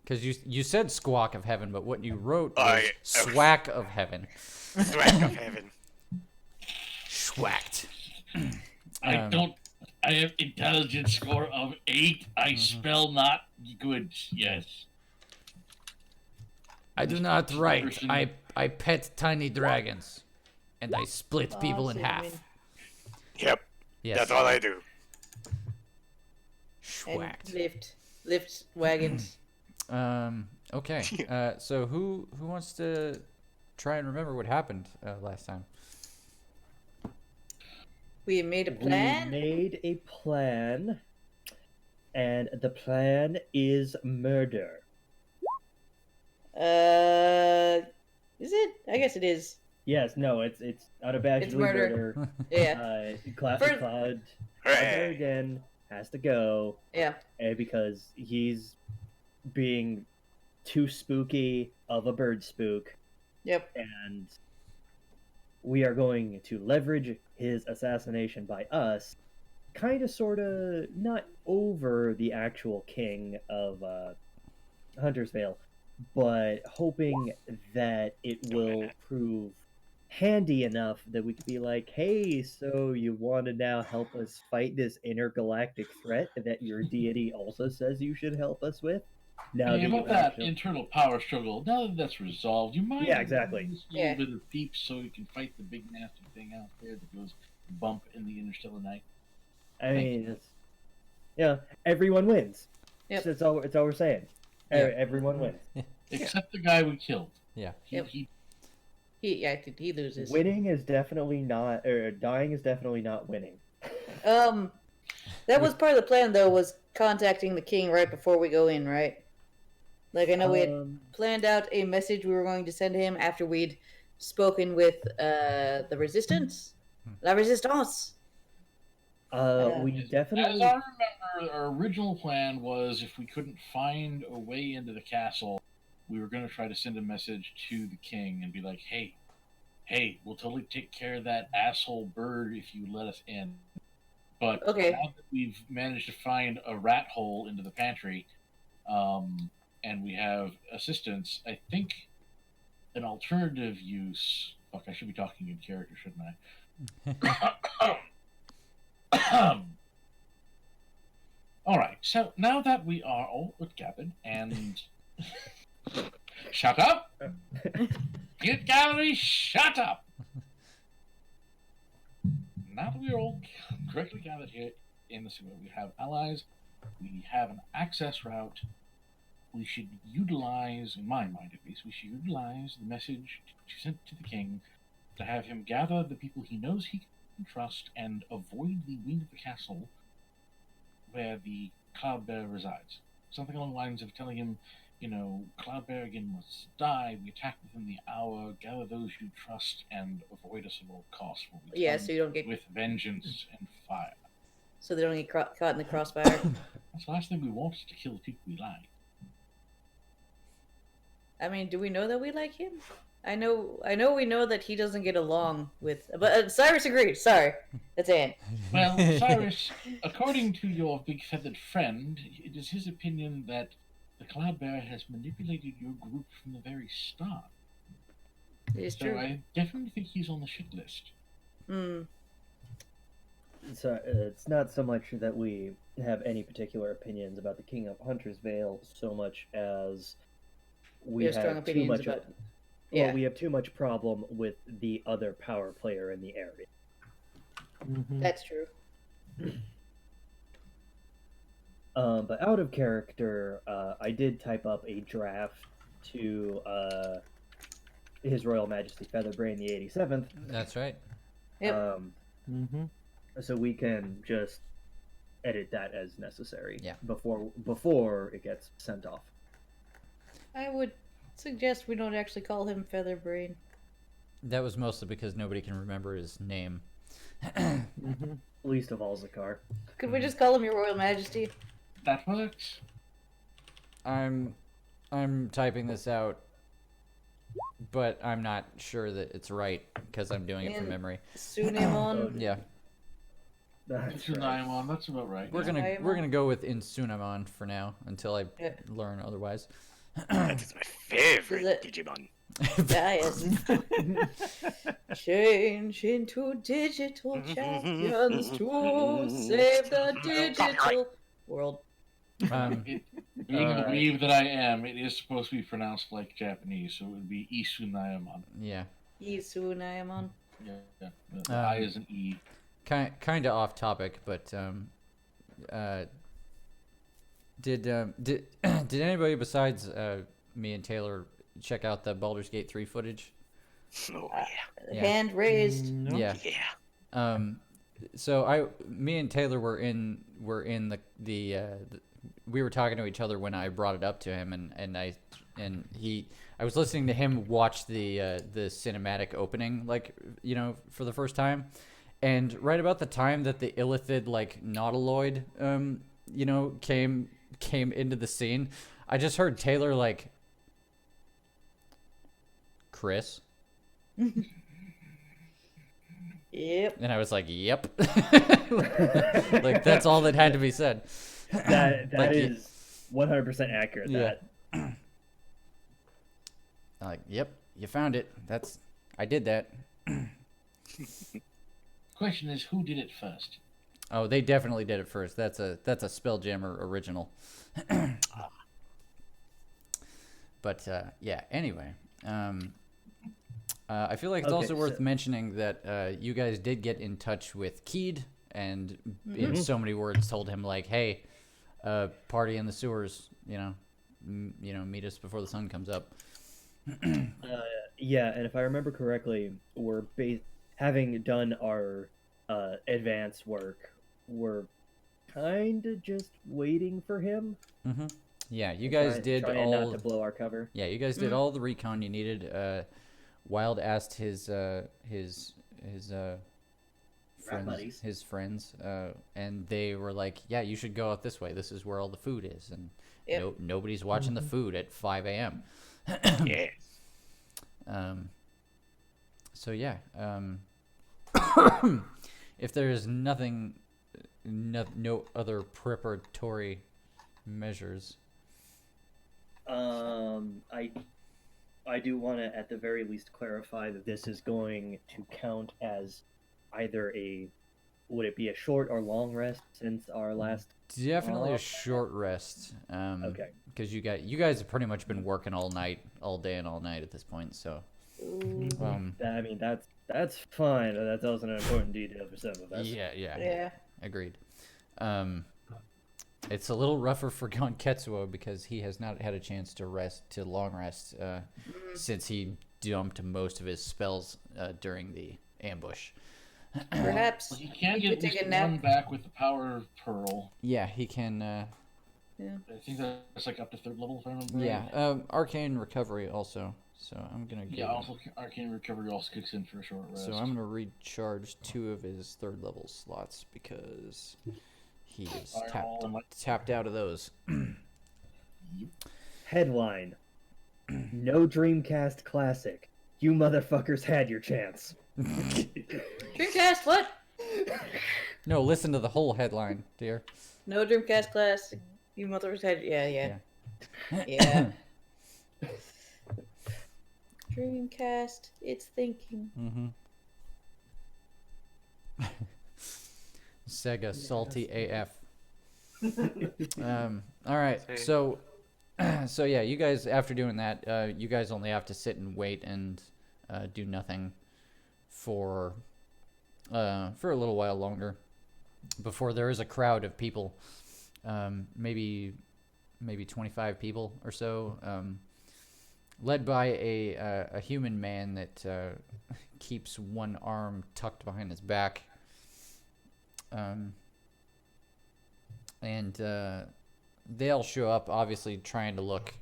Because you said squawk of heaven, but what you wrote was I- swack of heaven. Threat of heaven. Schwacked. I have intelligence score of 8. I spell not good. Yes. I do not write. I pet tiny dragons, and I split people in half. Yep. Yes. That's all I do. And Schwacked. lift wagons. Okay. So who wants to try and remember what happened last time? We made a plan. We made a plan, and the plan is murder. Is it? I guess it is. Yes, no, it's unabashedly It's murder. murder. Yeah. Cloud First- Hooray. again has to go Yeah. because he's being too spooky of a bird spook, Yep. and we are going to leverage his assassination by us, kind of, sort of, not over the actual king of Hunter's Vale, but hoping that it will prove handy enough that we could be like, hey, so you want to now help us fight this intergalactic threat that your deity also says you should help us with? Now Hey, that about you that actually- internal power struggle, now that that's resolved, you might Yeah, exactly. just a Yeah. little bit of peeps so you can fight the big nasty thing out there that goes bump in the interstellar night. I mean, everyone wins. Yep. That's all we're saying. Yeah. Everyone wins. Except the guy we killed. Yeah. Yep. I think he loses. Winning is definitely not, or dying is definitely not winning. That was part of the plan, though, was contacting the king right before we go in, right? Like, I know we had planned out a message we were going to send him after we'd spoken with the resistance. La Resistance. We As definitely. I remember, our original plan was if we couldn't find a way into the castle, we were going to try to send a message to the king and be like, hey, we'll totally take care of that asshole bird if you let us in. But Okay. now that we've managed to find a rat hole into the pantry, and we have assistance, I think an alternative use. Fuck, I should be talking in character, shouldn't I? All right. So now that we are all gathered and shut up, Guild Gallery, shut up. Now that we are all correctly gathered here in the city, we have allies, we have an access route. We should utilize, in my mind at least, we should utilize the message to send to the king to have him gather the people he knows he can trust and avoid the wing of the castle where the Cloudbear resides. Something along the lines of telling him, Cloudbear again must die, we attack within the hour, gather those you trust, and avoid us at all costs. Yeah, so you don't get, with vengeance and fire. so they don't get caught in the crossfire. That's the last thing we want is to kill the people we like. I mean, do we know that we like him? I know we know that he doesn't get along with, but Cyrus agrees. Sorry, that's Anne. Well, Cyrus, according to your big feathered friend, it is his opinion that the Cloudbear has manipulated your group from the very start. It's So true. I definitely think he's on the shit list. So it's not so much that we have any particular opinions about the King of Hunter's Vale, so much as we have strong have too opinions much. about. Well, Yeah. we have too much problem with the other power player in the area. That's true. But out of character, I did type up a draft to His Royal Majesty Featherbrain the 87th. That's right. Yep. So we can just edit that as necessary. Yeah. Before it gets sent off. I would suggest we don't actually call him Featherbrain. That was mostly because nobody can remember his name. Least of all Zakar. Could we just call him Your Royal Majesty? That works. I'm typing this out, but I'm not sure that it's right because I'm doing it from And- memory. Sunamon. Yeah, That's It's right. That's about right. we're yeah. gonna go with Insunamon for now until I Yeah. learn otherwise. That is my favorite Is it- Digimon. Yes. Change into digital champions to save the digital world. Being the weeb that I am, it is supposed to be pronounced like Japanese, so it would be Isunayamon. Yeah. Isu Nayamon. Yeah. The I is an E. Kind of off topic, but did anybody besides me and Taylor check out the Baldur's Gate 3 footage? Oh yeah. Yeah. Hand raised. No. Yeah. Yeah. So me and Taylor were in the we were talking to each other when I brought it up to him, and I was listening to him watch the cinematic opening, like, you know, for the first time, and right about the time that the illithid, like, nautiloid you know, came into the scene, I just heard Taylor like, Chris. Yep. And I was like, yep. Like, that's all that had to be said. That Like, is 100% accurate. Yeah. That Like, yep, you found it. I did that. Question is, who did it first? Oh, they definitely did it first. That's a Spelljammer original. But yeah. Anyway, I feel like it's Okay, also worth so- mentioning that you guys did get in touch with Keed, and in so many words told him, like, hey, party in the sewers. You know, meet us before the sun comes up. yeah, and if I remember correctly, having done our advance work, we're kind of just waiting for him. Mm-hmm. Yeah, you guys did trying all. not to blow our cover. Yeah, you guys did all the recon you needed. Wild asked his buddies. his friends, and they were like, "Yeah, you should go out this way. This is where all the food is." And Yep. nobody's watching the food at 5 a.m. Yeah. So yeah, if there is no other preparatory measures. I do want to at the very least clarify that this is going to count as either would it be a short or long rest since our last? Definitely a short rest. Okay. Because you guys have pretty much been working all night, all day and all night at this point. So, I mean that's fine. That's also an important detail for some of us. Yeah. Agreed. It's a little rougher for Gon Ketsuo because he has not had a chance to long rest since he dumped most of his spells during the ambush. Perhaps He can he get could at take least a nap. one back with the power pearl. Yeah, he can. Yeah. I think that's like up to 3rd level, if I remember Yeah, right. arcane recovery also. So I'm gonna. Yeah, also Arcane Recovery also kicks in for a short rest. So I'm gonna recharge 2 of his 3rd level slots because he is Fireball and tapped out of those. Headline: No Dreamcast Classic. You motherfuckers had your chance. Dreamcast, what? No, listen to the whole headline, dear. No Dreamcast class. You mother's head. Yeah. Yeah. Dreamcast, it's thinking. Mm-hmm. Sega salty AF. All right, so yeah, you guys, after doing that, you guys only have to sit and wait and do nothing for a little while longer before there is a crowd of people, maybe 25 people or so, led by a human man that keeps one arm tucked behind his back. And they all show up, obviously trying to look,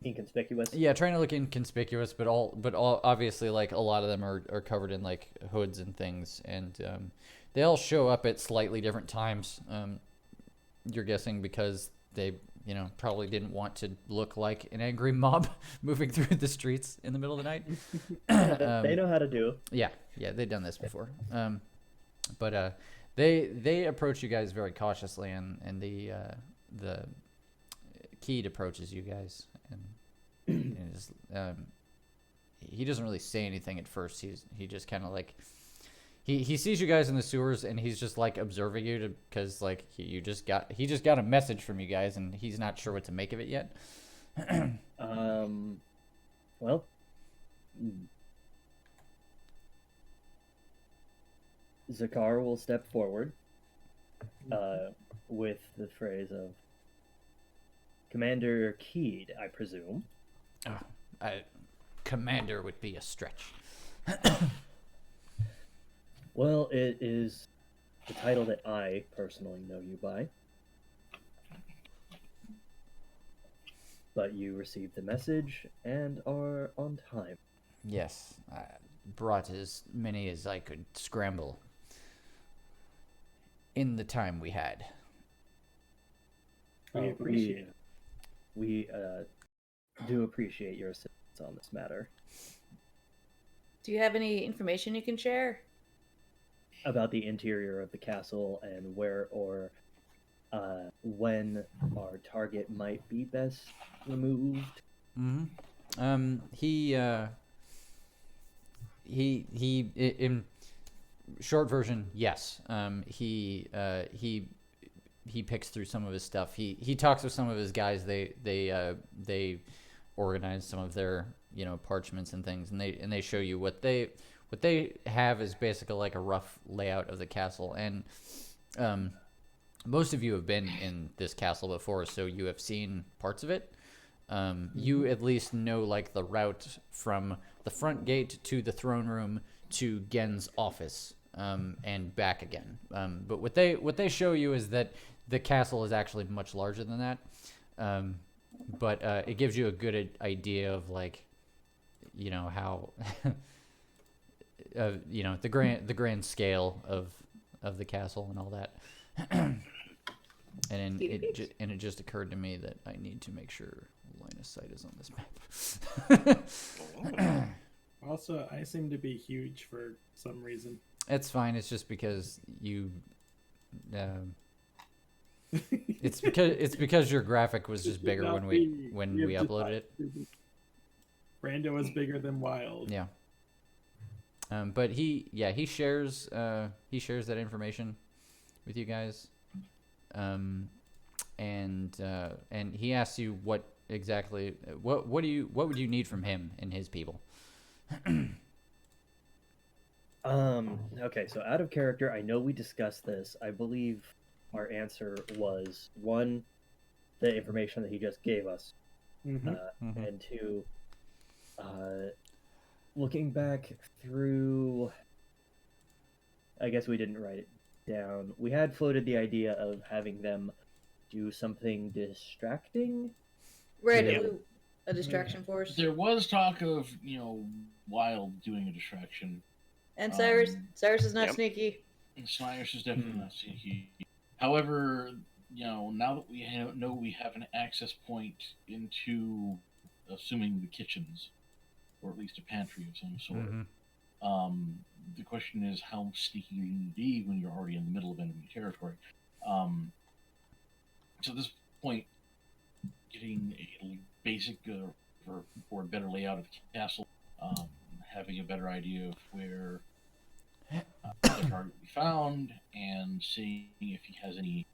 Inconspicuous. yeah, trying to look inconspicuous, but all obviously, like, a lot of them are covered in, like, hoods and things, and they all show up at slightly different times. You're guessing because they, probably didn't want to look like an angry mob moving through the streets in the middle of the night. They know how to do. Yeah, they've done this before. But they approach you guys very cautiously, and the Keed approaches you guys, and is, he doesn't really say anything at first. He just kind of like he sees you guys in the sewers, and he's just like observing you because like he just got a message from you guys, and he's not sure what to make of it yet. Well, Zakar will step forward with the phrase of Commander Keed, I presume. Commander would be a stretch. Well, it is the title that I personally know you by. But you received the message and are on time. Yes, I brought as many as I could scramble in the time we had. We appreciate it. We do appreciate your assistance on this matter. Do you have any information you can share? About the interior of the castle and where or when our target might be best removed. In short version, yes. He picks through some of his stuff. He talks with some of his guys. They organize some of their parchments and things, and they show you what they have is basically like a rough layout of the castle. And most of you have been in this castle before, so you have seen parts of it. You at least know like the route from the front gate to the throne room to Gen's office, and back again. But what they show you is that the castle is actually much larger than that. But it gives you a good idea of like, how, the grand scale of the castle and all that. And it just occurred to me that I need to make sure line of sight is on this map. Also, I seem to be huge for some reason. It's fine. It's just because you. It's because your graphic was just bigger when we uploaded it. Brando is bigger than Wild. Yeah. But he shares that information with you guys. And he asks you what would you need from him and his people? Okay, so out of character, I know we discussed this. I believe our answer was one, the information that he just gave us, and two, looking back through, I guess we didn't write it down. We had floated the idea of having them do something distracting. Right, Yeah. a distraction force. There was talk of, Wild doing a distraction. And Cyrus is not Yep. sneaky. And Cyrus is definitely not sneaky. However, now that we know we have an access point into, assuming the kitchens, or at least a pantry of some sort, the question is how sneaky you need to be when you're already in the middle of enemy territory. So at this point, getting a basic or a better layout of the castle, having a better idea of where the target will be found, and seeing if he has any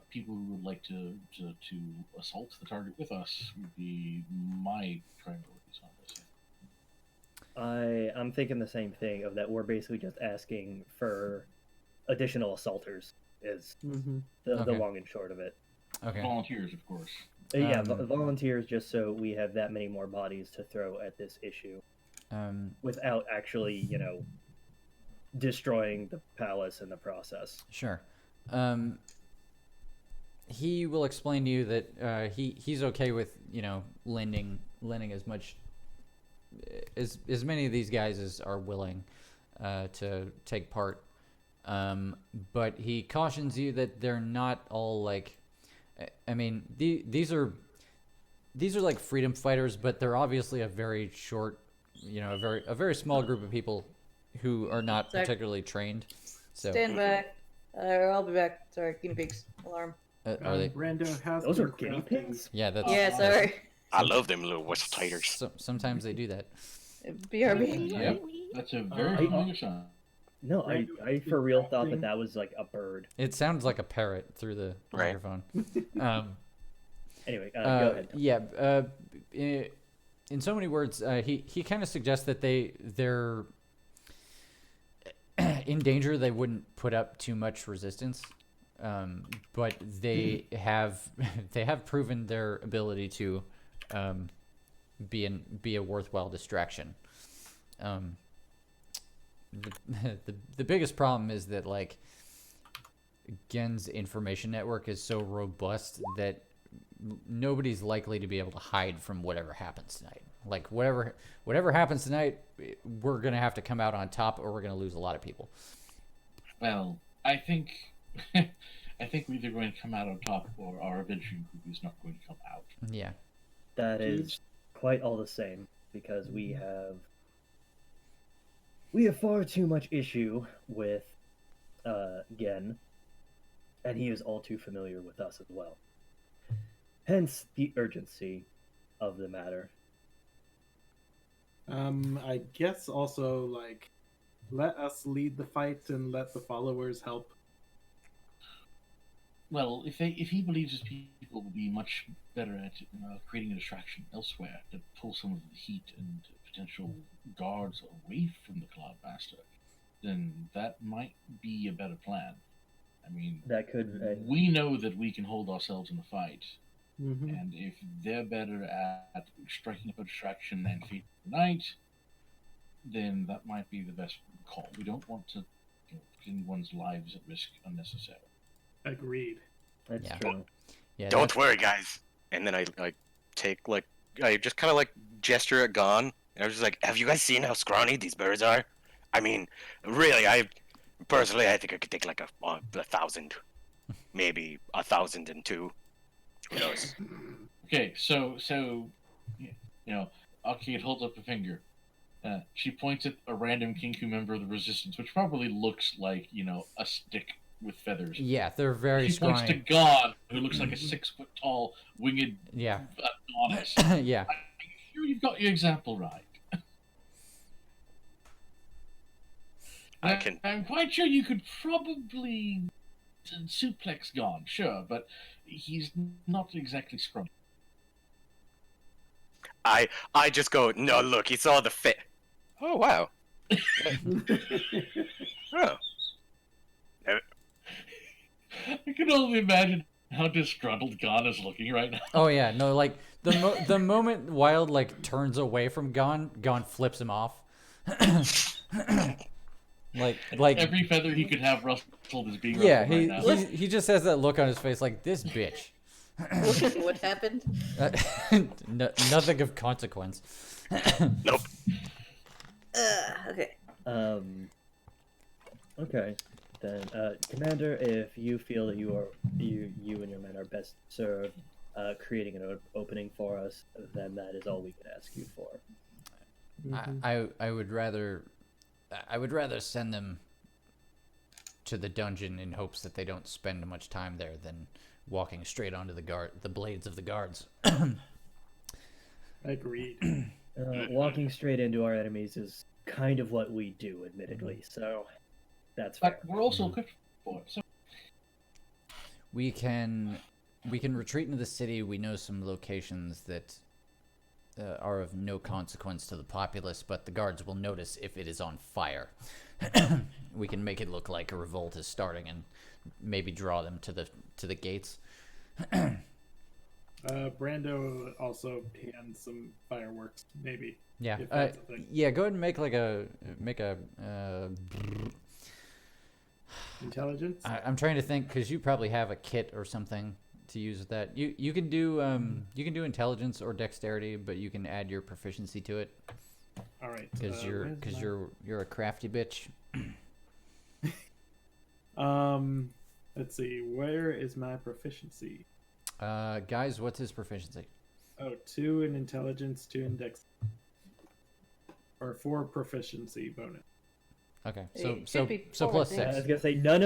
people who would like to assault the target with us would be my priorities on this. I'm thinking the same thing of that we're basically just asking for additional assaulters is the long and short of it. Okay. Volunteers, of course. Volunteers, just so we have that many more bodies to throw at this issue without actually, destroying the palace in the process. Sure. He will explain to you that he's okay with lending as much as many of these guys as are willing to take part. But he cautions you that they're not all like. I mean, these are like freedom fighters, but they're obviously a very short, a very small group of people who are not particularly trained. So Stand by. I'll be back. Sorry, guinea pigs. Alarm. Are they? Brando has Those been are guinea crafting- pigs? Yeah, that's. Yeah, sorry. I love them little whistle titers. Sometimes they do that. BRB. Yep, that's a very familiar sound. No, I for real thought that was like a bird. It sounds like a parrot through the Right. microphone. Anyway, go ahead. Yeah. In so many words, he kind of suggests that they're in danger. They wouldn't put up too much resistance, but they have proven their ability to be a worthwhile distraction. The biggest problem is that like Gen's information network is so robust that nobody's likely to be able to hide from whatever happens tonight. Like whatever happens tonight, we're gonna have to come out on top, or we're gonna lose a lot of people. Well, I think we're either going to come out on top, or our adventuring group is not going to come out. Yeah. That is quite all the same, because we have far too much issue with Gen, and he is all too familiar with us as well. Hence the urgency of the matter. I guess also like let us lead the fight and let the followers help. Well, if he believes his people will be much better at creating a distraction elsewhere to pull some of the heat and potential guards away from the Cloud Master, then that might be a better plan. I mean, That could we know that we can hold ourselves in the fight, Mm-hmm. and if they're better at striking up a distraction and feeding the night, then that might be the best call. We don't want to put anyone's lives at risk unnecessarily. Agreed. that's Yeah. true. Yeah. Don't worry, guys. And then I take I just kind of like gesture at Gon, and I was just like, "Have you guys seen how scrawny these birds are? I mean, really, personally, I think I could take like a 1,000, maybe 1,002. Who knows?" Okay, so Arcade holds up a finger. She points at a random Kinku member of the Resistance, which probably looks like a stick with feathers. Yeah, they're very She points to scrawny. God, who looks like a 6-foot-tall winged Yeah. Adonis. Yeah. I'm sure you've got your example right. I'm quite sure you could probably suplex Gon, sure, but he's not exactly scrawny. I just go, "No, look, he saw the fit." Oh wow. Oh. I can only imagine how disgruntled Gon is looking right now. Oh yeah. No, like the moment Wild like turns away from Gon flips him off. like Every feather he could have rustled is being yeah, ruffled right now. he just has that look on his face like this bitch. What happened? Nothing of consequence. Nope. Okay. Okay. Then, Commander, if you feel that you and your men are best served creating an opening for us, then that is all we could ask you for. I would rather send them to the dungeon in hopes that they don't spend much time there than walking straight onto the blades of the guards. Agreed. Walking straight into our enemies is kind of what we do, admittedly. So that's fair. But we're also equipped for it. So We can retreat into the city. We know some locations that are of no consequence to the populace, but the guards will notice if it is on fire. We can make it look like a revolt is starting and maybe draw them to the gates. Brando also hands some fireworks, maybe. Yeah. If that's a thing. Yeah. Go ahead and make a. Intelligence? I'm trying to think because you probably have a kit or something to use with that. You can do intelligence or dexterity, but you can add your proficiency to it All right. because you're a crafty bitch. Let's see. Where is my proficiency? Guys, what's his proficiency? Oh, 2 in intelligence, 2 in dex. Or 4 proficiency bonus. Okay, It so should so be so 4, I plus think. I was 6. gonna say none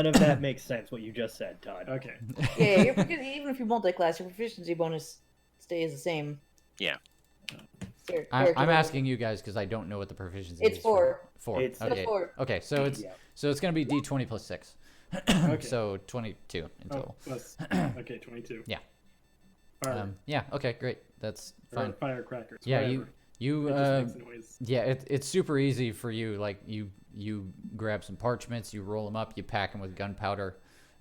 of that makes sense. What you just said, Todd. Okay. Yeah, even if you multi-class, your proficiency bonus stays the same. Yeah. I'm asking you guys because I don't know what the proficiency It's is. 4. 4. It's- Okay. 4. Okay, so it's Yeah. gonna be d20 plus 6. Okay. So 22 in Oh, total. plus, okay, 22. Yeah. Fire, Yeah. Okay. Great. That's or fine. firecrackers. Yeah. whatever. You It just makes noise. yeah. It's super easy for you. Like you grab some parchments, you roll them up, you pack them with gunpowder,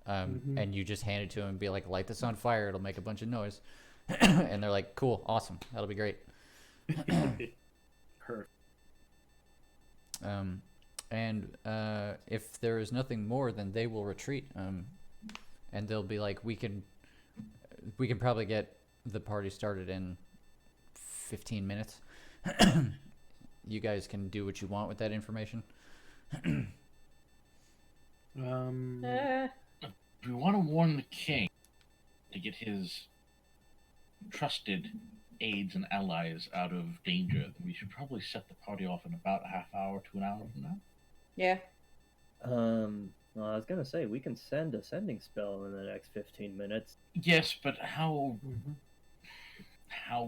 and you just hand it to them and be like, light this on fire. It'll make a bunch of noise. And they're like, cool, awesome, that'll be great. Perfect. And if there is nothing more, then they will retreat. And they'll be like, we can probably get the party started in 15 minutes. You guys can do what you want with that information. If we want to warn the king to get his trusted aides and allies out of danger, then we should probably set the party off in about a half hour to an hour from now. Yeah. Well, I was gonna say we can send a sending spell in the next 15 minutes. Yes, but how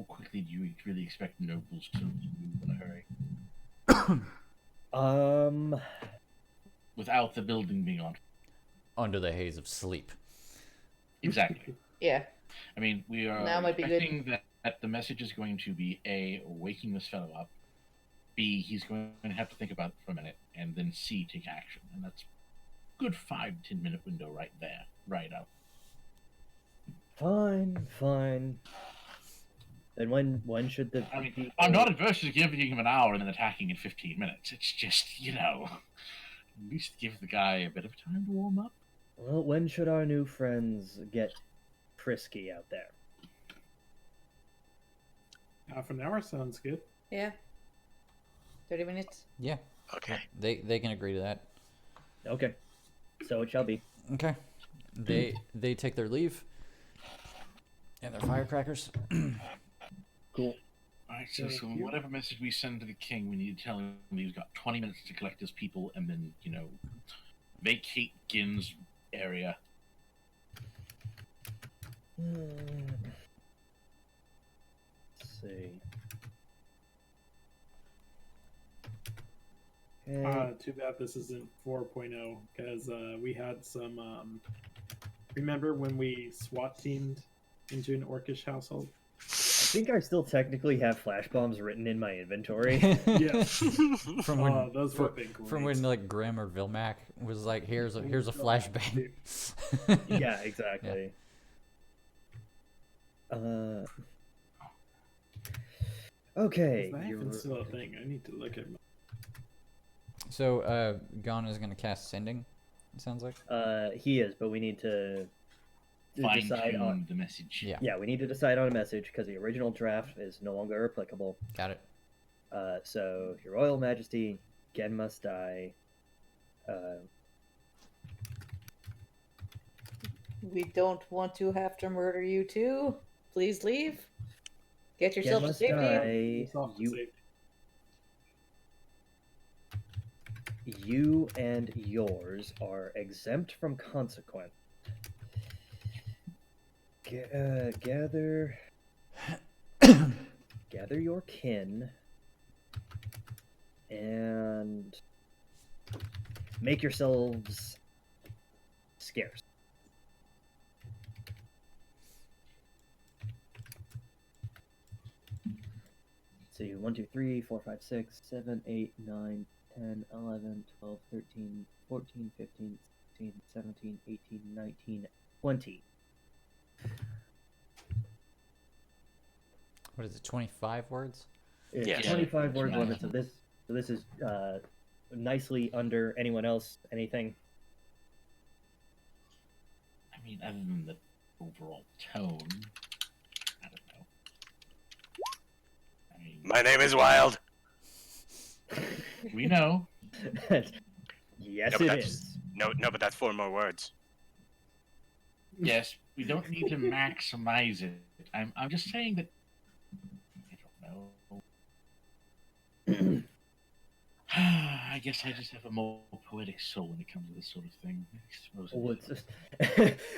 quickly do you really expect nobles to move in a hurry without the building being on? Under the haze of sleep. Exactly. Yeah. I mean, we are That might be good. expecting that the message is going to be A, waking this fellow up, B, he's going to have to think about it for a minute, and then C, take action. And that's a good 5-10 minute window right there, right out. Fine. And when should the? I mean, people- I'm not adverse to giving him an hour and then attacking in 15 minutes. It's just, at least give the guy a bit of time to warm up. Well, when should our new friends get frisky out there? Half an hour sounds good. Yeah. 30 minutes. Yeah, Okay. they can agree to that. Okay, so it shall be. Okay. They take their leave. And their firecrackers. Cool. Alright, so Thank you. whatever message we send to the king, we need to tell him he's got 20 minutes to collect his people and then, vacate Gin's area. Let's see. Okay. Too bad this isn't 4.0 because we had some. Remember when we SWAT teamed into an orcish household? I think I still technically have flash bombs written in my inventory. Yeah. From when those would have been great. from when like Graham or Vilmac was like, here's a flashbang. Yeah, exactly. Okay. Is that you're- even still a thing? I need to look at. So Gon is gonna cast sending. It sounds like. He is, but we need to Fine decide on. tune the message. Yeah. Yeah, we need to decide on a message because the original draft is no longer applicable. Got it. So, Your Royal Majesty, Gen must die. We don't want to have to murder you too. Please leave. Get Gen yourself to must safety. die. You and yours are exempt from consequence. Gather your kin and make yourselves scarce. So 1, 2, 3, 4, 5, 6, 7, 8, 9, 10, 11, 12, 13, 14, 15, 16, 17, 18, 19, 20. What is it? 25 words? It's Yes. 25 word Yeah. limit. So this is nicely under anyone else. Anything? I mean, other than the overall tone, I don't know. I mean, My name is Wild. we know. Yes, No, but it that's- is. No, but that's 4 more words. Yes, we don't need to maximize it. I'm just saying that I don't know. I guess I just have a more poetic soul when it comes to this sort of thing. I suppose it Oh, is. it's just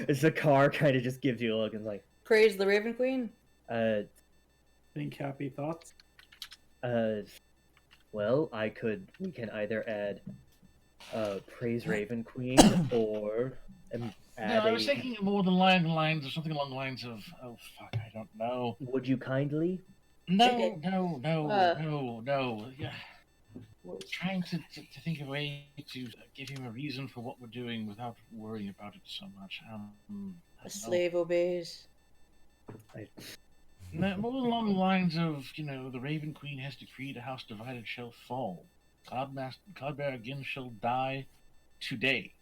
it's the car kind of just gives you a look and like, Praise the Raven Queen. Think happy thoughts. Well, we can either add praise Raven Queen or add No, I was thinking more the lines of something along the lines of, oh fuck, I don't know. Would you kindly? No. Yeah, trying to think of a way to give him a reason for what we're doing without worrying about it so much. I A don't know. slave obeys. No, more along the lines of, the Raven Queen has decreed a house divided shall fall. Cloudbear again shall die today.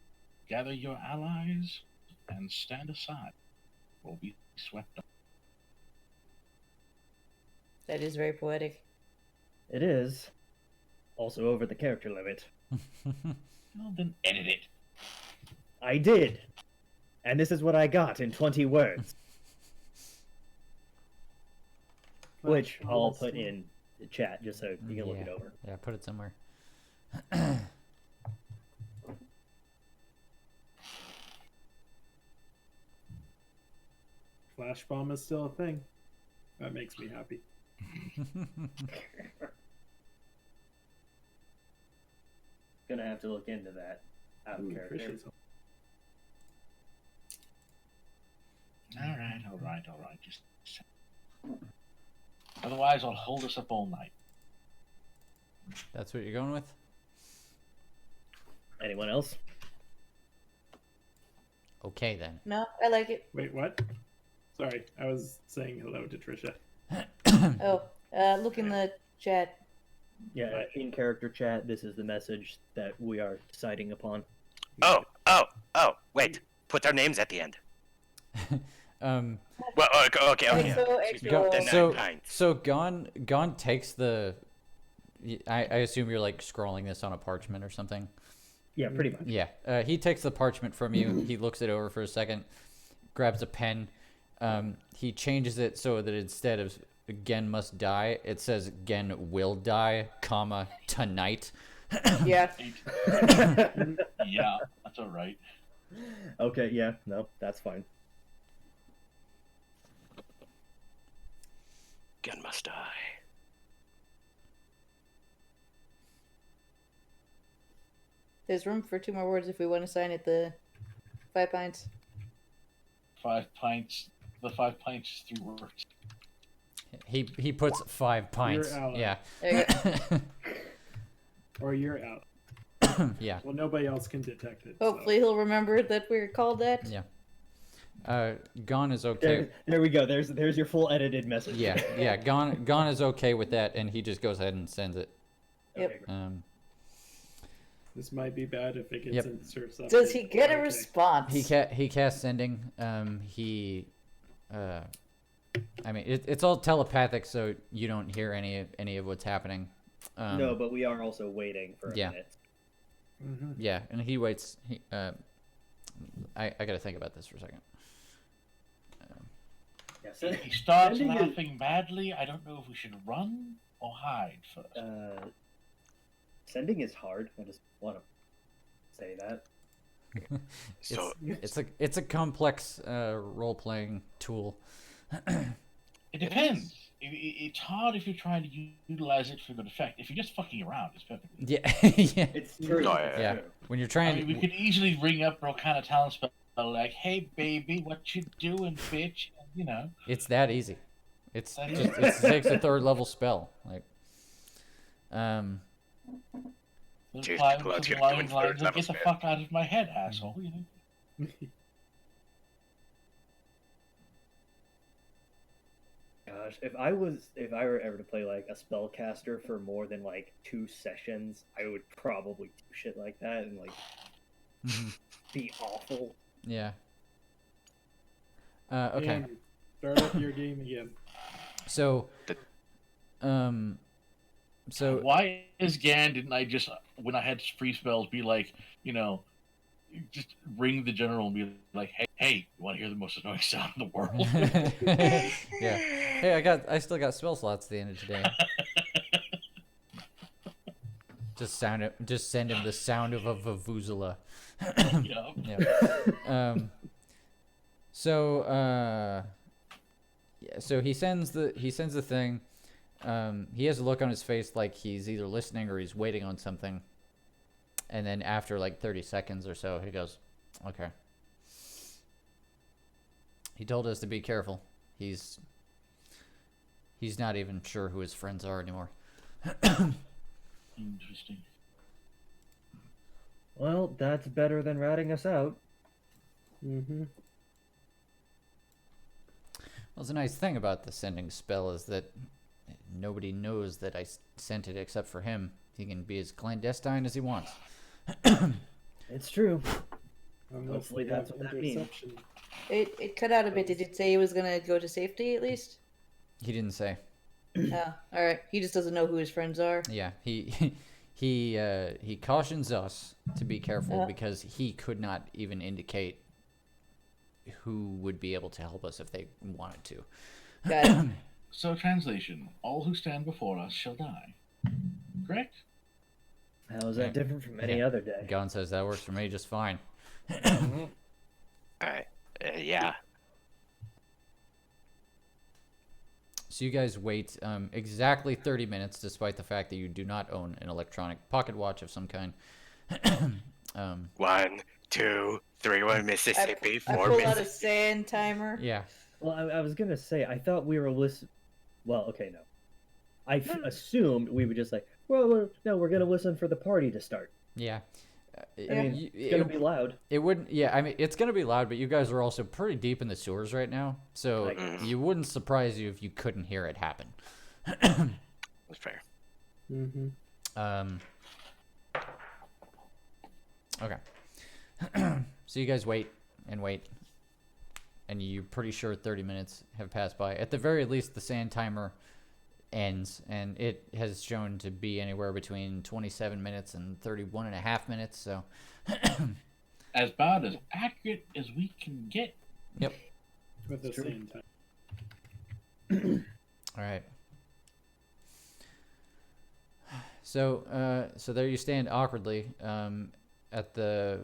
Gather your allies and stand aside. We'll be swept up. That is very poetic. It is. Also over the character limit. Well, then edit it. I did. And this is what I got in 20 words. Which I'll put in the chat just so you can look it over. Yeah, put it somewhere. Flash bomb is still a thing. That makes me happy. Gonna have to look into that out of Ooh, character. Trish is- All right. Just. Otherwise, I'll hold us up all night. That's what you're going with? Anyone else? Okay, then. No, I like it. Wait, what? Sorry, I was saying hello to Trisha. Oh, look in the chat. Yeah, in character chat, this is the message that we are deciding upon. Oh, wait. Put their names at the end. Well, okay. Exo, Excuse me. exo. The So, nine pints. so Gon takes the. I assume you're like scrolling this on a parchment or something. Yeah, pretty much. Yeah. He takes the parchment from you. He looks it over for a second, grabs a pen. He changes it so that instead of Gen must die, it says Gen will die, comma, tonight. Yeah. Yeah, that's all right. Okay, yeah, no, that's fine. Gun must die. There's room for 2 more words if we want to sign it the 5 pints. 5 pints. The 5 pints is 3 words. He puts 5 pints. out. Yeah. There you go. Or you're out. Yeah. Well, nobody else can detect it. Hopefully he'll remember that we're called that. Yeah. Gon is okay. There we go. There's your full edited message. Yeah. Gon is okay with that, and he just goes ahead and sends it. Yep. So this might be bad if it gets Yep. inserted. Something. Does he get a Okay. response? He casts sending. I mean, it's all telepathic, so you don't hear any of what's happening. No, but we are also waiting for a Yeah. minute. Mm-hmm. Yeah, and he waits. I gotta think about this for a second. Yeah, so, If he starts sending is- laughing badly, I don't know if we should run or hide first. sending is hard. I just want to say that. So It's a complex role playing tool. It depends. It's hard if you're trying to utilize it for good effect. If you're just fucking around, it's perfectly. Yeah, yeah. It's true. Oh, it's Yeah. true. When you're I trying mean, we to, could easily ring up real kind of talent spell like, "Hey, baby, what you doing, bitch?" You know. it's that easy. It's That just is- it takes a 3rd level spell. Like, Cheers, Reply people out something here along doing the lines third of, level "Get the spell." fuck out of my head, asshole!" You know. Gosh, if I were ever to play like a spellcaster for more than like 2 sessions, I would probably do shit like that and like be awful. yeah. Okay. And start up your game again. So, so Why is Gan? Didn't I just, when I had free spells, be like, just ring the general and be like, "Hey, you want to hear the most annoying sound in the world?" yeah. Hey, I still got spell slots at the end of today. Just send him the sound of a vuvuzela. Yup. Yeah. So he sends the thing. He has a look on his face like he's either listening or he's waiting on something. And then after like 30 seconds or so, he goes, "Okay." He told us to be careful. He's not even sure who his friends are anymore. Interesting. Well, that's better than ratting us out. Mm-hmm. Well, the nice thing about the sending spell is that nobody knows that I sent it except for him. He can be as clandestine as he wants. It's true. Unless Hopefully we that's have what that means. interception. It cut out a bit. Did it say he was gonna go to safety at least? He didn't say. Oh, all right. He just doesn't know who his friends are. Yeah, he cautions us to be careful Yeah. because he could not even indicate who would be able to help us if they wanted to. Got it. So, translation: all who stand before us shall die. Correct? How is that different from any other day? Gon says that works for me just fine. Alright. Yeah. So you guys wait exactly 30 minutes, despite the fact that you do not own an electronic pocket watch of some kind. 1, 2, 3, 1 Mississippi, I 4 pull out a Mississippi. sand timer. Yeah. Well, I was gonna say, I thought we were listening. Well, okay, no. I assumed we would just like, well, no, we're gonna listen for the party to start. Yeah. I mean, it's gonna be loud. It wouldn't. Yeah, I mean, it's gonna be loud, but you guys are also pretty deep in the sewers right now, so you wouldn't surprise you if you couldn't hear it happen. That's fair. Mm-hmm. Okay. So you guys wait and wait, and you're pretty sure 30 minutes have passed by. At the very least, the sand timer ends, and it has shown to be anywhere between 27 minutes and 31 and a half minutes, so... As about as accurate as we can get. Yep. At the same time. All right. So, so there you stand awkwardly at the.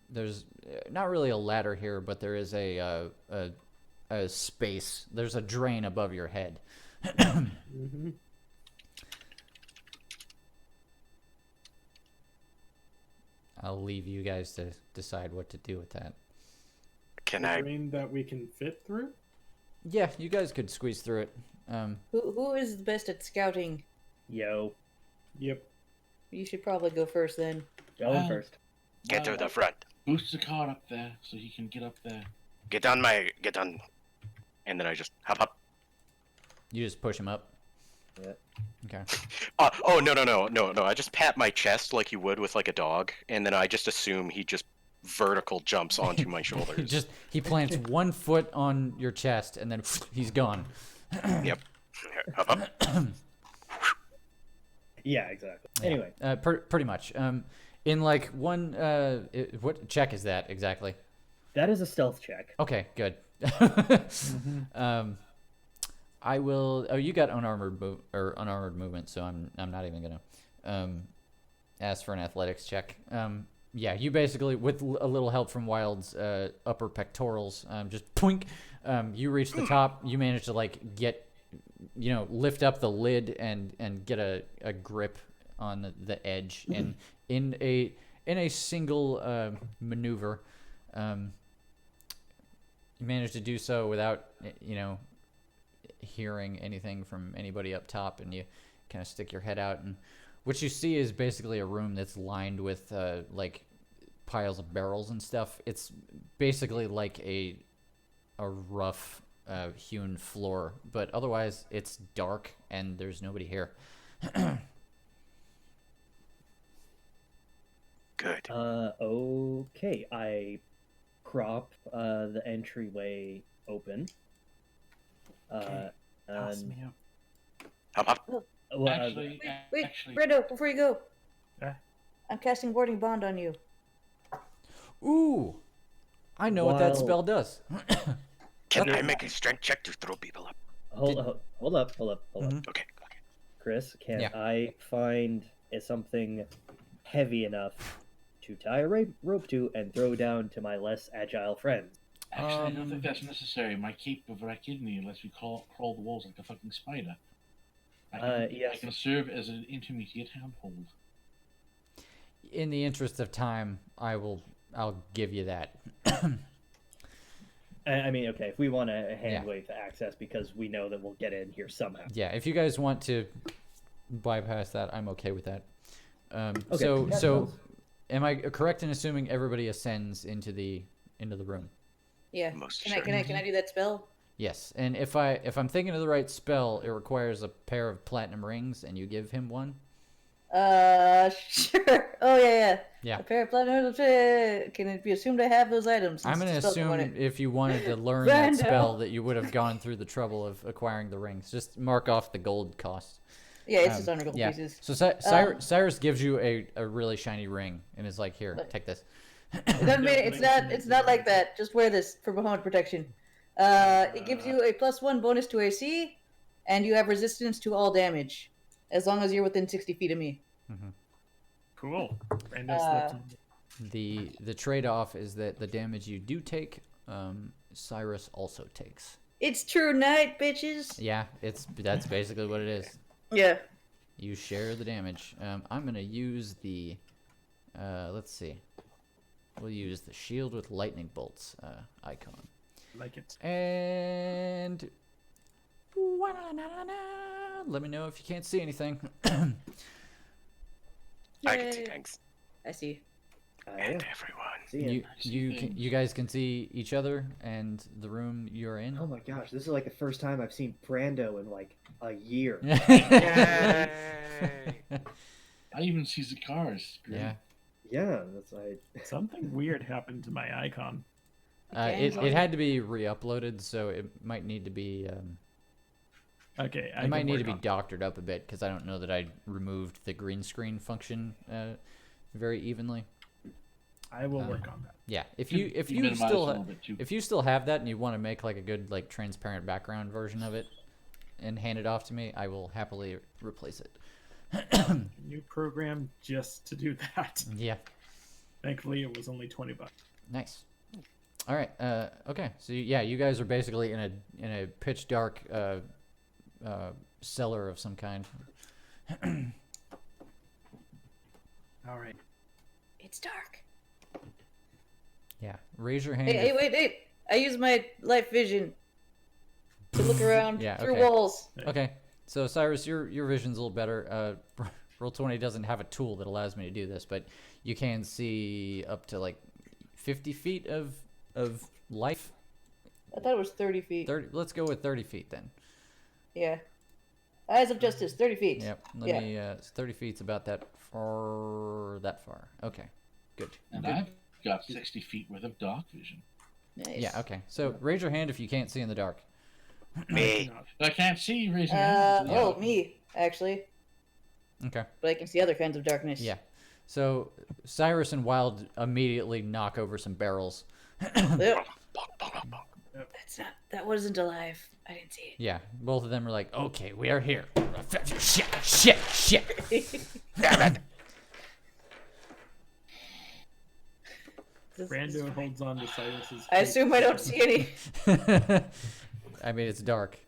There's not really a ladder here, but there is a space. There's a drain above your head. Mm-hmm. I'll leave you guys to decide what to do with that. Can A I? drain that we can fit through? Yeah, you guys could squeeze through it. Who is the best at scouting? Yo, Yep. You should probably go first then. going first. Get to the front. Boost the car up there so he can get up there. Get on. And then I just hop up. You just push him up. Yeah. Okay. Oh, no. I just pat my chest like you would with like a dog, and then I just assume he just vertical jumps onto my shoulders. He plants 1 foot on your chest, and then he's gone. Yep. Hop up. Yeah, exactly. Anyway, Pretty much. In like one, what check is that exactly? that is a stealth check. Okay, good. I will. Oh, you got unarmored movement, so I'm not even gonna ask for an athletics check. Yeah, you basically, with a little help from Wild's upper pectorals, just poink. You reach the top. You manage to like get, lift up the lid and get a grip on the edge, and in a single maneuver, you manage to do so without hearing anything from anybody up top, and you kind of stick your head out, and what you see is basically a room that's lined with like piles of barrels and stuff. It's basically like a rough hewn floor, but otherwise it's dark and there's nobody here. Good. Okay. I prop the entryway open. Toss And me up. Hop up. well, Actually, Wait, Brendo, before you go. Eh? I'm casting Warding Bond on you. Ooh, I know what that While- spell does. Can I make a strength check to throw people up? hold up. Mhm. Okay. Chris, can Yeah. I find is something heavy enough to tie a rope to and throw down to my less agile friends. Actually, I don't think that's necessary. My cape of Rakidney lets me crawl the walls like a fucking spider. Yes. I can serve as an intermediate handhold. In the interest of time, I'll give you that. I mean, okay, if we want to hand wave access because we know that we'll get in here somehow. Yeah, if you guys want to bypass that, I'm okay with that. Okay. So, am I correct in assuming everybody ascends into the room? Yeah. Most Can I do that spell? Yes, and if I'm thinking of the right spell, it requires a pair of platinum rings, and you give him one. Sure. Oh yeah. Yeah. A pair of platinum. Can it be assumed I have those items? I'm since gonna it's a spell assume component? if you wanted to learn that Rando. spell, that you would have gone through the trouble of acquiring the rings. Just mark off the gold cost. Yeah, it's just 100 gold Yeah. pieces. So Cyrus gives you a really shiny ring, and is like, "Here, take this." It doesn't mean it's not like that. Just wear this for moment protection. It gives you a +1 bonus to AC, and you have resistance to all damage, as long as you're within 60 feet of me. Cool. Random slipped on me. The trade-off is that the damage you do take, Cyrus also takes. It's true night, bitches. Yeah, that's basically what it is. Yeah. You share the damage. I'm gonna use the, let's see. We'll use the shield with lightning bolts icon. Like it. And let me know if you can't see anything. I can see Yay. things. I see. And Yeah. everyone. See ya. You guys can see each other and the room you're in. Oh my gosh, this is like the first time I've seen Brando in like a year. Yay! I even see the cars. Yeah. Yeah, that's like Something weird happened to my icon. It had to be re-uploaded, so it might need to be Okay, it might need to be doctored up a bit because I don't know that I removed the green screen function very evenly. I will work on that. Yeah, if You you minimize still a little bit, too. if you still have that and you want to make like a good like transparent background version of it and hand it off to me, I will happily replace it. New program just to do that. Yeah, Thankfully, it was only $20. nice. All right. Okay. So yeah, you guys are basically in a pitch dark cellar of some kind. All right. It's dark. Yeah. Raise your hand. Hey, if- wait. I use my light vision to look around Yeah, through okay. walls. Okay. So Cyrus, your vision's a little better. Roll20 doesn't have a tool that allows me to do this, but you can see up to like 50 feet of life. I thought it was 30 feet. 30. Let's go with 30 feet then. Yeah. Eyes of Justice, 30 feet. Yep. Let Yeah. me. 30 feet's about that far. That far. Okay. Good. And Good. I've got 60 feet worth of dark vision. Nice. Yeah. Okay. So raise your hand if you can't see in the dark. Me. I can't see raising hands. Me, actually. Okay. But I can see other kinds of darkness. Yeah. So Cyrus and Wild immediately knock over some barrels. Yep. Bonk, bonk, bonk, bonk. That wasn't alive. I didn't see Yeah. Both of them are like, okay, we are here. Shit. it. Brando holds on to Cyrus's. I assume I don't see any. I mean, it's dark.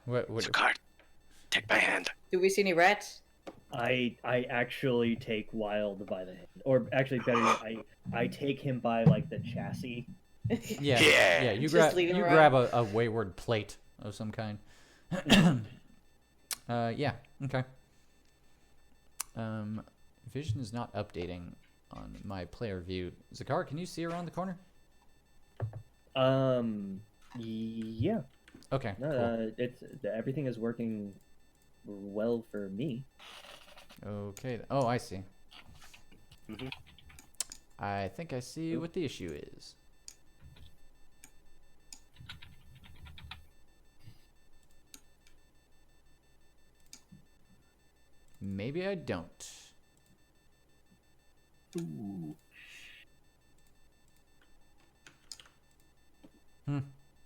What? Zakar, take my hand. Do we see any rats? I actually take Wild by the hand, or actually better yet, I take him by like the chassis. Yeah. Yeah. Yeah. You Just leave him grab a wayward plate of some kind. Yeah. Okay. Vision is not updating on my player view. Zakar, can you see around the corner? Yeah. Okay. No, Cool. it's everything is working well for me. Okay. Oh, I see. Mhm. I think I see what the issue is. Maybe I don't. Ooh.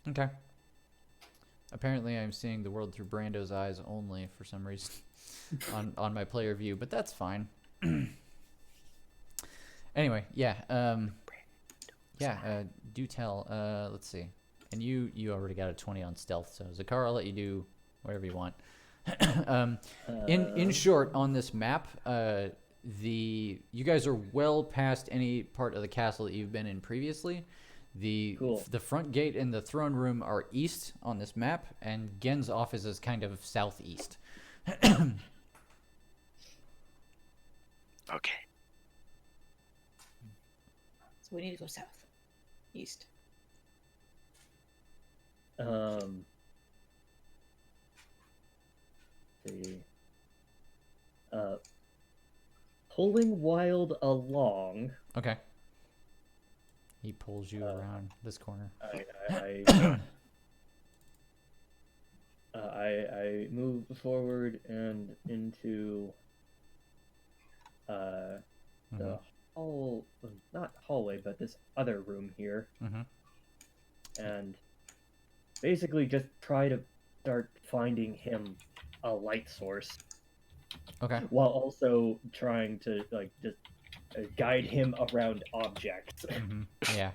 Okay. Apparently, I'm seeing the world through Brando's eyes only for some reason on my player view, but that's fine. Anyway, yeah, do tell. Let's see. And you already got a 20 on stealth, so Zakar, I'll let you do whatever you want. In short, on this map, you guys are well past any part of the castle that you've been in previously. The front gate and the throne room are east on this map, and Gen's office is kind of southeast. Okay. So we need to go south, east. See. Pulling Wild along. Okay. He pulls you around this corner. I move forward and into the hall, not hallway, but this other room here, and basically just try to start finding him a light source. Okay. While also trying to just guide him around objects. Yeah.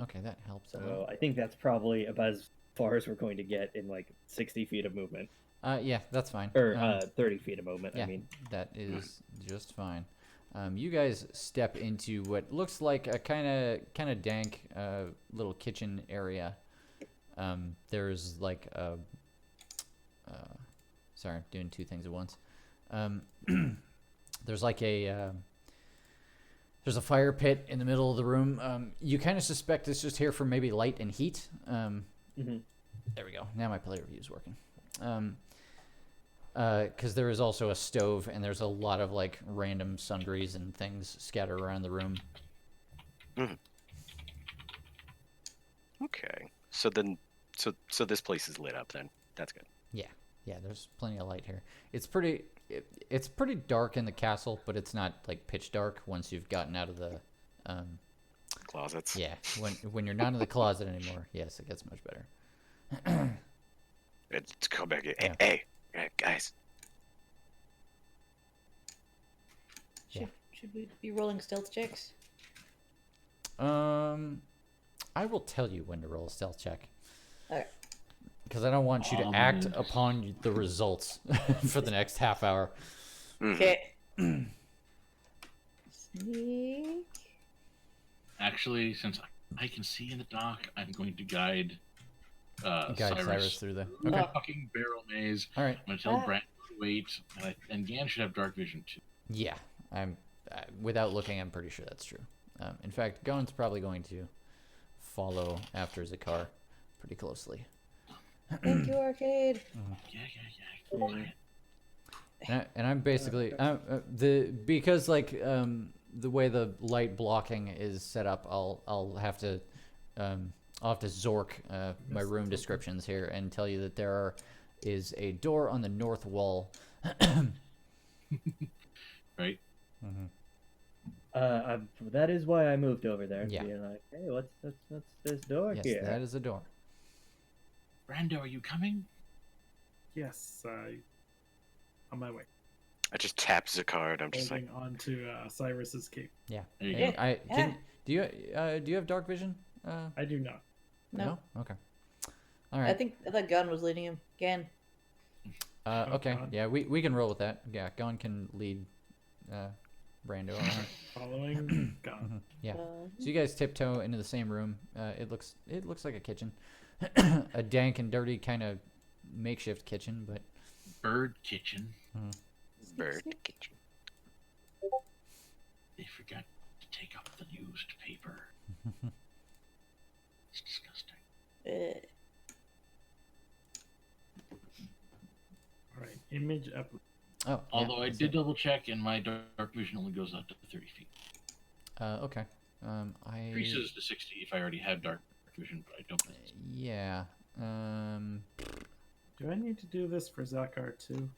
Okay, that helps. So I think that's probably about as far as we're going to get in 60 feet of movement. Yeah, that's fine. Or 30 feet of movement, yeah, I mean. that is just fine. You guys step into what looks like a kind of dank little kitchen area. There's like a sorry, I'm doing two things at once. There's like there's a fire pit in the middle of the room. You kind of suspect it's just here for maybe light and heat. There we go. Now my player view is working. Because there is also a stove, and there's a lot of random sundries and things scattered around the room. Okay. So then, so this place is lit up then. That's good. Yeah, there's plenty of light here. It's pretty dark in the castle, but it's not pitch dark once you've gotten out of the Closets. Yeah, when you're not in the closet anymore, yes, it gets much better. Let's go back. Yeah. Hey, guys. Should we be rolling stealth checks? I will tell you when to roll a stealth check. Okay. Because I don't want you to act upon the results for the next half hour. Okay. Sneak. Actually, since I can see in the dark, I'm going to guide Cyrus through the. through Okay. the fucking barrel maze. All right. I'm going to tell Brand to wait, and Gan should have dark vision too. Yeah, I'm. Without looking, I'm pretty sure that's true. In fact, Gon's probably going to follow after Zakar pretty closely. Thank you, Arcade. Yeah. And I'm basically because the way the light blocking is set up, I'll have to zork my room descriptions here and tell you that there is a door on the north wall. Right. That is why I moved over there. Yeah. Being like, hey, what's this door Yes, here? that is a door. Brando, are you coming? Yes, on my way. I just tap Zakar and I'm just like, Holding on to Cyrus's cape. Yeah. There you And go. do you have dark vision? I do not. No. Okay. All I right. thought Gun was leading him. Gan. Okay. God. Yeah, we can roll with that. Yeah, Gon can lead Brando around. Following gone. Yeah. So you guys tiptoe into the same room. It looks like a kitchen, a dank and dirty kind of makeshift kitchen, but Bird kitchen. bird kitchen. They forgot to take up the used paper. It's disgusting. All right. Image up. oh. Although yeah, I that's did it. double check, and my dark vision only goes up to 30 feet. Okay. I. Increases to 60 if I already had dark vision, but I don't. Yeah. Do I need to do this for Zakar too?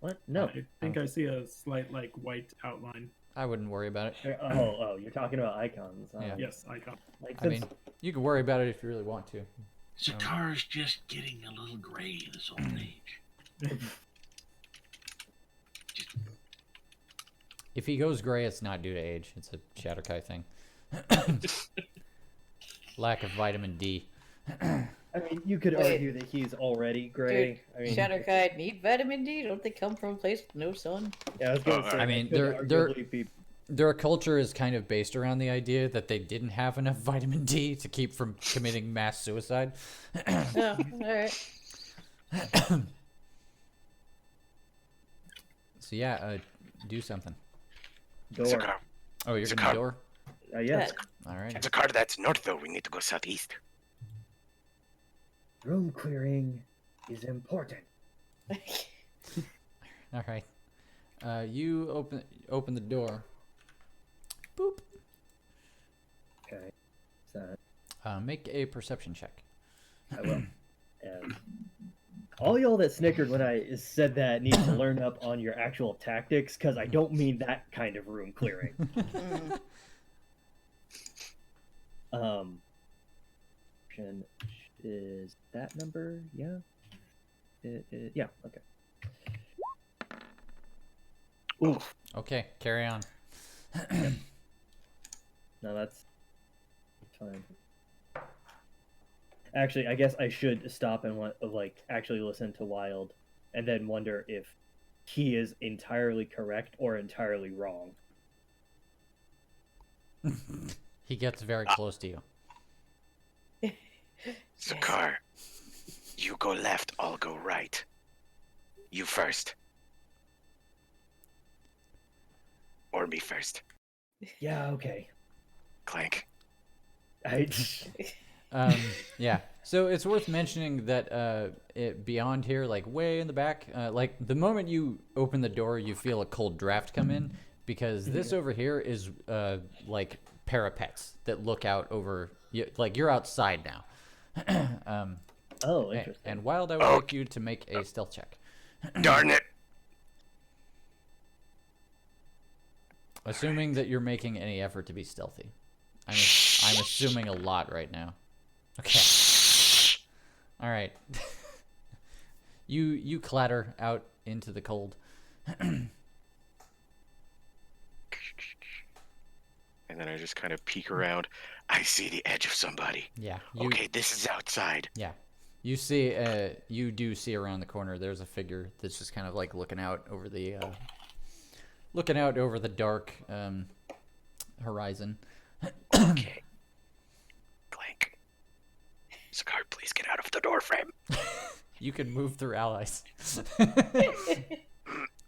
What? No. I think I see a slight white outline. I wouldn't worry about it. Oh, you're talking about icons. Yeah. Yes, icon. Like, I mean, You can worry about it if you really want to. Zakar's just getting a little gray in his old age. If he goes gray, it's not due to age. It's a Shatterkai thing. Lack of vitamin D. I mean, you could Wait. argue that he's already gray. I mean, Shatterkai need vitamin D? Don't they come from a place with no sun? yeah, I was gonna say. I mean, that could they're- arguably be- Their culture is kind of based around the idea that they didn't have enough vitamin D to keep from committing mass suicide. Oh, alright. So yeah, do something. door. Zakar, Oh, you're Zakar. gonna door? Yes. All right. Zakar, that's north though. We need to go southeast. Room clearing is important. All right. You open the door. Boop. Okay. So Make a perception check. I will. And all y'all that snickered when I said that need to learn up on your actual tactics, because I don't mean that kind of room clearing. Mm. Option is that number? Yeah. Yeah. Okay. Oof. Okay, carry on. No, that's fine. Actually, I guess I should stop and actually listen to Wild, and then wonder if he is entirely correct or entirely wrong. He gets very close to you. Zakar, you go left, I'll go right. You first. Or me first. Yeah. Okay. Clank. I. Yeah. So it's worth mentioning that beyond here, like way in the back, like the moment you open the door, you feel a cold draft come in because this over here is like parapets that look out over. Like you're outside now. Oh, interesting. And Wild, I would like you to make a stealth check. Darn it! Assuming that you're making any effort to be stealthy. I'm assuming a lot right now. Okay. All right. You clatter out into the cold. And then I just kind of peek around. I see the edge of somebody. Yeah. Okay, this is outside. Yeah. You see. You do see around the corner. There's a figure that's just kind of like looking out over the dark horizon. Okay. Clank. Zakar, please get out of the door frame. You can move through allies.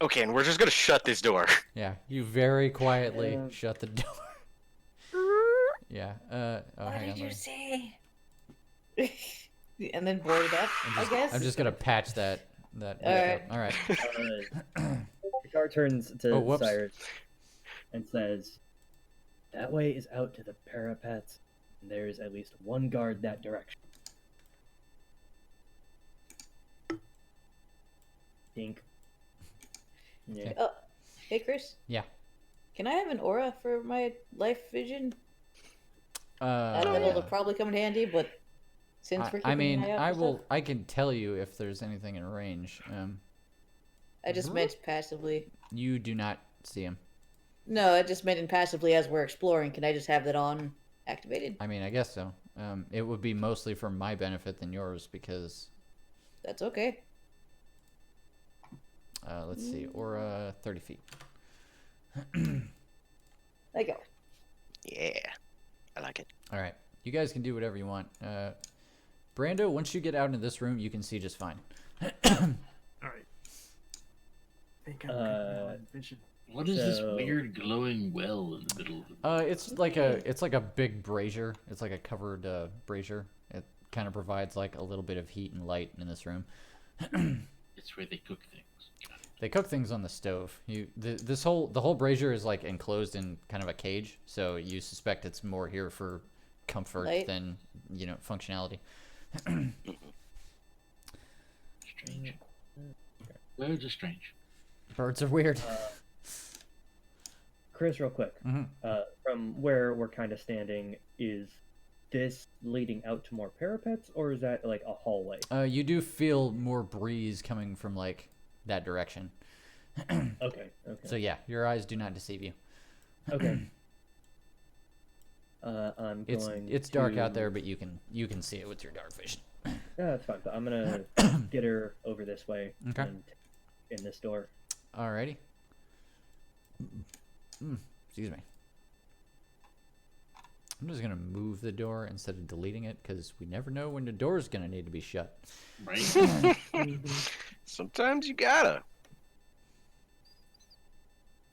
Okay, and we're just gonna shut this door. Yeah. You very quietly shut the door. Yeah. Oh, What hang did on. you say? And then board it up, I guess. I'm just gonna patch that. Alright. All right. Picard turns to Oh, whoops. Cyrus and says, "That way is out to the parapets, and there is at least one guard that direction." Dink. Yeah. Oh, hey Chris. Yeah. Can I have an aura for my life vision? That'll probably come in handy, but since we're keeping I mean, an eye out I for will. stuff, I can tell you if there's anything in range. I just meant passively. You do not see him. No, I just meant in passively as we're exploring. Can I just have that on activated? I mean, I guess so. It would be mostly for my benefit than yours because That's okay. let's see, aura 30 feet. I go. Yeah. I like it. All right, you guys can do whatever you want. Brando, once you get out into this room, you can see just fine. All right. I think I'm good now on vision. What is this So- weird glowing well in the middle of the It's like a big brazier. It's like a covered brazier. It kind of provides like a little bit of heat and light in this room. It's where they cook things. They cook things on the stove. The whole brazier is like enclosed in kind of a cage, so you suspect it's more here for comfort Light? than functionality. Strange. Birds are strange. Birds are weird. Chris, real quick. Mhm. From where we're kind of standing, is this leading out to more parapets, or is that like a hallway? You do feel more breeze coming from like that direction. Okay. Okay. So yeah, your eyes do not deceive you. Okay. I'm going. It's dark to... out there, but you can see it with your dark vision. Yeah, that's fine. But I'm gonna get her over this way. Okay. And in this door. Alrighty. Excuse me. I'm just gonna move the door instead of deleting it because we never know when the door's gonna need to be shut. Right? Sometimes you gotta.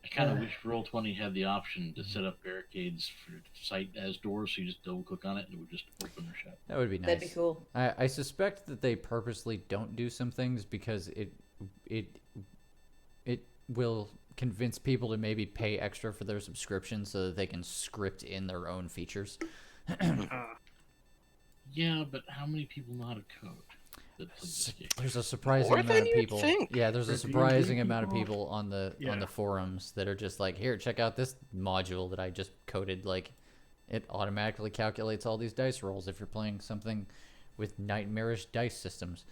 I kind of wish Roll20 had the option to set up barricades for sight as doors, so you just double click on it and it would just open or shut. That would be nice. That'd be cool. I suspect that they purposely don't do some things because it will convince people to maybe pay extra for their subscription so that they can script in their own features. Yeah, but how many people know how to code that play this game? There's a surprising More amount than of you'd people. think. Yeah, there's a There's surprising usually amount of people- people on the Yeah. forums that are just like, here, check out this module that I just coded. Like, it automatically calculates all these dice rolls if you're playing something with nightmarish dice systems.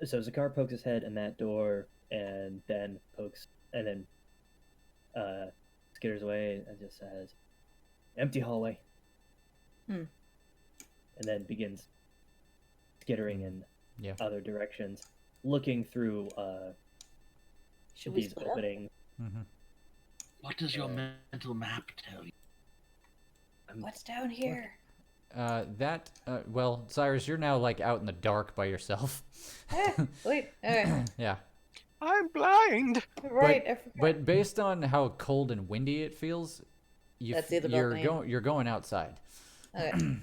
So Zakar pokes his head in that door, and then skitters away and just says, "Empty hallway." Hmm. And then begins skittering in Yeah. other directions, looking through Should we these split up? openings. Mm-hmm. What does your mental map tell you? What's down here? Well, Cyrus, you're now like out in the dark by yourself. Wait, alright. Yeah. I'm blind. Right, I forgot. But based on how cold and windy it feels, That's the other you're balcony. you're going outside. Okay.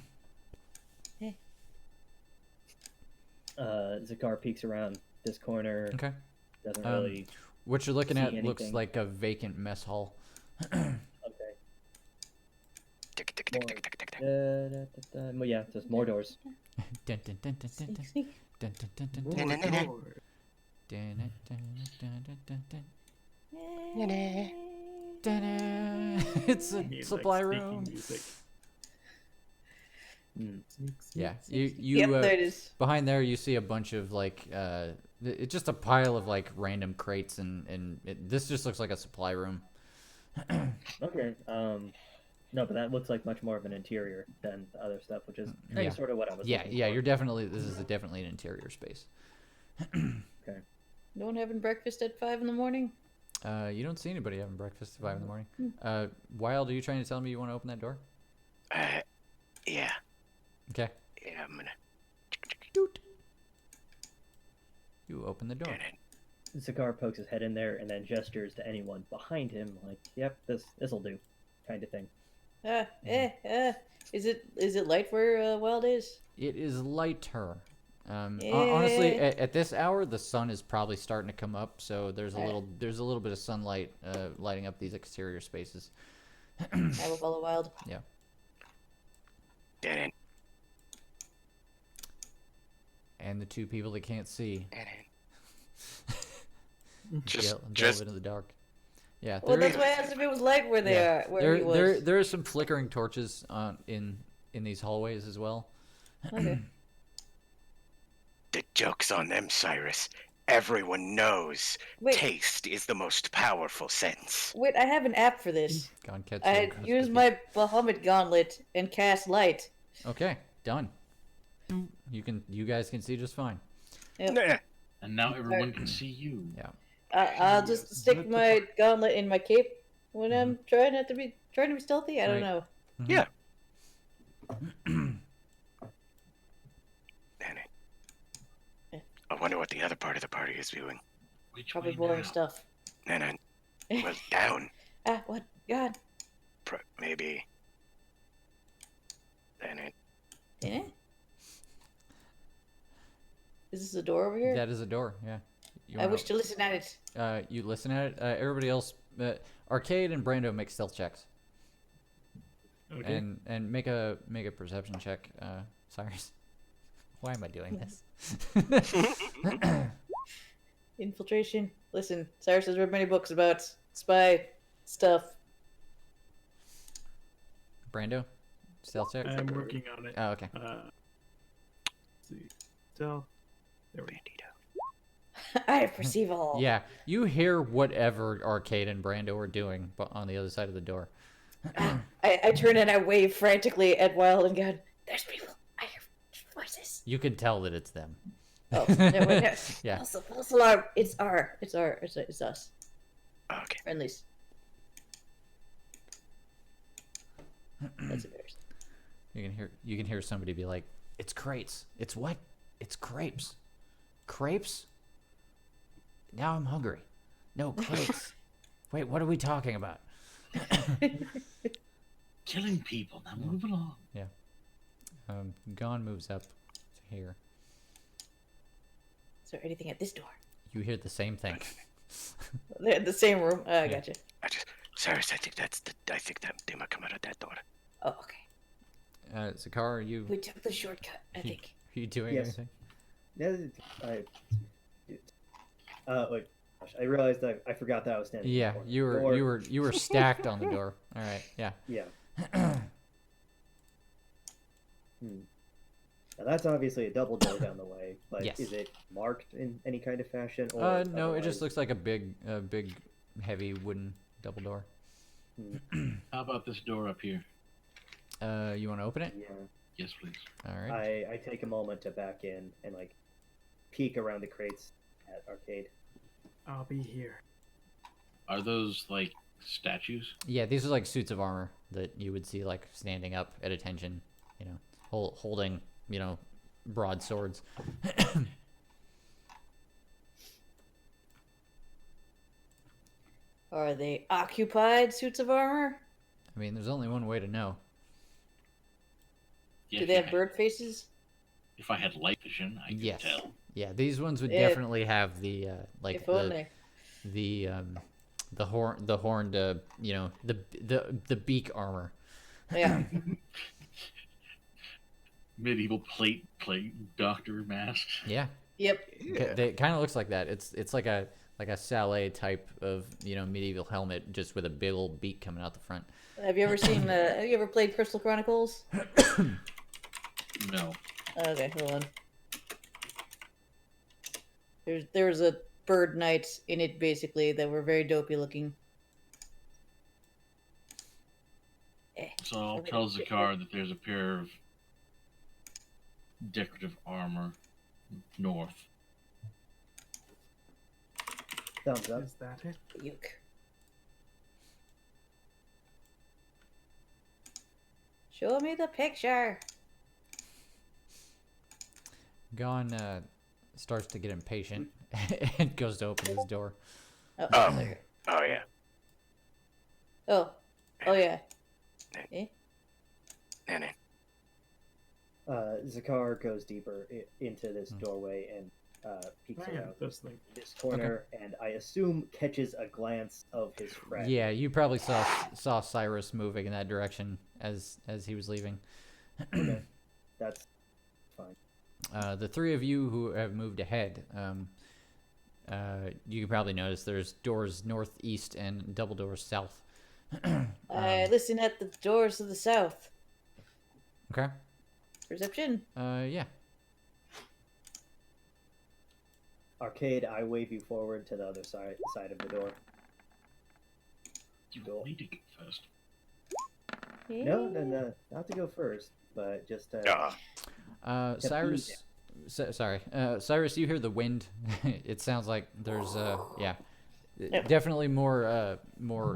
Zakar peeks around this corner. Okay. Doesn't Um, really. What you're looking See at looks anything. like a vacant mess hall. Okay. Tick, tick, More, tick, tick, tick, tick, tick. well, yeah, just more doors. Dun, dun, dun, dun, dun, Sneak, dun, sneak. dun, dun, dun, dun, More dun, Dun, dun, dun. doors. dun, dun, dun, dun, dun, dun, Na-na. dun, dun. It's a Need, supply like, speaking room. music. Hmm. Sneak, Yeah, sneak, you sneak, you Yep, uh, there it is. behind there you see a bunch of like it's just a pile of like random crates and this just looks like a supply room. Okay. No, but that looks like much more of an interior than the other stuff, which is kind Yeah. of sort of what I was. Yeah, looking yeah, for. you're definitely this is definitely an interior space. No one having breakfast at 5 in the morning? You don't see anybody having breakfast at 5 in the morning. Wild, are you trying to tell me you want to open that door? Yeah. Okay. Yeah, I'm gonna. Doot. You open the door. Dun, dun. Zakar pokes his head in there and then gestures to anyone behind him, like, "Yep, this'll do," kind of thing. Is it light where Wild is? It is lighter. Honestly, Yeah. at this hour, the sun is probably starting to come up, so there's a Alright. little bit of sunlight lighting up these exterior spaces. I will follow Wild. Yeah. Dun, dun, And the two people that can't see dun, dun. Just, delve just into the dark. Yeah, Well, there that's is- why I asked if it was light where they yeah. are, where he was. There are some flickering torches in these hallways as well. Okay. the joke's on them, Cyrus. Everyone knows Wait, taste is the most powerful sense. wait, I have an app for this. Gonketsu I Gospel. use my Bahamut gauntlet and cast light. Okay, done. You guys can see just fine. Yep. Nah. And now everyone can see you. I'll just stick my gauntlet in my cape when I'm trying to be stealthy. I don't Right. know. Yeah. Dun, dun. I wonder what the other part of the party is doing. Which Probably way boring now? stuff. Dun, dun. Well, down. What? God. Maybe. Dun, dun. Eh? Is this a door over here? That is a door. Yeah. You I wanna- wish to listen at it. You listen at it. Everybody else, Arcade and Brando make stealth checks, Okay. and make a perception check. Cyrus, why am I doing this? Infiltration. Listen, Cyrus has read many books about spy stuff. Brando? Stealth check? I'm working on it. Oh, okay. Let's see. So, there we go. I perceive all. Yeah, you hear whatever Arcade and Brando are doing but on the other side of the door. I turn and I wave frantically at Wild and God. There's people. I hear voices. You can tell that it's them. Oh, no, wait, no. Yeah. False alarm. It's us. Okay. Friendlies. That's embarrassing. You can hear somebody be like, "It's crates. It's what? It's crepes. Crepes? Now I'm hungry. No, crates. Wait, what are we talking about?" Killing people. Now move along. Gon moves up to here. Is there anything at this door? You hear the same thing. They're in the same room. Oh, I gotcha. Cyrus, I think that they might come out of that door. Oh, okay. Zakar, are you We took the shortcut, I think. are you doing Yes. anything? Wait. Gosh, I realized I forgot that I was standing. Yeah, before the you door. were stacked on the door. All right, yeah. Yeah. Now that's obviously a double door down the way, but Yes. is it marked in any kind of fashion? Or No, it otherwise- just looks like a big, heavy wooden double door. How about this door up here? You want to open it? Yeah. Yes, please. All right. I take a moment to back in and like peek around the crates at Arcade. I'll be here. Are those like statues? Yeah, these are like suits of armor that you would see like standing up at attention, you know, holding, you know, broadswords. Are they occupied suits of armor? I mean, there's only one way to know. Yeah, Do they have bird faces? If I had light vision, I could Yes. tell. Yeah, these ones would If- definitely have the like If only. the horned you know, the beak armor. Yeah. Medieval plate doctor mask. Yeah. Yep. It kind of looks like that. It's like a Saleh type of, you know, medieval helmet just with a big old beak coming out the front. Have you ever seen? Have you ever played Crystal Chronicles? No. Okay, hold on. There's a bird knights in it basically that were very dopey looking. So I'll tell Zakar that there's a pair of decorative armor north. Thumbs up. Is that it? Yuck. Show me the picture. Gon starts to get impatient and goes to open his door. Oh, Oh. there. Oh yeah. Oh yeah. Eh? And then Zakar goes deeper into this doorway and peeks Oh, yeah, around those things. this corner, and I assume catches a glance of his friend. Yeah, you probably saw Cyrus moving in that direction as he was leaving. Okay. That's fine. The three of you who have moved ahead, you can probably notice there's doors northeast and double doors south. I listen at the doors of the south. Okay. Perception. Yeah. Arcade, I wave you forward to the other side of the door. You Go. want me to go first? No, not to go first, but just Cyrus. Sorry, Cyrus. You hear the wind? It sounds like there's yeah, Yep. definitely more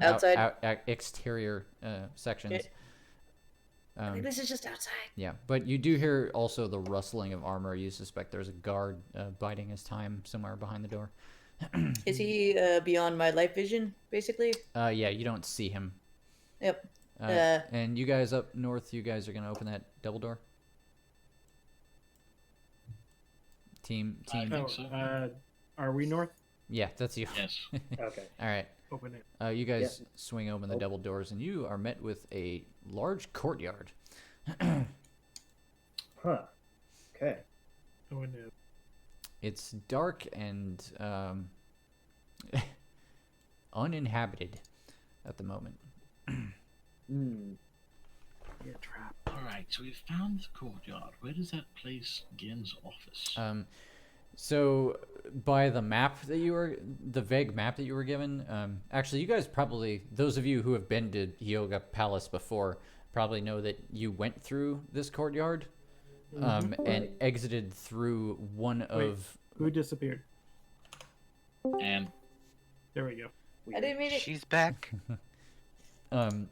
Outside? exterior sections. Okay. I think this is just outside. Yeah, but you do hear also the rustling of armor. You suspect there's a guard biding his time somewhere behind the door. Is he beyond my light vision, basically? Yeah, you don't see him. Yep. And you guys up north, you guys are gonna open that double door. Team. I think Oh, so. are we north? Yeah, that's you. Yes. okay. All right. Open it. You guys swing open the Oh. double doors, and you are met with a large courtyard. Huh. Okay. Oh no. It's dark and uninhabited at the moment. Hmm. be a trap. All right, so we've found the courtyard. Where does that place Gen's office? So by the map that the vague map that you were given, actually you guys probably, those of you who have been to Yoga Palace before, probably know that you went through this courtyard, and exited through one of. Who disappeared? And There we go. I didn't mean it. She's back.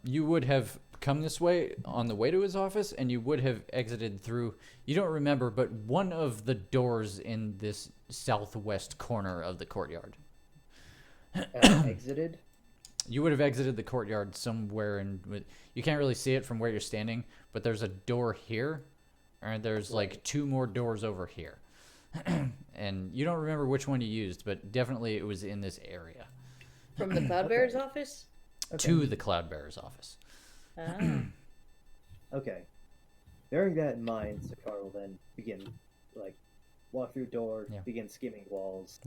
You would have come this way on the way to his office, and you would have exited through. You don't remember, but one of the doors in this southwest corner of the courtyard. Exited. You would have exited the courtyard somewhere, and you can't really see it from where you're standing. But there's a door here, and there's like 2 more doors over here. And you don't remember which one you used, but definitely it was in this area. From the Cloudbearer's office? To the Cloudbearer's office. Ah. Okay. Bearing that in mind, Sakar will then begin, walk through door, Yeah. begin skimming walls.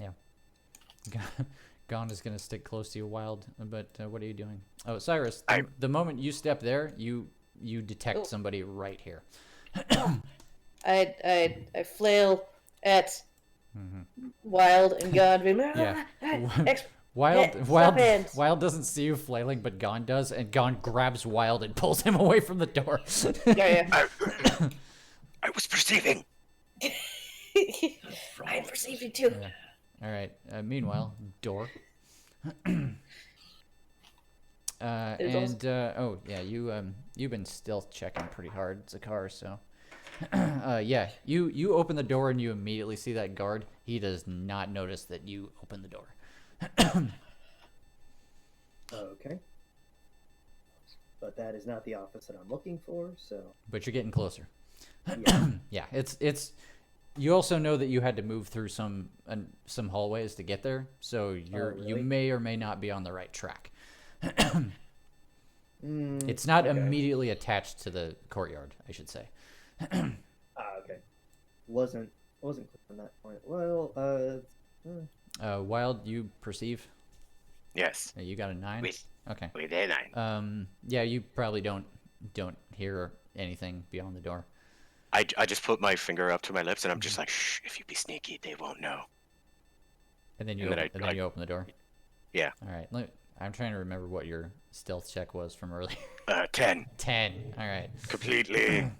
Gon is going to stick close to you, Wild, but what are you doing? Oh, Cyrus, I- the moment you step there, you detect somebody right here. I flail at Wild and God. Yeah. Ex- Wild, stop Wild, hands. Wild doesn't see you flailing, but Gon does, and Gon grabs Wild and pulls him away from the door. yeah. I was perceiving. I perceived it too. Yeah. All right. Meanwhile, door. Oh yeah, you've been stealth checking pretty hard, Zakar. So, yeah, you open the door and you immediately see that guard. He does not notice that you open the door. Okay. But that is not the office that I'm looking for, so... But you're getting closer. Yeah. Yeah, it's. You also know that you had to move through some hallways to get there, so you really? may or may not be on the right track. Mm, It's not okay. immediately attached to the courtyard, I should say. Okay. Wasn't clear on that point. Well, Wild, you perceive? Yes. You got a 9? With Okay. with a 9. Yeah, you probably don't hear anything beyond the door. I just put my finger up to my lips and I'm just like, shh. If you be sneaky, they won't know. And then you And then open, you open the door. Yeah. All right. I'm trying to remember what your stealth check was from earlier. 10. 10. All right. Completely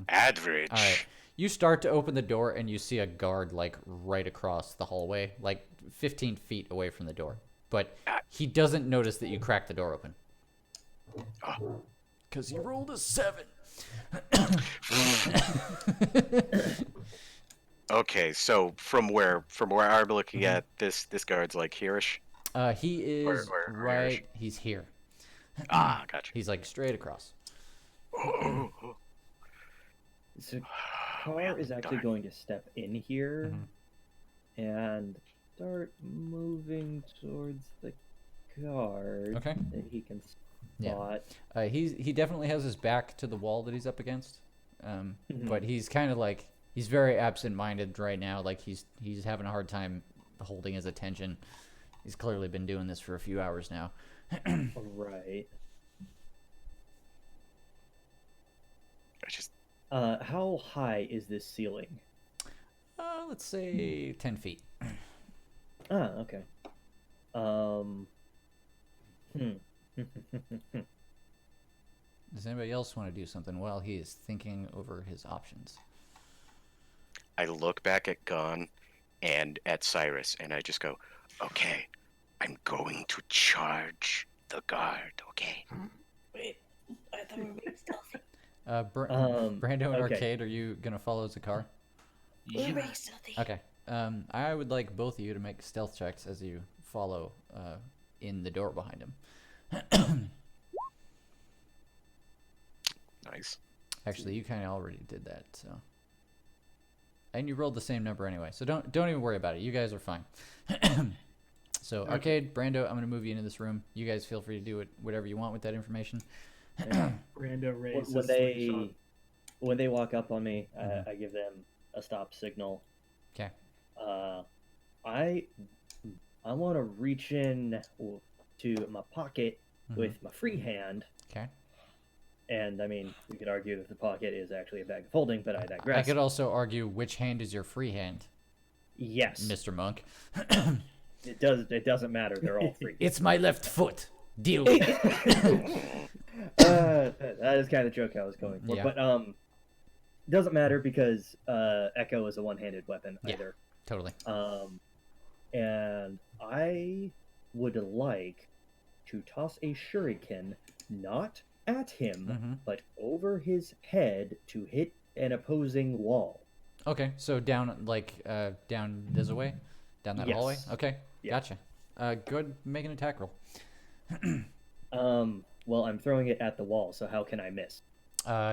average. All right. You start to open the door and you see a guard like right across the hallway, like 15 feet away from the door. But he doesn't notice that you cracked the door open. Oh. Because he rolled a 7. Okay, so from where I'm looking at, this guard's like here-ish. He is Where right. He's here. Ah, gotcha. He's like straight across. so Car is actually going to step in here and start moving towards the guard Okay. that he can Yeah. spot. He definitely has his back to the wall that he's up against, but he's kind of like he's very absent-minded right now. Like he's having a hard time holding his attention. He's clearly been doing this for a few hours now. Right. I just How high is this ceiling? Let's say 10 feet. Ah, okay. Does anybody else want to do something while he is thinking over his options? I look back at Gon and at Cyrus and I just go, okay, I'm going to charge the guard, okay? Wait, I thought we were being stealthy. Brando and okay. Arcade, are you gonna follow Zakar? We were Yeah. being stealthy. Okay. I would like both of you to make stealth checks as you follow in the door behind him. Nice. Actually, you kind of already did that, so. And you rolled the same number anyway, so don't even worry about it. You guys are fine. So, Okay. Arcade, Brando, I'm gonna move you into this room. You guys feel free to do whatever you want with that information. Brando raised when his they slingshot. when they walk up on me, I give them a stop signal. Okay. I want to reach in to my pocket with my free hand Okay. And I mean, we could argue that the pocket is actually a bag of holding, but I I digress. could also argue which hand is your free hand, Yes, Mr. Monk. it does. It doesn't matter. They're all free. It's my left foot. Deal with it. That is kind of the joke I was going for. Yeah. But doesn't matter because Echo is a one-handed weapon Yeah. either. Totally. And I would like to toss a shuriken not at him, Mhm. but over his head to hit an opposing wall. Okay, so down down this way, down that Yes. hallway. Okay, Yeah. gotcha. Go ahead, make an attack roll. Well, I'm throwing it at the wall, so how can I miss?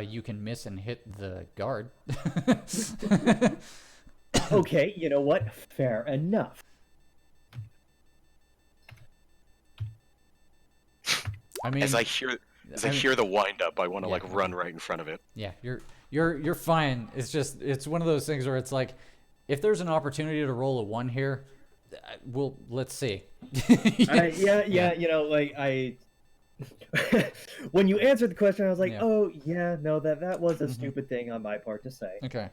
You can miss and hit the guard. Okay, you know what? Fair enough. I mean, As I hear the wind up, I want to Yeah. like run right in front of it. yeah, you're fine. It's just it's one of those things where it's like, if there's an opportunity to roll a 1 here, let's see. Yeah, you know, like I when you answered the question, I was like, Yeah. oh yeah, no, that was a stupid thing on my part to say. Okay.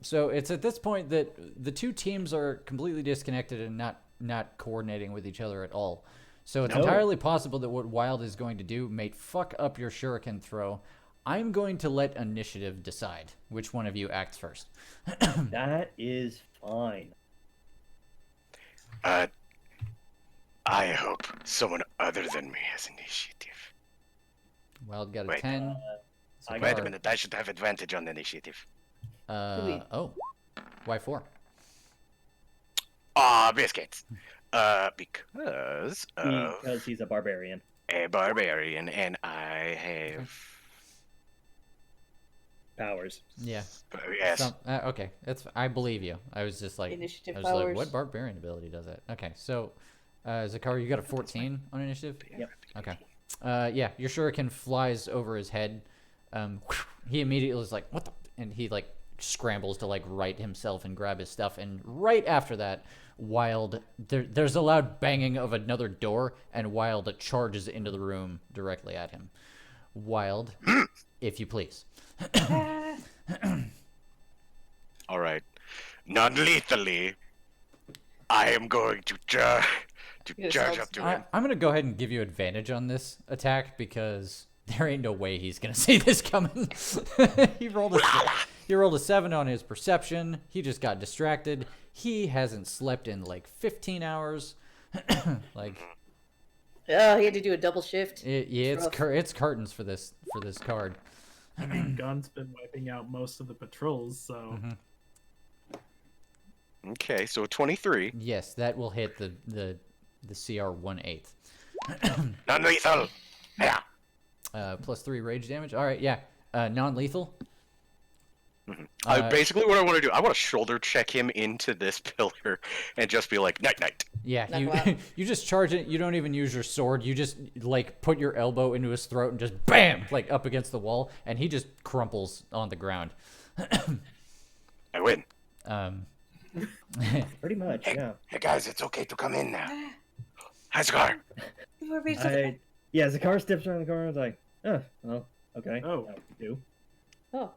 So it's at this point that the two teams are completely disconnected and not coordinating with each other at all. So it's No. entirely possible that what Wild is going to do may fuck up your shuriken throw. I'm going to let initiative decide which one of you acts first. That is fine. I hope someone other than me has initiative. Wild got a Wait. 10. I Wait got- a minute, I should have advantage on initiative. Oh. Why 4? Ah, biscuits. Because of Because he's a barbarian. a barbarian, and I have. Powers. Yeah. Yes. Okay, I believe you. I was just like, Initiative I was like, powers. what barbarian ability does that? Okay, so, Zakar, you got a 14 on initiative? Yep. Okay. Yeah, your shuriken flies over his head. He immediately is like, what the? And he like scrambles to like right himself and grab his stuff. And right after that, Wild, there's a loud banging of another door, and Wild charges into the room directly at him. Wild, if you please. All right. Non-lethally, I am going to charge up to him. I'm gonna go ahead and give you advantage on this attack because there ain't no way he's gonna see this coming. He rolled a 7 on his perception. He just got distracted. He hasn't slept in like 15 hours. Like, Oh, he had to do a double shift. it's rough. it's curtains for this card. I mean, Gun's been wiping out most of the patrols, so Mm-hmm. Okay, so 23. Yes, that will hit the CR 1/8. Non-lethal. Yeah. +3 rage damage. All right, yeah. Non-lethal. Basically, what I want to do, I want to shoulder check him into this pillar and just be like, night, night. Yeah, Knock you him out. you just charge it. You don't even use your sword. You just like put your elbow into his throat and just bam, like up against the wall, and he just crumples on the ground. I win. Pretty much, yeah. Hey guys, it's okay to come in now. Hi, Scar. Yeah, Zakar steps around the corner and is like, oh, well, okay. Oh. I'll do. Oh.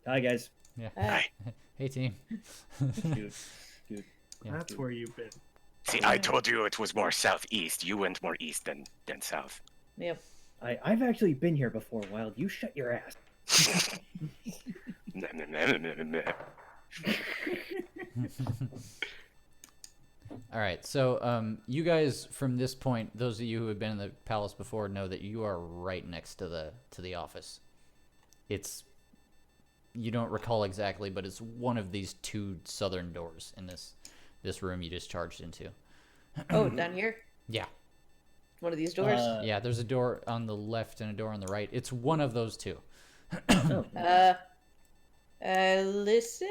Hi, guys. Yeah. Hi. Hey team. Dude. Yeah. that's where you've been. See, I told you it was more southeast. You went more east than south. Yep. I've actually been here before, Wild. You shut your ass. All right, so you guys from this point, those of you who have been in the palace before, know that you are right next to the office. It's you don't recall exactly, but it's one of these 2 southern doors in this room you just charged into. Oh, down here? Yeah, One of these doors? yeah. There's a door on the left and a door on the right. It's one of those 2. Oh, Listen?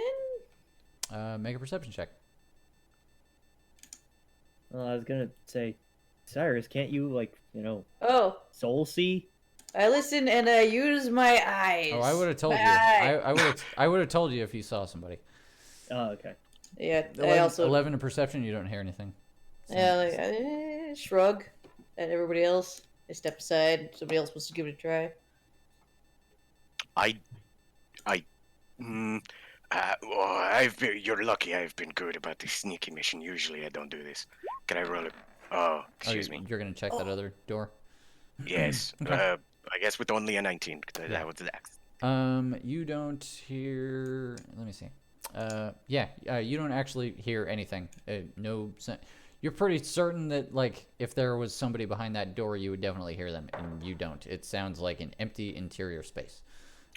Make a perception check. well, I was gonna say, Cyrus, can't you, like, Oh, soul see? I listen and I use my eyes. Oh, I would have told you. Bye. I would have told you if you saw somebody. Oh, okay. Yeah, 11, I also 11 in perception. You don't hear anything. yeah, like, shrug at everybody else. I step aside. Somebody else wants to give it a try. I, I, mm, you're lucky I've been good about this sneaky mission. Usually I don't do this. Can I roll it? Oh, Oh, excuse me. you're gonna check that other door. Yes. Okay. I guess with only a 19. Yeah. That was the next. You don't hear. Let me see. You don't actually hear anything. No. You're pretty certain that, like, if there was somebody behind that door, you would definitely hear them, and you don't. It sounds like an empty interior space.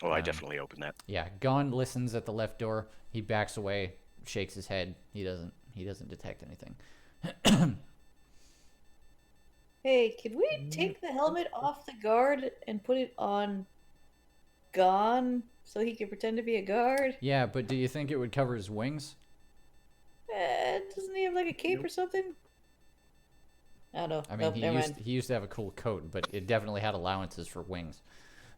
Oh, I definitely opened that. Yeah, Gon listens at the left door. He backs away, shakes his head. He doesn't detect anything. Hey, can we take the helmet off the guard and put it on Gon so he can pretend to be a guard? Yeah, but do you think it would cover his wings? Doesn't he have like a cape or something? I don't know. I mean, Nope, never mind. he used to have a cool coat, but it definitely had allowances for wings.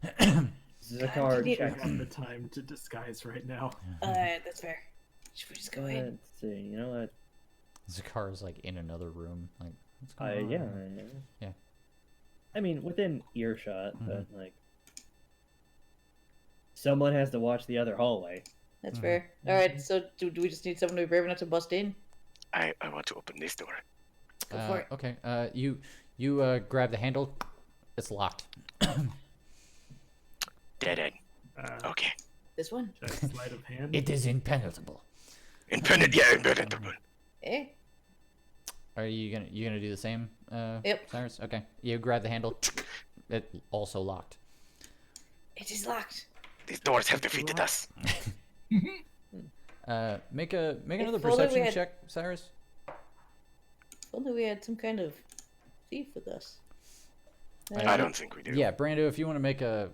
Zakar Did checks. Not the time to disguise right now. Alright, that's fair. Should we just go in? Let's see. You know what? Zakar is like in another room. Like, what's going on? Yeah. Yeah. I mean, within earshot, Mm-hmm. but like, someone has to watch the other hallway. That's fair. Alright, so do we just need someone to be brave enough to bust in? I want to open this door. Go for it. Okay. You grab the handle. It's locked. Dead end. Okay. This one? Check sleight of hand. It is impenetrable. Impenetrable. Eh? Are you gonna do the same? Yep. Cyrus. Okay. You grab the handle. It also locked. It is locked. These doors have defeated us. Make another If only we perception had- check, Cyrus. If only we had some kind of thief with us. I don't think we do. Yeah, Brando, if you want to make a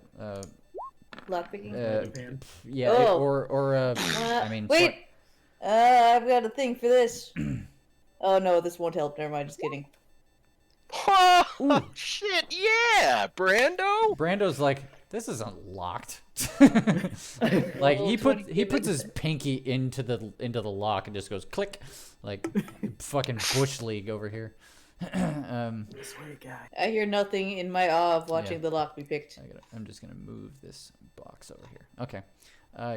Lockpicking? Sleight of hand. yeah, Oh. or I mean, wait! I've got a thing for this. Oh no, this won't help. Never mind, just kidding. Oh, shit, yeah, Brando. Brando's like, this isn't locked. Like he puts his pinky into the lock and just goes click, like fucking bush league over here. This way, guy. I hear nothing in my awe of watching Yeah. the lock be picked. I'm just gonna move this box over here. Okay.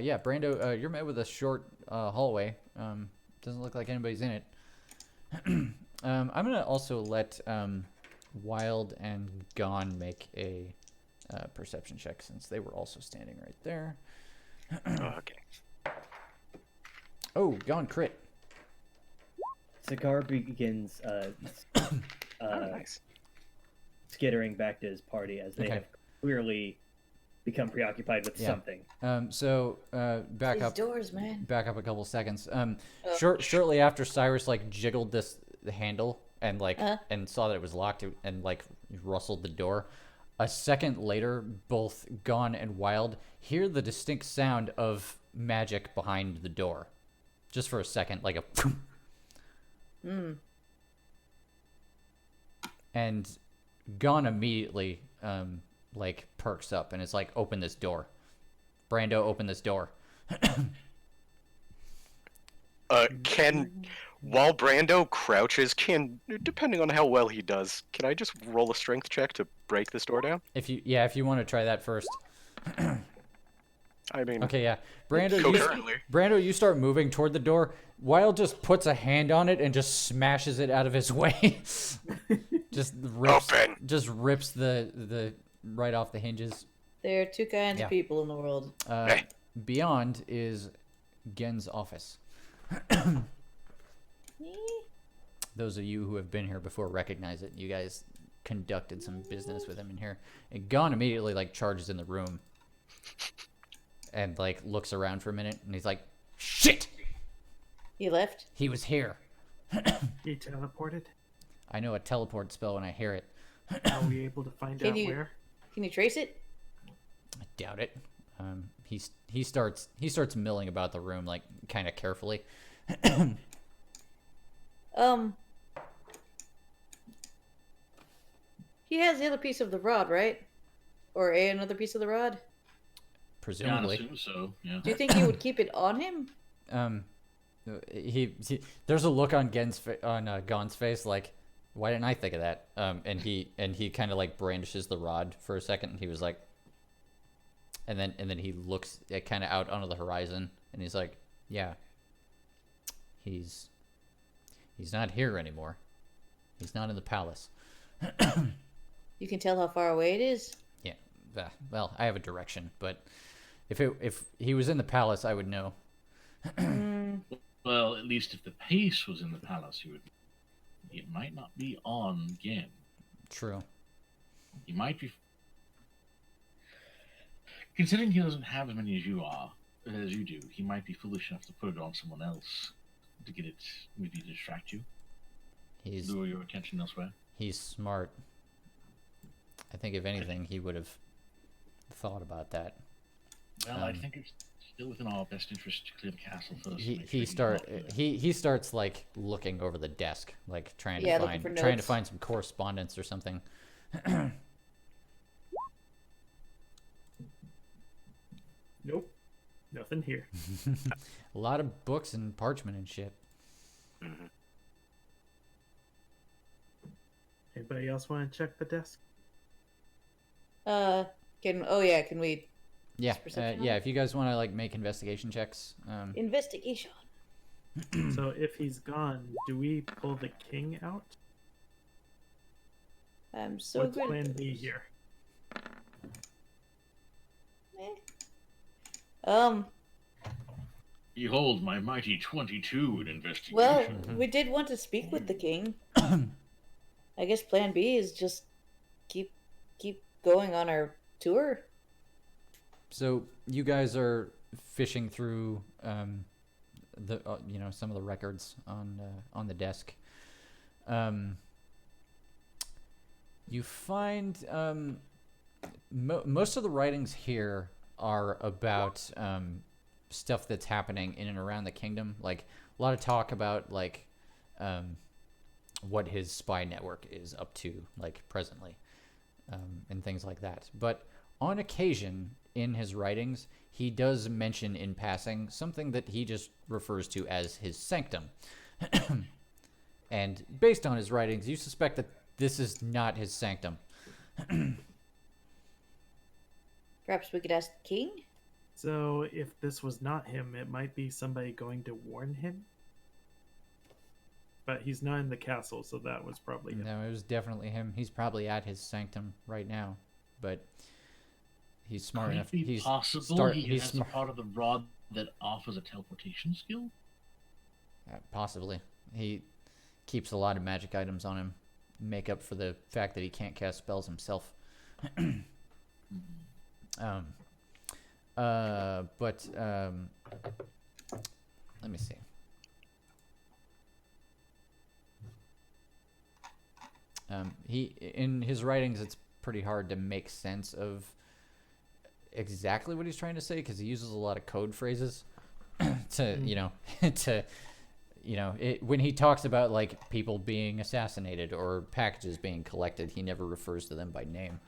Yeah, Brando, you're met with a short hallway. Doesn't look like anybody's in it. I'm gonna also let Wild and Gon make a perception check since they were also standing right there. Okay. Oh, Gon crit. Zakar begins Nice. skittering back to his party as they Okay. have clearly become preoccupied with Yeah. something. So back These up. doors, man. Back up a couple seconds. Oh. Shortly after Cyrus like jiggled the handle and like Uh-huh. and saw that it was locked and like rustled the door. A second later, both Gon and Wild hear the distinct sound of magic behind the door. Just for a second, like a. And Gon immediately like perks up and is like, "Open this door, Brando. Open this door." While Brando crouches, depending on how well he does, can I just roll a strength check to break this door down? If you want to try that first. I mean, Okay, yeah. Brando, concurrently. you start moving toward the door. Wild just puts a hand on it and just smashes it out of his way. Just rips the right off the hinges. There are two kinds Yeah. of people in the world. Hey. Beyond is Gen's office. Those of you who have been here before recognize it. You guys conducted some business with him in here. And Gon immediately like charges in the room and like looks around for a minute and he's like, "Shit! He left? He was here." He teleported. I know a teleport spell when I hear it. Are we able to find Can out you- where? Can you trace it? I doubt it. He starts milling about the room like kind of carefully. He has the other piece of the rod, right? Or another piece of the rod? Yeah, I Presumably. assume so. Yeah. Do you think he would keep it on him? He there's a look on Gon's face like, why didn't I think of that? And he kind of like brandishes the rod for a second and he was like, and then he looks kind of out onto the horizon, and he's like, "Yeah, he's not here anymore. He's not in the palace." You can tell how far away it is. Yeah. Well, I have a direction, but if he was in the palace, I would know. Well, at least if the pace was in the palace, you would. It might not be on again. True. He might be. Considering he doesn't have as many as you do, he might be foolish enough to put it on someone else to get it, maybe distract you, lure your attention elsewhere. He's smart. I think if anything, he would have thought about that. Well, I think it's still within our best interest to clear the castle first. He starts like looking over the desk, like trying to find some correspondence or something. Nope. Nothing here. A lot of books and parchment and shit. Mm-hmm. Anybody else want to check the desk? Can we Yeah, perception if you guys want to like make investigation checks. investigation? So if he's gone, do we pull the king out? I'm so What's good. plan B here? Behold my mighty 22 in investigation. Well, we did want to speak with the king. I guess plan B is just keep going on our tour. So you guys are fishing through the some of the records on the desk. You find most of the writings here are about stuff that's happening in and around the kingdom. Like a lot of talk about like what his spy network is up to, like presently, and things like that. But on occasion in his writings, he does mention in passing something that he just refers to as his sanctum. And based on his writings, you suspect that this is not his sanctum. Perhaps we could ask the king? So if this was not him, it might be somebody going to warn him. But he's not in the castle, so that was probably him. No, it was definitely him. He's probably at his sanctum right now, but he's smart Could enough. it be He's possible he he's has smart. a part of the rod that offers a teleportation skill? Possibly. He keeps a lot of magic items on him, make up for the fact that he can't cast spells himself. But let me see. He in his writings, it's pretty hard to make sense of exactly what he's trying to say because he uses a lot of code phrases to when he talks about like people being assassinated or packages being collected, he never refers to them by name.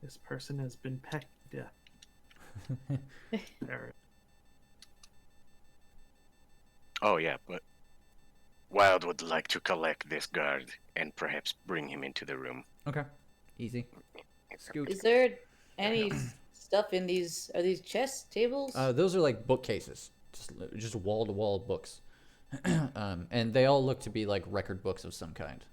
This person has been pecked to death. There. Oh yeah, but Wild would like to collect this guard and perhaps bring him into the room. Okay, easy. Scoot. Is there any stuff in these? Are these chess tables? Those are like bookcases, just wall to wall books, and they all look to be like record books of some kind.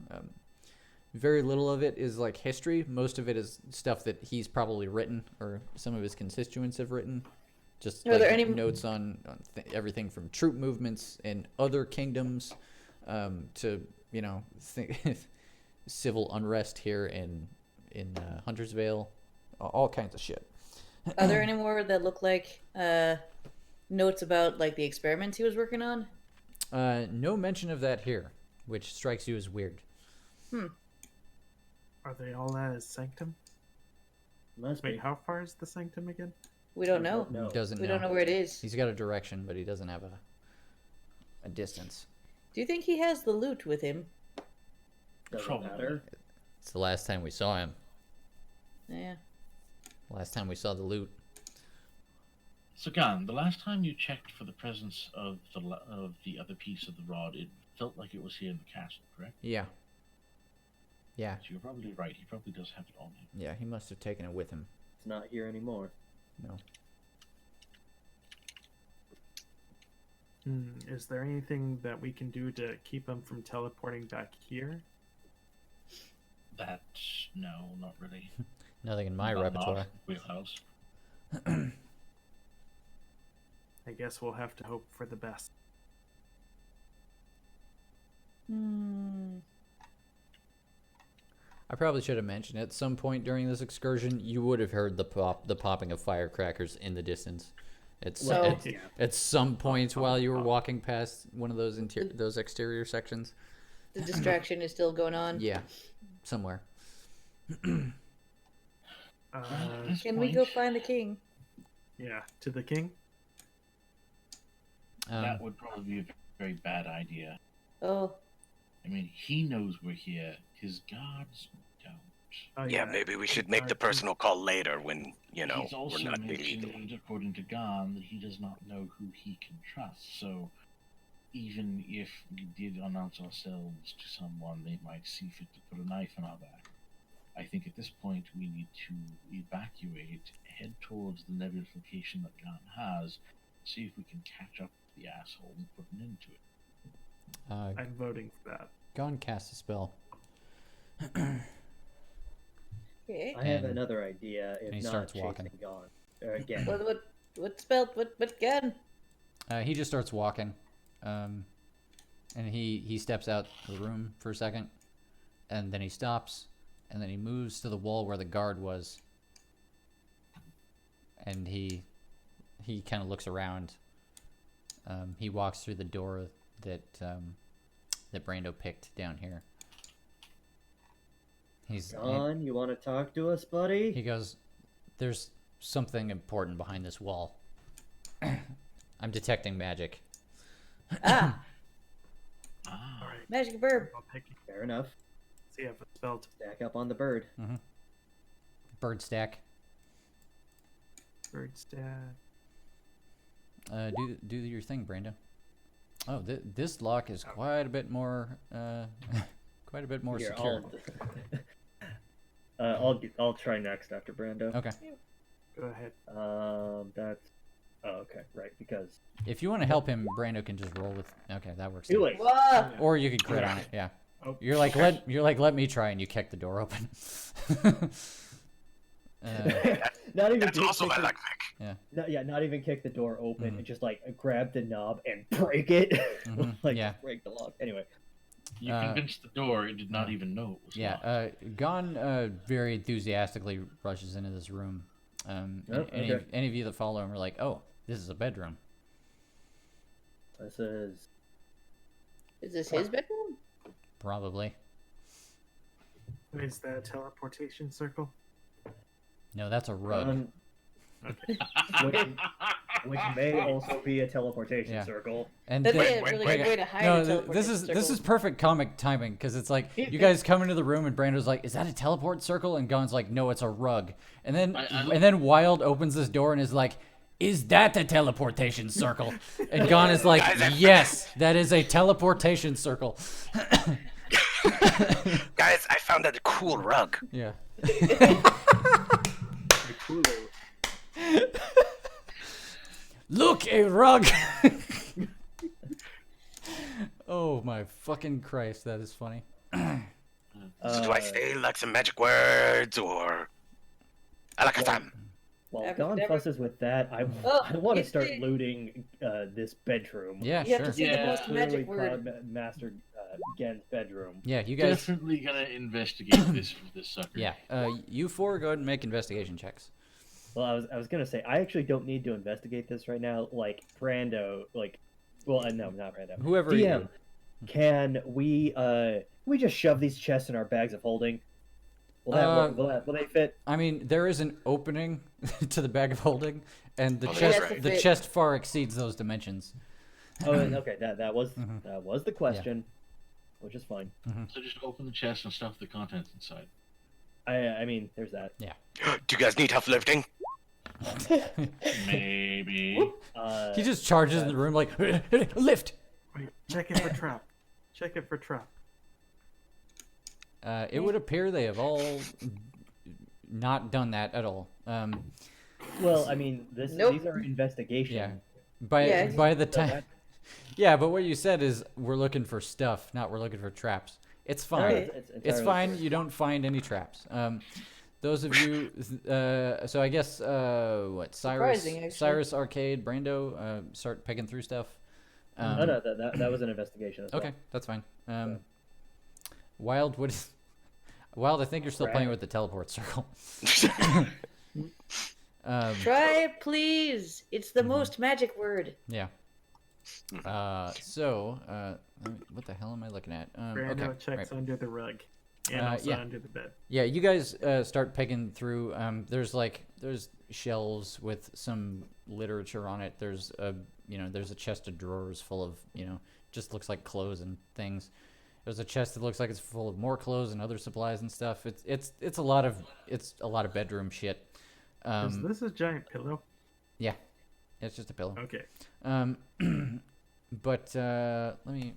Very little of it is like history. Most of it is stuff that he's probably written or some of his constituents have written. Just Are like there any notes on everything from troop movements in other kingdoms to civil unrest here in Hunter's Vale, all kinds of shit. Are there any more that look like notes about like the experiments he was working on? No mention of that here, which strikes you as weird. Are they all at his sanctum? Must Wait, be. how far is the sanctum again? We don't know. No. He doesn't We know. don't know where it is. He's got a direction, but he doesn't have a distance. Do you think he has the loot with him? Doesn't Probably. matter. It's the last time we saw him. Yeah. Last time we saw the loot. So, Gan, the last time you checked for the presence of the other piece of the rod, it felt like it was here in the castle, correct? Yeah. Yeah. So you're probably right. He probably does have it on him. Yeah, he must have taken it with him. It's not here anymore. No. Is there anything that we can do to keep him from teleporting back here? That, no, not really. Nothing in my Not repertoire. our wheelhouse. I guess we'll have to hope for the best. I probably should have mentioned at some point during this excursion, you would have heard the popping of firecrackers in the distance. Well, At some point while you were walking past one of those exterior sections. The distraction is still going on. Yeah, somewhere. At this Can we go point, find the king? Yeah, to the king? That would probably be a very bad idea. Oh, I mean, he knows we're here. His guards don't. Oh, Yeah, maybe we should make the personal call later when, He's we're also not illegal. mentioned, according to Garn, that he does not know who he can trust. So, even if we did announce ourselves to someone, they might see fit to put a knife in our back. I think at this point we need to evacuate, head towards the nebulous location that Garn has, see if we can catch up with the asshole and put an end to it. I'm voting for that. Go and cast a spell. okay. I have And- another idea. and If he not, starts chasing walking. Gone. Again. What spelled? What gun? He just starts walking, and he steps out of the room for a second, and then he stops, and then he moves to the wall where the guard was, and he kind of looks around. He walks through the door that Brando picked down here. Gone, you want to talk to us, buddy? He goes, "There's something important behind this wall. I'm detecting magic." Ah, Ah, Alright, magic verb. I'll pick it. Fair enough. See if it's spelled. Stack up on the bird. Bird stack. Bird stack. Do your thing, Brando. Oh, this lock is quite a bit more quite a bit more Here, secure. I'll try next after Brando. Okay. Go ahead. That's. Oh, okay, right. Because If you want to help him, Brando can just roll with. Okay, that works. do too. it. Whoa! Or you could crit on it. Yeah. Oh, You're like let me try, and you kick the door open. Not even. That's also my kick luck pick. Not even kick the door open Mhm. and just like grab the knob and break it. Mhm, like yeah. just break the lock. Anyway, you convinced the door, it did not even know it was locked. Yeah. Gon very enthusiastically rushes into this room. And Oh, okay. any of you that follow him are like, "Oh, this is a bedroom." this is. Is this his bedroom? Probably. Is that a teleportation circle? No, that's a rug. Okay. Which may also be a teleportation Yeah. circle. And That'd be the- a really wait, good way to hide no, a this teleportation is circle. perfect comic timing because it's like you guys come into the room and Brando's like, "Is that a teleport circle?" And Gon's like, "No, it's a rug." And then Wild opens this door and is like, "Is that a teleportation circle?" And Gon is like, "Yes, that is a teleportation circle." Guys, I found that cool rug. Yeah. Look, a rug. Oh my fucking Christ, that is funny. So do I say like some magic words or Alakazam? While Never- Don never- fusses with that, I Oh, want to it's start the- looting this bedroom. Yeah, You have sure. to say the Yeah. most Clearly magic word. Cloud Master Gen's bedroom. Yeah, you guys. Definitely gonna investigate this sucker. Yeah, you four go ahead and make investigation checks. Well, I was gonna say I actually don't need to investigate this right now. Like Brando, no, not Brando. Whoever DM, you. can we just shove these chests in our bags of holding? Will that work? Will they fit? I mean, there is an opening to the bag of holding, and the Oh, chest that's right. the chest far exceeds those dimensions. Oh, okay. That was Mhm. that was the question, which is fine. So just open the chest and stuff the contents inside. I mean, there's that. Do you guys need help lifting? Maybe. He just charges in the room like, "Lift!" Wait, check it for trap. Check it for trap. It would appear they have all not done that at all. Well, I mean, Nope. these are investigation. Yeah. By Yeah, by the So time. that- Yeah, but what you said is we're looking for stuff, not we're looking for traps. It's fine. it's It's entirely fine. fair. You don't find any traps. Those of you, so I guess what Cyrus, Surprising, actually. Cyrus Arcade, Brando, start picking through stuff. No, no, that was an investigation. As well. Okay, that's fine. Wild, what is Wild? I think you're still playing Right. with the teleport circle. Try it, please. It's the most magic word. Yeah. What the hell am I looking at? Brando Okay, checks right. under the rug and also yeah. under the bed. Yeah, you guys start picking through. There's shelves with some literature on it. There's a chest of drawers full of just looks like clothes and things. There's a chest that looks like it's full of more clothes and other supplies and stuff. It's a lot of bedroom shit. Is this a giant pillow? Yeah, it's just a pillow. Okay. But let me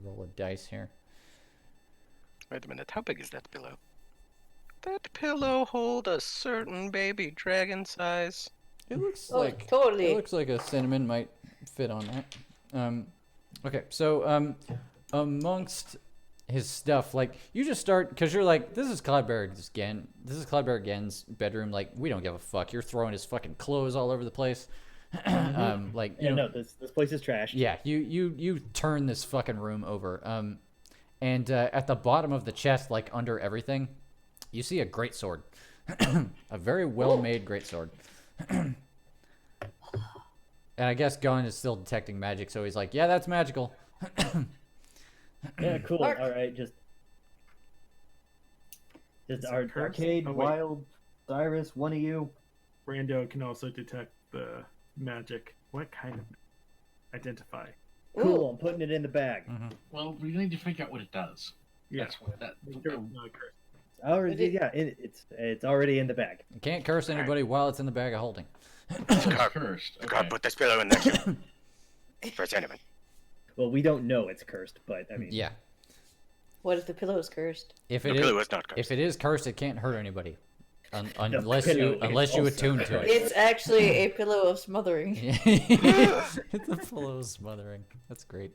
roll a dice here. Wait a minute, how big is that pillow? That pillow hold a certain baby dragon size. It looks Oh, like totally. It looks like a cinnamon might fit on that. Okay, so amongst his stuff, like you just start because you're like, this is Cloudberry Gen's bedroom. Like we don't give a fuck. You're throwing his fucking clothes all over the place. Like you Yeah, know, no, this place is trashed. yeah, you turn this fucking room over. And at the bottom of the chest, like under everything, you see a greatsword, a very well-made greatsword. And I guess Gon is still detecting magic, so he's like, "Yeah, that's magical." Yeah, cool. Mark. All right, just Is it cursed? arcade, Oh, wait. wild, Cyrus, one of you. Brando can also detect the magic. What kind of identify? Cool, I'm putting it in the bag. Well, we need to figure out what it does. Yeah. That's what that. Make sure it's not cursed. Already, Is it- yeah, it's already in the bag. You can't curse anybody while it's in the bag of holding. It's God, cursed. God, Okay. put this pillow in there too. For cinnamon. Well, we don't know it's cursed, but I mean, Yeah, What if the pillow is cursed? if The it pillow is, is not cursed. if it is cursed, it can't hurt anybody, unless pillow you is unless you also attune to it. It's actually a pillow of smothering. It's a pillow smothering. That's great.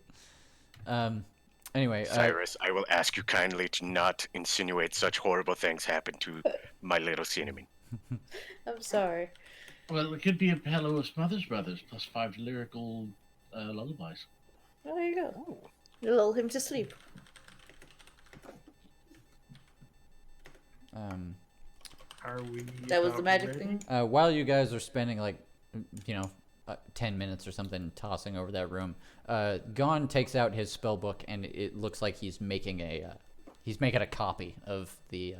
Anyway, Cyrus, I will ask you kindly to not insinuate such horrible things happen to my little cinnamon. I'm sorry. Well, it could be a pillow of Smothers Brothers plus 5 lyrical lullabies. Oh, there you go. You lull him to sleep. Are we? That was the about magic ready? thing. While you guys are spending like, 10 minutes or something tossing over that room, Gon takes out his spell book and it looks like he's making a copy of the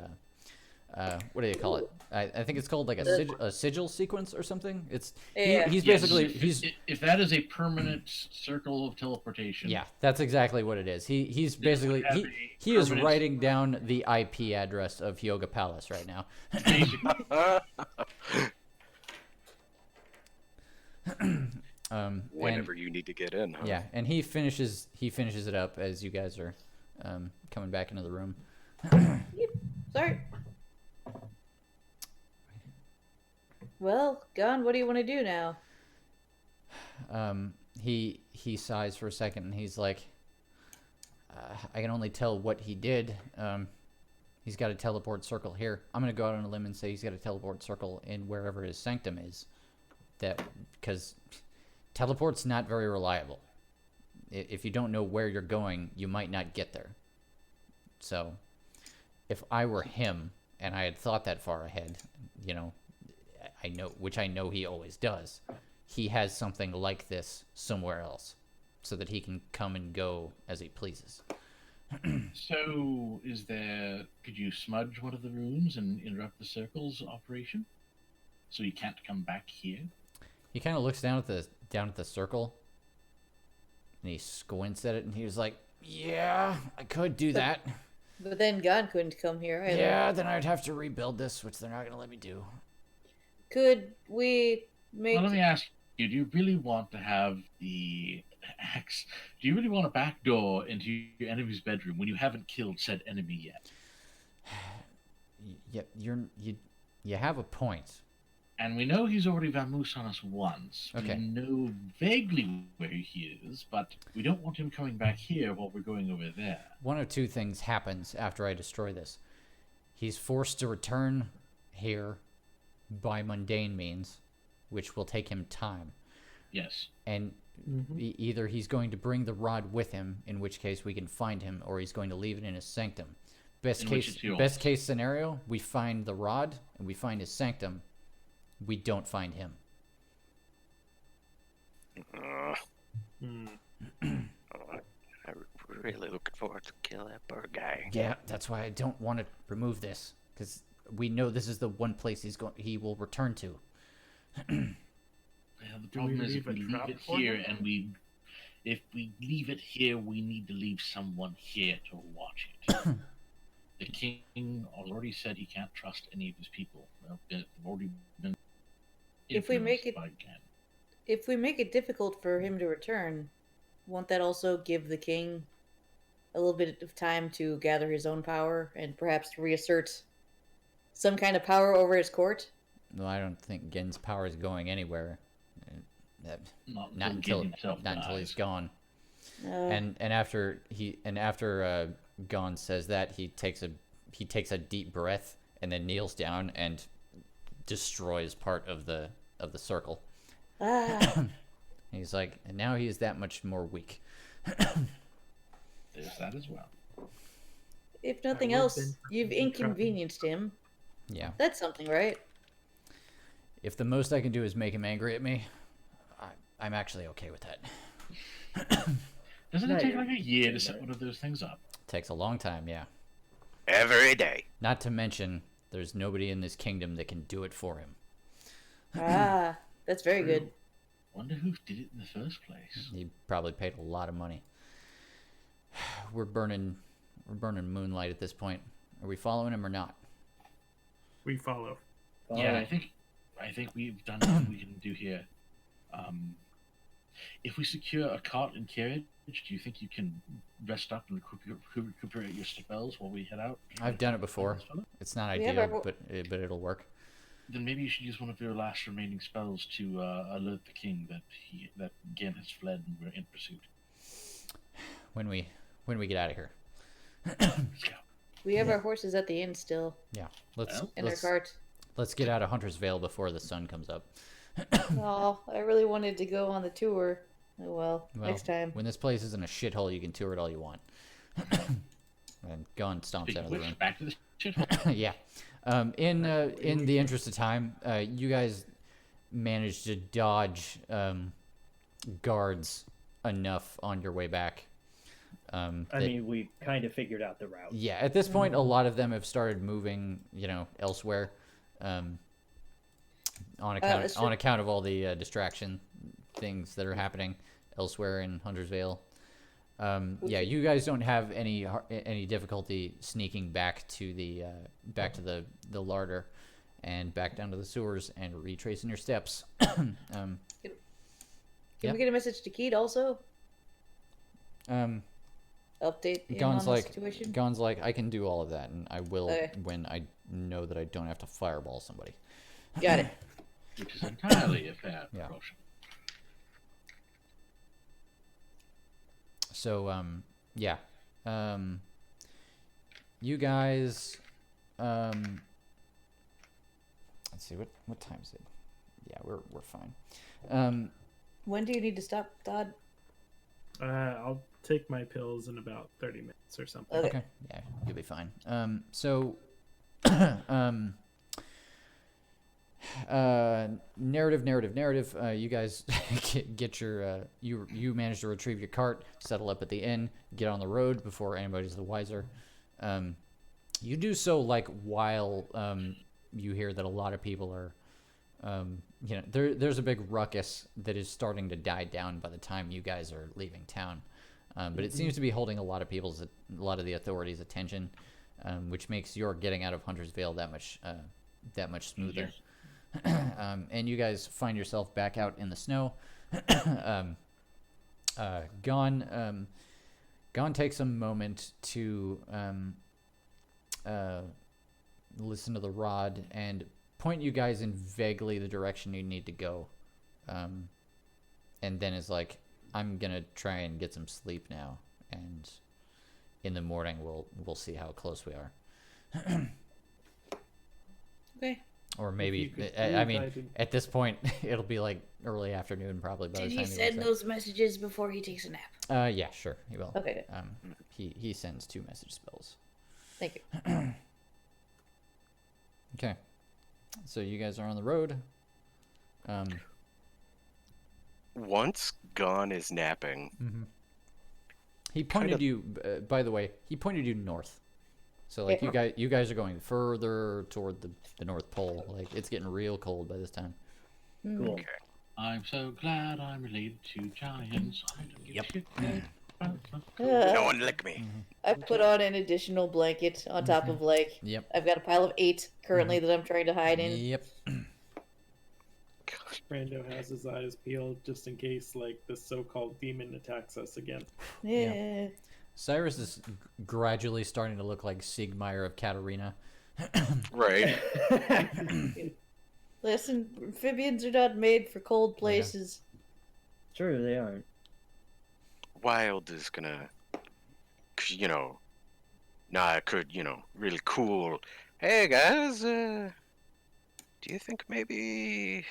what do you call it? I think it's called like a sigil sequence or something. It's Yeah. he's Yes, basically if that is a permanent circle of teleportation. yeah, that's exactly what it is. He's basically have he a is permanent- writing down the IP address of Yoga Palace right now. Basically, Whenever you need to get in, huh? Yeah, and he finishes it up as you guys are coming back into the room. Sorry. Well, Gon, what do you want to do now? He sighs for a second and he's like, I can only tell what he did. He's got a teleport circle here. I'm gonna go out on a limb and say he's got a teleport circle in wherever his sanctum is. Because teleport's not very reliable. If you don't know where you're going, you might not get there. So, if I were him and I had thought that far ahead, I know he always does. He has something like this somewhere else, so that he can come and go as he pleases. so could you smudge one of the rooms and interrupt the circle's operation? So he can't come back here? He kind of looks down at the circle, and he squints at it, and he was like, "Yeah, I could do that. But then Gon couldn't come here either. Yeah, then I'd have to rebuild this, which they're not gonna let me do." Could we make... Well, let me ask you, do you really want to have the axe? Do you really want a back door into your enemy's bedroom when you haven't killed said enemy yet? You have a point. And we know he's already vamoosed on us once. Okay. We know vaguely where he is, but we don't want him coming back here while we're going over there. One of two things happens after I destroy this. He's forced to return here by mundane means, which will take him time. Yes. And either he's going to bring the rod with him, in which case we can find him, or he's going to leave it in his sanctum. Best case scenario, we find the rod and we find his sanctum. We don't find him. I'm really looking forward to kill that bird guy. Yeah, that's why I don't want to remove this, because we know this is the one place he will return to. Well, the problem is if we leave it here if we leave it here, we need to leave someone here to watch it. The king already said he can't trust any of his people. Well, they've already been If we make influenced it- by Ken. If we make it difficult for him to return, won't that also give the king a little bit of time to gather his own power and perhaps reassert some kind of power over his court? No, I don't think Gen's power is going anywhere. Not Not until until Ken not until dies. he's gone. Uh, And after Gon says that, he takes a deep breath and then kneels down and destroys part of the circle. He's like, and now he is that much more weak. There's that as well. if nothing would've else, been you've perfectly inconvenienced him. Yeah. That's something, right? If the most I can do is make him angry at me, I'm actually okay with that. Doesn't No, it take you're- like a year to set one of those things up? Takes a long time, yeah. Every day. Not to mention, there's nobody in this kingdom that can do it for him. That's very good. Wonder who did it in the first place. He probably paid a lot of money. We're burning moonlight at this point. Are we following him or not? We follow. Yeah, I think we've done what we can do here. If we secure a cart and carriage, do you think you can rest up and recuperate your spells while we head out? I've done it before. It's not We have ideal, our- but it'll work. Then maybe you should use one of your last remaining spells to alert the king that Gen has fled and we're in pursuit. When we get out of here. Let's go. We have our horses at the inn still, Yeah. Let's Well, and our let's, cart. let's get out of Hunter's Vale before the sun comes up. Oh, I really wanted to go on the tour. Oh well, Well, next time. When this place isn't a shithole, you can tour it all you want. And Gon stomps Speaking out of of the room. which, back to the shithole. Yeah. In the interest of time, you guys managed to dodge guards enough on your way back. I that- mean, we kind of figured out the route. yeah. At this point, a lot of them have started moving, elsewhere, on account of all the distraction things that are happening elsewhere in Hunter's Vale. Yeah, you guys don't have any difficulty sneaking back to the larder and back down to the sewers and retracing your steps. Can yeah. we get a message to Keat also? Gon's Update him on the like, situation. Gon's like, I can do all of that, and I will Okay. when I know that I don't have to fireball somebody. Got it. Which is entirely a fair Yeah. proportion. So, yeah. You guys, let's see, what time is it? Yeah, we're fine. When do you need to stop, Todd? I'll take my pills in about 30 minutes or something. Okay. Okay, yeah, you'll be fine. So, narrative. You guys get your you manage to retrieve your cart, settle up at the inn, get on the road before anybody's the wiser. You do so like while you hear that a lot of people are, there's a big ruckus that is starting to die down by the time you guys are leaving town. But it seems to be holding a lot of of the authorities' attention, which makes your getting out of Hunter's Vale that much smoother. And you guys find yourself back out in the snow. Gon takes a moment to listen to the rod and point you guys in vaguely the direction you need to go. And then is like, I'm gonna try and get some sleep now, and in the morning we'll see how close we are. Okay. Or If maybe you could I please mean dive in- at this point it'll be like early afternoon probably by Did the he time send wakes those messages before he takes a nap? up. Yeah, sure, he will. Okay, good. He sends 2 message spells. Thank you. Okay, so you guys are on the road. Once Gon is napping, He Kind pointed of- you. By the way, he pointed you north. So like Yeah. you guys are going further toward the North Pole. Like it's getting real cold by this time. Cool. I'm so glad I'm related to giants. I don't give a shit about no Uh, one lick me. I put on an additional blanket on top of like Yep. I've got a pile of 8 currently that I'm trying to hide in. Yep. Brando has his eyes peeled just in case, like, the so-called demon attacks us again. Yeah. Cyrus is gradually starting to look like Siegmeyer of Katarina. Right. Listen, amphibians are not made for cold places. Sure, they aren't. Wild is gonna, really cool. Hey guys, do you think maybe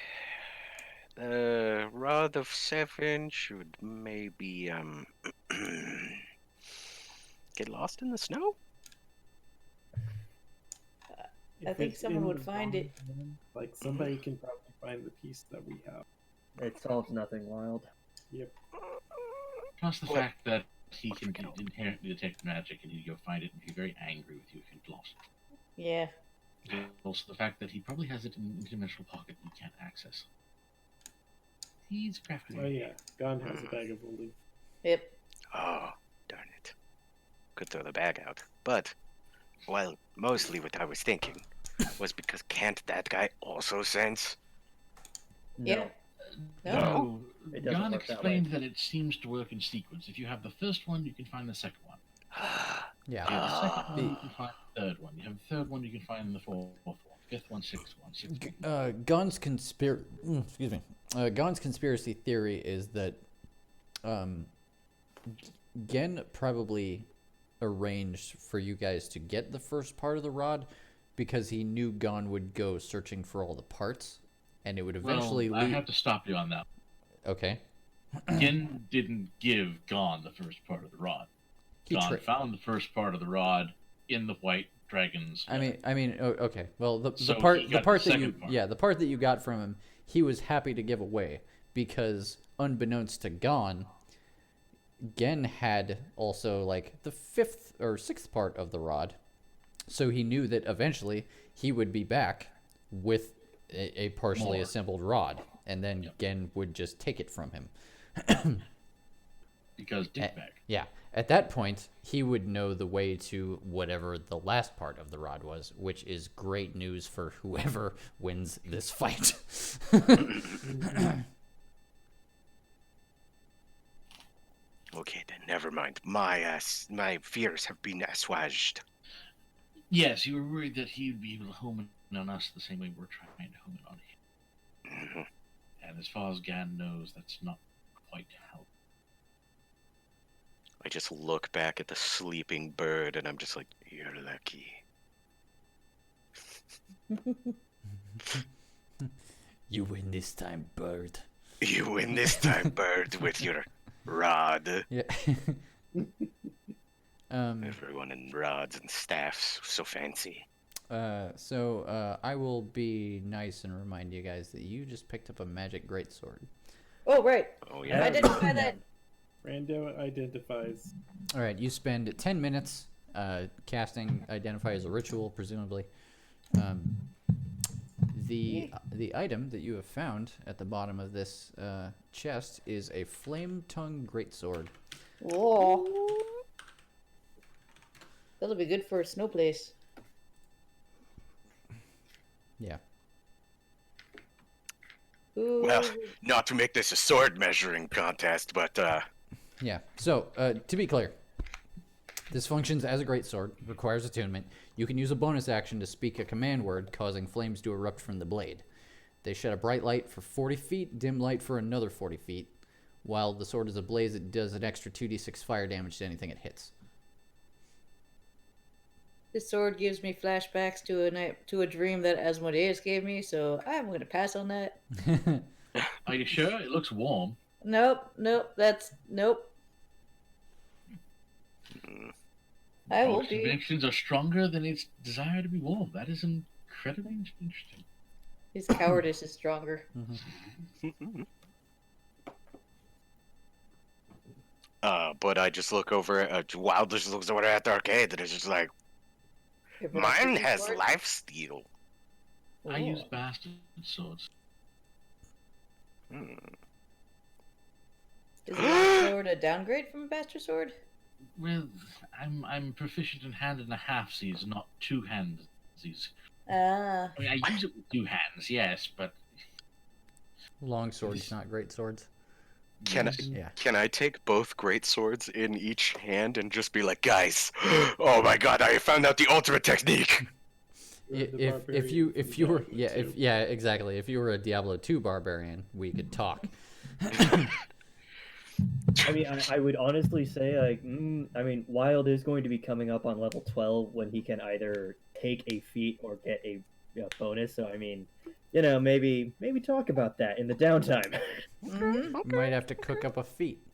the Rod of Seven should maybe get lost in the snow? I If think it's someone in would the find it. wrong hand, like, somebody can probably find the piece that we have. It solves nothing, Wild. Yep. Plus the Well- fact that he can inherently detect magic and he'd go find it and be very angry with you if you'd lost Yeah. it. Also the fact that he probably has it in an interdimensional pocket you can't access. He's crafty. Oh yeah, Gon has a bag of holding. Yep. Oh, darn it. Could throw the bag out. But, well, mostly what I was thinking was because can't that guy also sense? No. Yeah. No. No, It doesn't Gon work that explained that it seems to work in sequence. If you have the first one, you can find the second one. Yeah. If you have the second Ah. one, you can find the third one. You have the third one, you can find the fourth one, fifth one, sixth one. Gon's excuse me. Gon's conspiracy theory is that Gen probably arranged for you guys to get the first part of the rod because he knew Gon would go searching for all the parts, and it would eventually well, I lead. have to stop you on that. Okay. Gen didn't give Gon the first part of the rod. He Gon tra- found the first part of the rod in the White Dragon's. I mean, okay. Well, the So part he the got part the that you second part. yeah the part that you got from him, he was happy to give away because unbeknownst to Gon, Gen had also like the 5th or 6th part of the rod, so he knew that eventually he would be back with a partially More. assembled rod, and then Yep. Gen would just take it from him. Because Dickbag. Yeah, at that point, he would know the way to whatever the last part of the rod was, which is great news for whoever wins this fight. Okay, then never mind. My fears have been assuaged. Yes, you were worried that he would be able to home in on us the same way we're trying to home in on him. Mhm. And as far as Gan knows, that's not quite how. I just look back at the sleeping bird and I'm just like, you're lucky. You win this time, bird. You win this time, bird, with your rod. Yeah. Everyone in rods and staffs, so fancy. So I will be nice and remind you guys that you just picked up a magic greatsword. Oh, right. Oh I yeah. identify that. Brando identifies. All right, you spend 10 minutes casting Identify as a ritual, presumably. The item that you have found at the bottom of this chest is a flame tongue greatsword. Whoa. That'll be good for a snow place. Yeah. Ooh. Well, not to make this a sword measuring contest, but Yeah. So, to be clear, this functions as a greatsword, requires attunement. You can use a bonus action to speak a command word, causing flames to erupt from the blade. They shed a bright light for 40 feet, dim light for another 40 feet. While the sword is ablaze, it does an extra 2d6 fire damage to anything it hits. This sword gives me flashbacks to a dream that Asmodeus gave me, so I'm going to pass on that. Are you sure? It looks warm. Nope. I will Folks' be. convictions are stronger than its desire to be warm. That is incredibly interesting. His cowardice is stronger. But I just look over at Wild just looks over at the arcade and it's just like, mine has life steal. I use bastard swords. Is a long sword a downgrade from a bastard sword? Well, I'm proficient in hand and a halfsies, not two handsies. Ah. I mean, I use it with two hands, yes, but Long swords, not great swords. Can Yeah. I take both great swords in each hand and just be like, guys, oh my god, I found out the ultimate technique. If you were exactly. If you were a Diablo 2 barbarian, we could talk. I mean, I would honestly say, like, I mean, Wild is going to be coming up on level 12 when he can either take a feat or get a bonus. So, I mean, you know, maybe talk about that in the downtime. You might have to cook up a feat.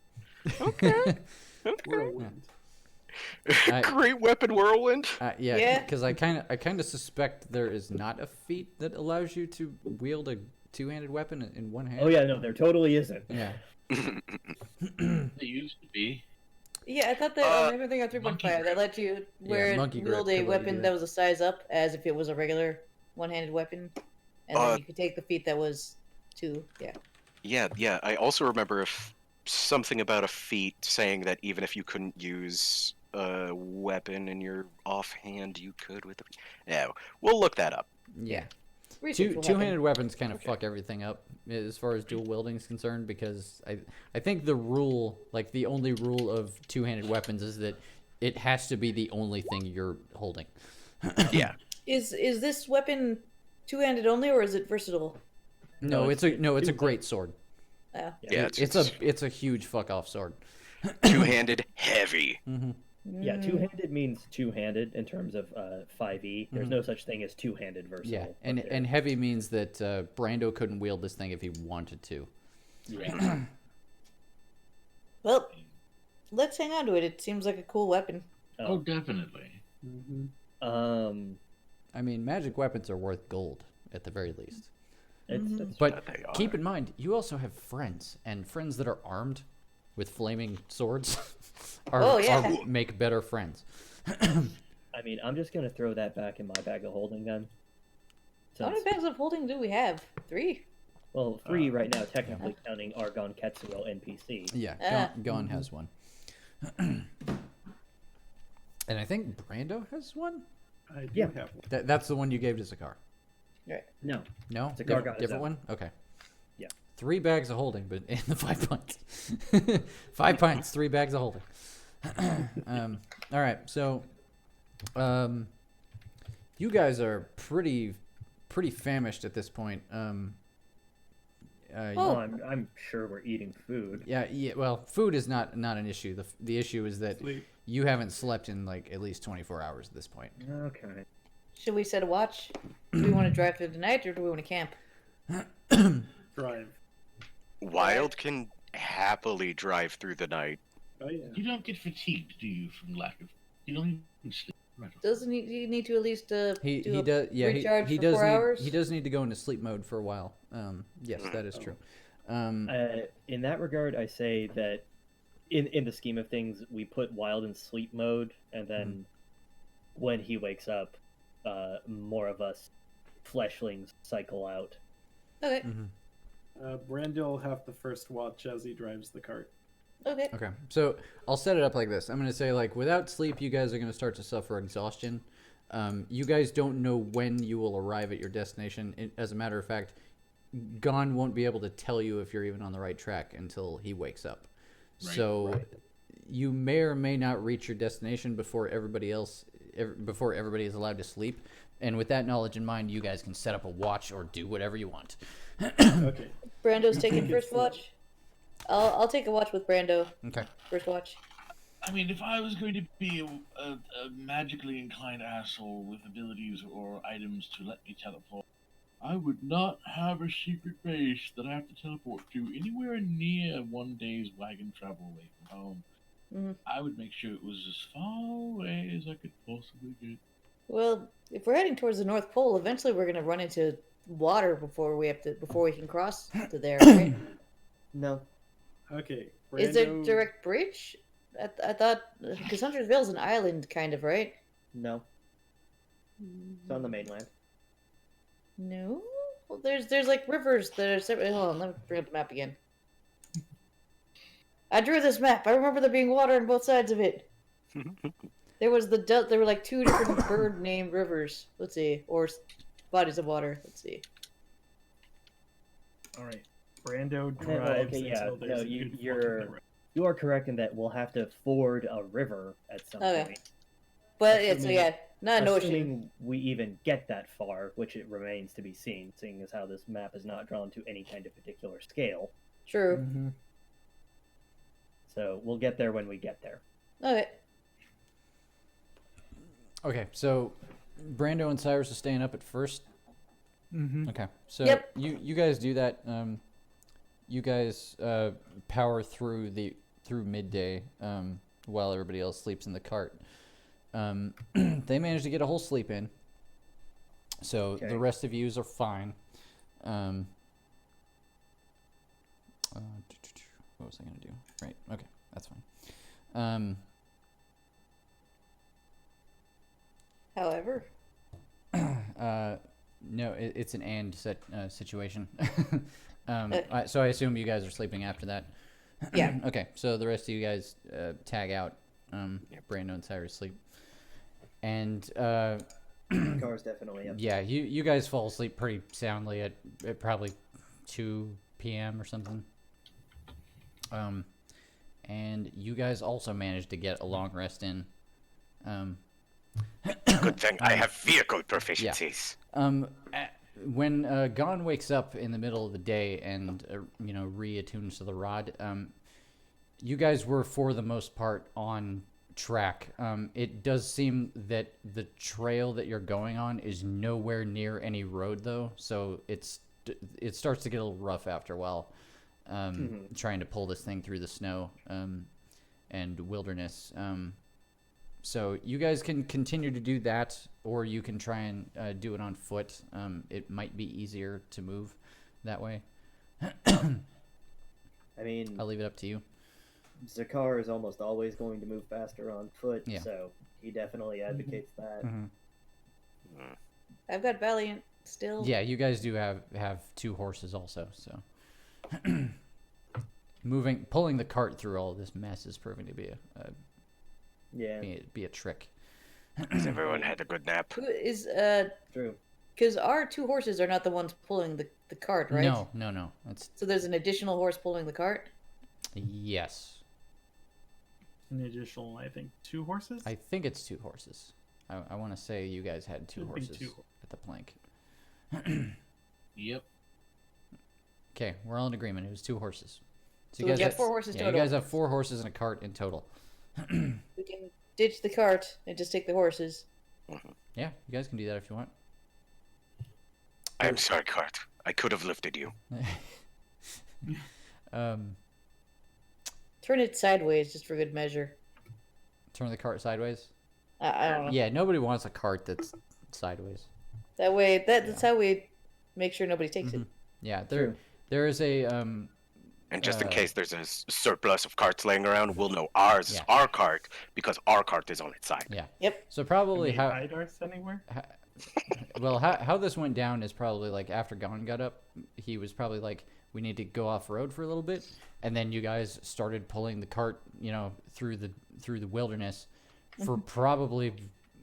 Okay. Whirlwind. Great weapon whirlwind. Yeah. Because I kind of suspect there is not a feat that allows you to wield a two-handed weapon in one hand. Oh yeah, no, there totally isn't. Yeah. they used to be. Yeah, I thought that on everything on 3.5 that let you Monkey grip wield could let a you weapon do that that. was a size up as if it was a regular one-handed weapon, and then you could take the feat that was two. Yeah. Yeah. I also remember something about a feat saying that even if you couldn't use a weapon in your offhand, you could with the. Yeah, we'll look that up. Yeah. Research will Two-handed happen. weapons kind of fuck everything up as far as dual wielding is concerned, because I think the rule, like the only rule of two-handed weapons is that it has to be the only thing you're holding. Yeah. Is this weapon two-handed only, or is it versatile? No, it's a great sword. Oh. Yeah, It's a huge fuck off sword. two-handed, heavy. Yeah, two-handed means two-handed in terms of 5e. There's no such thing as two-handed versatile. Yeah, but and heavy means that Brando couldn't wield this thing if he wanted to. Well, let's hang on to it. It seems like a cool weapon. Oh, definitely. I mean, magic weapons are worth gold at the very least. it's But They keep are. in mind, you also have friends, and friends that are armed with flaming swords make better friends. I mean, I'm just gonna throw that back in my bag of holding then. How many bags of holding do we have? 3. Well, 3 right now, technically counting Argon Ketsuo NPC. Yeah, Gon has one. And I think Brando has one? I do Yeah. have one. That's the one you gave to Zakar. No, No? Zakar got his different own. one? Okay. Yeah. 3 bags of holding, but in the 5 pints. 5 pints, 3 bags of holding. All right, so you guys are pretty famished at this point. I'm sure we're eating food. Yeah. Well, food is not an issue. The issue is that Sleep. you haven't slept in like at least 24 hours at this point. Okay. Should we set a watch? Do we want to drive through the night, or do we want to camp? Drive. Wild can happily drive through the night. Oh yeah. You don't get fatigued, do you, from lack of? You don't even sleep. Right. Doesn't he need to at least He do a does. Yeah, recharge he for does 4 hours? He does need to go into sleep mode for a while. Yes, that is true. In that regard, I say that in the scheme of things, we put Wild in sleep mode, and then when he wakes up, more of us fleshlings cycle out. Okay. Brandon will have the first watch as he drives the cart. Okay. Okay, so I'll set it up like this. I'm going to say, like, without sleep, you guys are going to start to suffer exhaustion. You guys don't know when you will arrive at your destination. As a matter of fact, Gon won't be able to tell you if you're even on the right track until he wakes up. Right, So you may or may not reach your destination before everybody else before everybody is allowed to sleep. And with that knowledge in mind, you guys can set up a watch or do whatever you want. Okay. Brando's taking first watch. I'll take a watch with Brando. Okay. First watch. I mean, if I was going to be a magically inclined asshole with abilities or items to let me teleport, I would not have a secret base that I have to teleport to anywhere near one day's wagon travel away from home. Mm-hmm. I would make sure it was as far away as I could possibly get. Well, if we're heading towards the North Pole, eventually we're gonna run into water before we can cross to there. Right? No. Okay. Is there Brando- direct bridge? I thought because Hunter's Vale's an island, kind of, right? No. It's on the mainland. No. Well, there's like rivers that are separate. Hold on, let me bring up the map again. I drew this map. I remember there being water on both sides of it. There was there were like 2 different bird named rivers. Let's see, or bodies of water. Let's see. All right. Brando well, drives okay, yeah, until there's no, a you- good fork in you're- the road. You are correct in that we'll have to ford a river at some Okay. point. But it's Assuming- yeah, not an ocean. Assuming we even get that far, which it remains to be seen, seeing as how this map is not drawn to any kind of particular scale. True. Mm-hmm. So we'll get there when we get there. Okay. Okay, so Brando and Cyrus are staying up at first. Mm-hmm. Okay, so Yep. you guys do that. You guys power through midday while everybody else sleeps in the cart. They managed to get a whole sleep in, so Okay. the rest of yous are fine. What was I gonna do? Right. Okay, that's fine. However, No, it's an and situation. So I assume you guys are sleeping after that. Yeah. Okay, so the rest of you guys tag out. Brando and Cyrus sleep, and Car's definitely up. yeah, you guys fall asleep pretty soundly at probably 2 p.m. or something. And you guys also managed to get a long rest in. Good thing I have vehicle proficiencies. When Gon wakes up in the middle of the day and reattunes to the rod, you guys were for the most part on track. It does seem that the trail that you're going on is nowhere near any road though, so it starts to get a little rough after a while. Trying to pull this thing through the snow and wilderness. So you guys can continue to do that, or you can try and do it on foot. It might be easier to move that way. I mean, I'll leave it up to you. Zakar is almost always going to move faster on foot, Yeah. so he definitely advocates that. I've got Valiant still. Yeah, you guys do have 2 horses also, so pulling the cart through all of this mess is proving to be Yeah, be a trick. Has everyone had a good nap? Who is true. because our 2 horses are not the ones pulling the cart, right? No. It's So there's an additional horse pulling the cart. yes. An additional, I think, 2 horses. I think it's 2 horses. I want to say you guys had 2 Should be horses 2. at the plank. Yep. Okay, we're all in agreement. It was 2 horses. So we got have 4 horses yeah, total. you guys have 4 horses and a cart in total. We can ditch the cart and just take the horses. Yeah, you guys can do that if you want. I'm sorry, Cart. I could have lifted you. Turn it sideways just for good measure. Turn the cart sideways. I don't know. Yeah, nobody wants a cart that's sideways. That way, that's how we make sure nobody takes it. Yeah, True. there is a And just in Uh, case there's a surplus of carts laying around, we'll know ours is Yeah. our cart because our cart is on its side. yeah. Yep. So probably Can we how hide ours anywhere? well how this went down is probably like after Gon got up, he was probably like, we need to go off road for a little bit, and then you guys started pulling the cart, through the wilderness for probably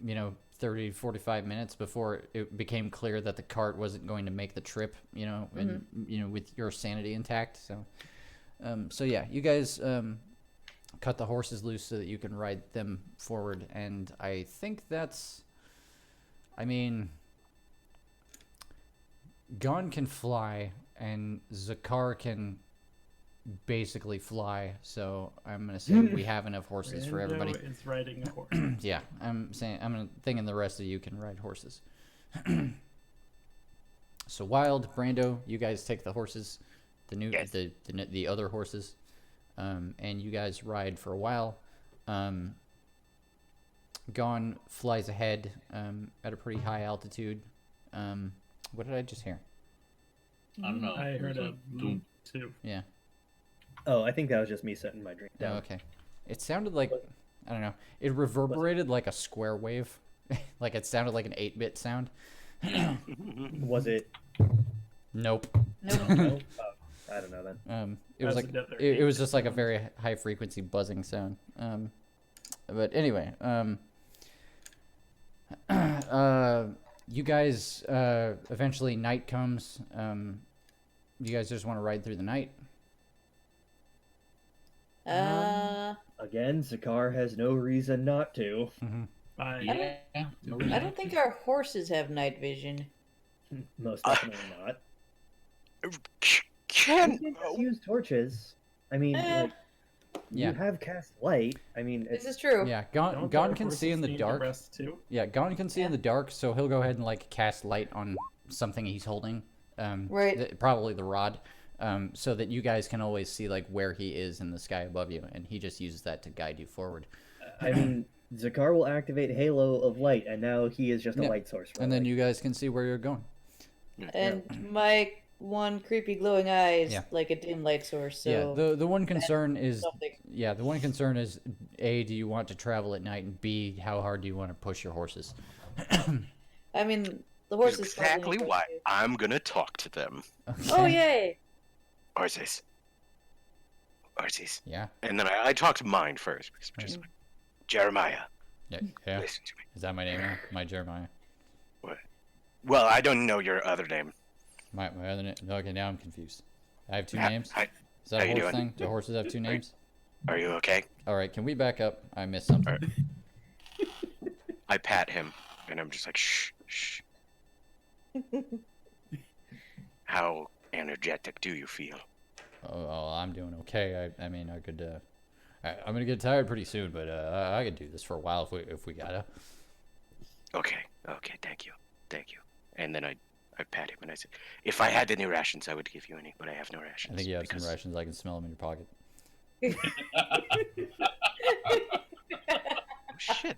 30-45 minutes before it became clear that the cart wasn't going to make the trip, and with your sanity intact. So yeah, you guys cut the horses loose so that you can ride them forward. And I think that's, I mean, Gon can fly and Zakar can basically fly. So I'm gonna say we have enough horses for everybody. Brando is riding a horse. Yeah, I'm thinking the rest of you can ride horses. So Wild, Brando, you guys take the horses, Yes. the other horses, and you guys ride for a while. Gon flies ahead at a pretty high altitude. What did I just hear? I don't know. I heard a boom too. Yeah. Oh, I think that was just me setting my drink Oh, down. okay. It sounded like, I don't know. It reverberated like a square wave. Like it sounded like an 8-bit sound. Was it? Nope. Nope. No? Oh, I don't know then. It was That's like another it was 8-bit just like a sound. very high frequency buzzing sound. But anyway, you guys eventually night comes. You guys just want to ride through the night. Again, Zakar has no reason not to. Bye. Yeah. No I don't think our horses have night vision. Most definitely not. Can You can just use torches. I mean, Eh. like, Yeah. you have cast light. I mean, This it's is true. Yeah, Don't Gon our can see in horses the need to dark. rest too? Yeah, Gon can see in Yeah. the dark, so he'll go ahead and like cast light on something he's holding. Right. Probably the rod. So that you guys can always see like where he is in the sky above you, and he just uses that to guide you forward. I mean, Zakar will activate Halo of Light, and now he is just a Yeah. light source. For And then light. you guys can see where you're going. And my one creepy glowing eye is Yeah. like a dim light source. So Yeah. The one concern is something. yeah. The one concern is A, do you want to travel at night, and B, how hard do you want to push your horses? I mean, the horses. exactly probably- why I'm gonna talk to them. Oh yay! Horses. Horses. Yeah. And then I talk to mine first because I'm just like, Jeremiah, Yeah. Yeah. listen to me. Is that my name now? My Jeremiah. Well, I don't know your other name. My other name. Okay, now I'm confused. I have two Ha- names. hi- Is that how a you horse doing? thing? Do horses have two names? Are you okay? All right. Can we back up? I missed something. Alright. I pat him, and I'm just like, shh, shh. How energetic do you feel? Oh, I'm doing okay. I mean, I could. I'm gonna get tired pretty soon, but I could do this for a while if we gotta. Okay, thank you. And then I pat him and I said, if I had any rations, I would give you any, but I have no rations. I think you have because- some rations. I can smell them in your pocket. Oh, shit.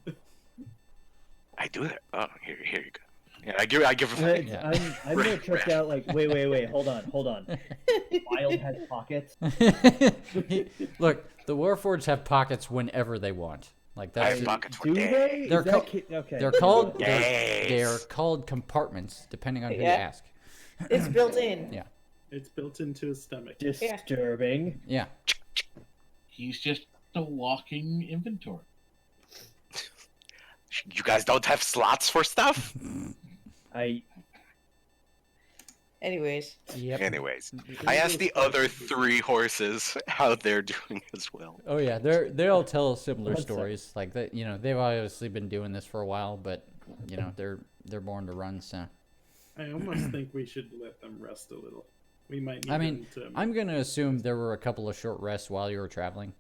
I do that. Oh, here you go. Yeah, I give a fucking. Yeah. I'm more tricked out. Like, wait, hold on. Wild has pockets. Look, the Warforged have pockets whenever they want. Like I that's have pockets for Do days. they? They're Is that called- okay. they're called Yes. they're called compartments depending on who you Yeah. ask. It's built in. Yeah. It's built into his stomach. Disturbing. Yeah. He's just a walking inventory. You guys don't have slots for stuff? Anyways, Yep. Anyways, I asked the other 3 horses how they're doing as well. Oh yeah, they'll tell similar One sec. stories. Like that, they've obviously been doing this for a while, but they're born to run. So I almost think we should let them rest a little. We might need I mean, them to. I'm gonna assume there were a couple of short rests while you were traveling.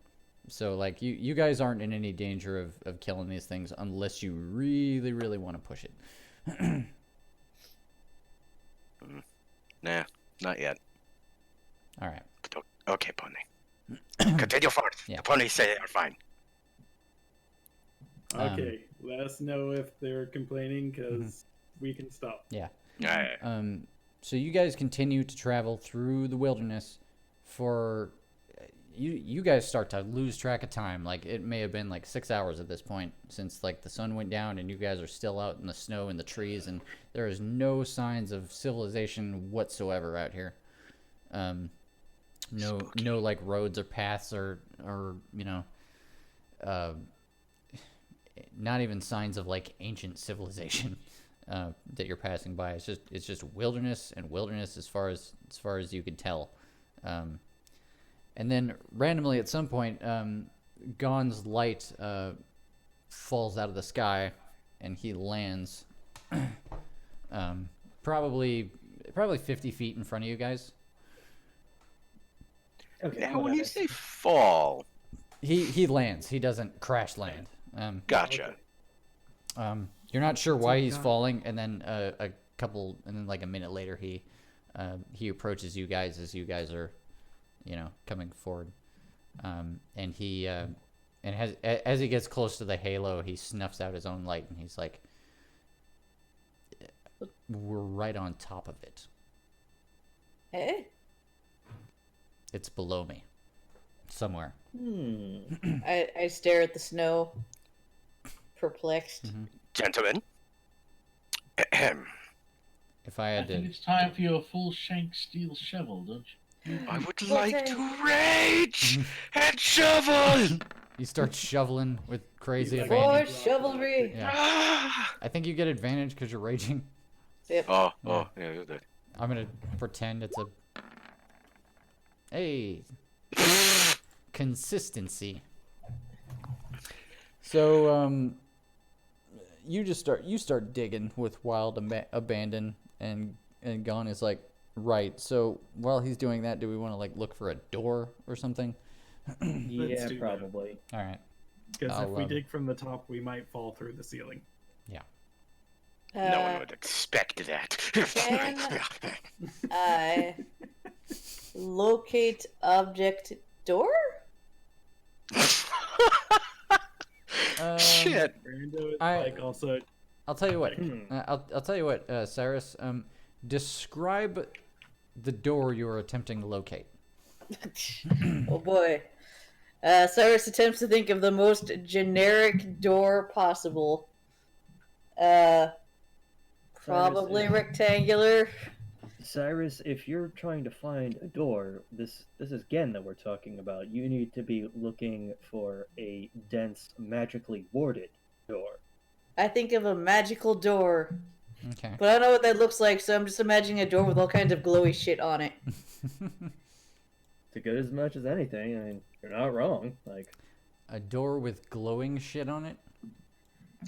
So like you guys aren't in any danger of killing these things unless you really, really want to push it. Nah, not yet. All right. Okay, pony. Continue forward. Yeah. The ponies say they are fine. Okay, let us know if they're complaining because we can stop. Yeah. Alright. So you guys continue to travel through the wilderness for you guys start to lose track of time. Like it may have been like 6 hours at this point since like the sun went down and you guys are still out in the snow and the trees and there is no signs of civilization whatsoever out here. No like roads or paths or not even signs of like ancient civilization that you're passing by. It's just wilderness and wilderness as far as you can tell. And then randomly at some point, Gon's light falls out of the sky, and he lands probably 50 feet in front of you guys. Okay. Now, hold when on. you say fall, He lands. He doesn't crash land. gotcha. You're not sure why he's God. falling, and then like a minute later, he approaches you guys as you guys are, coming forward, and he as he gets close to the halo, he snuffs out his own light, and he's like, "We're right on top of it. Hey, It's below me, somewhere." I stare at the snow, perplexed. Gentlemen. If I I had think to, it's time for your full shank steel shovel, don't you? I would Well, like then- to rage and shovel. you start shoveling with crazy Like- advantage. For chivalry. Yeah, Ah. I think you get advantage because you're raging. Yep. Oh, yeah. You're good. I'm gonna pretend it's a. Hey, consistency. So you start digging with wild abandon, and Gon is like, right. So while he's doing that, do we want to like look for a door or something? Yeah, do that. probably. All right. Because if I'll, we dig from the top, we might fall through the ceiling. No one would expect that. Can I locate object door? Shit. Brando is I- like also I'll tell you what. Hmm. I'll tell you what, Cyrus. Describe the door you are attempting to locate. Oh boy. Cyrus attempts to think of the most generic door possible. Probably rectangular. Cyrus, if you're trying to find a door, this is again that we're talking about. You need to be looking for a dense, magically warded door. I think of a magical door, Okay. but I don't know what that looks like, so I'm just imagining a door with all kinds of glowy shit on it. To good as much as anything. I mean, you're not wrong. Like, A door with glowing shit on it.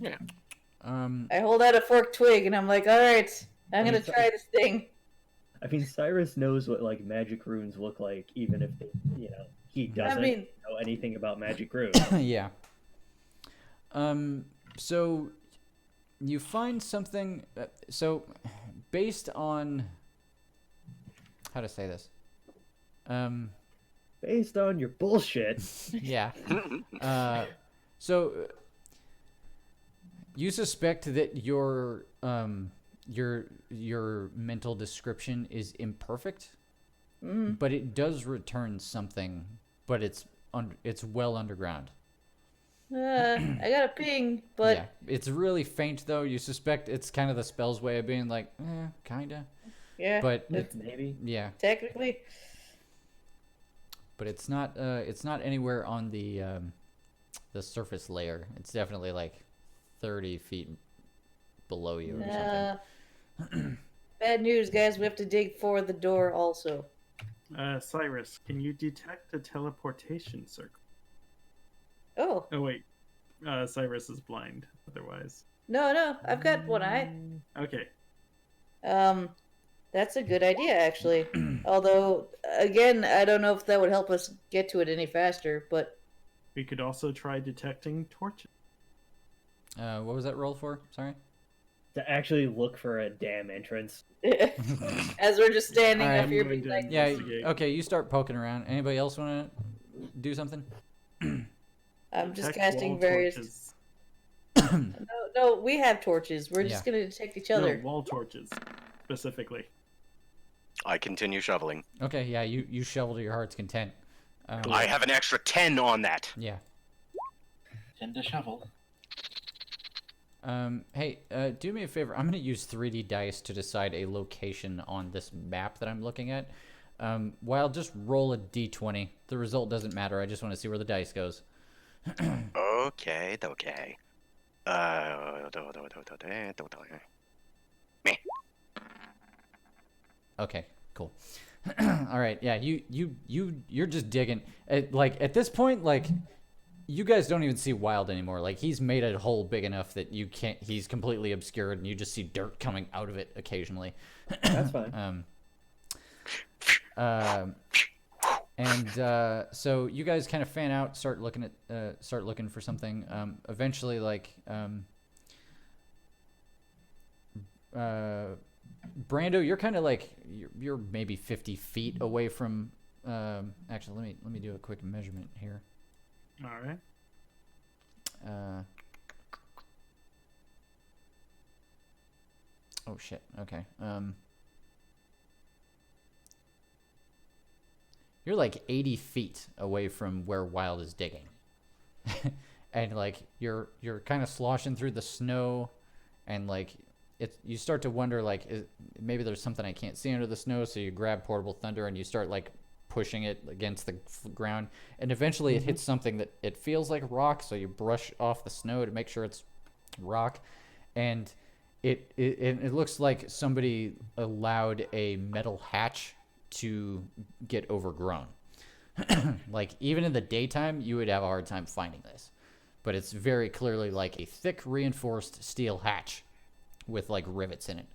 Yeah. I hold out a forked twig and I'm like, alright, I'm gonna try this thing. I mean, Cyrus knows what like magic runes look like, even if they, he doesn't know anything about magic runes. Yeah. So you find something. So based on how to say this. Based on your bullshit. Yeah. So you suspect that your mental description is imperfect, but it does return something, but it's well underground. I got a ping, but Yeah, it's really faint though. You suspect it's kind of the spell's way of being like, kinda. yeah, But Maybe. yeah, technically. but it's not anywhere on the surface layer. It's definitely like 30 feet below you or something. Bad news, guys. We have to dig for the door also. Cyrus, can you detect a teleportation circle? Oh, Oh wait, Cyrus is blind. Otherwise, no, I've got one eye. okay. That's a good idea, actually. Although, again, I don't know if that would help us get to it any faster, but We could also try detecting torches. What was that roll for? Sorry. To actually look for a damn entrance. as we're just standing Alright, up here I'm being going like, to Yeah. investigate. Okay. You start poking around. Anybody else want to do something? I'm just Detect casting wall various. torches. No, we have torches. We're just Yeah. gonna detect each No, other. wall torches, specifically. I continue shoveling. Okay. Yeah. You shovel to your heart's content. I have an extra 10 on that. Yeah. Tend to shovel. Hey, do me a favor. I'm gonna use 3D dice to decide a location on this map that I'm looking at. Well, just roll a d20. The result doesn't matter. I just want to see where the dice goes. Okay. Me. Okay, cool. All right, yeah, you're just digging. At this point, like, you guys don't even see Wild anymore. Like, he's made a hole big enough that you can't. He's completely obscured, and you just see dirt coming out of it occasionally. That's fine. So you guys kind of fan out, start looking for something. Eventually, like Brando, you're kind of like you're maybe 50 feet away from. Actually, let me do a quick measurement here. All right. Oh shit. Okay. You're like 80 feet away from where Wild is digging, and like you're kind of sloshing through the snow, and like you start to wonder like maybe there's something I can't see under the snow. So you grab Portable Thunder and you start like pushing it against the ground, and eventually it hits something that it feels like rock. So you brush off the snow to make sure it's rock, and it looks like somebody allowed a metal hatch to get overgrown. Like even in the daytime you would have a hard time finding this, but it's very clearly like a thick reinforced steel hatch with like rivets in it.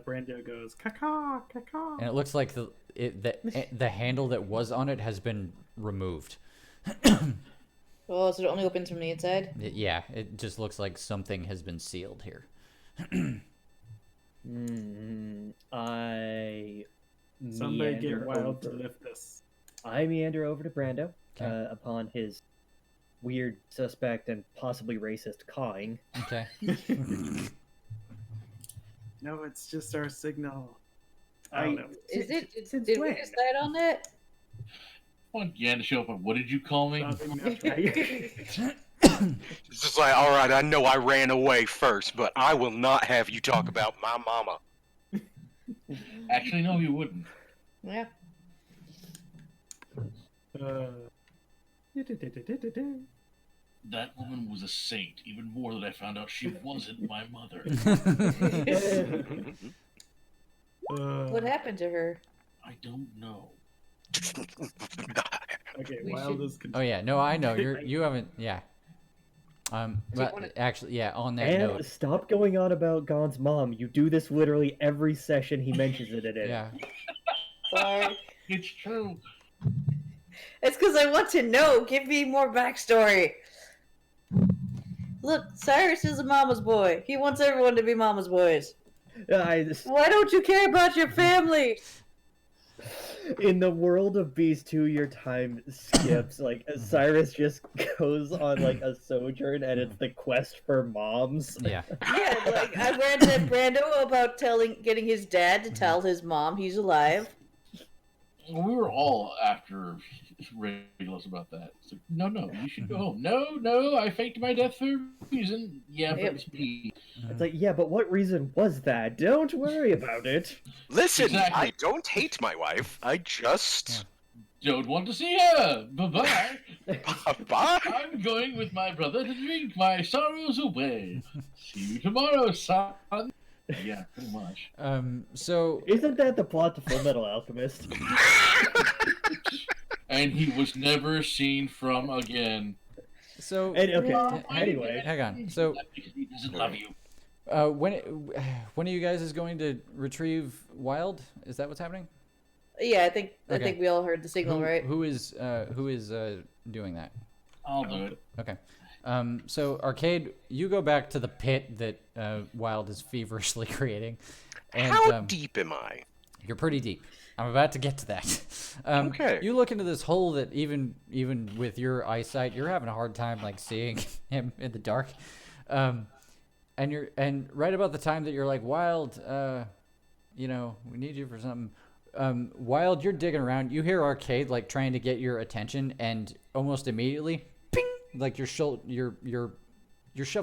Brando goes caca caca. And it looks like the handle that was on it has been removed. Oh, so it only opens from the inside? Yeah, it just looks like something has been sealed here. I Somebody get meander Wild to over- lift this. I meander over to Brando Okay. upon his weird, suspect, and possibly racist cawing. Okay. No, it's just our signal. I don't know. Is it? Since Did we when? decide on that? Want Yan to show up and what did you call me? Nothing natural. It's just like, all right, I know I ran away first, but I will not have you talk about my mama. Actually, no, you wouldn't. Yeah. That woman was a saint, even more than I found out she wasn't my mother. What happened to her? I don't know. Okay, We Wild should- is Oh yeah, no, I know you haven't. Yeah. But wanna- actually, yeah. On that And note, stop going on about Gon's mom. You do this literally every session he mentions it in it. yeah. Sorry. It's true. It's because I want to know. Give me more backstory. Look, Cyrus is a mama's boy. He wants everyone to be mama's boys. Why don't you care about your family? In the world of Beast 2, your time skips. Like, Cyrus just goes on, like, a sojourn, and it's the quest for moms. Yeah. Yeah, like I read that Brando about getting his dad to tell his mom he's alive. We were all after Regulus about that. It's like, no, you should go home. No, I faked my death for a reason. Yeah, but Yep. it's me. It's like, yeah, but what reason was that? Don't worry about it. Listen, Exactly. I don't hate my wife. I just... Don't want to see her. Bye-bye. Bye. I'm going with my brother to drink my sorrows away. See you tomorrow, son. Yeah, pretty much. So Isn't that the plot to Full Metal Alchemist? And he was never seen from again. so And, okay, No, anyway. hang on. So Because he doesn't love you. when are you guys is going to retrieve Wild? Is that what's happening? Yeah, I think Okay. we all heard the signal, right? Who is doing that? I'll do it. Okay. So Arcade, you go back to the pit that Wild is feverishly creating, and How deep am I? you're pretty deep. I'm about to get to that. Okay. You look into this hole that even with your eyesight, you're having a hard time like seeing him in the dark. And right about the time that you're like, Wild, we need you for something. Wild, you're digging around. You hear Arcade like trying to get your attention, and almost immediately, ping, like your shovel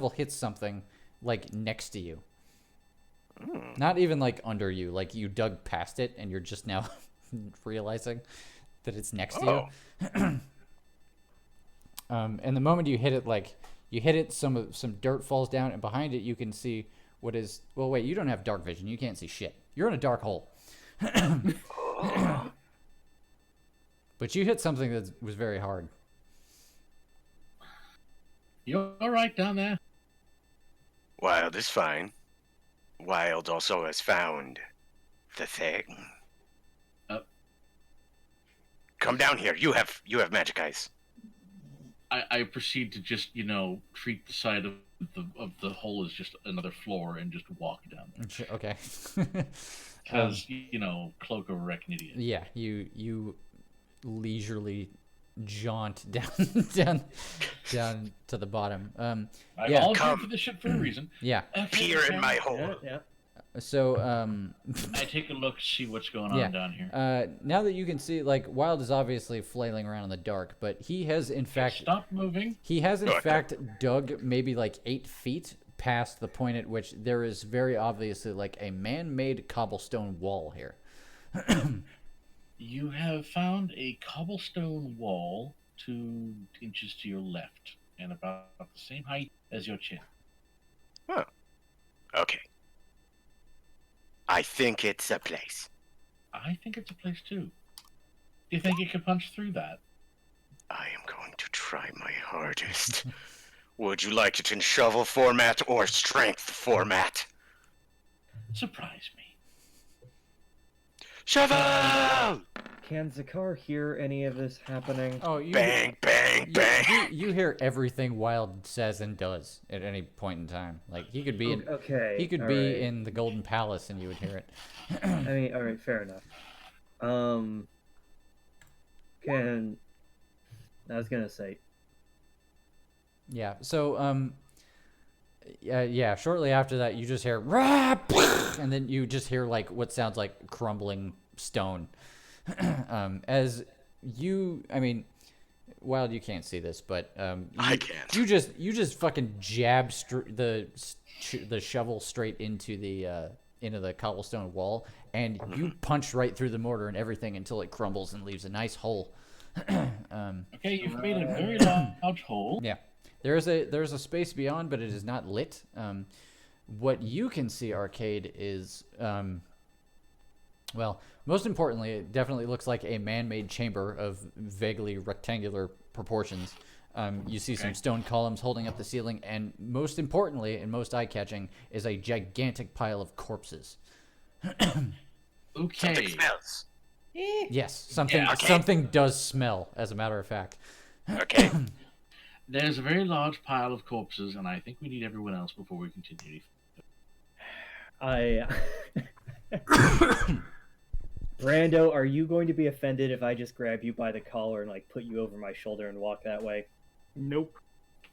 hits something like next to you. Not even like under you, like you dug past it and you're just now realizing that it's next to you. And the moment you hit it, some dirt falls down, and behind it you can see what is. Well, wait, you don't have dark vision. You can't see shit. You're in a dark hole. But you hit something that was very hard. You all right down there? Wild is fine. Wild also has found the thing. Come down here. You have magic eyes. I proceed to just, treat the side of the hole as just another floor and just walk down there. Okay. Because, cloak over recognition. Yeah, you leisurely jaunt down to the bottom. I yeah. volunteered for this shit for a reason. Yeah. Peer in my hole. Yeah. So I take a look, see what's going on down here. now that you can see, like, Wild is obviously flailing around in the dark, but he has in fact Stop moving. He has in fact dug maybe like 8 feet past the point at which there is very obviously like a man-made cobblestone wall here. You have found a cobblestone wall 2 inches to your left and about the same height as your chin. Oh. Okay. I think it's a place. I think it's a place too. Do you think you could punch through that? I am going to try my hardest. Would you like it in shovel format or strength format? Surprise me. Shovel! Can Zakar hear any of this happening? Oh, you Bang, bang, bang! you hear everything Wild says and does at any point in time. Like he could be in Okay. he could all be right. in the Golden Palace and you would hear it. I mean, all right, fair enough. I was gonna say, Yeah. So yeah, shortly after that you just hear rap, and then you just hear like what sounds like crumbling stone. As you, I mean, Wild, you can't see this, but I can't. You just fucking jab the shovel straight into the cobblestone wall, and you punch right through the mortar and everything until it crumbles and leaves a nice hole. Okay, you've made a very large hole. Yeah, there's a space beyond, but it is not lit. What you can see, Arcade, is well, most importantly, it definitely looks like a man-made chamber of vaguely rectangular proportions. You see some stone columns holding up the ceiling, and most importantly, and most eye-catching, is a gigantic pile of corpses. Okay. Something smells. Yes, something Yeah, okay. something does smell, as a matter of fact. Okay. There's a very large pile of corpses, and I think we need everyone else before we continue. Brando, are you going to be offended if I just grab you by the collar and like put you over my shoulder and walk that way? Nope.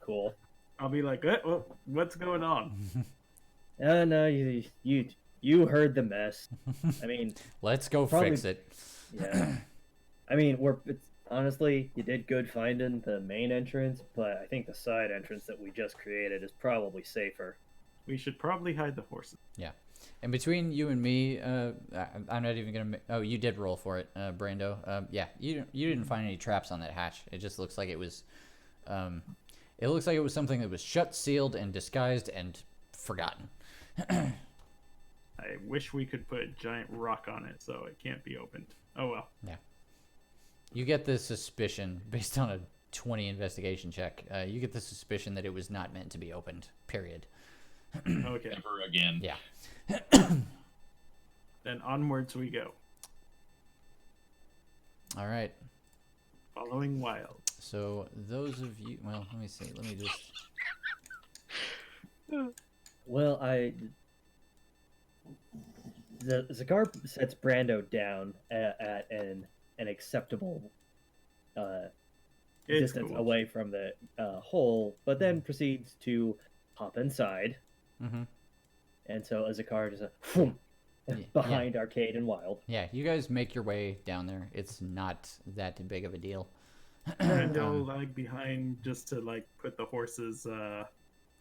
Cool. I'll be like, what's going on? No, you heard the mess. I mean, Let's go Probably- fix it. yeah. I mean, honestly, you did good finding the main entrance, but I think the side entrance that we just created is probably safer. We should probably hide the horses. And between you and me, I'm not even gonna. Oh, you did roll for it, Brando. Yeah, you didn't find any traps on that hatch. It just looks like it was, it looks like it was something that was shut, sealed, and disguised and forgotten. I wish we could put a giant rock on it so it can't be opened. Oh well. You get the suspicion based on a 20 investigation check. You get the suspicion that it was not meant to be opened. Period. Okay. Never again. Yeah. Then onwards we go. All right. Following Wild. So those of you, well, let me see. Let me just. Well, Zakar sets Brando down at an acceptable It's distance cool. away from the hole, but then proceeds to hop inside. Mm-hmm. And so Zakar just whoom, Yeah. behind Arcade and Wild. Yeah, you guys make your way down there. It's not that big of a deal. And they'll lag behind just to like put the horses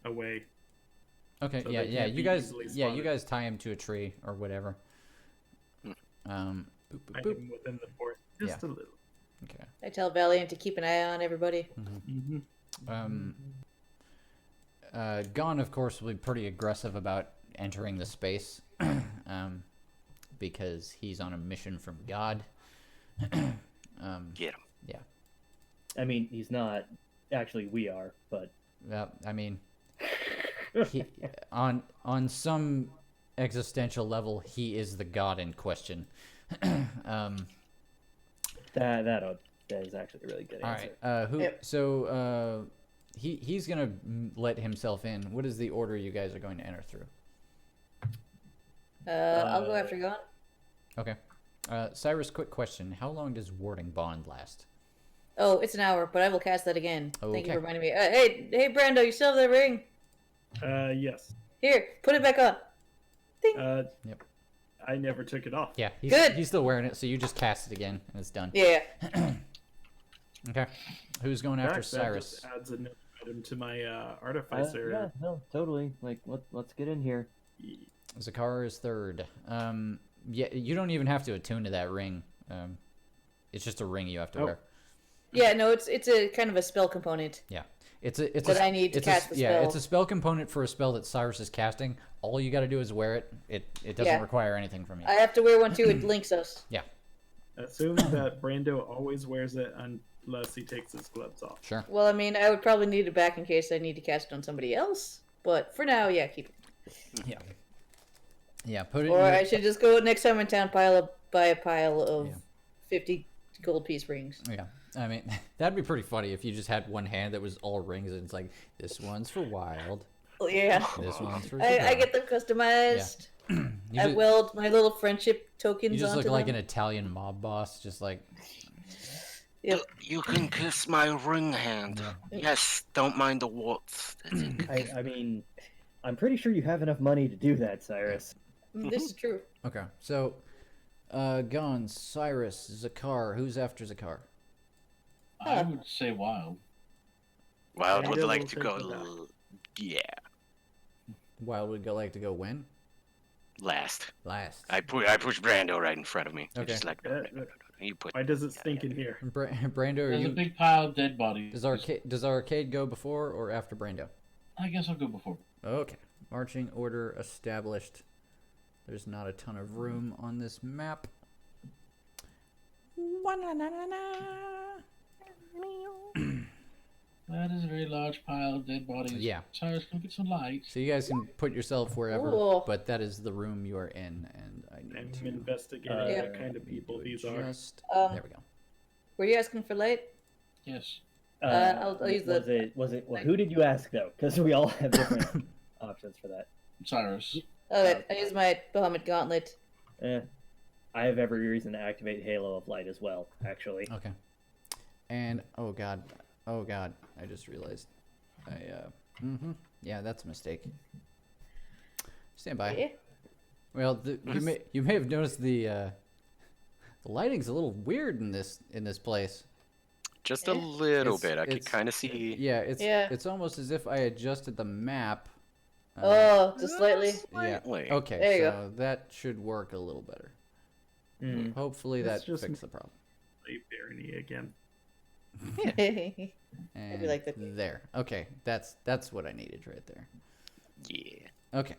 away. Okay, So yeah, they yeah. can't You be guys, easily yeah, you spotted. guys tie him to a tree or whatever. Boop, boop, I boop. am within the forest just a little. Okay. I tell Valiant to keep an eye on everybody. Mm-hmm. Gon, of course, will be pretty aggressive about entering the space, because he's on a mission from God. Get him. I mean, he's not. Actually, we are, but I mean, he, on some existential level, he is the god in question. um, That is actually a really good all answer. right. Who? Yep. So he's gonna let himself in. What is the order you guys are going to enter through? I'll go after Gon. Okay. Cyrus, quick question. How long does warding bond last? Oh, it's an hour, but I will cast that again. Thank you Okay. for reminding me. Hey, Brando, you still have that ring? Yes. Here, put it back on. Ding. Yep. I never took it off. Yeah, Good. He's still wearing it, so you just cast it again, and it's done. Yeah. Okay. Who's going after That Cyrus? just adds another item to my artificer. Yeah, no, totally. Like, let's get in here. Zakar is third. Yeah, you don't even have to attune to that ring. It's just a ring you have to wear. Yeah, no, it's a kind of a spell component. Yeah, it's a That I need to cast the Yeah, spell. it's a spell component for a spell that Cyrus is casting. All you got to do is wear it. It doesn't Yeah. require anything from you. I have to wear one too. It links us. Yeah, Assume that Brando always wears it unless he takes his gloves off. sure. Well, I mean, I would probably need it back in case I need to cast it on somebody else. But for now, yeah, keep it. Yeah. Yeah, put it. Or in your- I should just go next time in town, buy a pile of Yeah. 50 gold piece rings. Yeah, I mean, that'd be pretty funny if you just had one hand that was all rings, and it's like, this one's for wild, Oh, yeah. this one's for. I Zakar. get them customized. You I just, weld my little friendship tokens you just onto look like them. an Italian mob boss, just like. Yep. You can kiss my ring hand. Yeah. Yes, don't mind the warts. I mean, I'm pretty sure you have enough money to do that, Cyrus. This is true. Okay, so, Gon, Cyrus, Zakar. Who's after Zakar? I would say wild. Wild would Brando like will to take go. it back. Yeah, Wild would like to go when? last. Last. I push Brando right in front of me. Okay. Just like you put. Why does it stink in here? Brando, are There's a you? big pile of dead bodies. Does arcade go before or after Brando? I guess I'll go before. Okay. Marching order established. There's not a ton of room on this map. That is a very large pile of dead bodies. Yeah. Cyrus, come get some light. So you guys can put yourself wherever, Cool. but that is the room you are in, and I need I'm to investigating Yeah. what kind of people these are. adjust. Um, There we go. Were you asking for light? Yes. I'll use the- Well, who did you ask though? Because we all have different options for that. Cyrus. Okay, I use my Bahamut Gauntlet. I have every reason to activate Halo of Light as well. Actually, Okay. And oh god, I just realized. Yeah, that's a mistake. Stand by. Yeah. Well, you may have noticed the lighting's a little weird in this place. Just a little It's- bit. I can it's- kind of see. Yeah, Yeah. it's almost as if I adjusted the map. Oh, just slightly. Yeah. Slightly. Okay, There you so that should work a little better. Mm. Hopefully It's that just- fixed the problem. Late Barony again. And like that. there. Okay, that's what I needed right there. Yeah. Okay.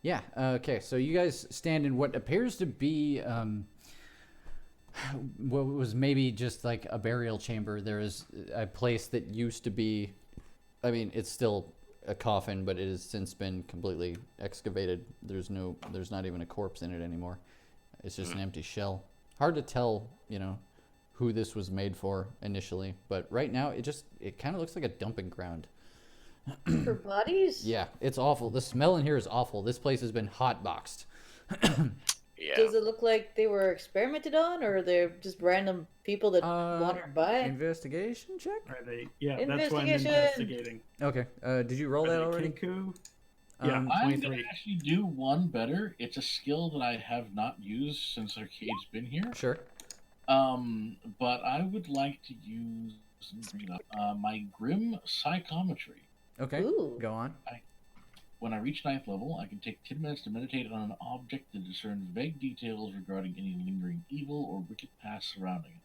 Yeah. Okay. So you guys stand in what appears to be what was maybe just like a burial chamber. There is a place that used to be. I mean, it's still a coffin, but it has since been completely excavated. There's not even a corpse in it anymore. It's just an empty shell. Hard to tell, who this was made for initially, but right now it kind of looks like a dumping ground. For bodies? Yeah, it's awful. The smell in here is awful. This place has been hotboxed. Yeah. Does it look like they were experimented on, or they're just random people that wandered by? Investigation check. Are they? Yeah, that's why I'm Investigation. investigating. Okay. Did you roll Are that they already? Kinku? Yeah, Um, I'm 23. gonna actually do one better. It's a skill that I have not used since Arcade's been here. Sure. But I would like to use my Grim Psychometry. Okay. Ooh. Go on. When I reach 9th level, I can take 10 minutes to meditate on an object to discern vague details regarding any lingering evil or wicked past surrounding it.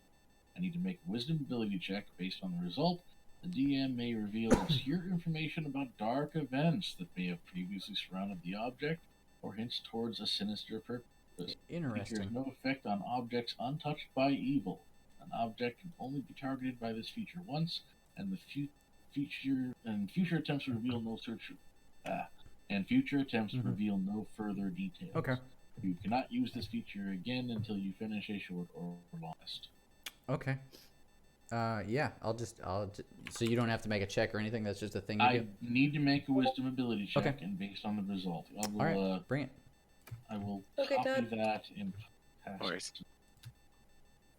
I need to make a wisdom ability check. Based on the result, the DM may reveal obscure information about dark events that may have previously surrounded the object, or hints towards a sinister purpose. It Interesting. has no effect on objects untouched by evil. An object can only be targeted by this feature once, and future attempts to reveal no search. And future attempts reveal no further details. Okay. You cannot use this feature again until you finish a short or long rest. Okay. Yeah, I'll just so you don't have to make a check or anything. That's just a thing you I do. need to make a wisdom ability check, Okay. and based on the result, I will. All right, bring it. I will Okay, copy Todd. that in past. No worries.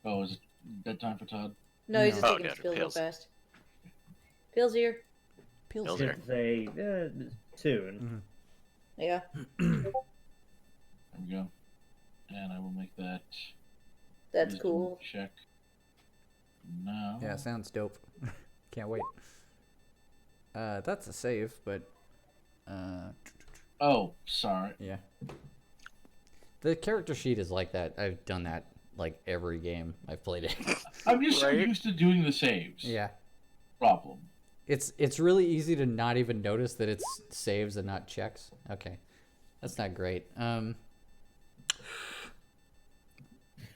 Oh, is it bedtime for Todd? No, he's No. just Oh, taking yeah, his pills real pills. fast. Pills here. Pills Pills here. here. Say soon. Yeah. There we go. And I will make that. That's wisdom cool. Check. Now. Yeah, sounds dope. Can't wait. That's a save, but Oh, sorry. yeah. The character sheet is like that. I've done that like every game I've played it. I'm just so Right? used to doing the saves. Yeah. Problem. It's really easy to not even notice that it's saves and not checks. Okay. That's not great. Let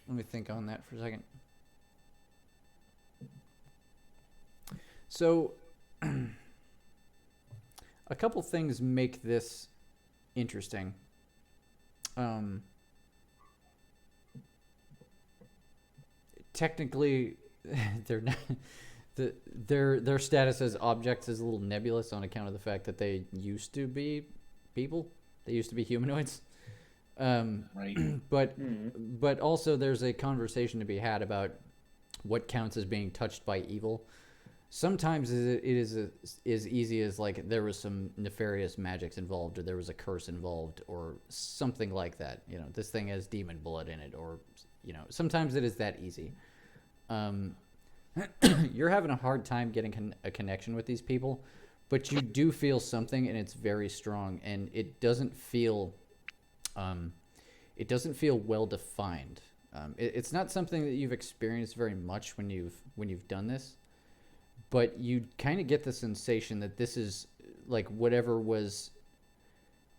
me think on that for a second. So a couple things make this interesting. Technically they're not their status as objects is a little nebulous on account of the fact that they used to be people. They used to be humanoids. Right. But also there's a conversation to be had about what counts as being touched by evil. Sometimes it is as easy as like there was some nefarious magics involved, or there was a curse involved, or something like that. You know, this thing has demon blood in it, or you know, sometimes it is that easy. You're having a hard time getting a connection with these people, but you do feel something, and it's very strong, and it doesn't feel well defined. It's not something that you've experienced very much when you've done this, but you kind of get the sensation that this is like whatever was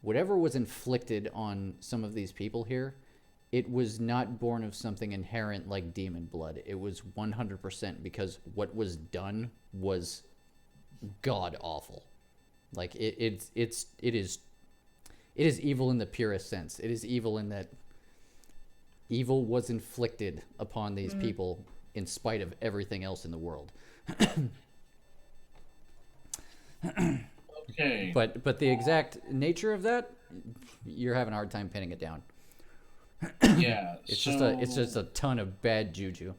inflicted on some of these people here. It was not born of something inherent like demon blood. It was 100% because what was done was god awful. Like it is evil in the purest sense. It is evil in that evil was inflicted upon these people in spite of everything else in the world. Okay. But the exact nature of that, you're having a hard time pinning it down. Yeah. It's so just a ton of bad juju.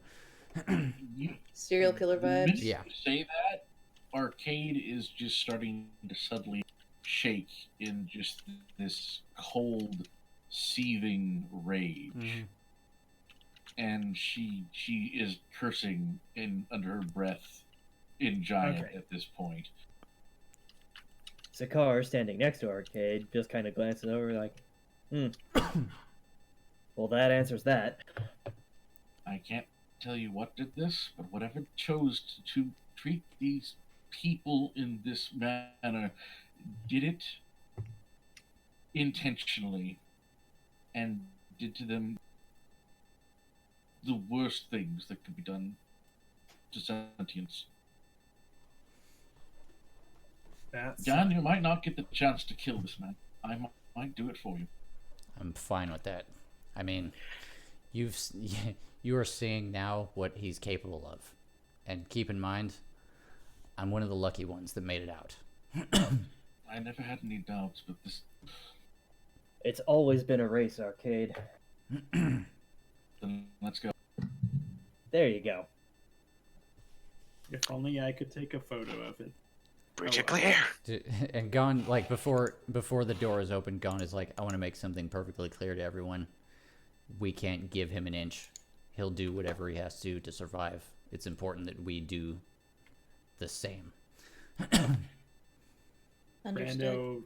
You, Serial killer the minute vibes. Yeah. you say that, Arcade is just starting to suddenly shake in just this cold, seething rage. And she is cursing under her breath in giant Okay. at this point. Sakar, standing next to Arcade, just kind of glances over like, well, that answers that. I can't tell you what did this, but whatever chose to treat these people in this manner did it intentionally and did to them the worst things that could be done to sentience. That's John, you might not get the chance to kill this man. I might do it for you. I'm fine with that. I mean, you are seeing now what he's capable of, and keep in mind, I'm one of the lucky ones that made it out. I never had any doubts, but this. It's always been a race, Arcade. Then let's go. There you go. if only I could take a photo of it. Bridge Oh, it clear. And Gon, like before the door is open, Gon is like, I want to make something perfectly clear to everyone. We can't give him an inch. He'll do whatever he has to survive. It's important that we do the same. Understood. Brando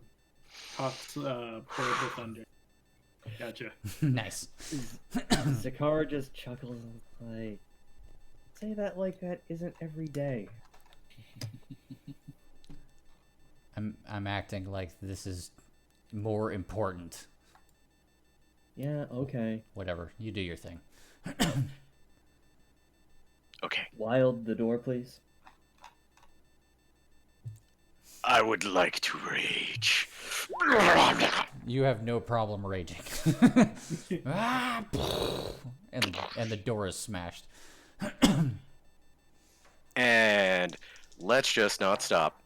talks Portable Thunder. Gotcha. Nice. Sakar just chuckles like, say that like that isn't every day. I'm acting like this is more important. Yeah, okay. Whatever. You do your thing. Okay. Wild, the door, please. I would like to rage. You have no problem raging. Ah, and the door is smashed. And let's just not stop.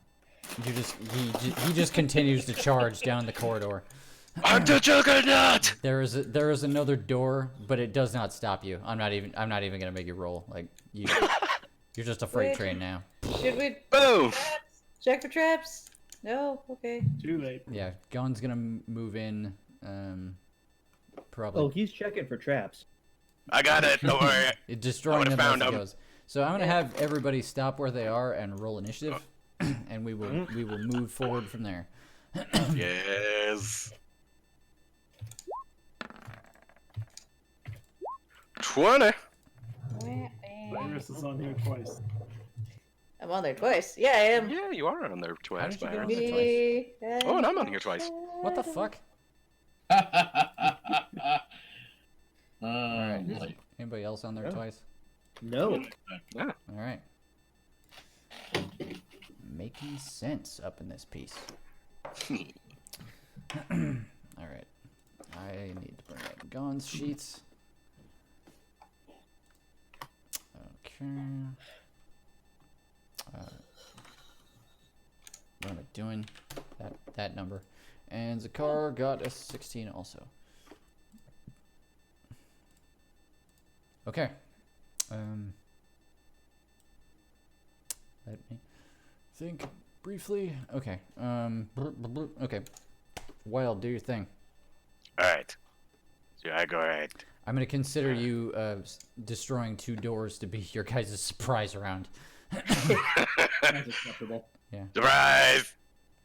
He just continues to charge down the corridor. I'm the juggernaut. There is another door, but it does not stop you. I'm not even gonna make you roll. Like you're just a freight Wait. train now. Should we Boom. check for traps? No? Okay. Too late. Yeah, Gon's gonna move in. Probably. Oh, he's checking for traps. I got it. Don't worry. Destroying I them would've as found he them. goes. So I'm gonna have everybody stop where they are and roll initiative, and we will move forward from there. Yes. 20. Virus is on here twice. I'm on there twice. Yeah, I am. Yeah, you are on there twice, did you get on Byron. there? Oh, and I'm on here twice. What the fuck? Right. Anybody else on there Yeah. twice? No. All right. Making sense up in this piece. All right. I need to bring up Gon's sheets. Okay. What am I doing? That number. And Zakar got a 16 also. Okay. Let me think briefly. Okay. Okay. Wild, do your thing. Alright. So I go right. I'm gonna consider you destroying 2 doors to be your guys' surprise round. That's acceptable. Yeah. Surprise!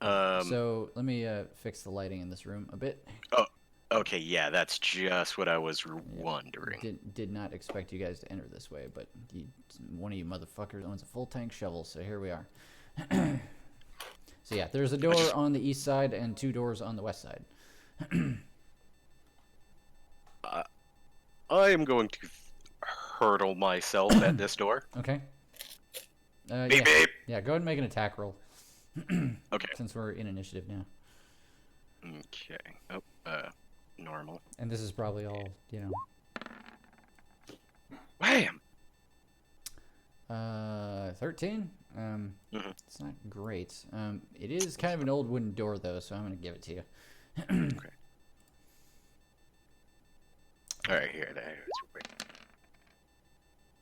So let me fix the lighting in this room a bit. Okay, yeah, that's just what I was wondering. Did not expect you guys to enter this way, but one of you motherfuckers owns a full tank shovel, so here we are. So yeah, there's a door on the east side and 2 doors on the west side. I am going to hurdle myself at this door. Okay. Beep Yeah. beep. Yeah, go ahead and make an attack roll. Okay. Since we're in initiative now. Okay. Oh, normal. And this is probably all, you know. Wham! 13. It's not great. It is kind of an old wooden door though, so I'm gonna give it to you. Okay. Alright, here.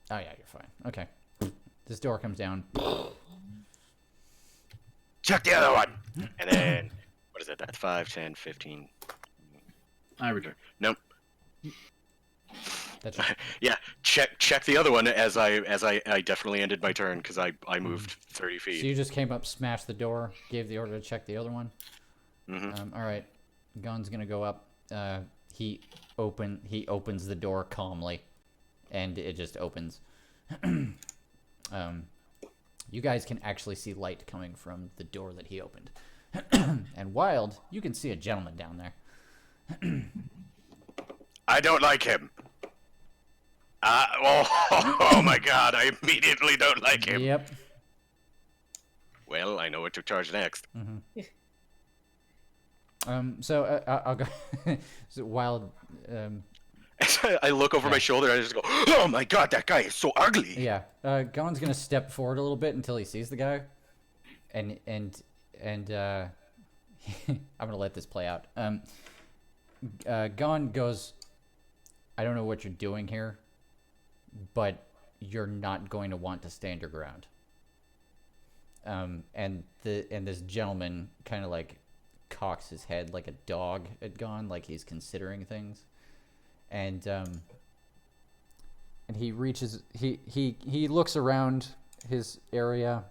Oh yeah, you're fine. Okay. This door comes down. Check the other one! And then, what is it? That's 5, 10, 15. I return. Nope. That's just, Yeah, check the other one as I definitely ended my turn because I moved 30 so feet. you just came up, smashed the door, gave the order to check the other one. Mm-hmm. All right. Gon's gonna go up. He opens the door calmly, and it just opens. You guys can actually see light coming from the door that he opened. And Wild, you can see a gentleman down there. I don't like him. Oh my god, I immediately don't like him. Yep. Well, I know what to charge next. So I'll go. So Wild. I look over my shoulder and I just go, oh my god, that guy is so ugly. Yeah. Gon's gonna step forward a little bit until he sees the guy, and I'm gonna let this play out. Gon goes, I don't know what you're doing here, but you're not going to want to stand your ground. And this gentleman kind of like cocks his head like a dog at Gon, like he's considering things, and he reaches, he looks around his area.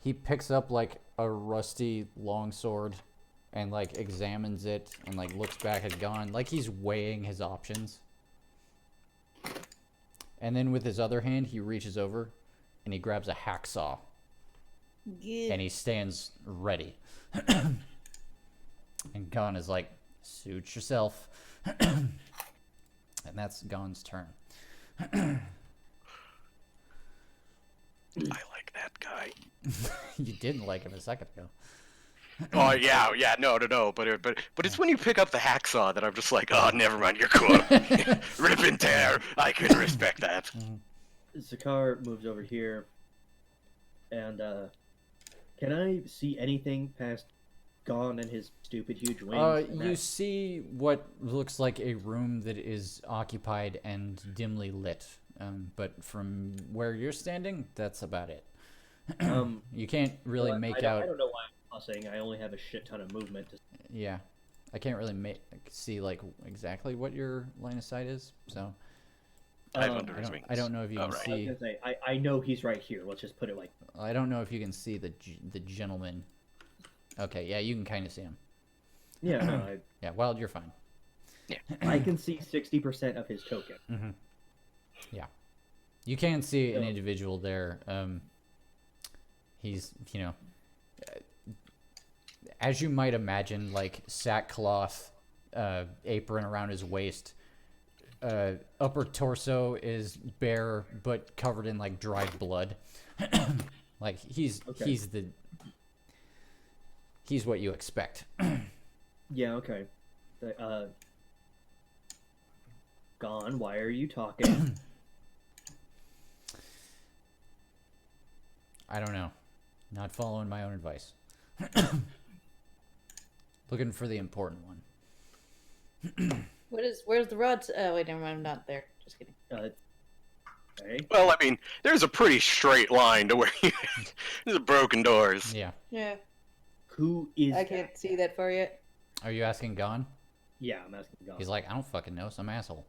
He picks up like a rusty longsword and like examines it and like looks back at Gon like he's weighing his options. And then with his other hand, he reaches over and he grabs a hacksaw. Yeah. And he stands ready. And Gon is like, suit yourself. And that's Gon's turn. I like that guy. You didn't like him a second ago. Oh yeah, no, but it's when you pick up the hacksaw that I'm just like, oh, never mind, you're cool. Rip and tear. I can respect that. Zakar moves over here, and can I see anything past Gon and his stupid huge wings? You see what looks like a room that is occupied and dimly lit. But from where you're standing, that's about it. You can't really make out. I don't know why I'm fussing. I only have a shit ton of movement. Yeah, I can't really see like exactly what your line of sight is. So I don't know if you can right. see. I was gonna say, I know he's right here. Let's just put it like. I don't know if you can see the gentleman. Okay, yeah, you can kind of see him. Yeah, no, Yeah, Wild, you're fine. I can see 60% of his token. Mm-hmm. Yeah, you can see an individual there. He's, as you might imagine, like sackcloth, apron around his waist. Upper torso is bare but covered in like dried blood. Like he's what you expect. Yeah, okay. Gon, why are you talking? I don't know. Not following my own advice. Looking for the important one. Where's the rods? Oh wait, never mind. I'm not there. Just kidding. Hey. Well, I mean, there's a pretty straight line to where there's broken doors. Yeah. Yeah. Who is I can't see that far yet. Are you asking Gon? Yeah, I'm asking Gon. He's like, I don't fucking know, some asshole.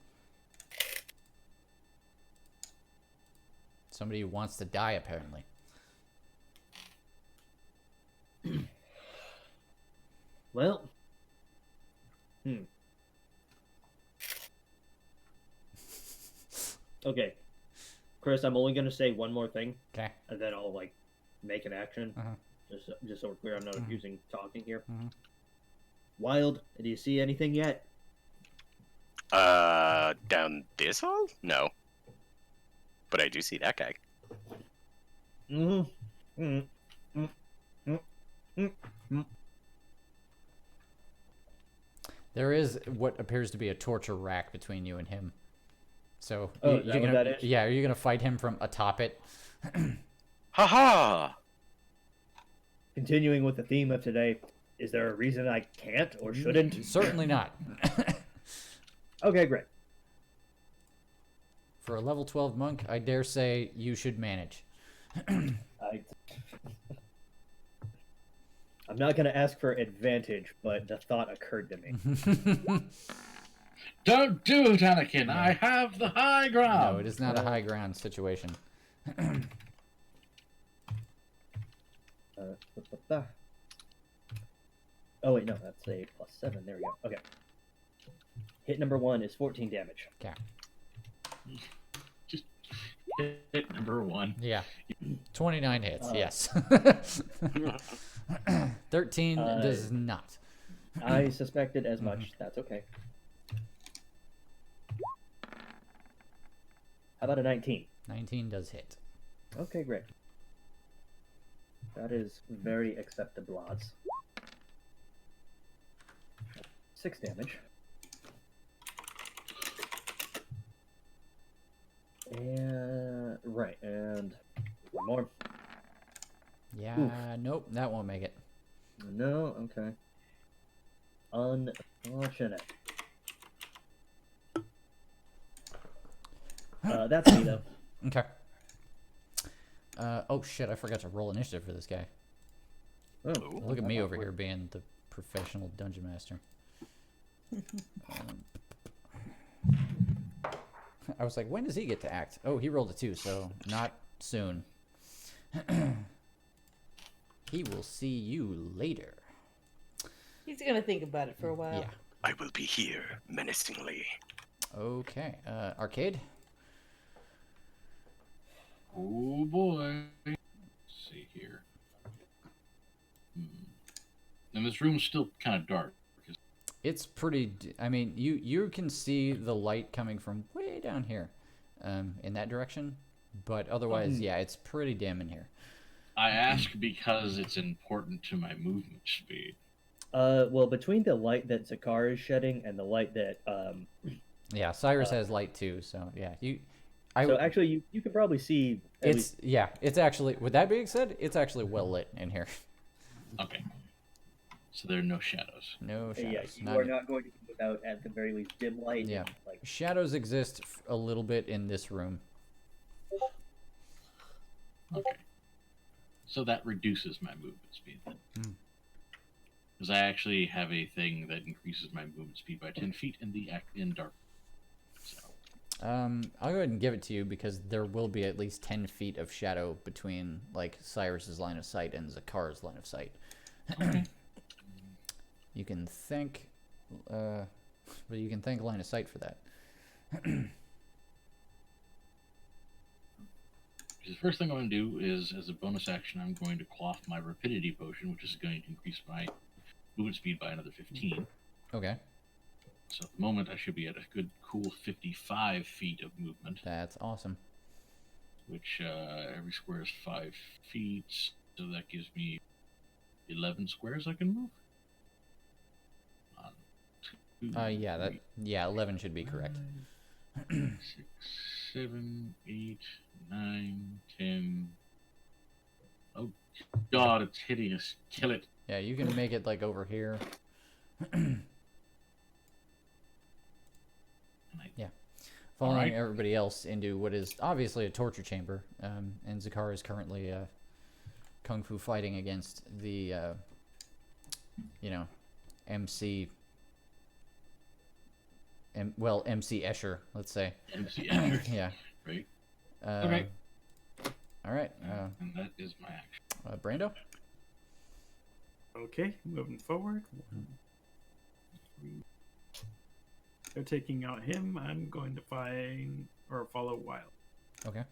Somebody who wants to die, apparently. Well. Okay. Chris, I'm only gonna say one more thing. Okay. And then I'll like make an action. Just so we're clear, I'm not using talking here. Wild, do you see anything yet? Down this hall? No. But I do see that guy. There is what appears to be a torture rack between you and him. So is that what that is? Yeah, are you gonna fight him from atop it? Haha! Continuing with the theme of today, is there a reason I can't or shouldn't? Certainly not. Okay, great. For a level 12 monk, I dare say you should manage. I'm not going to ask for advantage, but the thought occurred to me. Don't do it, Anakin. No. I have the high ground. No, it is not a high ground situation. Oh, wait, no, that's a +7. There we go. Okay. Hit number 1 is 14 damage. Okay. Just hit number 1. Yeah. 29 hits, yes. 13 does not. I suspected as much. That's okay. How about a 19? 19 does hit. Okay, great. That is very acceptable odds. 6 damage. And right, and one more. Yeah, nope, that won't make it. No, okay. Unfortunate. That's me though. Okay. Oh shit, I forgot to roll initiative for this guy. Oh, Look at me over here being the professional dungeon master. I was like, when does he get to act? Oh, he rolled a 2, so not soon. He will see you later. He's gonna think about it for a while. Yeah. I will be here menacingly. Okay. Arcade? Oh boy. Let's see here. And this room's still kind of dark. It's pretty. I mean, you can see the light coming from way down here, in that direction, but otherwise, yeah, it's pretty dim in here. I ask because it's important to my movement speed. Well, between the light that Zakar is shedding and the light that Yeah, Cyrus has light too, so yeah, so actually you can probably see at least. it's actually, with that being said, it's actually well lit in here. Okay. So there are no shadows. No Yeah, shadows. you are not going to be without at the very least dim light. Yeah. And, like, Shadows exist a little bit in this room. Okay. So that reduces my movement speed then. Hmm. Because I actually have a thing that increases my movement speed by 10 feet in dark. So. I'll go ahead and give it to you because there will be at least 10 feet of shadow between like Cyrus's line of sight and Zakar's line of sight. Okay. You can thank, line of sight for that. The first thing I'm going to do is, as a bonus action, I'm going to quaff my rapidity potion, which is going to increase my movement speed by another 15. Okay, So at the moment, I should be at a good, cool 55 feet of movement, that's awesome. which every square is 5 feet, so that gives me 11 squares I can move. 1, 2, Yeah, 11 should be correct. 6, 7, 8, 9, 10. Oh God, it's hideous. Kill it. Yeah, you can make it like over here. Yeah. Following Alright. everybody else into what is obviously a torture chamber, and Zakar is currently kung fu fighting against the, MC. MC Escher, let's say. MC Escher. Yeah. Right. Okay. All right. And that is my action. Brando. Okay, moving forward. They're taking out him. I'm going to find or follow Wild. Okay.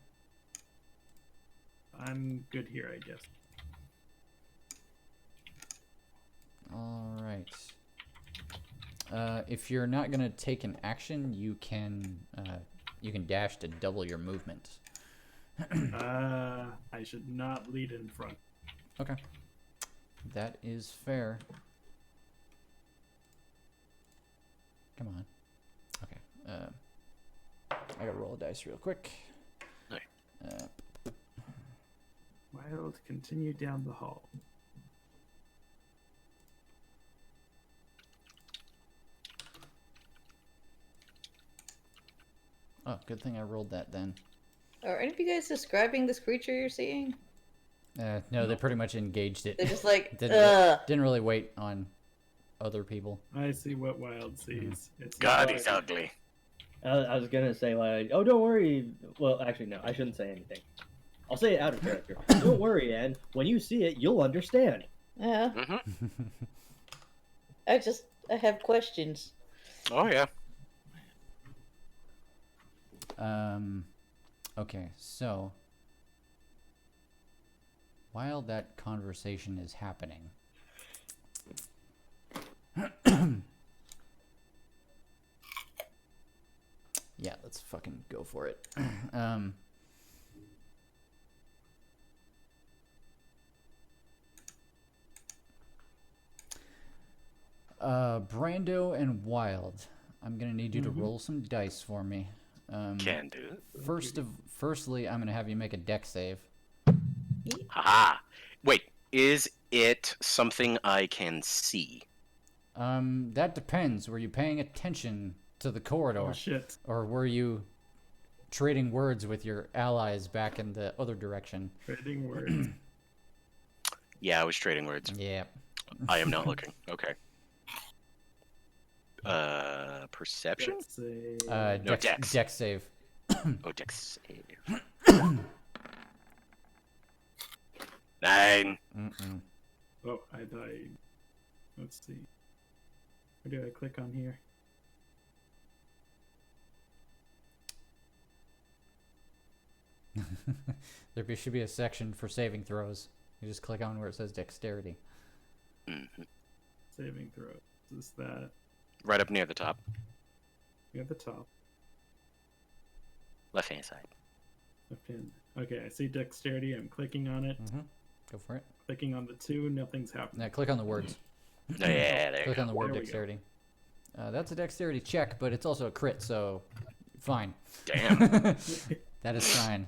I'm good here, I guess. All right. If you're not gonna take an action, you can dash to double your movement. I should not lead in front. Okay. That is fair. Come on. Okay. I gotta roll a dice real quick. Nice. Wild, continue down the hall. Oh, good thing I rolled that then. Are any of you guys describing this creature you're seeing? No, they pretty much engaged it. They're just like, Didn't really wait on other people. I see what Wild sees. It's God, he's ugly. I was gonna say like, oh, don't worry. Well, actually, no, I shouldn't say anything. I'll say it out of character. Don't worry, Anne. When you see it, you'll understand. Yeah. Mm-hmm. I have questions. Oh yeah. Okay, so while that conversation is happening, yeah, let's fucking go for it. Brando and Wild, I'm gonna need you to roll some dice for me. Can do. Firstly, I'm gonna have you make a deck save. Haha. Wait, is it something I can see? That depends. Were you paying attention to the corridor, Oh shit. or were you trading words with your allies back in the other direction? Trading words. Yeah, I was trading words. Yeah. I am not looking. Okay. Perception? Let's say No, dex. Dex save. Oh, dex save. 9. Mm-mm. oh, I died. Let's see. Where do I click on here? There should be a section for saving throws. You just click on where it says dexterity. Mm-hmm. Saving throw. Is that Right up near the top. near the top? Left hand side. Left hand. Okay, I see dexterity. I'm clicking on it. Mm-hmm. Go for it. Clicking on the 2, nothing's happening. Now click on the words. Yeah, there you Click go. on the word There we go. dexterity. That's a dexterity check, but it's also a crit, so fine. Damn. That is fine.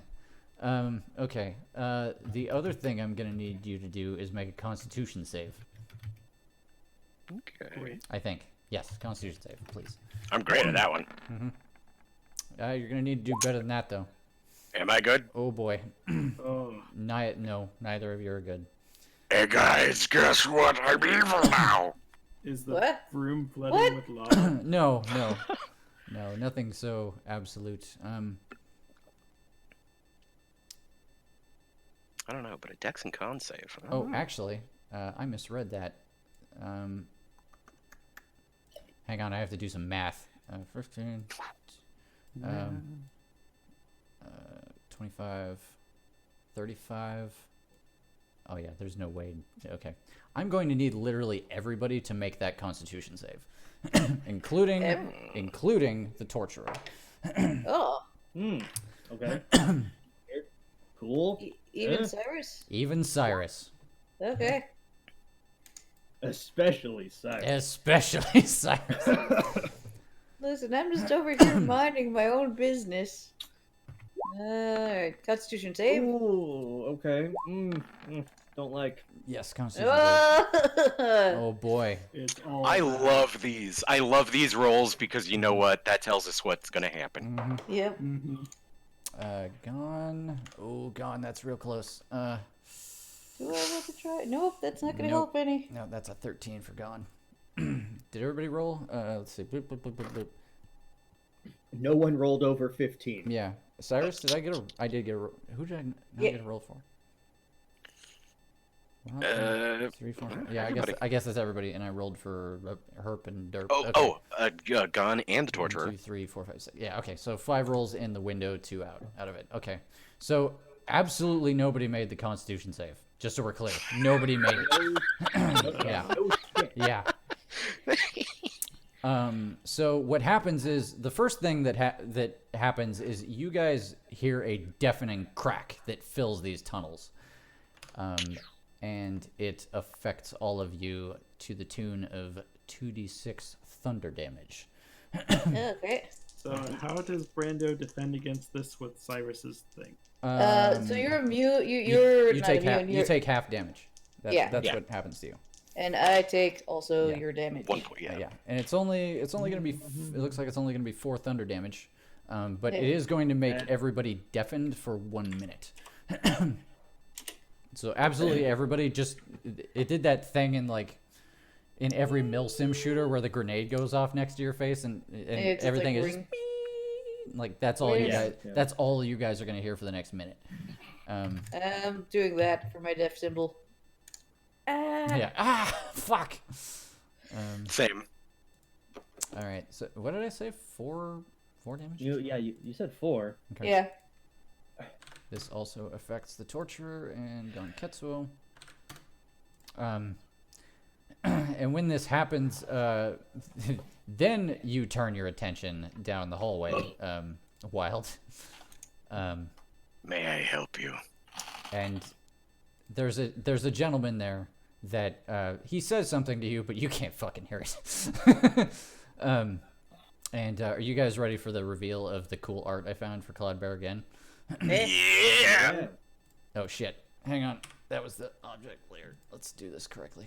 Okay. The other thing I'm gonna need you to do is make a Constitution save. Okay. Wait, I think. Yes, Constitution save, please. I'm great at that one. You're gonna need to do better than that, though. Am I good? Oh boy. oh, No, neither of you are good. Hey guys, guess what? I'm evil now. is the What? room flooding What? with lava? No, nothing so absolute. I don't know, but a Dex and Con save. I don't Oh, know. actually, I misread that. Hang on, I have to do some math. 15, 25, 35. Oh yeah, there's no way. Okay, I'm going to need literally everybody to make that Constitution save, including the torturer. Oh, Okay. Cool. even Yeah. Cyrus? Even Cyrus, Okay. Especially Cyrus. especially Cyrus. Listen, I'm just over here minding my own business. Alright, Constitution save. Ooh, okay. Don't like. Yes, Constitution save. Oh! Oh boy. It's all I bad. love these. I love these rolls because you know what? That tells us what's gonna happen. Yep. Mhm. Gone. Oh, gone. That's real close. Do I want to try? Nope, that's not gonna Nope. help any. No, that's a 13 for gone. Did everybody roll? Let's see. Boop, boop, boop, boop, boop. No one rolled over 15. Yeah. Cyrus, did I get a? I did get a. Who did I not Yeah. get a roll for? One, Uh, 3, 4. Yeah, everybody. I guess that's everybody, and I rolled for Herp and Derp. Oh, Okay. Gun and the 1, Torturer. 2, 3, 4, 5, 6. Yeah. Okay. So 5 rolls in the window, 2 out of it. Okay. So absolutely nobody made the Constitution save. Just so we're clear, nobody made it. Yeah. Oh, shit. Yeah. So what happens is the first thing that happens is you guys hear a deafening crack that fills these tunnels, and it affects all of you to the tune of 2d6 thunder damage. Okay. So how does Brando defend against this with Cyrus's thing? So you're immune. You're you not take immune. you take half damage. Yeah. That's Yeah. what happens to you. And I take also Yeah. your damage. 1 point. Yeah. Yeah, and it's only gonna be. It looks like it's only gonna be 4 thunder damage, but it Yeah. is going to make Yeah. everybody deafened for 1 minute. So absolutely everybody just it did that thing in every milsim shooter where the grenade goes off next to your face and It's just everything like is ring. like that's all you Yeah. guys Yeah. that's all you guys are gonna hear for the next minute. I'm doing that for my death symbol. Yeah. Fuck. Same. All right. So what did I say? 4 damage. You said 4. Okay. Yeah. This also affects the torturer and Donketsuo. And when this happens, then you turn your attention down the hallway, Wild. May I help you? And there's a gentleman there that he says something to you, but you can't fucking hear it. And are you guys ready for the reveal of the cool art I found for Cloudbear again? Yeah. Oh shit! Hang on, that was the object layer. Let's do this correctly.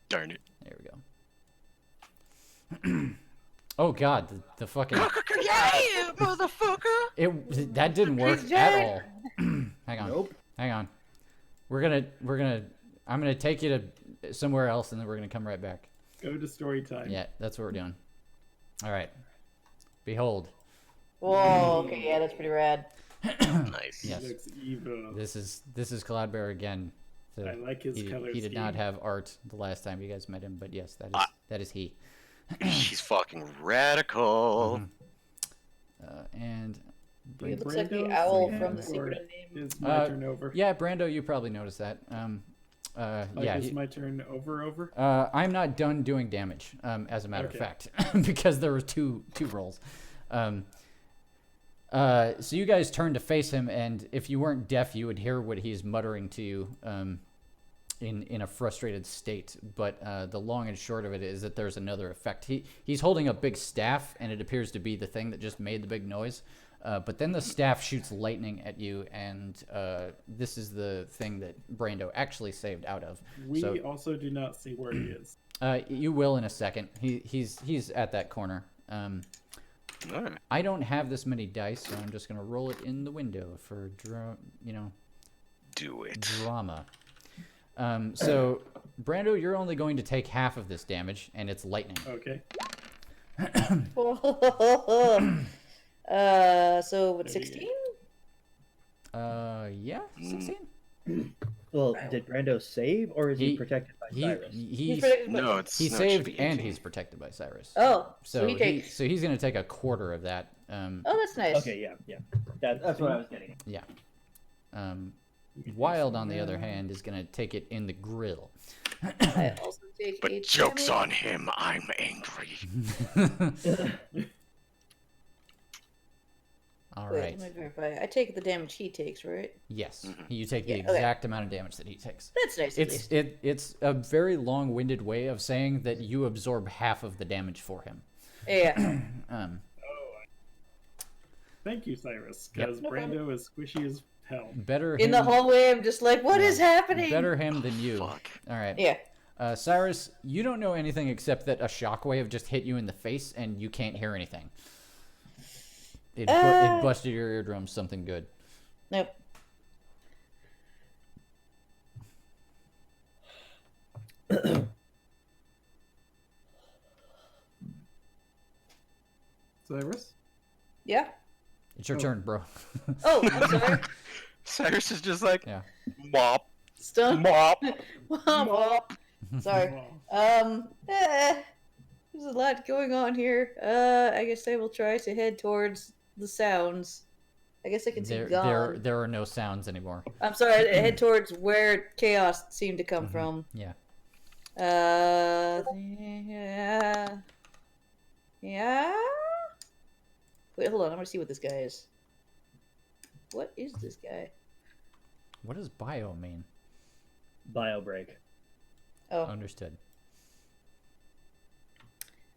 Darn it. There we go. Oh god, the fucking Yeah, motherfucker. that didn't work He's at dead. all. Hang on, Nope. hang on. I'm gonna take you to somewhere else, and then we're gonna come right back. Go to story time. Yeah, that's what we're doing. All right. Behold, Whoa. Okay. Yeah, that's pretty rad. Nice. Yes. He looks evil. this is Cloudbear again. I like his color he did not scheme. have art the last time you guys met him, but yes, that is he. She's fucking radical. And He looks like the Brando owl second from the or Secret Name. Is my Uh, turn over? yeah, Brando, you probably noticed that. Yeah. Is my turn over? I'm not done doing damage, as a matter Okay. of fact, because there were two rolls. So you guys turn to face him, and if you weren't deaf, you would hear what he's muttering to you in a frustrated state. But the long and short of it is that there's another effect. He's holding a big staff, and it appears to be the thing that just made the big noise. But then the staff shoots lightning at you, and this is the thing that Brando actually saved out of. We So, also do not see where he is. you will in a second. He's at that corner. Alright. I don't have this many dice, so I'm just gonna roll it in the window for Do it. drama. So Brando, you're only going to take half of this damage, and it's lightning. Okay. So what? 16? Yeah, 16. Well, did Brando save, or is he protected by He Cyrus? he's, protected by- No, it's he no, it saved should be and 18. he's protected by Cyrus. Oh, so So he takes. so he's gonna take a quarter of that. Oh, that's nice. Okay, yeah. That's what I was getting at. Yeah. Wild, on the other hand, is gonna take it in the grill. I also take But 8 joke's damage. on him. I'm angry. All Wait, right. let me verify. I take the damage he takes, right? Yes, Mhm. you take the Yeah, okay. exact amount of damage that he takes. That's nice. At least. It's a very long-winded way of saying that you absorb half of the damage for him. Yeah. Thank you, Cyrus, Yep. because No problem. Brando is squishy as hell. Better In him, the hallway, I'm just like, what is happening? better him than you. Fuck. All right. Yeah. Cyrus, you don't know anything except that a shockwave just hit you in the face and you can't hear anything. It busted your eardrums something good. Nope. Cyrus? Yeah. It's your Oh. turn, bro. Oh, I'm sorry. Cyrus is just like, Yeah. mop, Stun. mop. Mop. Sorry. Wow. There's a lot going on here. I guess I will try to head towards the sounds. I guess I can see gone. there are no sounds anymore. I'm sorry. I head towards where chaos seemed to come from. Yeah. Yeah. Yeah. Wait, hold on. I'm gonna see what this guy is. What is this guy? What does bio mean? Bio break. Oh. Understood.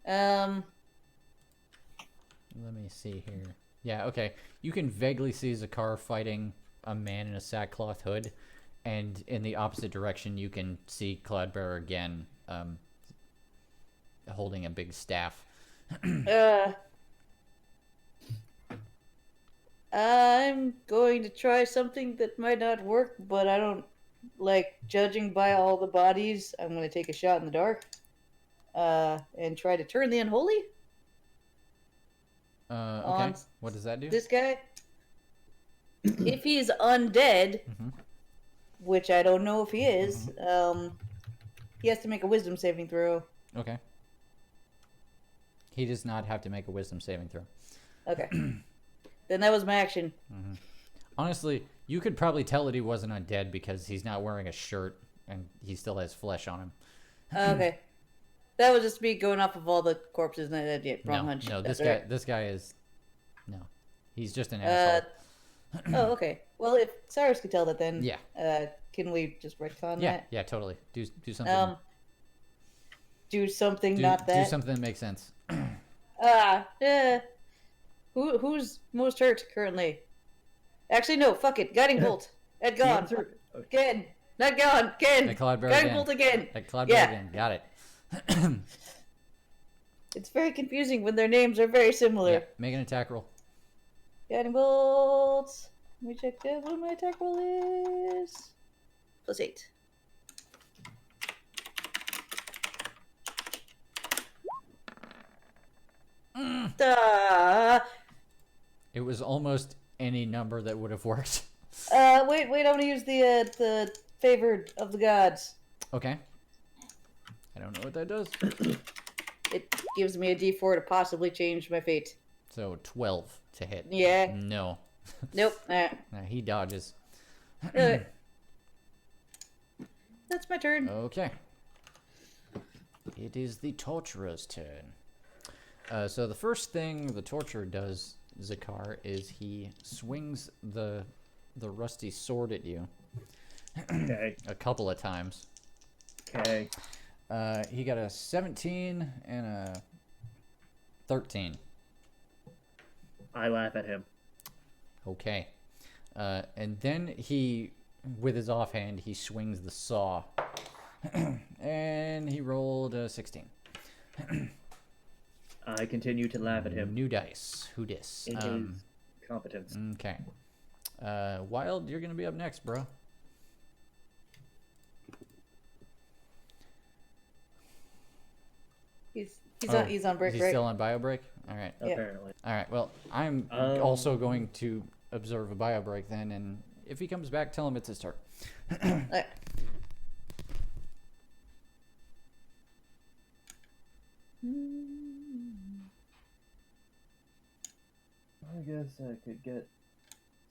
Let me see here. Yeah, okay. You can vaguely see Zakar fighting a man in a sackcloth hood, and in the opposite direction you can see Cloudbearer again, holding a big staff. I'm going to try something that might not work, but I don't like judging by all the bodies. I'm going to take a shot in the dark, and try to turn the unholy. Okay. On What does that do? This guy, if he's undead, Mhm. which I don't know if he is, he has to make a wisdom saving throw. Okay. He does not have to make a wisdom saving throw. Okay. Then that was my action. Honestly, you could probably tell that he wasn't undead because he's not wearing a shirt and he still has flesh on him. Okay. That was just me going off of all the corpses and that wrong No, hunch. no, That's this guy, alright. this guy is, no, he's just an asshole. Oh, okay. Well, if Cyrus could tell that, then Yeah. Can we just retcon Yeah, that? yeah, totally. Do something. Do something, do, not that. do something that makes sense. Who's most hurt currently? Actually, no. Fuck it. Guiding bolt. Ed The gone. answer- okay. Again. Not gone. Again. Like Cloudbearer Guiding again. bolt again. Like Cloudbearer Yeah. again. Got it. It's very confusing when their names are very similar. Yeah, make an attack roll. Guiding bolt. Let me check what my attack roll is. +8. It was almost any number that would have worked. Wait, I'm gonna use the favored of the gods. Okay. I don't know what that does. It gives me a D4 to possibly change my fate. So 12 to hit. Yeah. No. Nope. Nah, he dodges. Alright. That's my turn. Okay. It is the torturer's turn. So the first thing the torturer does, Zakar, is he swings the rusty sword at you Okay. a couple of times. Okay. He got a 17 and a 13. I laugh at him. Okay. And then he, with his offhand, he swings the saw. And he rolled a 16. I continue to laugh at him. New dice. Who dis? In his competence. Okay. Wild, you're going to be up next, bro. He's on break, He's right? still on bio break? All right. Yeah. Apparently. All right. Well, I'm also going to observe a bio break then, and if he comes back, tell him it's his turn. Alright. I guess I could get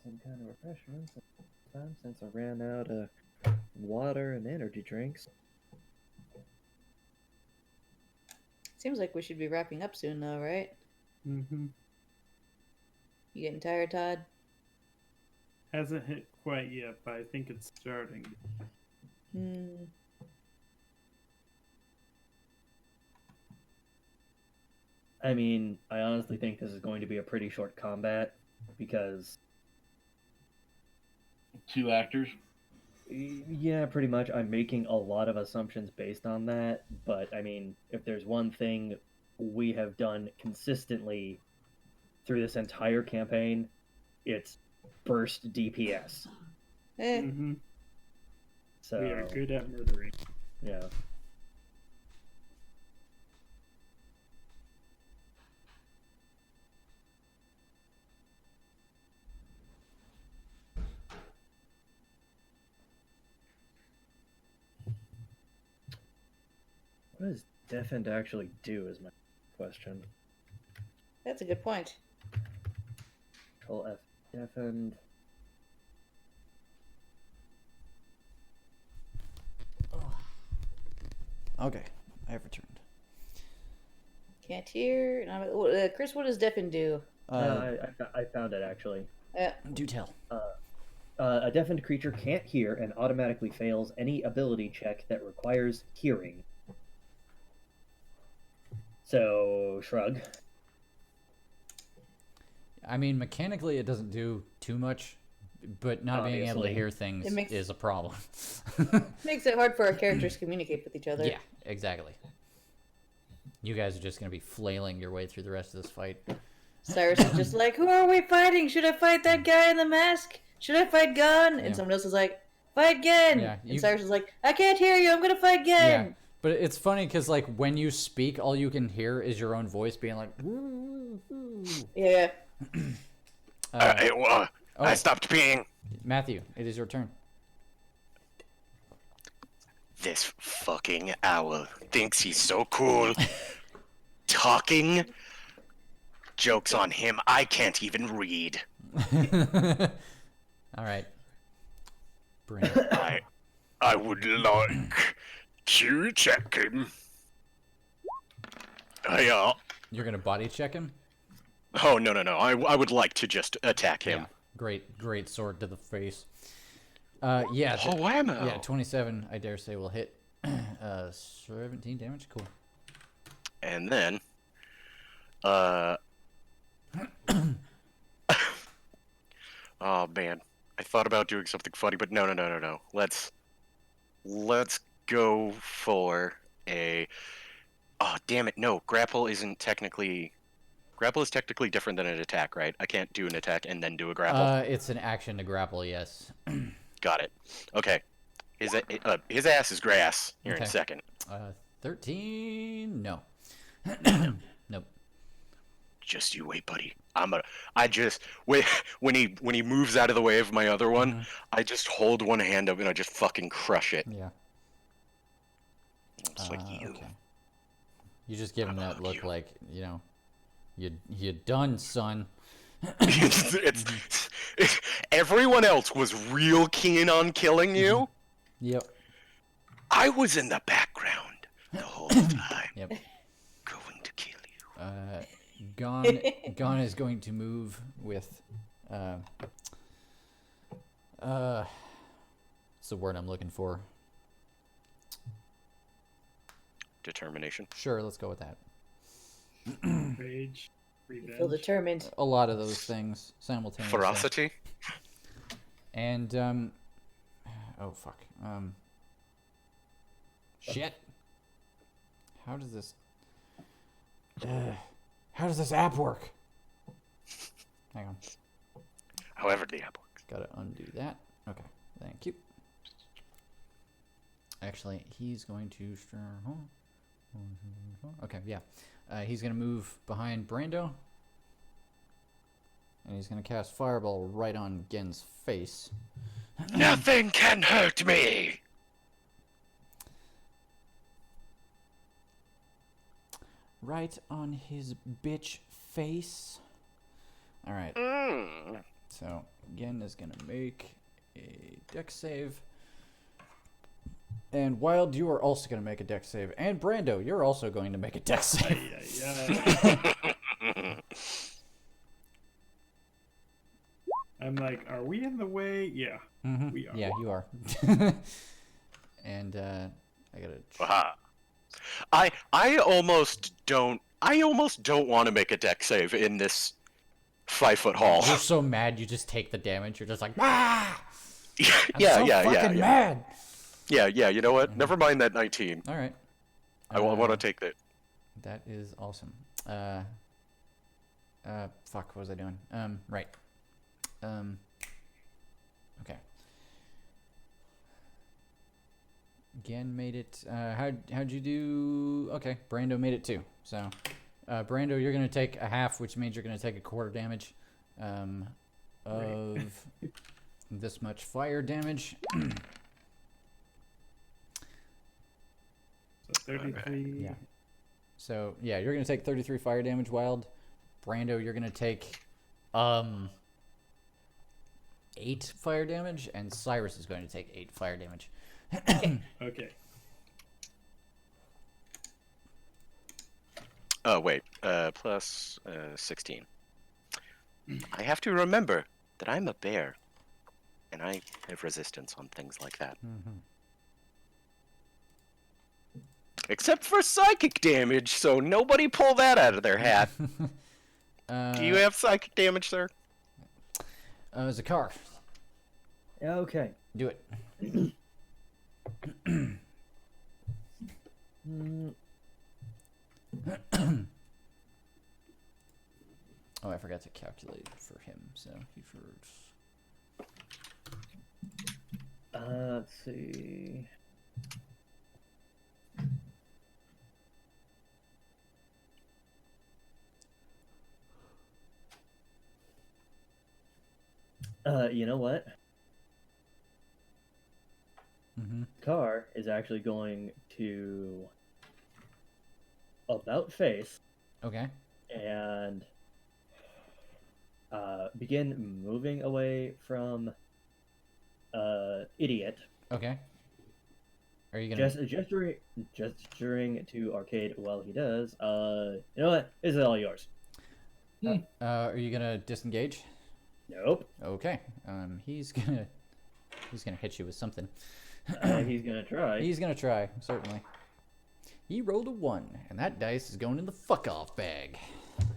some kind of refreshments sometime since I ran out of water and energy drinks. Seems like we should be wrapping up soon, though, right? Mm-hmm. You getting tired, Todd? Hasn't hit quite yet, but I think it's starting. Hmm. I mean, I honestly think this is going to be a pretty short combat because, 2 actors. yeah, pretty much. I'm making a lot of assumptions based on that, but I mean, if there's one thing we have done consistently through this entire campaign, it's burst DPS. Eh. Mm-hmm. So, We are good at murdering. yeah. What does Defend actually do is my question. That's a good point. Control F Defend. Okay. I have returned. Can't hear. Chris, what does Deafen do? I found it actually. Do tell. A deafened creature can't hear and automatically fails any ability check that requires hearing. So, shrug. I mean, mechanically, it doesn't do too much, but not being able to Obviously. hear things It makes- is a problem. Makes it hard for our characters to communicate with each other. Yeah, exactly. You guys are just going to be flailing your way through the rest of this fight. Cyrus is just like, who are we fighting? Should I fight that guy in the mask? Should I fight Gun? Yeah. And someone else is like, fight Gen. Yeah, And Cyrus is like, I can't hear you. I'm going to fight Gen. Yeah, but it's funny because, like, when you speak, all you can hear is your own voice being like, Yeah. oh, I stopped peeing. Matthew, it is your turn. This fucking owl thinks he's so cool. Talking. Joke's on him. I can't even read. All right. Bring it. I would like to check him. Yeah. You're going to body check him? Oh, no. I would like to just attack him. Yeah. Great sword to the face. Yeah. Oh, whammo. Yeah, 27, I dare say, will hit. 17 damage? Cool. And then, oh man, I thought about doing something funny, but no. Let's go for a. Oh damn it! No, grapple is technically different than an attack, right? I can't do an attack and then do a grapple. It's an action to grapple, yes. Got it. Okay. His ass is grass here in a Okay. second. 13? No. Nope. Just you wait, buddy. When he moves out of the way of my other one, I just hold one hand up and I just fucking crush it. Yeah. It's like you. Okay. You just give him that about look you? like, you know, you done, son. it's everyone else was real keen on killing you. Yep. I was in the background the whole time, Yep. going to kill you. Gon is going to move with what's the word I'm looking for? Determination. Sure, let's go with that. Rage, revenge. Feel determined. A lot of those things simultaneously. Ferocity. And oh fuck. Shit. How does this app work? Hang on. However, the app works. Gotta undo that. Okay, thank you. Actually, he's going to. Okay, yeah. He's gonna move behind Brando, and he's gonna cast Fireball right on Gen's face. Nothing can hurt me. Right on his bitch face. All right. So Gen is gonna make a dex save. And Wild, you are also going to make a dex save. And Brando, you're also going to make a dex save. I'm like, are we in the way? Yeah, we are. Yeah, you are. And I gotta. Aha. I almost don't want to make a deck save in this 5-foot hall. You're so mad, you just take the damage. You're just like, ah! yeah. Mad. Yeah. You know what? Never mind that 19. All right. I want to take that. That is awesome. Fuck. What was I doing? Right. Okay. Gen made it. How'd you do? Okay, Brando made it too. So, Brando, you're gonna take a half, which means you're gonna take a quarter damage, of this much fire damage. So 33. Yeah. So yeah, you're gonna take 33 fire damage, Wild. Brando, you're gonna take 8 fire damage, and Cyrus is going to take 8 fire damage. Okay. Oh wait, plus 16. I have to remember that I'm a bear, and I have resistance on things like that. Except for psychic damage, so nobody pull that out of their hat. Do you have psychic damage, sir? Zakar, Okay. do it. Oh, I forgot to calculate for him, so he first. Let's see. You know what? Car is actually going to about face Okay. and begin moving away from idiot. Okay. Are you gonna? Gesturing to Arcade while he does. You know what? This is all yours. Are you gonna disengage? Nope. Okay. He's gonna hit you with something. He's gonna try. He's gonna try, certainly. He rolled a 1, and that dice is going in the fuck off bag.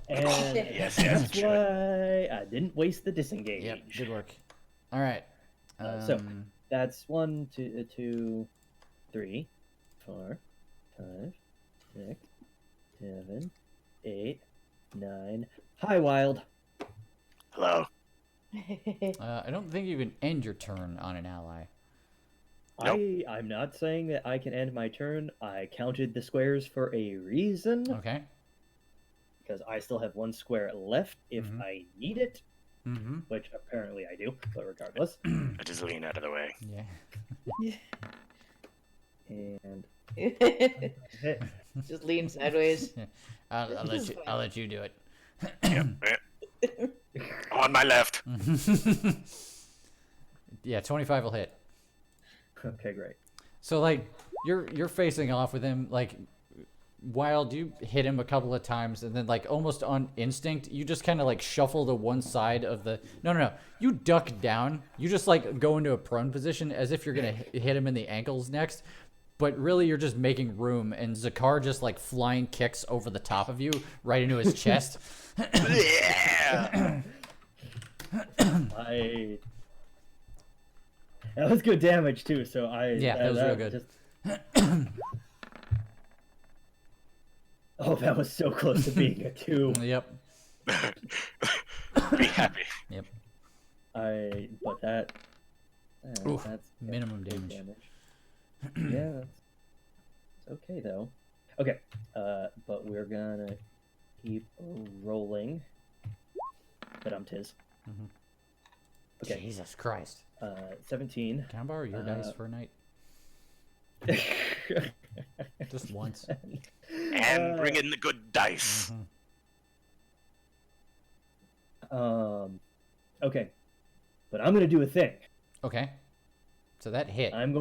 And Yes, that's why I didn't waste the disengage. Yep, good work. All right. So that's 1, 2, 3, 4, 5, 6, 7, 8, 9. Hi, Wild. Hello. I don't think you can end your turn on an ally. Nope. I'm not saying that I can end my turn. I counted the squares for a reason. Okay. Because I still have 1 square left if I need it, which apparently I do, but regardless. I just lean out of the way. Yeah. And Just lean sideways. I'll let you do it. On my left. Yeah, 25 will hit. okay, great. So like you're facing off with him, like Wild, you hit him a couple of times, and then like almost on instinct, you just kind of like shuffle to one side of the. No. You duck down. You just like go into a prone position as if you're gonna hit him in the ankles next, but really you're just making room. And Zakar just like flying kicks over the top of you, right into his chest. Yeah. That was good damage too. So that was real good. Oh, that was so close to being a 2. Yep. Be happy. Yep. But that's Minimum good damage. Yeah, it's okay though. Okay, but we're gonna keep rolling. But I'm Tiz. Mhm. Okay. Jesus Christ. 17. Can I borrow your dice for a night? Just once. And bring in the good dice. Okay, but I'm gonna do a thing. Okay. So that hit. I am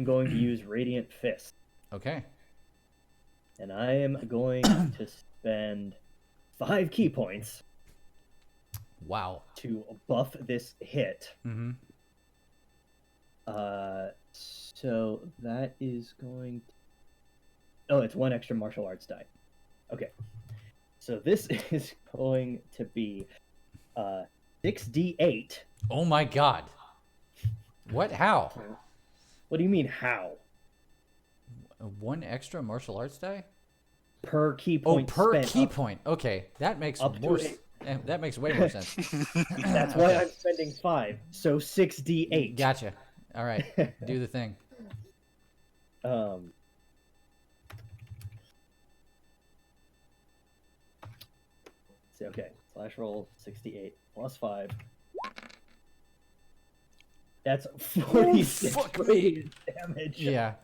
going to use Radiant Fist, Okay. and I am going to spend 5 key points Wow. to buff this hit. Mm-hmm. So that is going to... Oh, it's 1 extra martial arts die. Okay. So this is going to be 6d8. Oh my god. What? How? What do you mean, how? 1 extra martial arts die? Per key Oh, point per spent key up- point. Okay, that makes up to more. a- That makes way more sense. That's why Okay. I'm spending 5. So 6d8. Gotcha. All right, do the thing. See, okay. Slash roll 68 plus 5. That's 46 fuck me. radiant damage. Yeah.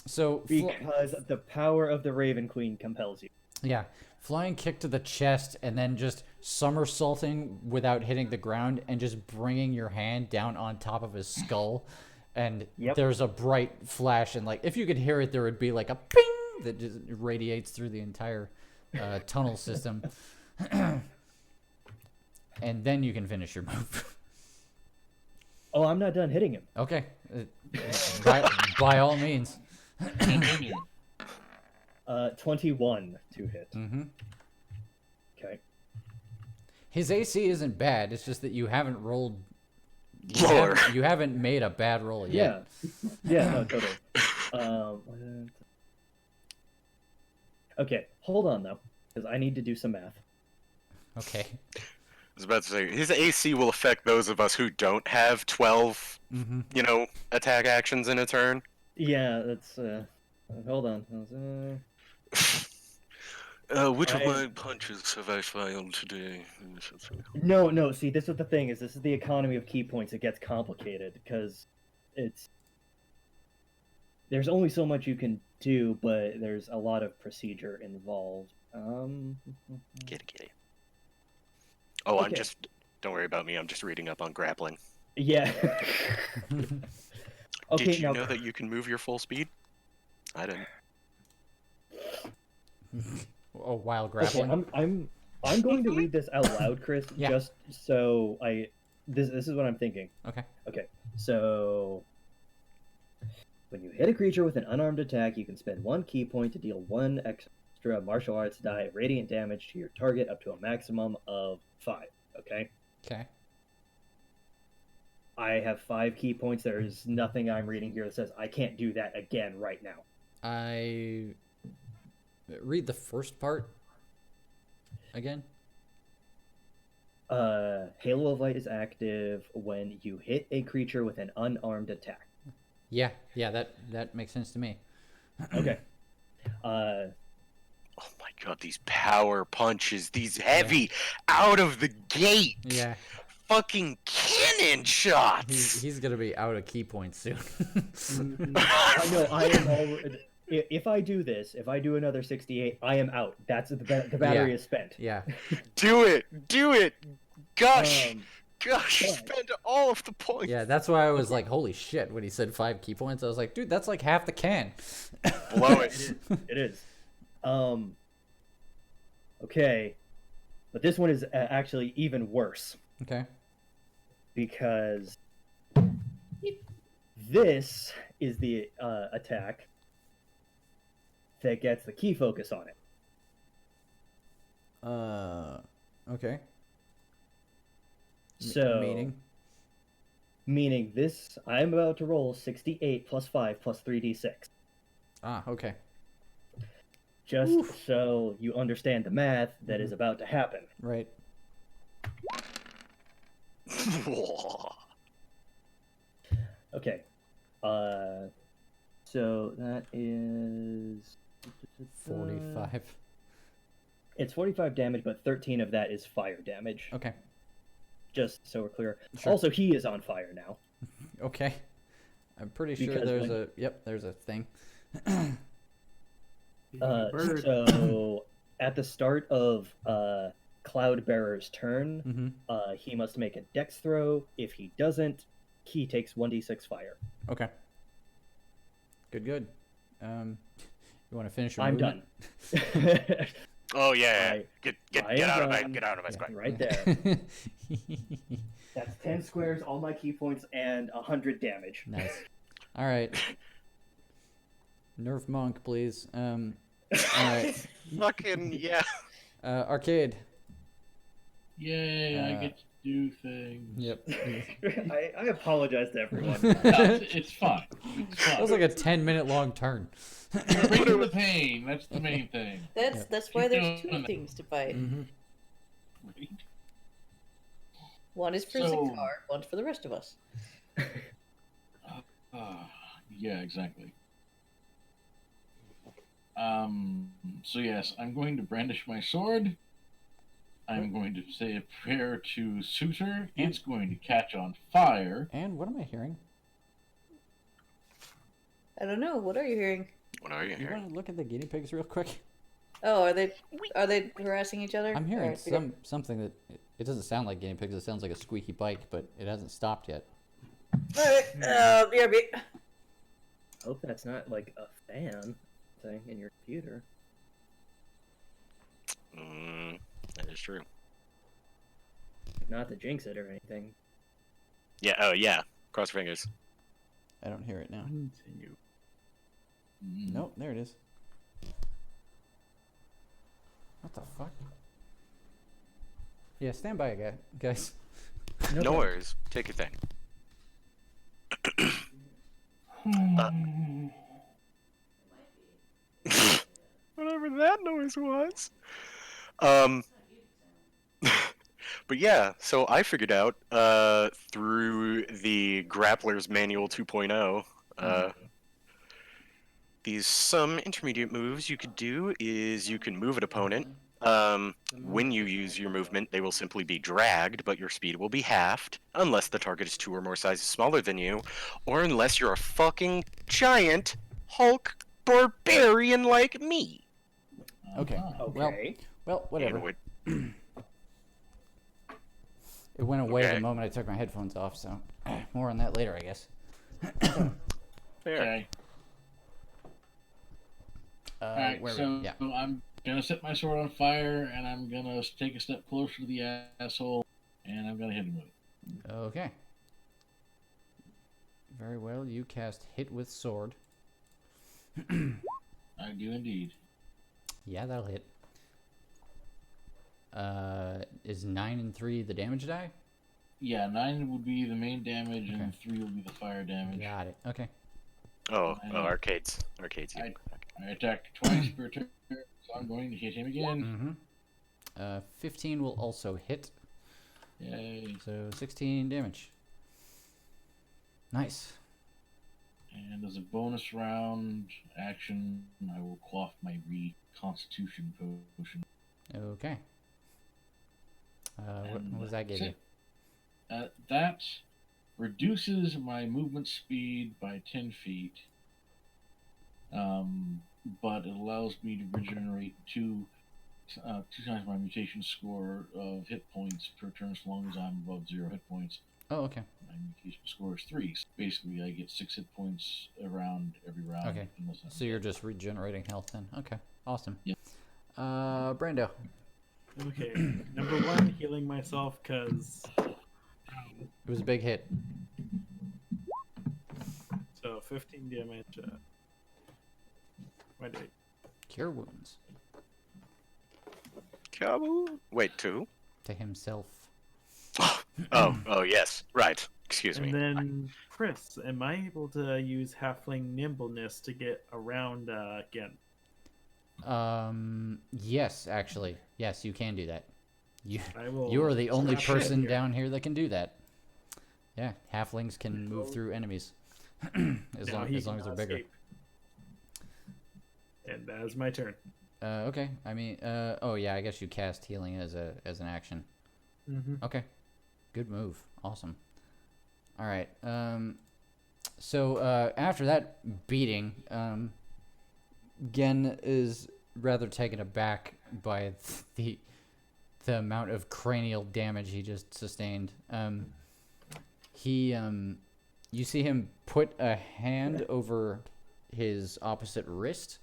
So Because the power of the Raven Queen compels you. yeah, flying kick to the chest and then just somersaulting without hitting the ground and just bringing your hand down on top of his skull, and Yep. there's a bright flash, and like if you could hear it, there would be like a ping that just radiates through the entire tunnel system, and then you can finish your move. Oh, I'm not done hitting him. Okay, by all means. 21 to hit. Mm-hmm. Okay. His AC isn't bad. It's just that you haven't rolled. Lower. You haven't made a bad roll Yeah. yet. Yeah, no, totally. Okay, hold on though, because I need to do some math. Okay. I was about to say, his AC will affect those of us who don't have 12, Mm-hmm. attack actions in a turn. Yeah, that's hold on. Which of I- my punches have I failed today? No, see, this is the thing, is this is the economy of key points. It gets complicated because there's only so much you can do, but there's a lot of procedure involved. Get it. Oh, Okay. don't worry about me, I'm just reading up on grappling. Yeah. Okay, Did you now know that you can move your full speed? I didn't. Oh, while okay, grappling. I'm going to read this out loud, Chris, Yeah. just so this is what I'm thinking. Okay. Okay, so when you hit a creature with an unarmed attack, you can spend 1 key point to deal 1 extra martial arts die of radiant damage to your target up to a maximum of 5. Okay? Okay. I have 5 key points. There is nothing I'm reading here that says I can't do that again right now. I read the first part again. Halo of Light is active when you hit a creature with an unarmed attack. Yeah, that makes sense to me. Okay. Oh my god, these power punches, these heavy, out of the gate, Yeah, fucking cannon shots! he's gonna be out of key points soon. I know, I am already... If I do this, if I do another 68, I am out. That's the battery Yeah. is spent. Yeah. Do it! Gosh! gosh, you But- spent all of the points. Yeah, that's why I was like, holy shit, when he said 5 key points. I was like, dude, that's like half the can. Blow it. It is. Okay, but this one is actually even worse Okay. because this is the attack that gets the key focus on it. Okay. So Meaning? this, I'm about to roll 68 plus 5 plus 3d6. Ah, okay. Just so you understand the math that is about to happen. Right. Okay. So that is 45. It's 45 damage, but 13 of that is fire damage. Okay. Just so we're clear. Sure. Also, he is on fire now. Okay. I'm pretty sure Because there's when- a... Yep, there's a thing. Bird. So at the start of Cloudbearer's turn, Mm-hmm. he must make a dex throw. If he doesn't, he takes 1d6 fire. Okay. Good. You want to finish your I'm movement? done. Oh yeah. I- Get I get am out of my done. get out of my square. Right there. That's 10 squares, all my key points, and 100 damage. Nice. All right. Nerf monk, please. All right. Fucking yeah. Arcade. Yay, I Uh, get to do things. Yep. I apologize to everyone. No, it's fun. It's That was fun. like a 10-minute long turn. Bring the pain. That's the main thing. That's why Keep there's doing 2 that. things to fight. Mm-hmm. Right? One is for So- Zakar, one's for the rest of us. Yeah, exactly. So yes, I'm going to brandish my sword. I'm going to say a prayer to Suitor. It's going to catch on fire. And what am I hearing? I don't know. What are you hearing? What are you You hearing? want to look at the guinea pigs real quick? Oh, are they harassing each other? I'm hearing Alright, we got- something that it doesn't sound like guinea pigs. It sounds like a squeaky bike, but it hasn't stopped yet. Alright, BRB. Hope that's not like a fan thing in your computer. That is true. Not to jinx it or anything. Yeah. Oh yeah. Cross your fingers. I don't hear it now. Continue. Nope, there it is. What the fuck? Yeah, stand by, guys. No worries. Take your thing. Whatever that noise was. But yeah, so I figured out through the Grappler's Manual 2.0, these some intermediate moves you could do is you can move an opponent. When you use your movement, they will simply be dragged, but your speed will be halved, unless the target is 2 or more sizes smaller than you, or unless you're a fucking giant Hulk barbarian like me. Okay. Okay. Well, whatever. And It went away Okay. the moment I took my headphones off, so more on that later, I guess. Fair. Okay. Alright, where so yeah. I'm gonna set my sword on fire, and I'm gonna take a step closer to the asshole, and I'm gonna hit him with it. Okay. Very well. You cast Hit with Sword. I do indeed. Yeah, that'll hit. Is 9 and 3 the damage die? Yeah, 9 would be the main damage, Okay. and 3 will be the fire damage. Got it. Okay. Oh, arcades. Arcades. I attacked twice per turn, so I'm going to hit him again. Mm-hmm. 15 will also hit, Yay. so 16 damage. Nice. And as a bonus round action, I will quaff my reconstitution potion. Okay. What And does that give you? That reduces my movement speed by 10 feet, but it allows me to regenerate 2 2 times my mutation score of hit points per turn as long as I'm above 0 hit points. Oh, okay. My mutation score is 3. So basically, I get 6 hit points around every round. Okay. So you're just regenerating health then. Okay. Awesome. Yep. Brando. Okay, number 1, healing myself because. It was a big hit. So 15 damage. Why did Cure wounds. Kaboom. Wait, 2? To himself. Oh, yes. Right. Excuse me. And then, Chris, am I able to use Halfling Nimbleness to get around again? Yes, actually. Yes, you can do that. You I will. you are the only slap it person here. down here that can do that. Yeah, halflings can move through enemies. as Now long he as they're cannot bigger. escape. And that is my turn. Okay. I mean, oh yeah, I guess you cast healing as an action. Mm-hmm. Okay. Good move. Awesome. All right. So after that beating, Gen is rather taken aback by the amount of cranial damage he just sustained. You see him put a hand over his opposite wrist,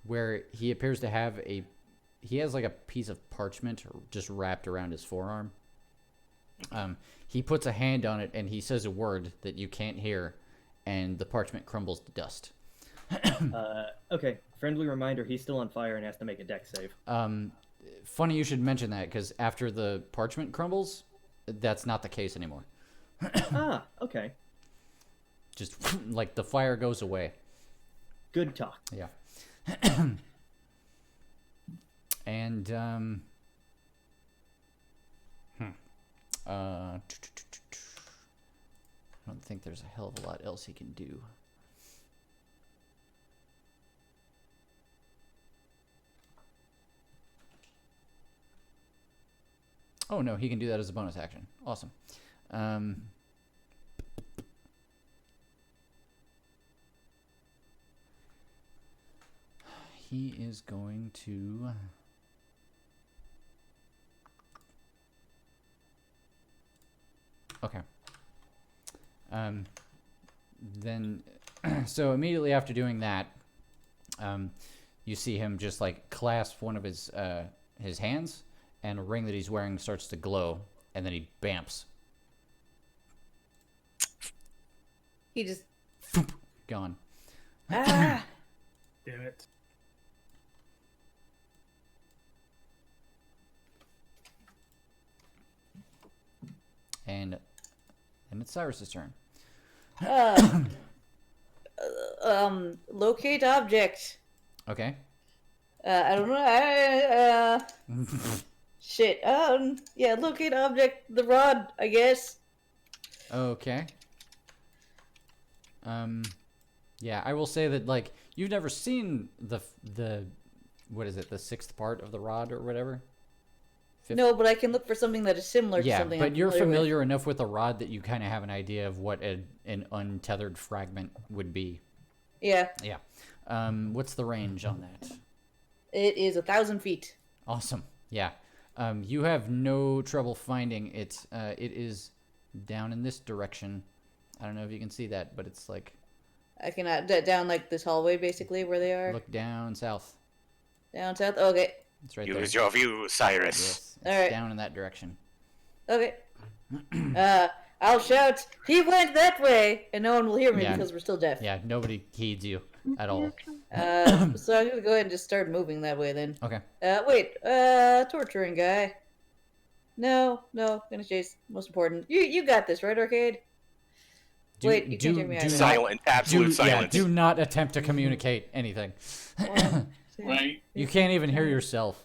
where he appears to have he has like a piece of parchment just wrapped around his forearm. He puts a hand on it and he says a word that you can't hear, and the parchment crumbles to dust. Okay, friendly reminder, he's still on fire and has to make a dex save. Funny you should mention that, because after the parchment crumbles, that's not the case anymore. Ah, okay. Just like the fire goes away. Good talk. Yeah. And I don't think there's a hell of a lot else he can do. Oh no, he can do that as a bonus action. Awesome. He is going to... Okay. Then, so immediately after doing that, you see him just like clasp one of his hands, and a ring that he's wearing starts to glow, and then he bamps. He just Gone. ah. Damn it. And it's Cyrus's turn. Locate object. Okay. I don't know. Shit. Yeah, locate object. The rod, I guess. Okay. Yeah, I will say that, like, you've never seen the what is it, the 6th part of the rod or whatever? No, but I can look for something that is similar to Yeah, something but I'm you're with. familiar enough with the rod that you kind of have an idea of what an untethered fragment would be. Yeah. Yeah. What's the range on that? It is 1,000 feet. Awesome. Yeah. You have no trouble finding it. It is down in this direction. I don't know if you can see that, but it's like... I can down like this hallway, basically, where they are. Look down south. Down south. Okay. It's right there. Use your view, Cyrus. Yes, it's All right. down in that direction. Okay. I'll shout, "He went that way," and no one will hear me Yeah. because we're still deaf. Yeah, nobody heeds you at all. So I'm gonna go ahead and just start moving that way then. Okay. Wait. Torturing guy. No. Gonna chase. Most important. You got this, right, Arcade? Wait, you can't hear me either. Silent. Absolute Yeah, silence. do not attempt to communicate anything. Right? You can't even hear yourself.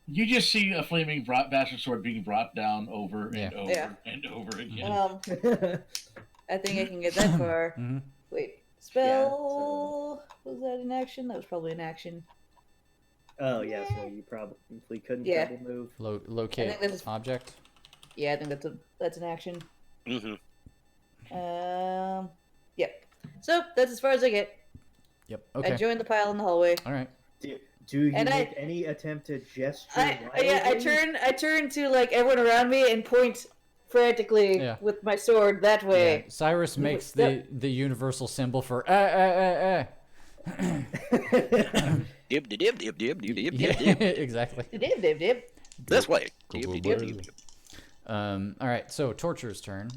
You just see a flaming bastard sword being brought down over and Yeah. over Yeah. and over again. I think I can get that far. Mhm. Wait. Spell. Was that an action? That was probably an action. Oh yeah, so you probably couldn't Yeah. double move. Locate I think this is- object. Yeah, I think that's an action. Mm-hmm. Yep. So that's as far as I get. Yep. I Okay. joined the pile in the hallway. All right. Do you And make any attempt to gesture I wildly? turn to like everyone around me and point frantically Yeah. with my sword that Yeah, way. Cyrus makes Yep. the universal symbol for Dib, dib, dib, dib, dib, dib, Yeah, dib, dib. exactly. Dib, dib, dib. This way. Go, Dib, go, dib, go. dib, dib, dib. All right, so Torture's turn.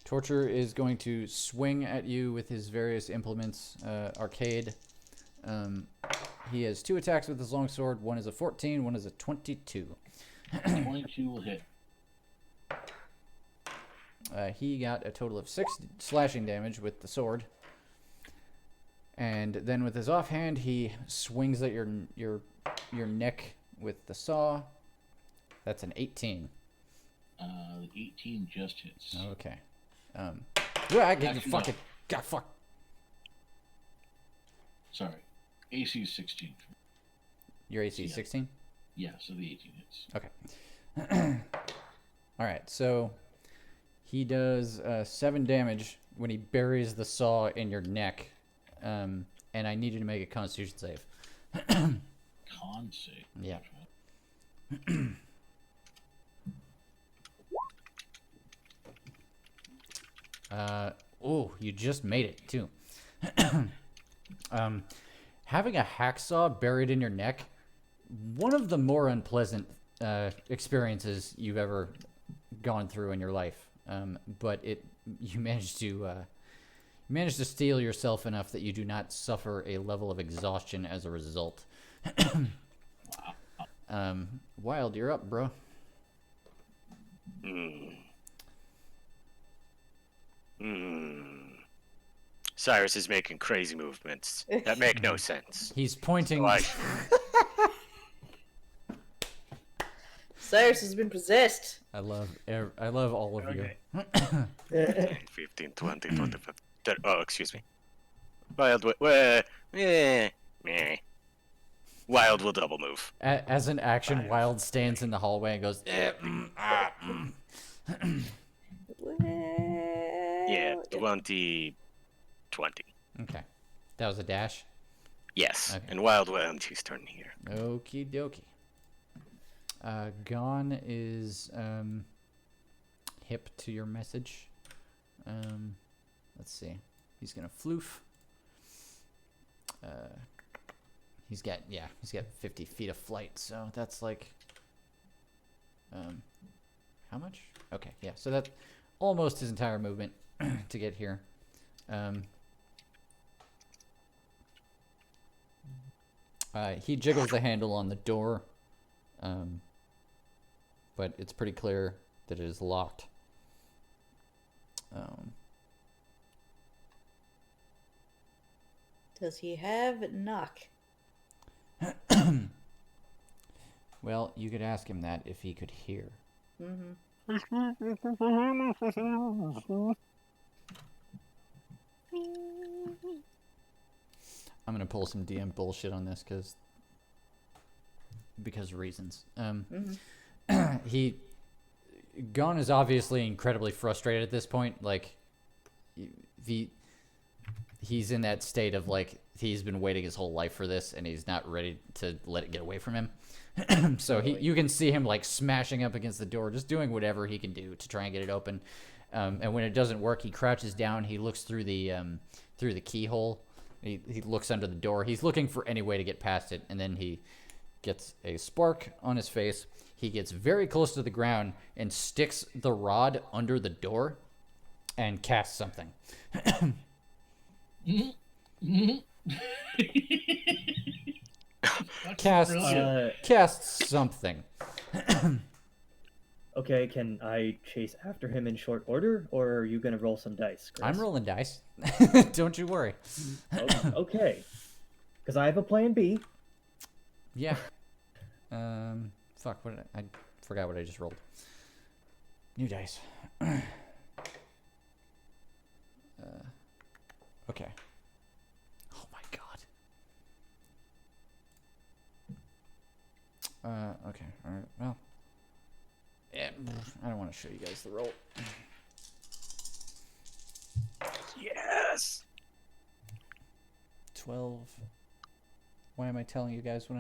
Torture is going to swing at you with his various implements. Arcade. He has 2 attacks with his longsword. One is a 14, one is a 22. 22 will hit. He got a total of 6 slashing damage with the sword. And then with his offhand, he swings at your neck with the saw. That's an 18. The 18 just hits. Okay. Yeah, I get you Actually, fucking. God, fuck. Sorry. AC is 16. Your AC is Yeah. 16? Yeah, so the 18 hits. Okay. All right, so he does 7 damage when he buries the saw in your neck. And I need you to make a Constitution save. Con save. Yeah. Oh, you just made it too. Having a hacksaw buried in your neck, one of the more unpleasant experiences you've ever gone through in your life. But you managed to steel yourself enough that you do not suffer a level of exhaustion as a result. Wild, you're up, bro. Cyrus is making crazy movements that make no sense. He's pointing. Like, Cyrus has been possessed. I love all of you. 15, 20, 25, 30. Oh, excuse me. Wild Wild will double move. As an action, Wild stands in the hallway and goes. Yeah, 20, 20. Okay, that was a dash. Yes, Okay. and Wild will end his turn here. Okie dokie. Gon is hip to your message. Let's see. He's gonna floof. He's got 50 feet of flight, so that's like how much? Okay, yeah, so that's almost his entire movement to get here. He jiggles the handle on the door, but it's pretty clear that it is locked. Does he have knock? Well, you could ask him that if he could hear. Mm-hmm. I'm gonna pull some DM bullshit on this because reasons. Gon is obviously incredibly frustrated at this point. Like, he's in that state of like he's been waiting his whole life for this, and he's not ready to let it get away from him. So you can see him like smashing up against the door, just doing whatever he can do to try and get it open. And when it doesn't work, he crouches down. He looks through the keyhole. He looks under the door. He's looking for any way to get past it, and then he gets a spark on his face. He gets very close to the ground and sticks the rod under the door and casts something. Casts something. Okay, can I chase after him in short order, or are you gonna roll some dice, Chris? I'm rolling dice. Don't you worry. Okay, because I have a plan B. Yeah. Fuck. I forgot what I just rolled. New dice. Okay. Oh my god. Okay. All right. Well. Yeah, I don't want to show you guys the roll. Yes! 12. Why am I telling you guys what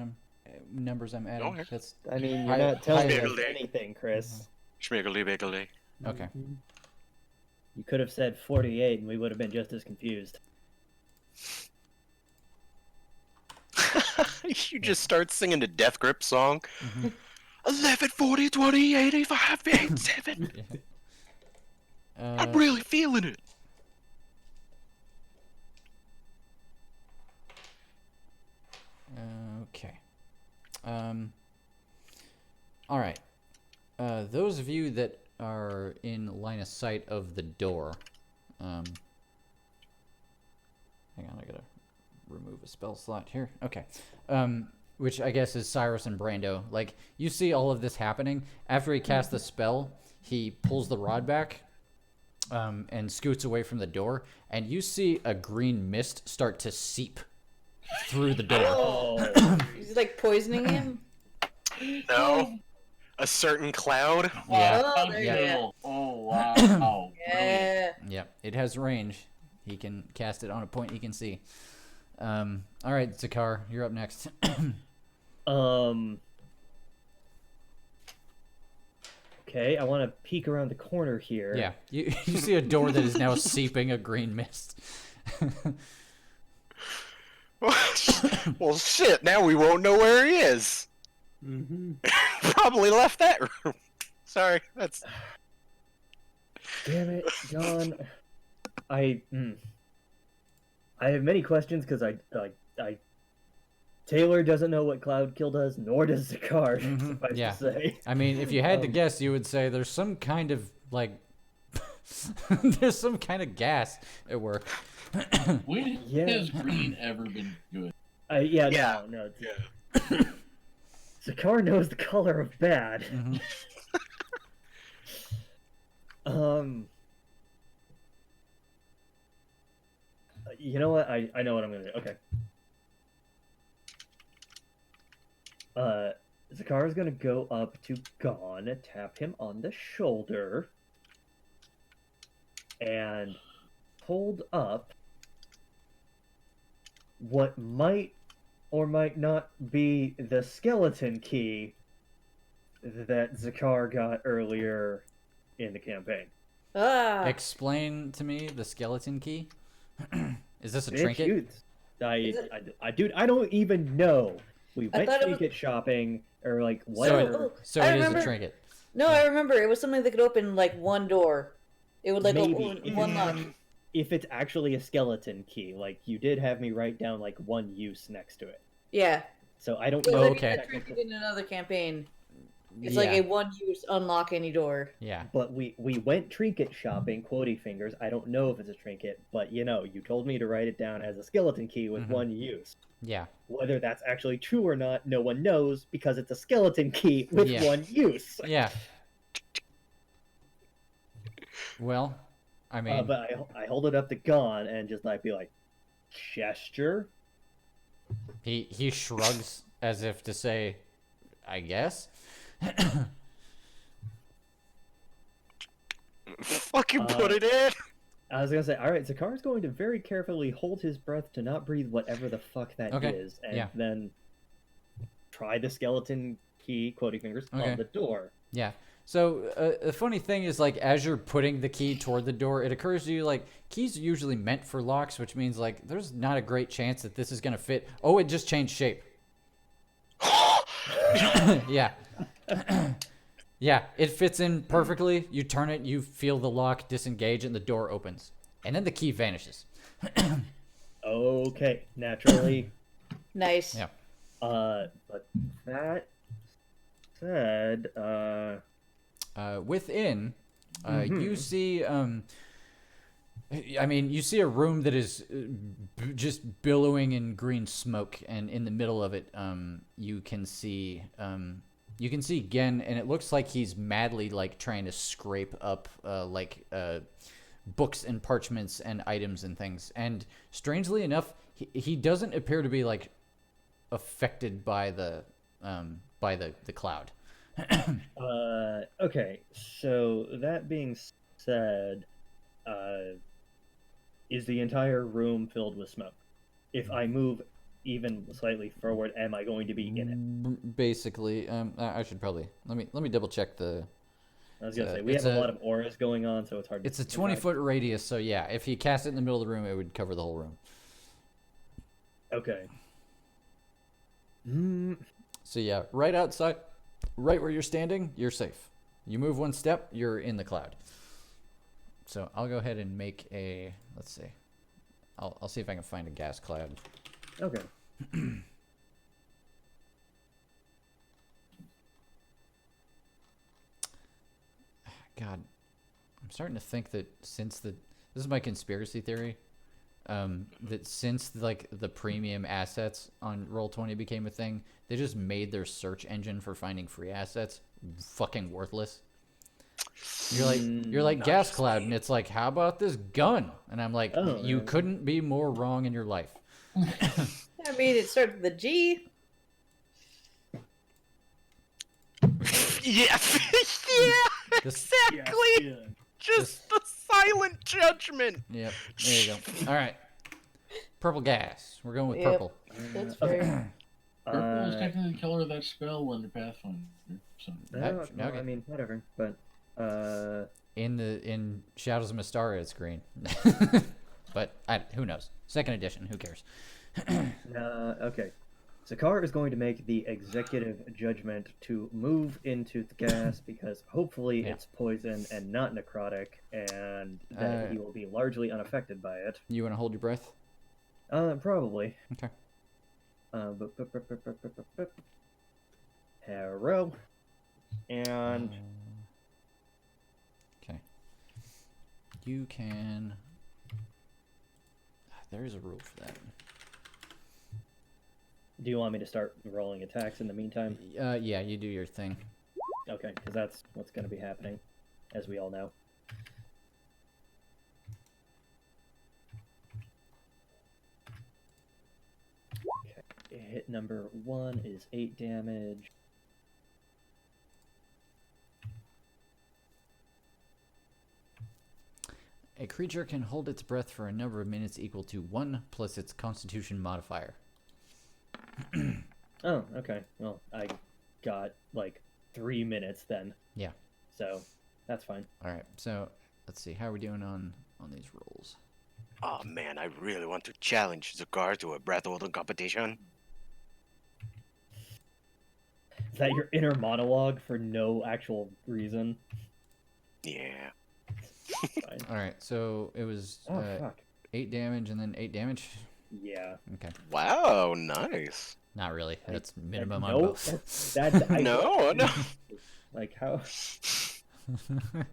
numbers I'm adding? Okay. That's I mean, Hi- you're not telling hi- us anything, Chris. Schmiggledy biggledy. okay. You could have said 48, and we would have been just as confused. You just start singing the Death Grip song. Mhm. 11, 40, 20, 85, 87. I'm really feeling it. Okay. All right. Those of you that are in line of sight of the door, hang on, I gotta remove a spell slot here. Okay. Which I guess is Cyrus and Brando. Like, you see all of this happening. After he casts the spell, he pulls the rod back, and scoots away from the door, and you see a green mist start to seep through the door. Oh, Is it like poisoning him? No. A certain cloud. Yeah. Oh, there you Yeah. go. Oh, wow. Brilliant. Yeah. Yeah, it has range. He can cast it on a point he can see. All right, Zakar, you're up next. Okay, I want to peek around the corner here. Yeah, you see a door that is now seeping a green mist. Well, shit. Now we won't know where he is. Mm-hmm. Probably left that room. Sorry. That's. Damn it, John. I have many questions because I Taylor doesn't know what Cloud Kill does, nor does Zakar. Suffice Yeah. to say. I mean, if you had to guess, you would say there's some kind of like there's some kind of gas at work. When Yeah. has green ever been good? Yeah, Yeah. no, it's, Yeah. Zakar knows the color of bad. Mhm. You know what? I know what I'm gonna do. Okay. Zakar's gonna go up to Gon, tap him on the shoulder, and hold up what might or might not be the skeleton key that Zakar got earlier in the campaign. Ah. Explain to me the skeleton key. Is this a Bitch, trinket? Dude, I don't even know. We I went thought it was- trinket shopping or like So, whatever. so I it is remember- a trinket. No, I remember. It was something that could open like one door. It would like Maybe. open one lock. If it's actually a skeleton key, like you did have me write down like one use next to it. Yeah. So I don't It know. was Oh, like okay. a technically- trinket in another campaign. It's Yeah. like a one-use unlock any door. Yeah. But we went trinket shopping, quotey fingers. I don't know if it's a trinket, but you know, you told me to write it down as a skeleton key with Mhm. one use. Yeah. Whether that's actually true or not, no one knows because it's a skeleton key with Yeah. one use. Yeah. Well, I mean, But I hold it up to Gon and just like be like, gesture. he shrugs as if to say, I guess. Fucking put it in. I was gonna say, all right, Zakar's going to very carefully hold his breath to not breathe whatever the fuck that is, Okay, and yeah. then try the skeleton key, quotey fingers, Okay. on the door. Yeah. So the funny thing is, like, as you're putting the key toward the door, it occurs to you, like, keys are usually meant for locks, which means, like, there's not a great chance that this is going to fit. Oh, it just changed shape. Yeah. Yeah, it fits in perfectly. You turn it, you feel the lock disengage, and the door opens. And then the key vanishes. Okay, naturally. Nice. Yeah. But that said, Within, you see, I mean, you see a room that is just billowing in green smoke, and in the middle of it, you can see Gen, and it looks like he's madly like trying to scrape up books and parchments and items and things. And strangely enough, he doesn't appear to be like affected by the cloud. okay, so that being said, is the entire room filled with smoke? If I move even slightly forward, am I going to be in it? Basically, I should probably let me double check the. I was gonna say we it's have a lot of auras going on, so it's hard. It's a 20-foot radius, so yeah, if you cast it in the middle of the room, it would cover the whole room. Okay. So yeah, right outside, right where you're standing, you're safe. You move one step, you're in the cloud. So I'll go ahead and make a. Let's see. I'll see if I can find a gas cloud. Okay. God, I'm starting to think that since this is my conspiracy theory, that since like the premium assets on Roll20 became a thing, they just made their search engine for finding free assets fucking worthless. You're like gas cloud, and it's like, how about this gun? And I'm like, you couldn't be more wrong in your life. I mean, it starts with the G. Yeah, yeah, exactly. Yeah. Just the silent judgment. Yep, there you go. All right, purple gas. We're going with Yep. purple. That's fair. Purple is technically the color of that spell under Pathfinder. So. No, Okay. I mean, whatever. But In Shadows of Mystara, it's green. But who knows? Second edition, who cares? okay. Zakar is going to make the executive judgment to move into the gas because hopefully it's poison and not necrotic, and that he will be largely unaffected by it. You want to hold your breath? Probably. Okay. Harrow. And okay. You can. There is a rule for that. do you want me to start rolling attacks in the meantime? Yeah, you do your thing. Okay, because that's what's going to be happening, as we all know. Okay. Hit number 1 is 8 damage. A creature can hold its breath for a number of minutes equal to 1 plus its Constitution modifier. Oh, okay. Well, I got like 3 minutes then. Yeah. So that's fine. All right. So let's see. How are we doing on these rolls? Oh man, I really want to challenge Zakar to a breath holding competition. Is that your inner monologue for no actual reason? Yeah. Fine. All right. So it was Oh, fuck. 8 damage and then 8 damage. Yeah. Okay. Wow, nice. Not really. That's minimum on Nope. both. That's No, no. Like how? There's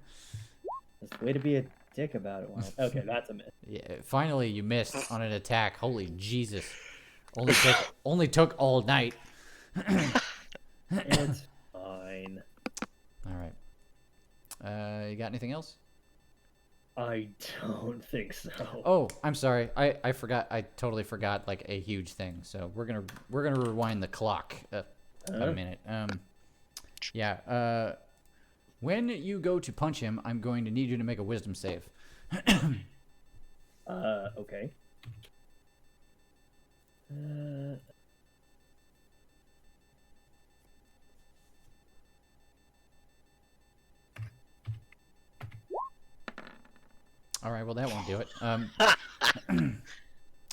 a way to be a dick about it. Wow. Okay, that's a miss. Yeah. Finally, you missed on an attack. Holy Jesus! Only took all night. It's fine. All right. You got anything else? I don't think so. Oh, I'm sorry. I forgot. I totally forgot like a huge thing. So we're gonna rewind the clock a minute. Yeah. When you go to punch him, I'm going to need you to make a wisdom save. Okay. All right. Well, that won't do it.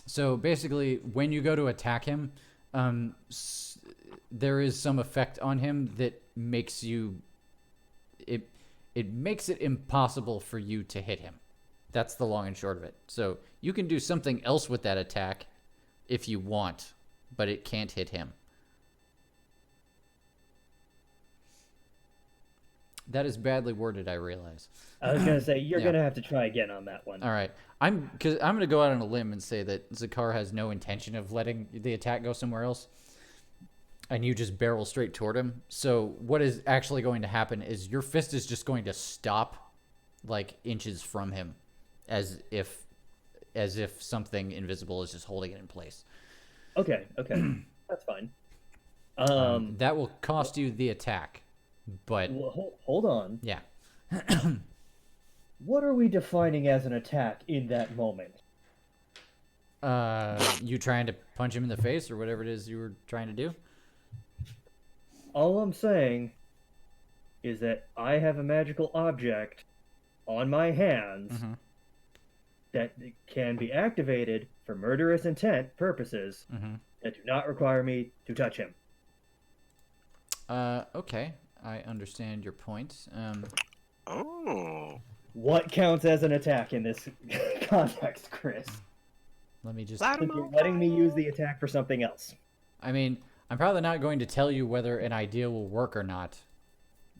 So basically, when you go to attack him, there is some effect on him that makes you. It makes it impossible for you to hit him. That's the long and short of it. So you can do something else with that attack if you want, but it can't hit him. That is badly worded, I realize. I was gonna say you're Yeah. gonna have to try again on that one. All right, I'm gonna go out on a limb and say that Zakar has no intention of letting the attack go somewhere else, and you just barrel straight toward him. So what is actually going to happen is your fist is just going to stop, like inches from him, as if something invisible is just holding it in place. Okay, that's fine. That will cost you the attack, but Well, hold on. yeah. What are we defining as an attack in that moment? You trying to punch him in the face or whatever it is you were trying to do? All I'm saying is that I have a magical object on my hands Mm-hmm. that can be activated for murderous intent purposes Mm-hmm. that do not require me to touch him. Okay. I understand your point. Oh. What counts as an attack in this context, Chris? Let me just... Light 'em Since you're on letting me fire. use the attack for something else. I mean, I'm probably not going to tell you whether an idea will work or not.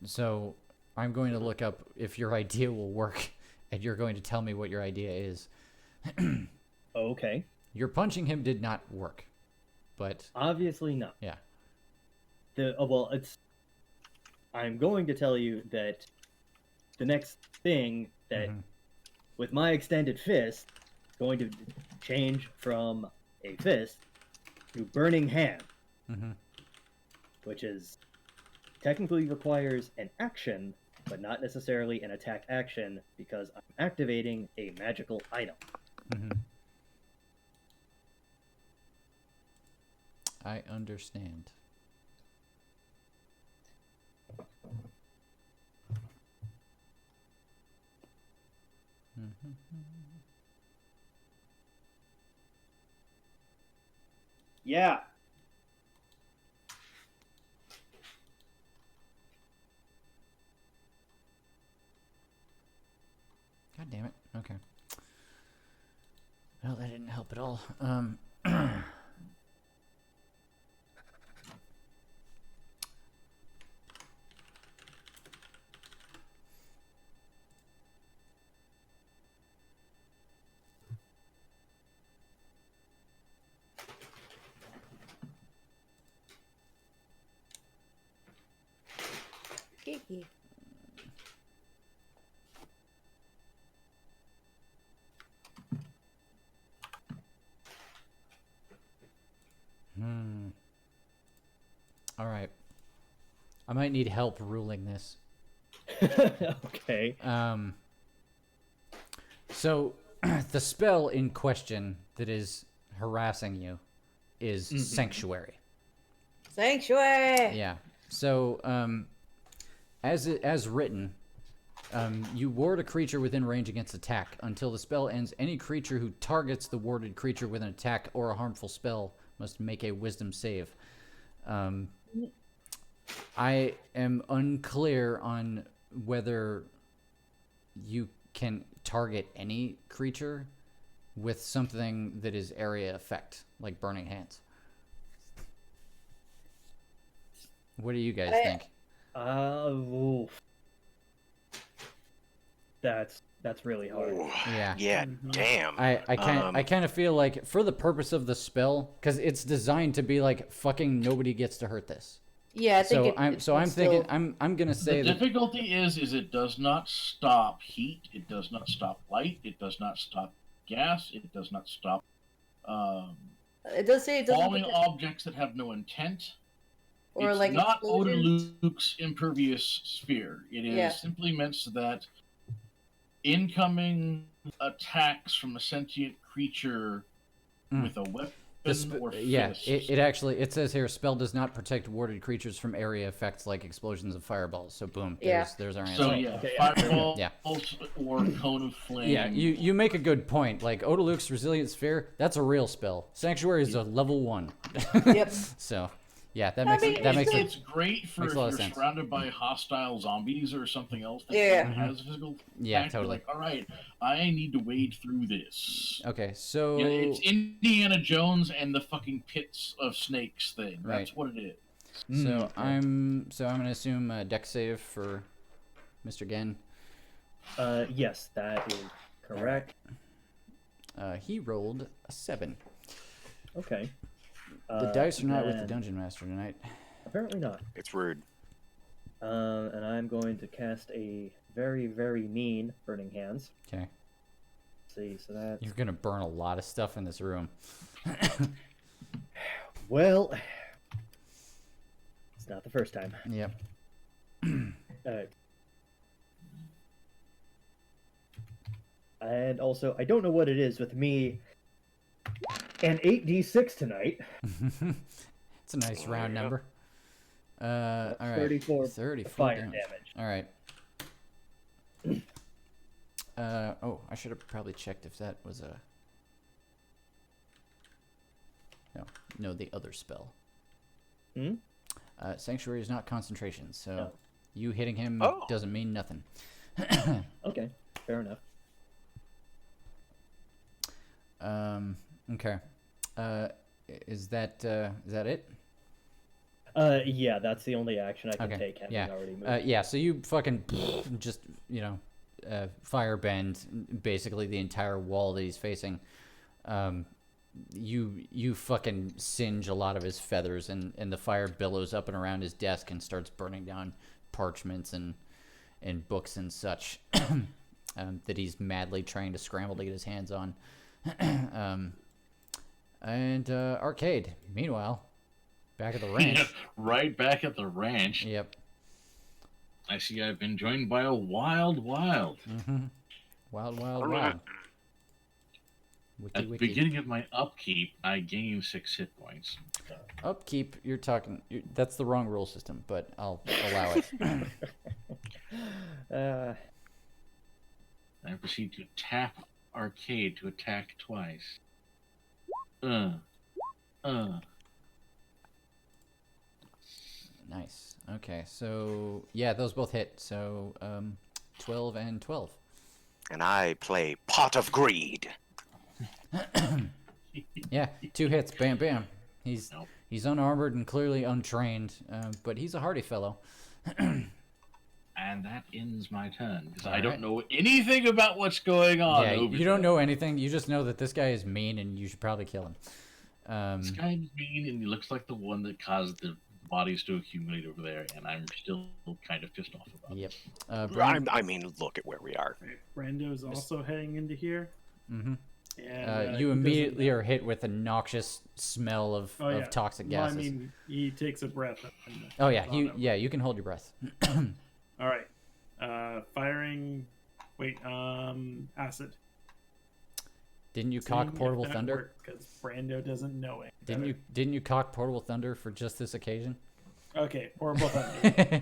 So I'm going to look up if your idea will work, and you're going to tell me what your idea is. Okay. Your punching him did not work, but Obviously not. yeah. I'm going to tell you that the next thing that, Mhm. with my extended fist, going to change from a fist to burning hand, Mm-hmm. which is technically requires an action, but not necessarily an attack action because I'm activating a magical item. Mm-hmm. I understand. Yeah. God damn it. Okay. Well, that didn't help at all. Kiki. All right. I might need help ruling this. Okay. So the spell in question that is harassing you is Sanctuary. Sanctuary. Yeah. So as written, you ward a creature within range against attack. Until the spell ends, any creature who targets the warded creature with an attack or a harmful spell must make a wisdom save. I am unclear on whether you can target any creature with something that is area effect, like Burning Hands. What do you guys think? Oof. That's really hard. Ooh. Yeah. Yeah. Damn. I kind of feel like for the purpose of the spell, because it's designed to be like fucking nobody gets to hurt this. Yeah, I think I'm thinking I'm gonna say The that difficulty is it does not stop heat, it does not stop light, it does not stop gas, it does not stop it does say it doesn't falling protect- objects that have no intent. or It's like not explosions. Luke's impervious sphere. It is Yeah. simply meant so that incoming attacks from a sentient creature with a weapon or fist. yeah, it actually it says here spell does not protect warded creatures from area effects like explosions of fireballs. So boom, Yeah. there's our answer. So yeah, Okay. fireballs Yeah. or cone of flame. Yeah, you make a good point. Like Odaluk's Resilient Sphere, that's a real spell. Sanctuary is a level 1. Yep. So, yeah, that I makes mean, it, that makes It's it. great for makes if a lot you're of sense. surrounded by hostile zombies or something else that Yeah. has physical Yeah, attack. You're totally. like, all right, I need to wade through this. Okay, so Yeah, it's Indiana Jones and the fucking pits of snakes thing. That's Right. what it is. so I'm gonna assume a deck save for Mr. Gen. Yes, that is correct. He rolled a 7. Okay. The dice are not with the then- Dungeon Master tonight. Apparently not. It's rude. And I'm going to cast a very, very mean Burning Hands. Okay, Let's see, so that. you're gonna burn a lot of stuff in this room. Well, it's not the first time. Yep. And also, I don't know what it is with me And 8d6 tonight. It's a nice round yeah. number. All right. 34 34 fire damage. damage. All right. Oh, I should have probably checked if that was a... No, the other spell. Hmm? Sanctuary is not concentration, so No. you hitting him Oh. doesn't mean nothing. Okay, fair enough. Okay. Is that it? Yeah, that's the only action I can Okay, take. Having yeah. already moved. Yeah, so you fucking just, firebend basically the entire wall that he's facing. You fucking singe a lot of his feathers, and the fire billows up and around his desk and starts burning down parchments and books and such that he's madly trying to scramble to get his hands on. Arcade, meanwhile, back at the ranch. Right back at the ranch. Yep. I see I've been joined by a wild. Mm-hmm. Wild. Wiki, At the wiki. beginning of my upkeep, I gain 6 hit points. Upkeep, that's the wrong rule system, but I'll allow it. I proceed to tap Arcade to attack twice. Nice. Okay, so yeah, those both hit. So 12 and 12. And I play Pot of Greed. Yeah, 2 hits. Bam, bam. He's Nope. he's unarmored and clearly untrained, but he's a hardy fellow. And that ends my turn, because I Alright. don't know anything about what's going on Yeah, over you don't know anything. You just know that this guy is mean, and you should probably kill him. This guy's mean, and he looks like the one that caused the bodies to accumulate over there, and I'm still kind of pissed off about Yep. it. I mean, look at where we are. Right. Brando's also heading into here. Mm-hmm. And You he immediately doesn't- are hit with a noxious smell of toxic Well, gases. I mean, he takes a breath. And oh yeah, on it. you can hold your breath. All right. Firing. Wait. Acid. Didn't you cock portable thunder? Because Brando doesn't know it. Didn't you cock portable thunder for just this occasion? Okay, portable thunder.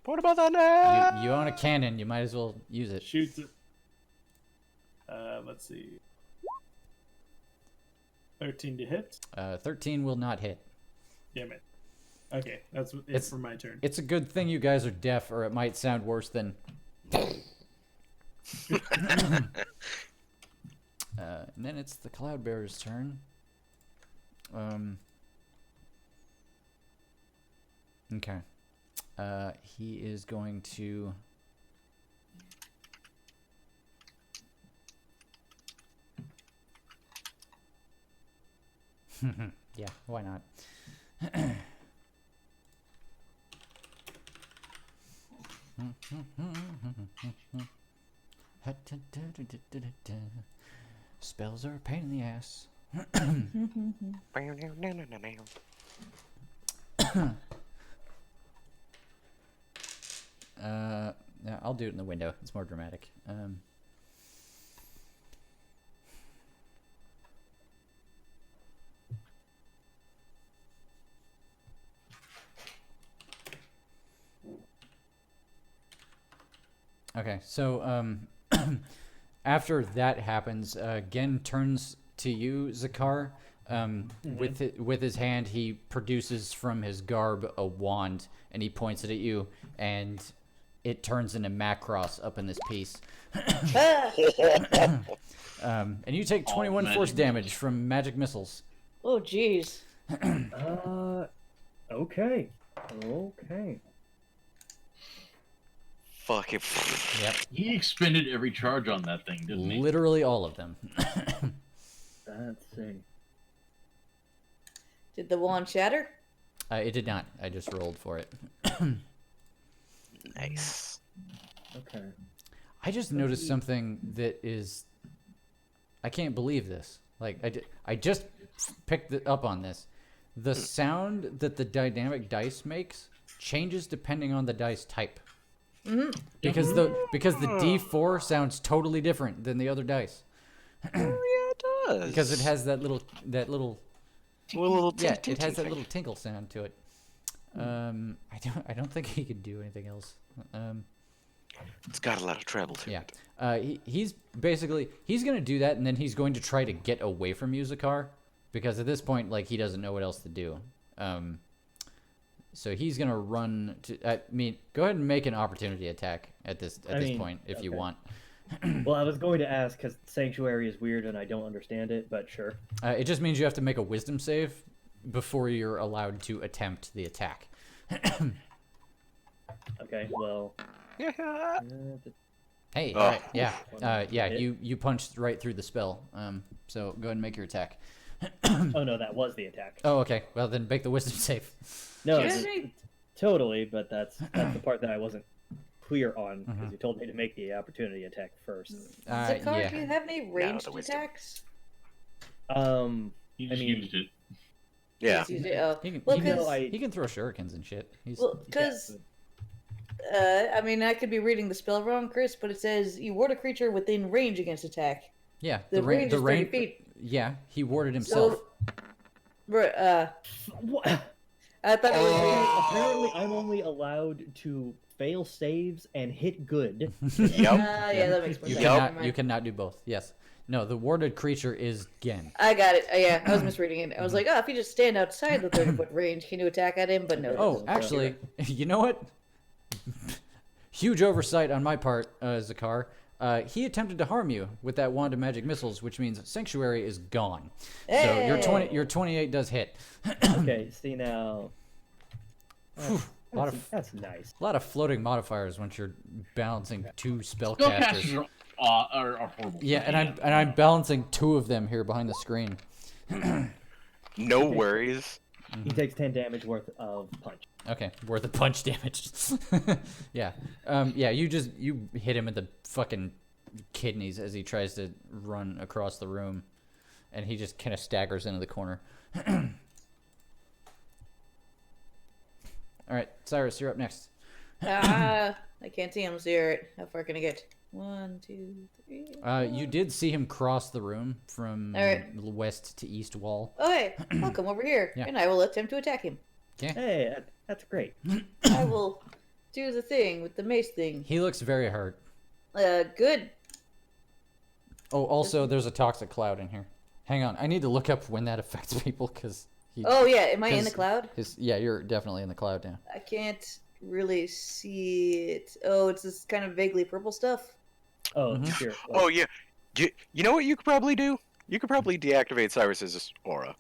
What about that? You own a cannon. You might as well use it. Shoots it. Let's see. 13 to hit. 13 will not hit. Damn it. Okay, that's it It's- for my turn. It's a good thing you guys are deaf, or it might sound worse than. And then it's the Cloudbearer's turn. Okay. He is going to. Yeah, why not? Spells are a pain in the ass. Yeah, I'll do it in the window. It's more dramatic. Okay, so after that happens, Gen turns to you, Zakar. With his hand, he produces from his garb a wand, and he points it at you, and it turns into Macross up in this piece. And you take 21 force magic damage from magic missiles. Oh, jeez. Okay. Fucking. Yep, He expended every charge on that thing, didn't he? literally all of them. Let's see. Did the wand shatter? It did not. I just rolled for it. Nice. Okay. I just noticed something that is. I can't believe this. Like, I just picked up on this. The sound that the dynamic dice makes changes depending on the dice type. Because the D4 sounds totally different than the other dice. Oh, yeah, it does. Because it has that little little yeah, ting, it has ting that little thing. tinkle sound to it. I don't think he could do anything else. It's got a lot of treble to Yeah. it. He's basically he's gonna do that, and then he's going to try to get away from Yuzakar, because at this point, like, he doesn't know what else to do. So he's gonna run to. I mean, go ahead and make an opportunity attack at this point if you okay. want. Well, I was going to ask because Sanctuary is weird and I don't understand it, but sure. It just means you have to make a Wisdom save before you're allowed to attempt the attack. Okay, well. Yeah. Hey, Oh. all right, yeah, Hit. you punched right through the spell. So go ahead and make your attack. Oh no, that was the attack. Oh, okay. Well, then make the Wisdom save. No, Yes. totally, but that's the part that I wasn't clear on because Mhm. you told me to make the opportunity attack first. Zakar, Yeah. do you have any ranged the wisdom. attacks? You I just mean, used it. Yeah. Yes, you do. Oh. He can, Well, he, can, 'cause- he can throw shurikens and shit. He's Well, because I mean, I could be reading the spell wrong, Chris, but it says you ward a creature within range against attack. yeah. The range is 30 feet. Yeah, he warded himself. So, what? I thought it was. Apparently, I'm only allowed to fail saves and hit good. Yup. Yeah, that makes more you sense. Yup. Never cannot mind. you cannot do both. Yes. No, the warded creature is Gen. I got it. Yeah, I was misreading it. I was like, oh, if you just stand outside the 30-foot range, can you attack at him? But no. that Oh, doesn't actually, you know what? Huge oversight on my part, Zakar. He attempted to harm you with that wand of magic missiles, which means Sanctuary is gone. So Hey! your 28 does hit. Okay, see now. That's nice. A lot of floating modifiers once you're balancing two spellcasters. Spellcasters are horrible. Yeah, and I'm balancing two of them here behind the screen. No worries. He takes 10 damage worth of punch. Okay, worth of punch damage. Yeah, yeah. You hit him in the fucking kidneys as he tries to run across the room, and he just kind of staggers into the corner. All right, Cyrus, you're up next. I can't see him, so you're right. How far can I get? 1, 2, 3. You did see him cross the room from All right. west to east wall. Okay, I'll come over here, Yeah. and I will attempt to attack him. Hey, that's great. I will do the thing with the mace thing. He looks very hurt. Good. Oh, also, there's a toxic cloud in here. Hang on, I need to look up when that affects people, because Oh yeah, am I in the His- cloud? yeah, you're definitely in the cloud now. I can't really see it. Oh, it's this kind of vaguely purple stuff. Oh, Mhm. sure. Oh yeah. You know what you could probably do? You could probably deactivate Cyrus's aura.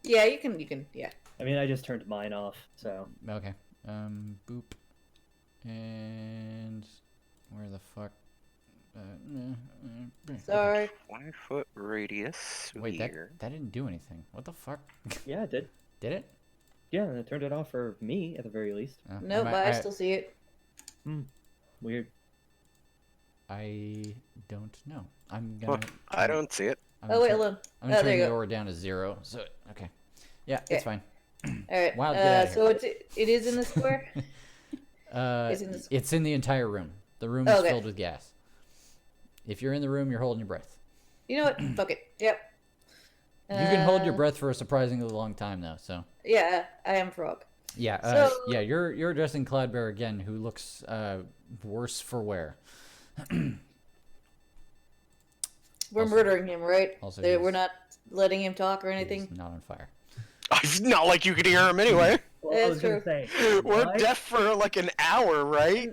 Yeah, you can. Yeah. I mean, I just turned mine off, so. Okay. Boop. And where the fuck? Sorry. 1 foot radius Wait, here. that didn't do anything. What the fuck? Yeah, it did. Did it? Yeah, and I turned it off for me, at the very least. Oh, No, but I still see it. Weird. I don't know. I'm Well, gonna. I don't see it. I'm Oh gonna wait, turn- hold on. I'm gonna Oh, there turn you the go. aura down to 0. So okay. Yeah, Okay. it's fine. All right. Wild, get outta So it is in the square. It's in this- in the entire room. The room is Okay. filled with gas. If you're in the room, you're holding your breath. You know what? Fuck it. Yep. You can hold your Uh, breath for a surprisingly long time, though. So Yeah, I am frog. yeah, So- yeah. You're addressing Cloudbear again, who looks worse for wear. We're Also- murdering him, right? also We're he's- not letting him talk or He's anything. not on fire. It's not like you could hear him anyway. Well, I That's was gonna true. say. We're what? deaf for like an hour, right?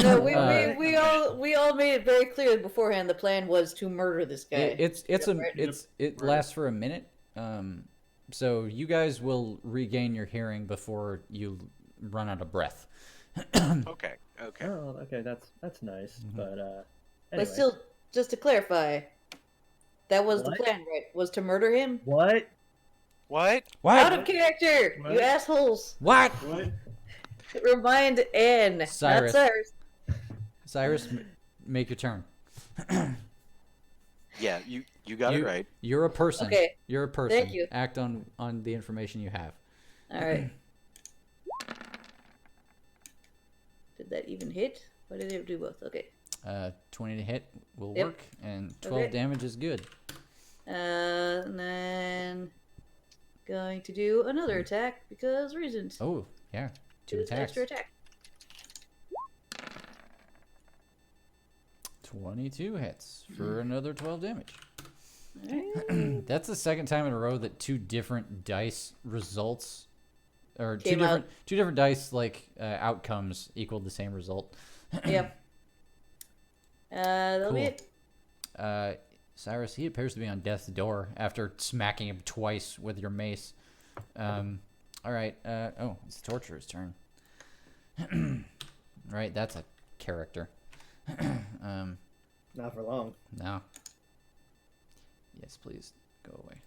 No, we all made it very clear beforehand. The plan was to murder this guy. It lasts for a minute. So you guys will regain your hearing before you run out of breath. Okay. Okay. Oh, okay, that's nice. But But anyway. still, just to clarify, that was What? the plan, right? Was to murder him. What? What? Out of character, What? you assholes! What? What? Remind Anne, Cyrus. not Cyrus. Cyrus, make your turn. Yeah, you got it right. You're a person. Okay. You're a person. Thank you. Act on the information you have. All right. Did that even hit? Why did it do both? Okay. 20 to hit will Yep. work, and 12 Okay. damage is good. And then going to do another attack because reasons. Oh, yeah. 2 Just attacks. extra attack. 22 hits for another 12 damage. Alright. That's the second time in a row that 2 different dice results, or Came out. two different dice outcomes equaled the same result. Yep. That'll be Cool. it. Cyrus, he appears to be on death's door after smacking him twice with your mace. All right. Oh, it's the torturer's turn. Right, that's a character. Not for long. No. Yes, please go away.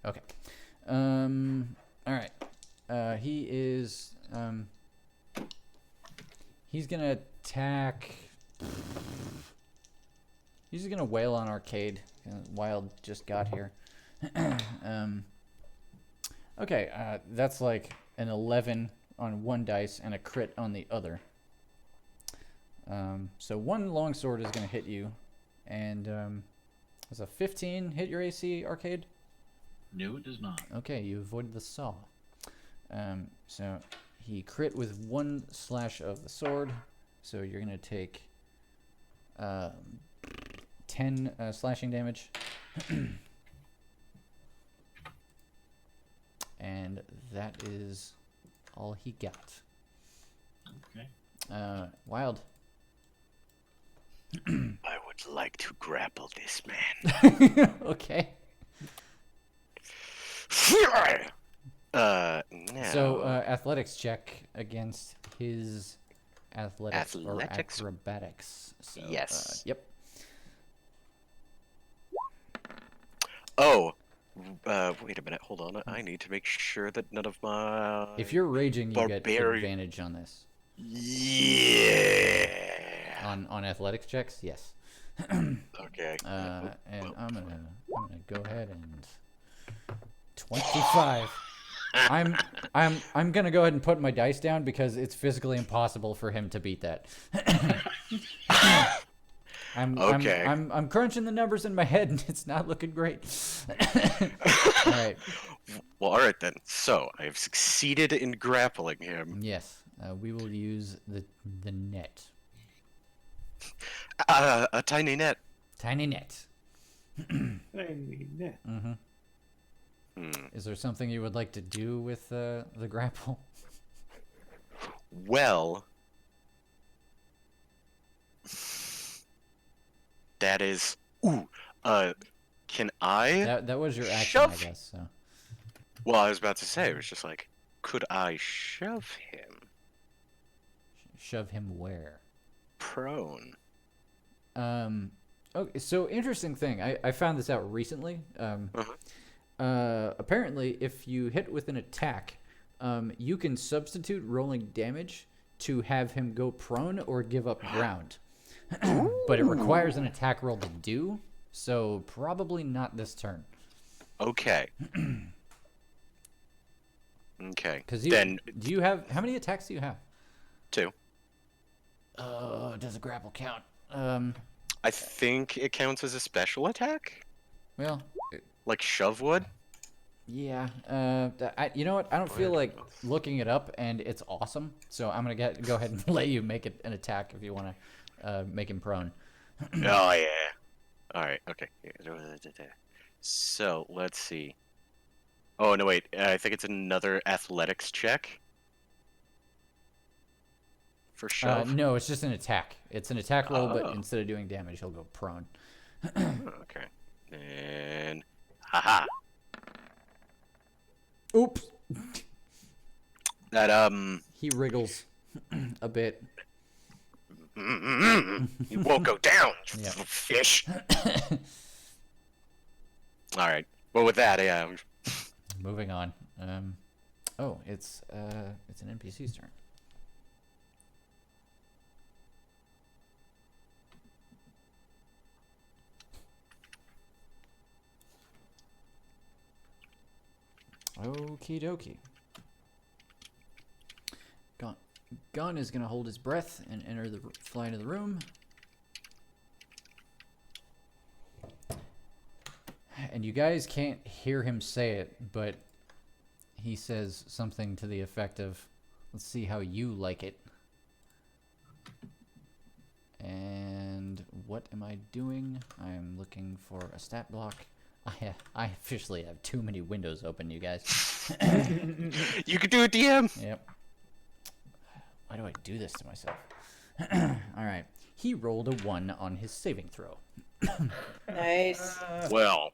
Okay. All right. He is. He's gonna attack. He's just gonna wail on Arcade. Wild just got here. Okay. That's like an 11 on one dice and a crit on the other. So one longsword is gonna hit you, and does a 15 hit your AC, Arcade? No, it does not. Okay, you avoided the saw. So he crit with 1 slash of the sword, so you're gonna take 10 slashing damage. And that is all he got. Okay. Wild. I would like to grapple this man. Okay. No. So athletics check against his athletics or Athletics? acrobatics. So, Yes. Yep. Oh, wait a minute. Hold on. I need to make sure that none of my. If you're raging, you get Barbarian- advantage on this. Yeah. On athletics checks, yes. Okay. And I'm gonna go ahead and 25. I'm gonna go ahead and put my dice down because it's physically impossible for him to beat that. Okay. I'm crunching the numbers in my head and it's not looking great. All right. Well, all right then. So I have succeeded in grappling him. Yes. We will use the net. A tiny net. Tiny net. Tiny net. Mm-hmm. Hmm. Is there something you would like to do with the grapple? Well, that is. Ooh. Can I? That was your action, I Shove. guess. So. Well, I was about to say. It was just like, could I shove him Shove him where? prone? Okay, so interesting thing. I found this out recently. Apparently, if you hit with an attack, you can substitute rolling damage to have him go prone or give up ground. But it requires an attack roll to do, so probably not this turn. Okay. Okay. Because Then do you have how many attacks do you have? 2. Does a grapple count? I think it counts as a special attack, Well, like shove would. yeah. You know what? I don't feel like looking it up, and it's awesome. So I'm gonna go ahead and let you make it an attack if you want to make him prone. Oh yeah. All right. Okay. So let's see. Oh no, wait. I think it's another athletics check for shove. No, it's just an attack. It's an attack roll, Oh. but instead of doing damage, he'll go prone. Okay. And haha. Oops. That He wriggles a bit. you won't go down, you Yeah. little fish. All right. Well, with that, yeah. Moving on. Oh, it's an NPC's turn. Okie dokie. Gun is gonna hold his breath and fly into the room. And you guys can't hear him say it, but he says something to the effect of, let's see how you like it. And what am I doing? I'm looking for a stat block. I officially have too many windows open, you guys. You can do it, DM. Yep. Why do I do this to myself? Alright. He rolled a 1 on his saving throw. Nice. Well,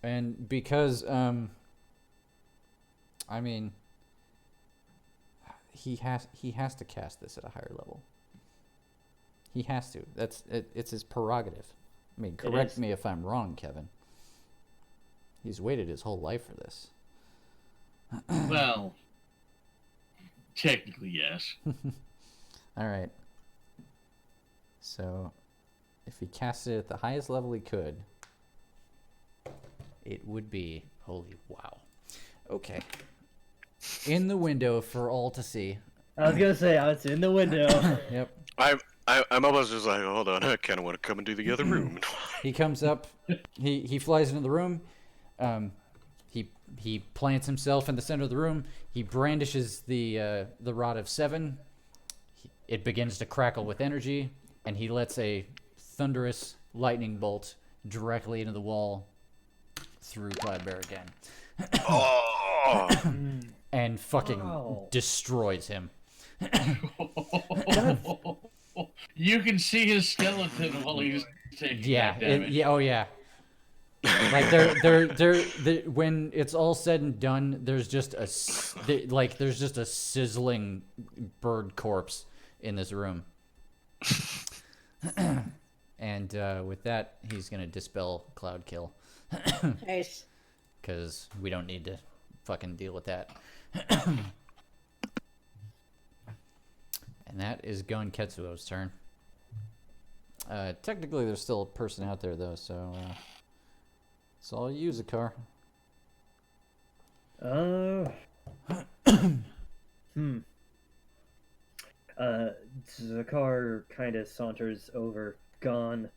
And because, I mean, he has to cast this at a higher level. He has to. It's his prerogative. I mean, correct me if I'm wrong, Kevin. He's waited his whole life for this. Well, technically, yes. All right. So, if he cast it at the highest level he could, it would be, holy wow. Okay. In the window for all to see. I was gonna say, it's in the window. Yep. I'm almost just like, hold on, I kind of want to come into the other room. He comes up. He flies into the room. He plants himself in the center of the room. He brandishes the rod of 7. It begins to crackle with energy, and he lets a thunderous lightning bolt directly into the wall through Cloudbear again, Oh, and fucking Wow. destroys him. You can see his skeleton while he's taking Yeah, that damage. yeah, oh yeah. Like when it's all said and done, there's just a sizzling bird corpse in this room. And with that, he's gonna dispel Cloud Kill, Nice. because we don't need to fucking deal with that. And that is Gon Ketsuo's turn. Technically, there's still a person out there though, so it's all you, Zakar. Zakar kind of saunters over Gon,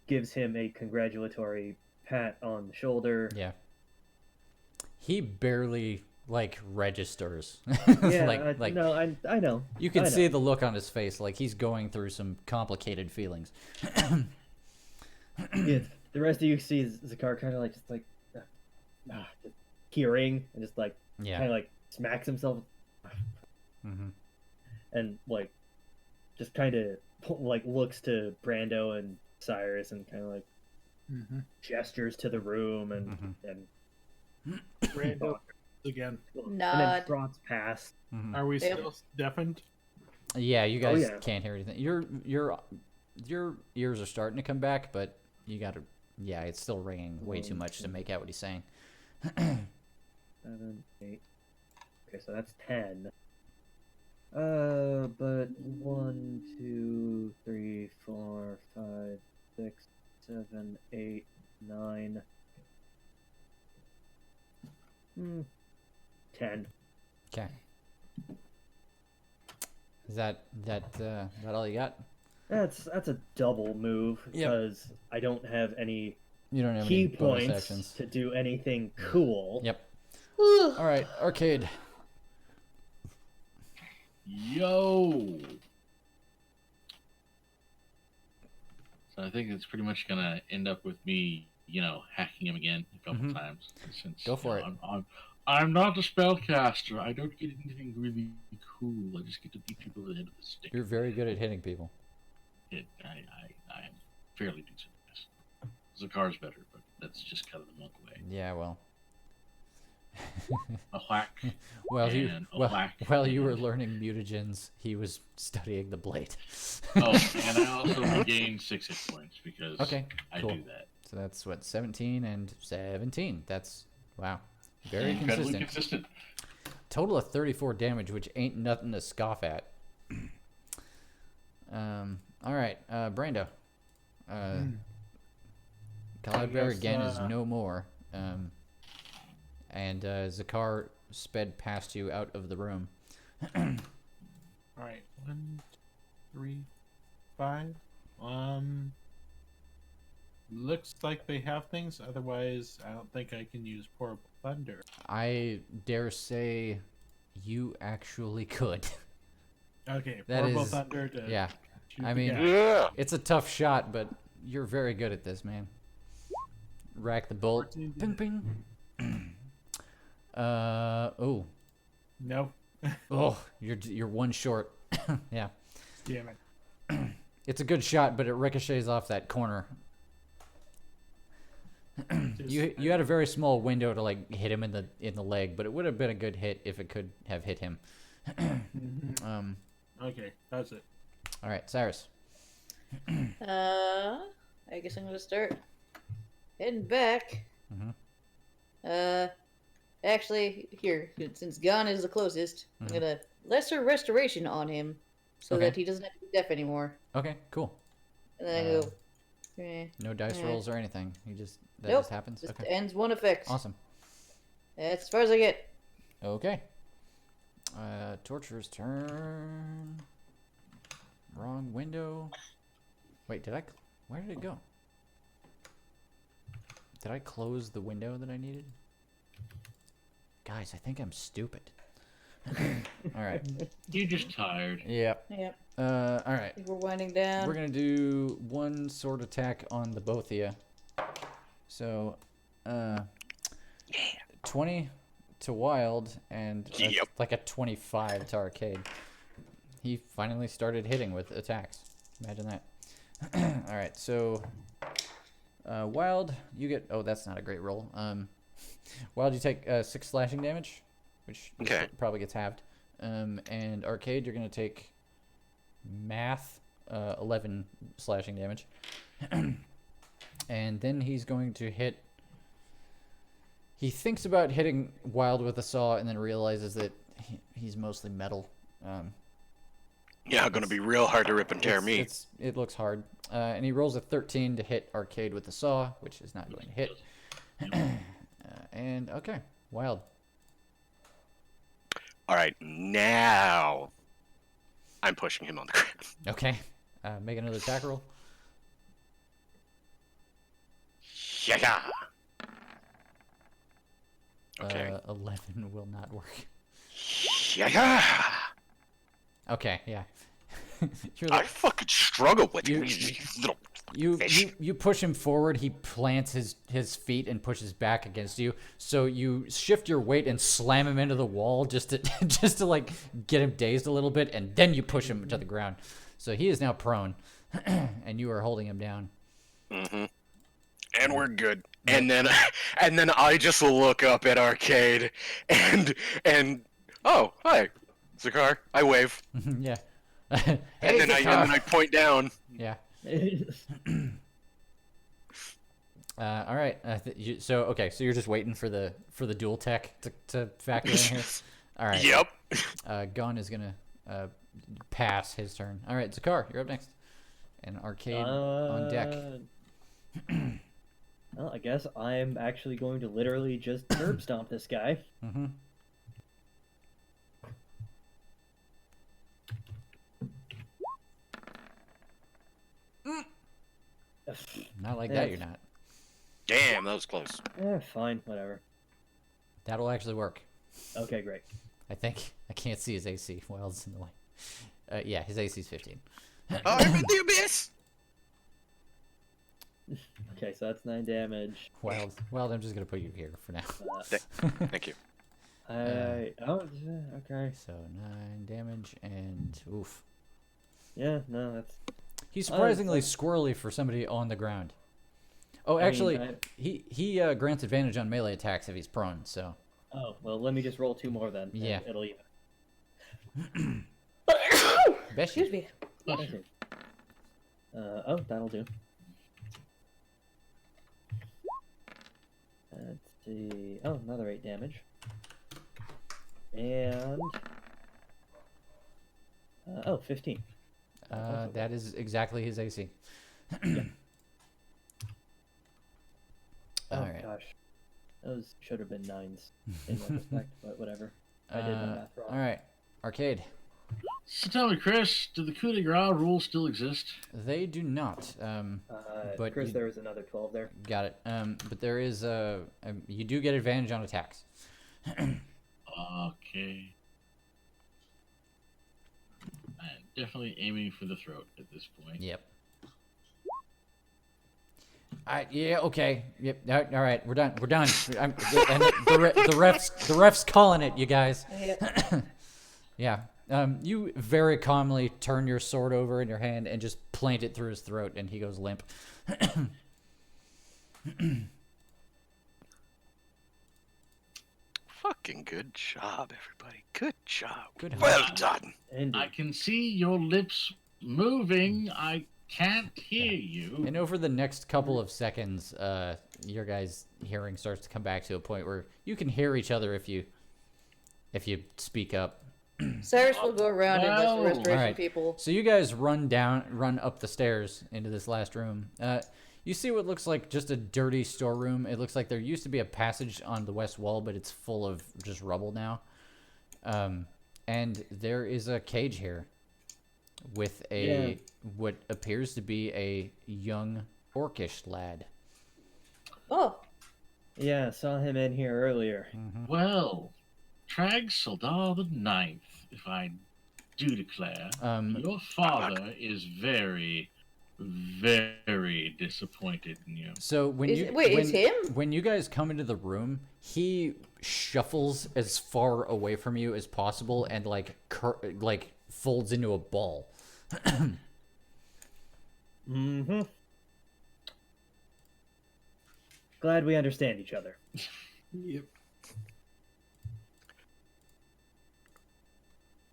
gives him a congratulatory pat on the shoulder. Yeah. He barely registers. Yeah, like no, I know. you can I see know. the look on his face, like he's going through some complicated feelings. Yeah, the rest of you see Zakar kind of just hearing and just Yeah. kind of smacks himself Mm-hmm. and just kind of looks to Brando and Cyrus and kind of gestures to the room and Mhm. Random again. and Nod. then trots past. Mm-hmm. Are we Yep. still deafened? Yeah, you guys yeah. can't hear anything. Your ears are starting to come back, but you gotta. Yeah, it's still ringing way too much to make out what he's saying. 7, 8. Okay, so that's 10. But 1, 2, 3, 4, 5, 6, 7, 8, 9. 10. Okay. Is that all you got? That's a double move Yep. because I don't have any You don't have key any bonus points actions. to do anything cool. Yep. Whew. All right, Arcade. Yo! So I think it's pretty much gonna end up with me, hacking him again a couple Mhm. times. Since Go for it. I'm not a spellcaster. I don't get anything really cool. I just get to beat people with the head of the stick. You're very good at hitting people. I am fairly decent at this. Zakar's better, but that's just kind of the monk way. Yeah, well. A whack. While you And a whack while you were and- learning mutagens, he was studying the blade. Oh, and I also regained 6 hit points because Okay, I cool. do that. So that's what 17 and 17. That's wow, very Incredibly consistent. consistent. Total of 34 damage, which ain't nothing to scoff at. All right, Brando. Cloudbear guess, again is no more. And Zakar sped past you out of the room. All right, 1, 3, 5. Looks like they have things. Otherwise, I don't think I can use Portable Thunder. I dare say you actually could. Okay, That Portable is- Thunder to yeah. shoot I the mean- guy. Yeah. It's a tough shot, but you're very good at this, man. Rack the bolt. 14 Ping, ping. Oh. No. Oh, you're one short. Yeah. Damn it. It's a good shot, but it ricochets off that corner. You had a very small window to like hit him in the leg, but it would have been a good hit if it could have hit him. Okay, that's it. All right, Cyrus. I guess I'm gonna start heading back. Mhm. Actually, here, since Gon is the closest, I'm gonna lesser restoration on him, so Okay. that he doesn't have to be deaf anymore. Okay, cool. And then I go, No dice Yeah. rolls or anything. That nope, just happens. just Okay. ends one effect. Awesome. That's as far as I get. Okay. Torture's turn. Wrong window. Wait, where did it go? Did I close the window that I needed? Guys, I think I'm stupid. All right. You're just tired. Yep. Yep. All right. I think we're winding down. We're gonna do one sword attack on the both of you. So, 20 to Wild and Yep. like a 25 to Arcade. He finally started hitting with attacks. Imagine that. All right, so Wild, you get. Oh, that's not a great roll. Wild, you take 6 slashing damage, which Okay. probably gets halved. And Arcade, you're gonna take math 11 slashing damage. And then he's going to hit. He thinks about hitting Wild with a saw and then realizes that he's mostly metal. Yeah, gonna be real hard to rip and tear me. It looks hard. And he rolls a 13 to hit Arcade with the saw, which is not going to hit. And okay, Wild. All right, now I'm pushing him on the ground. Okay, make another attack roll. Yeah. Okay. 11 will not work. Yeah. Okay, yeah. You're I like, fucking struggle with you, You- little you fish. you push him forward. He plants his feet and pushes back against you. So you shift your weight and slam him into the wall just to just to like get him dazed a little bit, and then you push him to the ground. So he is now prone, and you are holding him down. Mm-hmm. And we're good. And then I just look up at Arcade and oh, hi, Zakar. I wave. Yeah. And Hey, then Zakar. I point down. Yeah. All right. So okay. So you're just waiting for the dual tech to factor in here. All right. Yep. Gon is gonna pass his turn. All right, Zakar, you're up next. And Arcade on deck. Well, I guess I'm actually going to literally just curb stomp this guy. Mm-hmm. Not like that. You're not. Damn, that was close. Fine, whatever. That'll actually work. Okay, great. I think. I can't see his AC. Wild's in the way. Yeah, his AC is 15. Oh, I'm in the abyss. Okay, so that's 9 damage. Wild, I'm just gonna put you here for now. Thank you. Okay. So 9 damage and oof. Yeah, no, that's. He's surprisingly squirrely for somebody on the ground. Oh, actually, he grants advantage on melee attacks if he's prone. So. Oh well, let me just roll 2 more then. and Yeah. It'll even. Excuse me. Okay. Oh, that'll do. Let's see. Oh, another 8 damage. And 15. That is exactly his AC. Oh All right. gosh, those should have been 9s in retrospect, but whatever. I did my math wrong. All right, Arcade. So tell me, Chris, do the coup de grace rules still exist? They do not. But Chris, you- there was another 12 there. Got it. But there is you do get advantage on attacks. Okay. I'm definitely aiming for the throat at this point. Yep. Yeah. Okay. Yep. All right. We're done. We're done. And the ref's calling it, you guys. Yep. Yeah. You very calmly turn your sword over in your hand and just plant it through his throat, and he goes limp. Fucking good job, everybody. Good job. Good Well job. done. And I can see your lips moving. I can't hear you. And over the next couple of seconds, your guys' hearing starts to come back to a point where you can hear each other if you speak up. Cyrus will go around and listen to Well, restoration alright. people. So you guys run up the stairs into this last room. You see what looks like just a dirty storeroom. It looks like there used to be a passage on the west wall, but it's full of just rubble now. And there is a cage here with what appears to be a young orcish lad. Oh, yeah, saw him in here earlier. Well, Trag Sildar the Ninth, if I do declare, your father is very, very disappointed in you. So when Is you it- wait, when, it's him? when you guys come into the room, he shuffles as far away from you as possible and like folds into a ball. Mm-hmm. Glad we understand each other. Yep.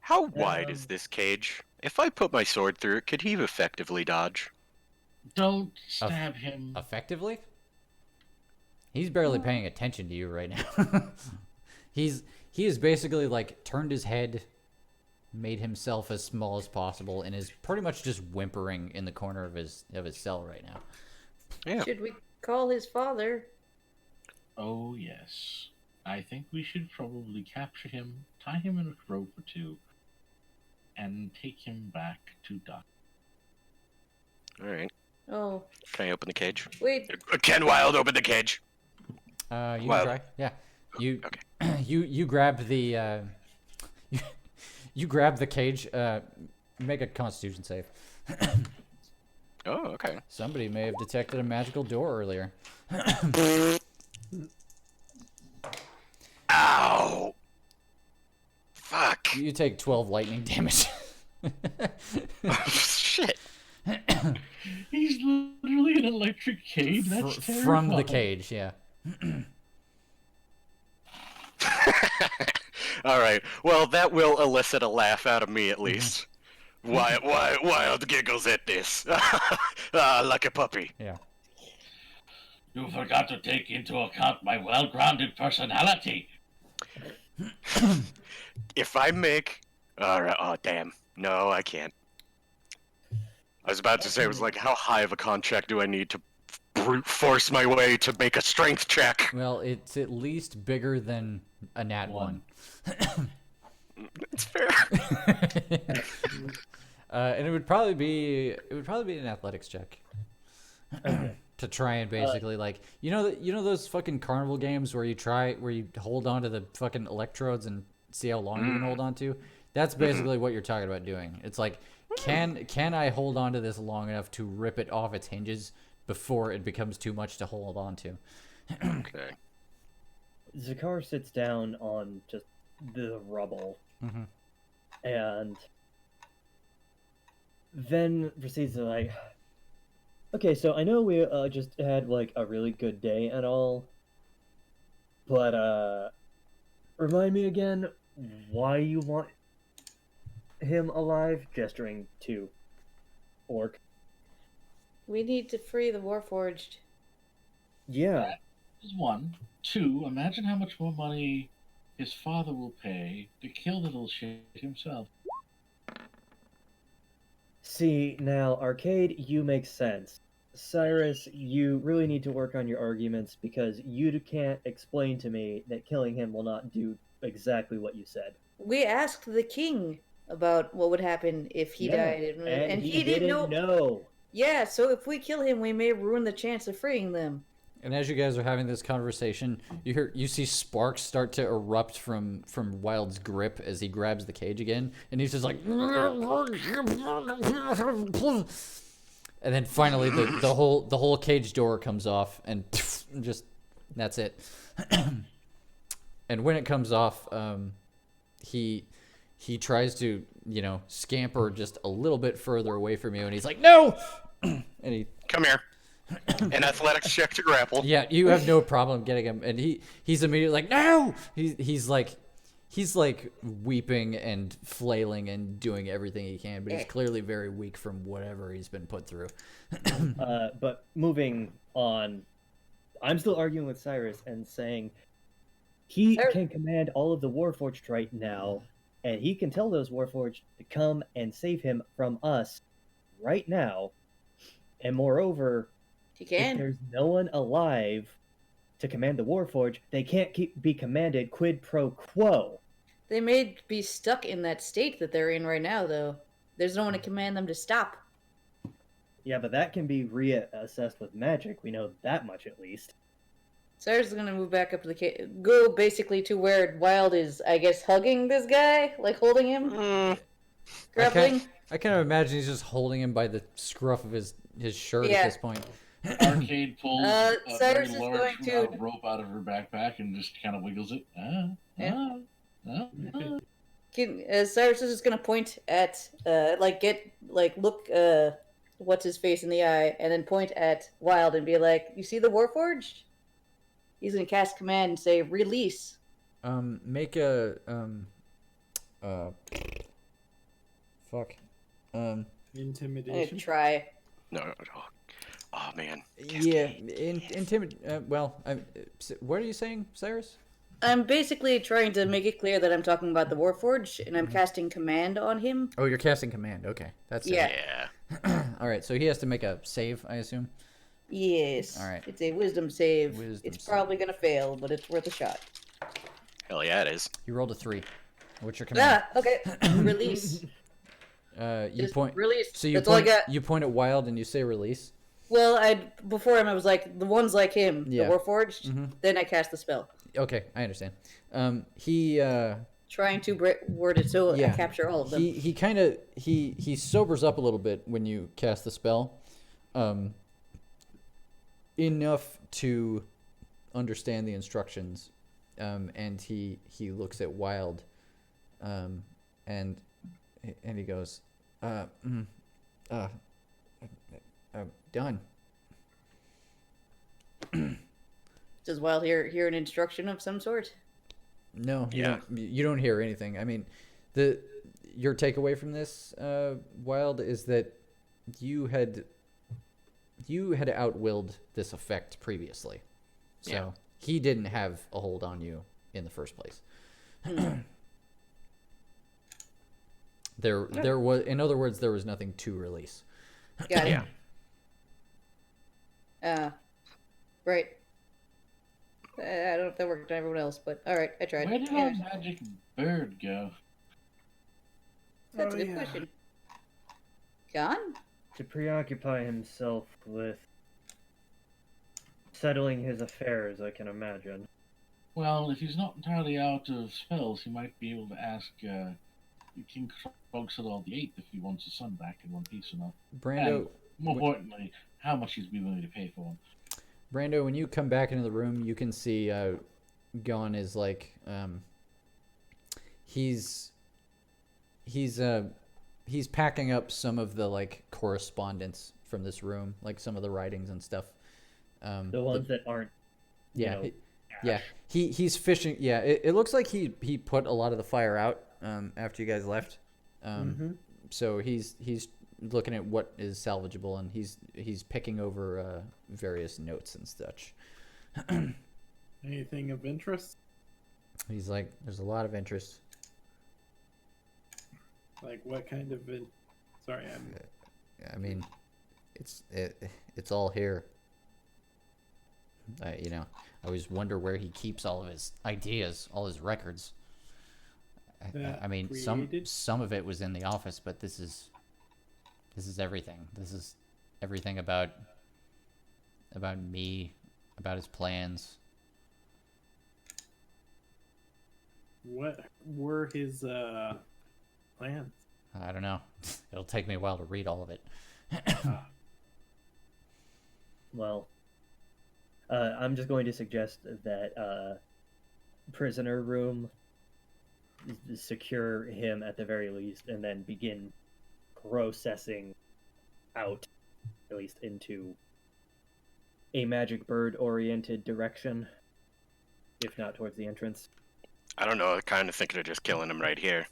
How wide is this cage? If I put my sword through it, could he effectively dodge? Don't stab him. Effectively? He's barely paying attention to you right now. He has basically like turned his head, made himself as small as possible, and is pretty much just whimpering in the corner of his cell right now. Yeah. should we call his father? Oh, yes. I think we should probably capture him, tie him in a rope or two, and take him back to Doc. All right. Oh, Can I open the cage? wait. Can Wild open the cage? You can Well, try. Yeah. You okay. you grab the you grab the cage. Make a Constitution save. Oh, okay. Somebody may have detected a magical door earlier. Ow! Fuck! You take 12 lightning damage. Shit! He's literally an electric cage. That's From the terrifying. cage, yeah. All right. Well, that will elicit a laugh out of me at least. Why, Wild giggles at this. Like a puppy. Yeah. You forgot to take into account my well-grounded personality. If I make, oh damn, no, I can't. I was about to say, it was like, how high of a con check do I need to brute force my way to make a strength check? Well, it's at least bigger than a nat 1. It's fair. And it would probably be an athletics check. To try and basically like you know those fucking carnival games where you hold on to the fucking electrodes and see how long you can hold on to? That's basically what you're talking about doing. It's like can I hold on to this long enough to rip it off its hinges before it becomes too much to hold on to? Okay. Zakar sits down on just the rubble Mhm. and then proceeds to like, okay, so I know we just had like a really good day and all, but remind me again why you want him alive, gesturing to Orc. We need to free the Warforged. Yeah, Is one. Two, imagine how much more money his father will pay to kill the little shit himself. see, now, Arcade, you make sense. Cyrus, you really need to work on your arguments because you can't explain to me that killing him will not do exactly what you said. We asked the king about what would happen if he Yeah, died, And and he he didn't know. Yeah, so if we kill him, we may ruin the chance of freeing them. And as you guys are having this conversation, you see sparks start to erupt from Wild's grip as he grabs the cage again, and he's just like, and then finally the whole cage door comes off, and just that's it. And when it comes off, he tries to scamper just a little bit further away from you, and he's like, no, and he Come here. An athletics check to grapple. Yeah, you have no problem getting him, and he's immediately like, no. He's like weeping and flailing and doing everything he can, but he's clearly very weak from whatever he's been put through. But moving on, I'm still arguing with Cyrus and saying he can command all of the Warforged right now, and he can tell those Warforged to come and save him from us right now. And moreover, He can. if there's no one alive to command the Warforged, they can't be commanded quid pro quo. They may be stuck in that state that they're in right now, though. There's no one to command them to stop. Yeah, but that can be reassessed with magic. We know that much at least. Cyrus is gonna move back up to the cave, go basically to where Wild is, I guess, hugging this guy, like holding him, grappling. I kind of imagine he's just holding him by the scruff of his shirt at this point. Arcade pulls a very Cyrus is large going to- amount of rope out of her backpack and just kind of wiggles it. Cyrus is just gonna point at, look, what's his face in the eye, and then point at Wild and be like, "You see the Warforged?" He's gonna cast command and say, "Release." Make a fuck. I'm Intimidation. gonna try. No. Oh man. Yeah, what are you saying, Cyrus? I'm basically trying to make it clear that I'm talking about the Warforged, and I'm casting command on him. Oh, you're casting command. Okay, that's it. Yeah. All right, so he has to make a save, I assume. Yes. All right. It's a wisdom save. Wisdom it's save. probably gonna fail, but it's worth a shot. Hell yeah, it is. You rolled a 3. What's your command? Okay. Release. You Just point. Release. So you That's point. all I got. You point at Wild and you say release. Well, before him, I was like, the ones like him, Yeah. the Warforged. Mhm. Then I cast the spell. Okay, I understand. He Trying to word it so Yeah. I capture all of them. he kind of he sobers up a little bit when you cast the spell, enough to understand the instructions, and he looks at Wild, and he goes, done. Does Wild hear an instruction of some sort? No, Yeah. you don't hear anything. I mean, your takeaway from this, Wild, is that you had outwilled this effect previously, so Yeah. he didn't have a hold on you in the first place. There was, in other words, there was nothing to release. Got it. Yeah. Right. I don't know if that worked on everyone else, but all right, I tried. Where did Yeah, our magic bird go? that's a Oh, good yeah. question. Gone? To preoccupy himself with settling his affairs, I can imagine. Well, if he's not entirely out of spells, he might be able to ask King Krogsadal the Eighth if he wants his son back in one piece or not. Brando, And more importantly, how much he's be willing to pay for him. Brando, when you come back into the room, you can see Gon is like he's packing up some of the like correspondence from this room, like some of the writings and stuff. The ones that aren't, Yeah, know, yeah. He's fishing. Yeah, it looks like he put a lot of the fire out after you guys left. So he's looking at what is salvageable, and he's picking over various notes and such. Anything of interest? He's like, there's a lot of interest. Like what kind of? Sorry, I mean, it's all here. I always wonder where he keeps all of his ideas, all his records. I mean, created? some of it was in the office, but this is everything. This is everything about me, about his plans. What were his plans? I don't know. It'll take me a while to read all of it. Well, I'm just going to suggest that prisoner room, secure him at the very least, and then begin processing out, at least into a magic bird-oriented direction, if not towards the entrance. I don't know. I kind of thinking of just killing him right here.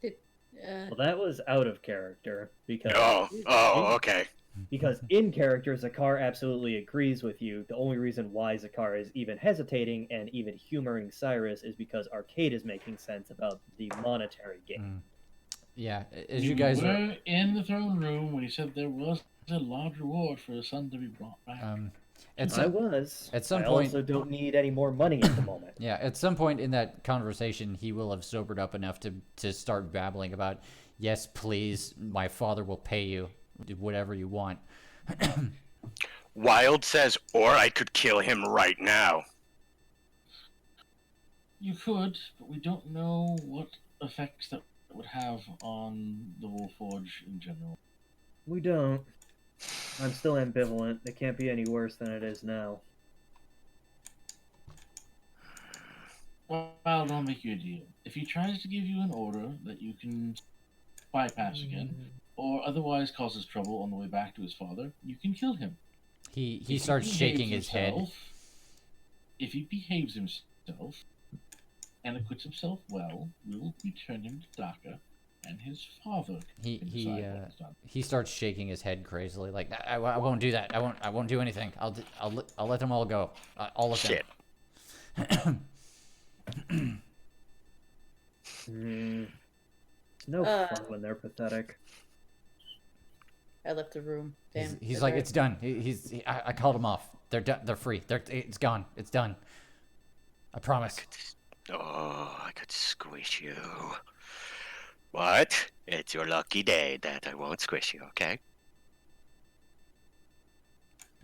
Well, that was out of character because Okay. because in character, Zakar absolutely agrees with you. The only reason why Zakar is even hesitating and even humoring Cyrus is because Arcade is making sense about the monetary gain. Yeah, as you guys were in the throne room when he said there was a large reward for his son to be brought back. at I some I point. also don't need any more money at the moment. Yeah, at some point in that conversation, he will have sobered up enough to start babbling about, yes, please, my father will pay you, do whatever you want. Wild says, or I could kill him right now. You could, but we don't know what effects that would have on the Warforge in general. We don't. I'm still ambivalent. It can't be any worse than it is now. Well, I'll make you a deal. If he tries to give you an order that you can bypass again, or otherwise causes trouble on the way back to his father, you can kill him. He starts shaking his head. If he behaves himself and acquits himself well, we will return him to Dhaka, and his father. He starts shaking his head crazily, like I won't do that. I won't do anything. I'll let them all go. All of them. It's no fun when they're pathetic. I left the room. Damn. He's like, it's done. I called them off. They're done. They're free. It's gone. It's done. I promise. I could squish you. What? It's your lucky day that I won't squish you, okay?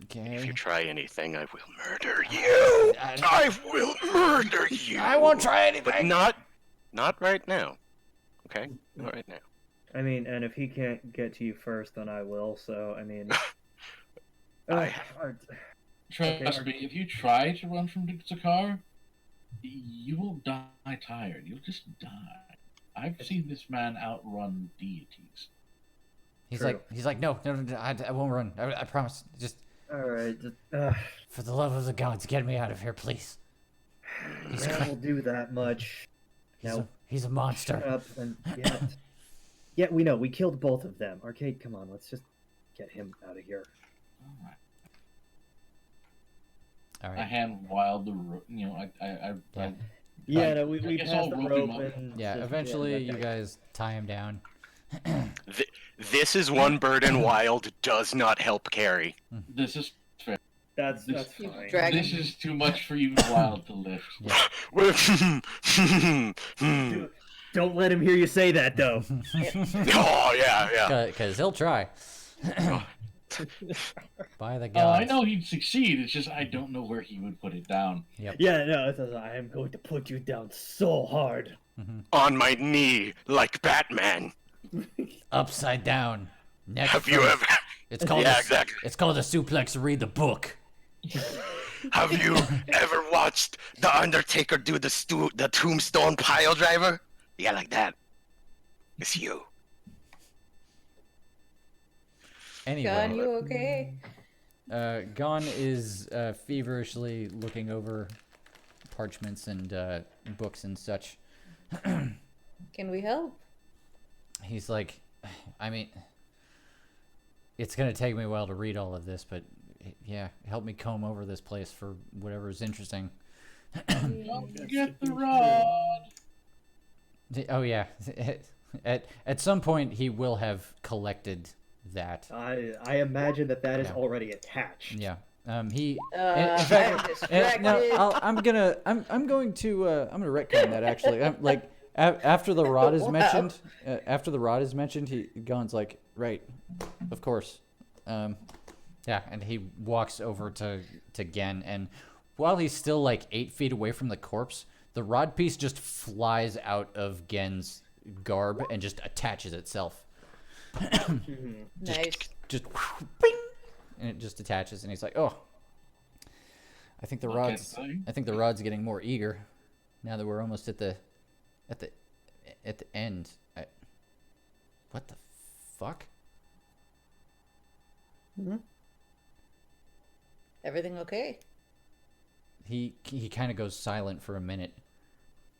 Okay. If you try anything, I will murder you. I will murder you. I won't try anything. But not right now. Okay? Not right now. I mean, and if he can't get to you first, then I will. So, I mean, Trust me, if you try to run from Zakar, you will die tired. You'll just die. I've seen this man outrun deities. He's like, no, I won't run. I promise. Just. All right. For the love of the gods, get me out of here, please. I will do that much. He's a monster. Shut up and yeah, we know. We killed both of them. Arcade, come on. Let's just get him out of here. All right. I hand Wild the rope. We passed the rope. And eventually you guys tie him down. This is one burden Wild does not help carry. This is fair. That's fine. This is too much for you, Wild, to lift. Don't let him hear you say that, though. Oh, yeah. Because he'll try. By the gods. Oh, I know he'd succeed. It's just I don't know where he would put it down. Yep. Yeah, no, I am going to put you down so hard. On my knee, like Batman. Upside down. Neck Have first. you ever? It's called exactly. It's called a suplex. Read the book. Have you ever watched The Undertaker do the tombstone pile driver? Yeah, like that. It's you. Anyway. Gon, you okay? Gon is feverishly looking over parchments and books and such. Can we help? He's like, I mean, it's going to take me a while to read all of this, but yeah, help me comb over this place for whatever is interesting. Don't forget the rod. Oh, yeah. At some point, he will have collected that. I imagine that is already attached. Yeah. He. In I'm fact, distracted. I'm gonna retcon that actually. After the rod is mentioned, he Gon's like, right. Of course. Yeah, and he walks over to Gen, and while he's still like 8 feet away from the corpse, the rod piece just flies out of Gen's garb and just attaches itself. Nice. Just bing, and it just attaches, and he's like, "Oh, I think the rod's getting more eager now that we're almost at the end." What the fuck? Everything okay? He kind of goes silent for a minute,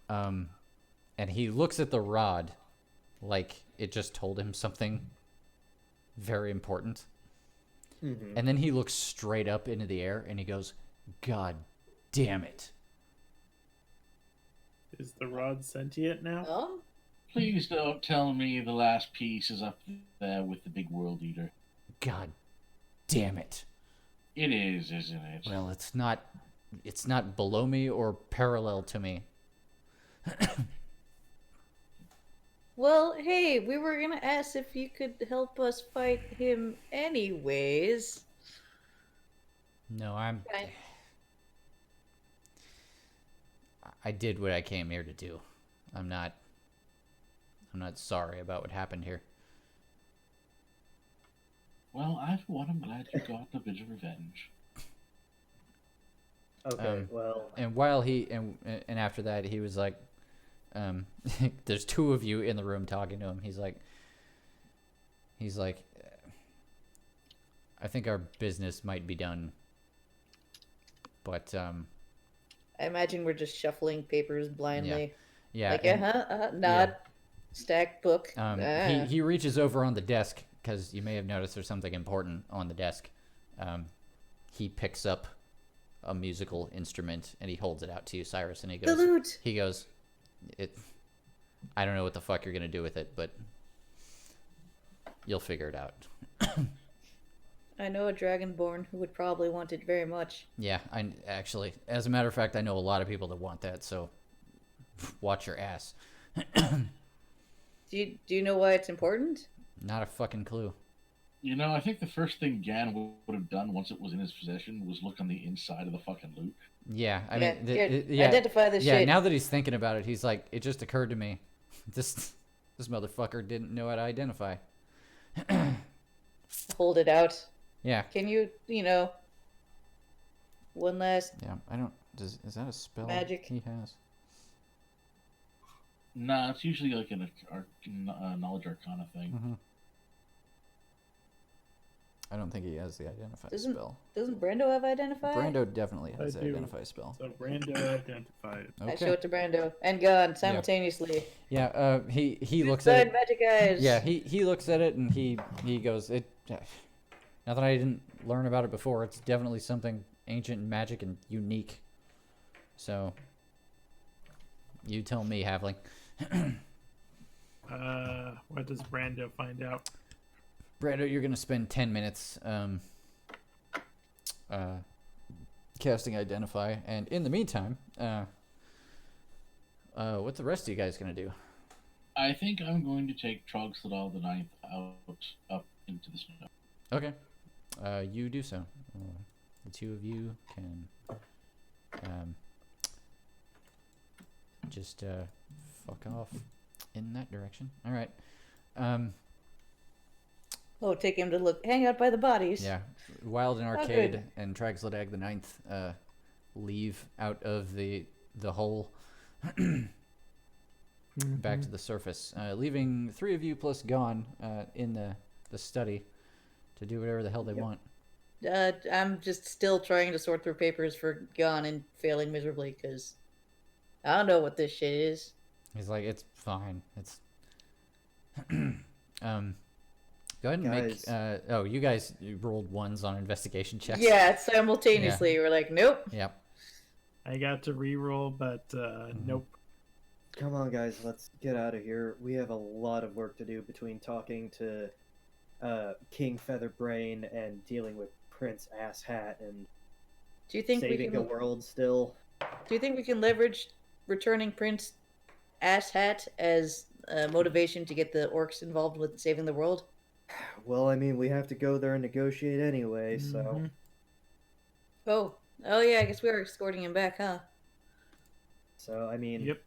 and he looks at the rod like it just told him something very important. And then he looks straight up into the air and he goes, "God damn it." Is the rod sentient now? Please don't tell me the last piece is up there with the big world eater. God damn it. It is, isn't it? Well, it's not below me or parallel to me. Well, hey, we were gonna ask if you could help us fight him anyways. No, I did what I came here to do. I'm not sorry about what happened here. Well, I for one am glad you got a bit of revenge. Okay, well, and while he and after that he was like, there's two of you in the room talking to him. He's like, I think our business might be done, but I imagine we're just shuffling papers blindly. yeah, like nod, stack book. He reaches over on the desk because you may have noticed there's something important on the desk. He picks up a musical instrument and he holds it out to you, Cyrus, and he goes, the lute. He goes, I don't know what the fuck you're gonna do with it, but you'll figure it out. I know a dragonborn who would probably want it very much. Yeah, I actually, as a matter of fact, I know a lot of people that want that, so watch your ass. Do you know why it's important? Not a fucking clue. You know, I think the first thing Gan would have done once it was in his possession was look on the inside of the fucking loot. Yeah, I Yeah, mean, here, identify this yeah, shit. now that he's thinking about it, he's like, it just occurred to me, this motherfucker didn't know how to identify. Hold it out. Yeah. Can you, one last Yeah, I don't. Is that a spell magic he has? Nah, it's usually like an knowledge arcana thing. Mm-hmm. I don't think he has the identify Doesn't- spell. Doesn't Brando have identify? Brando definitely has I the do. identify spell. So Brando identified. I show Okay. it to Brando and God simultaneously. Yeah. He looks at Side it. magic eyes. Yeah. He looks at it and he goes. It. Now that I didn't learn about it before, it's definitely something ancient and magic and unique. So. You tell me, Havling. What does Brando find out? Brando, you're gonna spend 10 minutes casting Identify, and in the meantime, what the rest of you guys gonna do? I think I'm going to take Trogsadal the Ninth out up into the snow. Okay, you do so. The two of you can just fuck off in that direction. All right. Oh, take him to hang out by the bodies. Yeah, Wild and Oh, Arcade good. and Tragsladag the Ninth leave out of the hole back to the surface, leaving three of you plus Gon in the study to do whatever the hell they want. I'm just still trying to sort through papers for Gon and failing miserably because I don't know what this shit is. He's like, it's fine. It's go ahead and Guys. make. You guys rolled ones on investigation checks. Yeah, simultaneously. We're like, nope. Yep. I got to reroll, but nope. come on, guys, let's get out of here. We have a lot of work to do between talking to King Featherbrain and dealing with Prince Ass Hat and Do you think we saving the can? world still. Do you think we can leverage returning Prince Ass Hat as motivation to get the orcs involved with saving the world? Well, I mean, we have to go there and negotiate anyway, so. Mhm. Oh, oh yeah. I guess we are escorting him back, huh? So, I mean, Yep.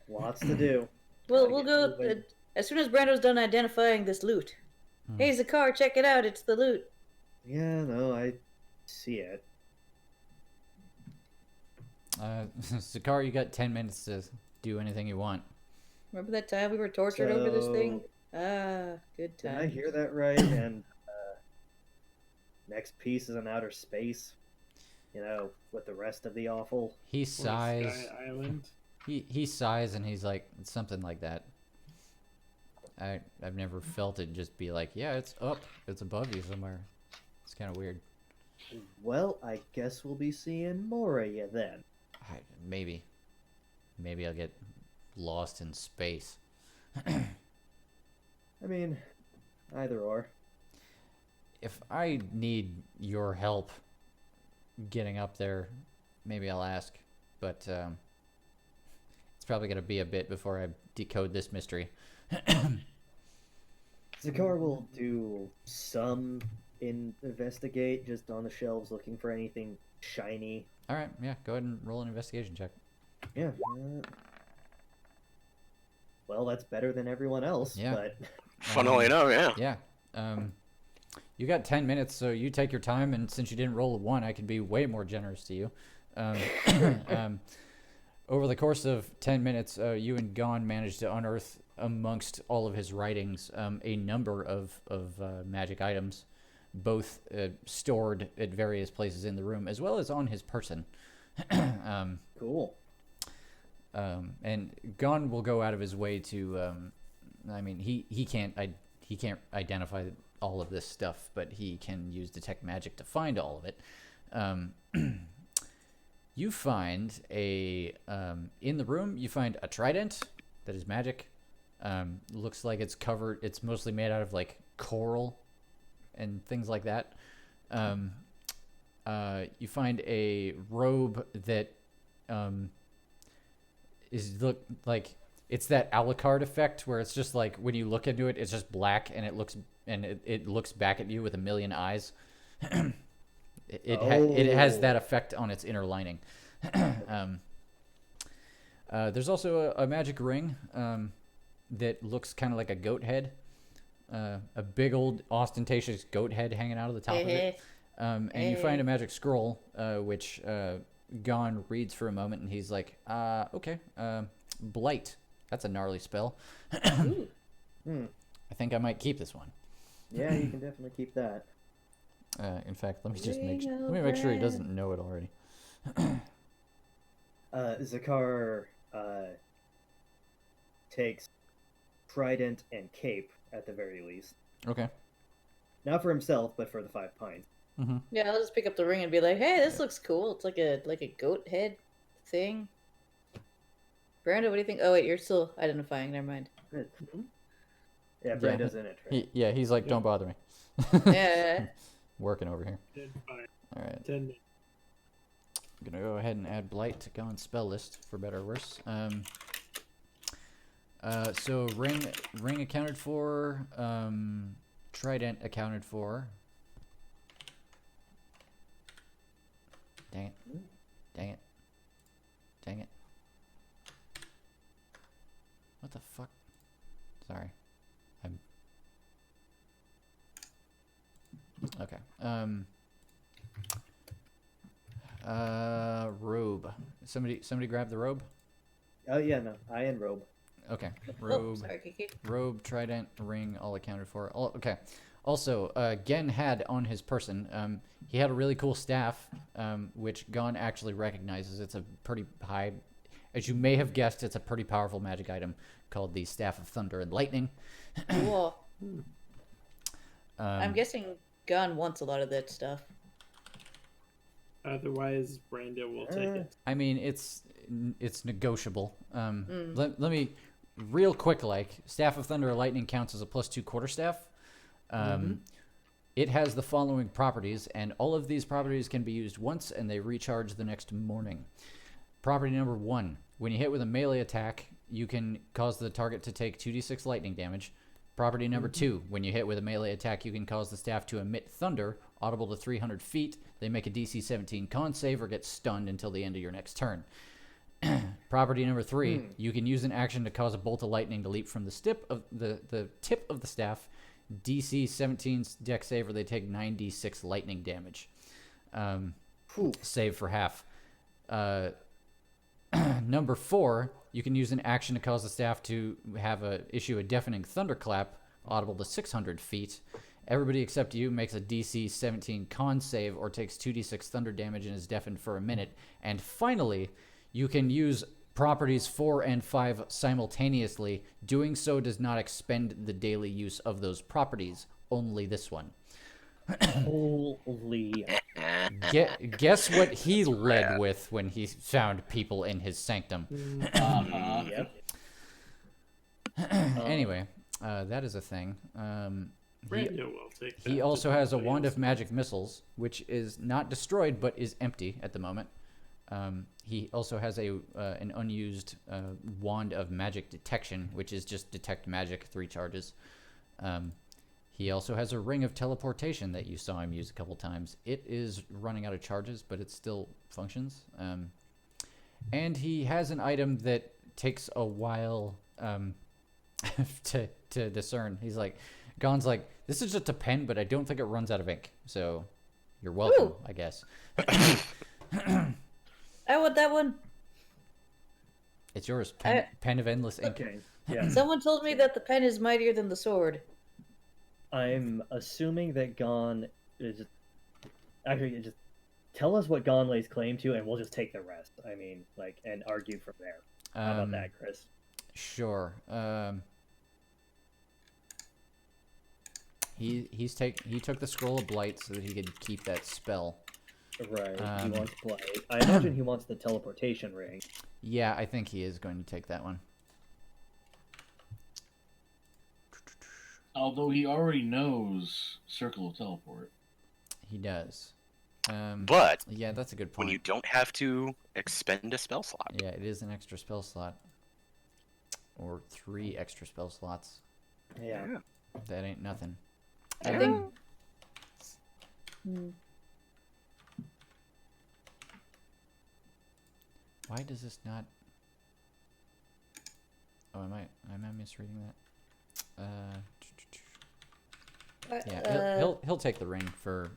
lots to do. Well, Gotta we'll get go moving. as soon as Brando's done identifying this loot. Hey, Zakar, check it out. It's the loot. Yeah, no, I see it. Zakar, you got 10 minutes to do anything you want. Remember that time we were tortured over this thing? So, Ah, good did time. I hear that right? And next piece is in outer space. You know, with the rest of the awful. He Or sighs. Sky Island. He sighs and he's like, something like that. I've never felt it just be like, yeah, it's up. It's above you somewhere. It's kind of weird. Well, I guess we'll be seeing more of you then. Maybe I'll get lost in space. I mean, either or. If I need your help getting up there, maybe I'll ask. But it's probably going to be a bit before I decode this mystery. Zakar will do some investigate, just on the shelves looking for anything shiny. All right, yeah, go ahead and roll an investigation check. Yeah. Well, that's better than everyone else, Yeah. but Funnily enough, yeah. Yeah. You got 10 minutes, so you take your time, and since you didn't roll a 1, I can be way more generous to you. Over the course of 10 minutes, you and Gon managed to unearth, amongst all of his writings, a number of magic items, both stored at various places in the room, as well as on his person. cool. And Gon will go out of his way to, I mean, he can't identify all of this stuff, but he can use detect magic to find all of it. You find in the room, you find a trident that is magic. Looks like it's covered, it's mostly made out of like coral and things like that. You find a robe that look like it's that Alucard effect where it's just like when you look into it, it's just black and it looks back at you with a million eyes. It has that effect on its inner lining. There's also a magic ring that looks kind of like a goat head, a big old ostentatious goat head hanging out of the top of it. And you find a magic scroll, which Gon reads for a moment, and he's like, okay, Blight. That's a gnarly spell. I think I might keep this one. Yeah, you can definitely keep that. In fact, let me make sure he doesn't know it already. Zakar takes trident and cape at the very least. Okay. Not for himself, but for the 5 pints. Mm-hmm. Yeah, I'll just pick up the ring and be like, "Hey, this looks cool. It's like a goat head thing." Brando, what do you think? Oh wait, you're still identifying. Never mind. Yeah, Brando's in it. Right? He's like, don't bother me. Yeah. Working over here. 10, 5, All right. 10 minutes. I'm gonna go ahead and add Blight to Gon's spell list for better or worse. So ring accounted for. Trident accounted for. Dang it. What the fuck? Sorry. Okay. Robe. Somebody grab the robe? Oh yeah, no, I and robe. Okay. Oh, Robe. sorry, Kiki. Robe, trident, ring, all accounted for. Okay. Also, Gen had on his person, he had a really cool staff, which Gon actually recognizes. It's a pretty high, as you may have guessed, it's a pretty powerful magic item called the Staff of Thunder and Lightning. Cool. I'm guessing Gon wants a lot of that stuff. Otherwise, Brando will take it. I mean, it's negotiable. Let me, real quick, like, Staff of Thunder or Lightning counts as a +2 quarterstaff. It has the following properties, and all of these properties can be used once, and they recharge the next morning. Property number 1. When you hit with a melee attack, you can cause the target to take 2d6 lightning damage. Property number 2. When you hit with a melee attack, you can cause the staff to emit thunder, audible to 300 feet. They make a DC 17 con save or get stunned until the end of your next turn. Property number 3. You can use an action to cause a bolt of lightning to leap from the tip of the staff. DC 17's dex save, or they take 9d6 lightning damage. Save for half. Number 4, you can use an action to cause the staff to issue a deafening thunderclap, audible to 600 feet. Everybody except you makes a DC 17 con save or takes 2d6 thunder damage and is deafened for a minute. And finally, you can use properties 4 and 5 simultaneously. Doing so does not expend the daily use of those properties, only this one. Holy. Guess what he led with when he found people in his sanctum. Yep. Anyway, that is a thing. Brando will take that. He also has a wand of magic missiles, which is not destroyed but is empty at the moment. He also has an unused wand of magic detection, which is just detect magic, 3 charges. He also has a ring of teleportation that you saw him use a couple times. It is running out of charges, but it still functions. And he has an item that takes a while to discern. He's like, Gon's like, this is just a pen, but I don't think it runs out of ink. So you're welcome, I guess. I want that one. It's yours. Pen of endless ink. Okay. Yeah. Someone told me that the pen is mightier than the sword. I'm assuming that Gon is just tell us what Gon lays claim to, and we'll just take the rest. I mean, and argue from there. How about that, Chris? Sure. He took the scroll of blight so that he could keep that spell. Right. He wants blight. I imagine he wants the teleportation ring. Yeah, I think he is going to take that one. Although he already knows Circle of Teleport. He does. But yeah, that's a good point. when you don't have to expend a spell slot. Yeah, it is an extra spell slot. Or 3 extra spell slots. Yeah. That ain't nothing. I think. Why does this not? Oh, am I misreading that? Yeah, he'll take the ring for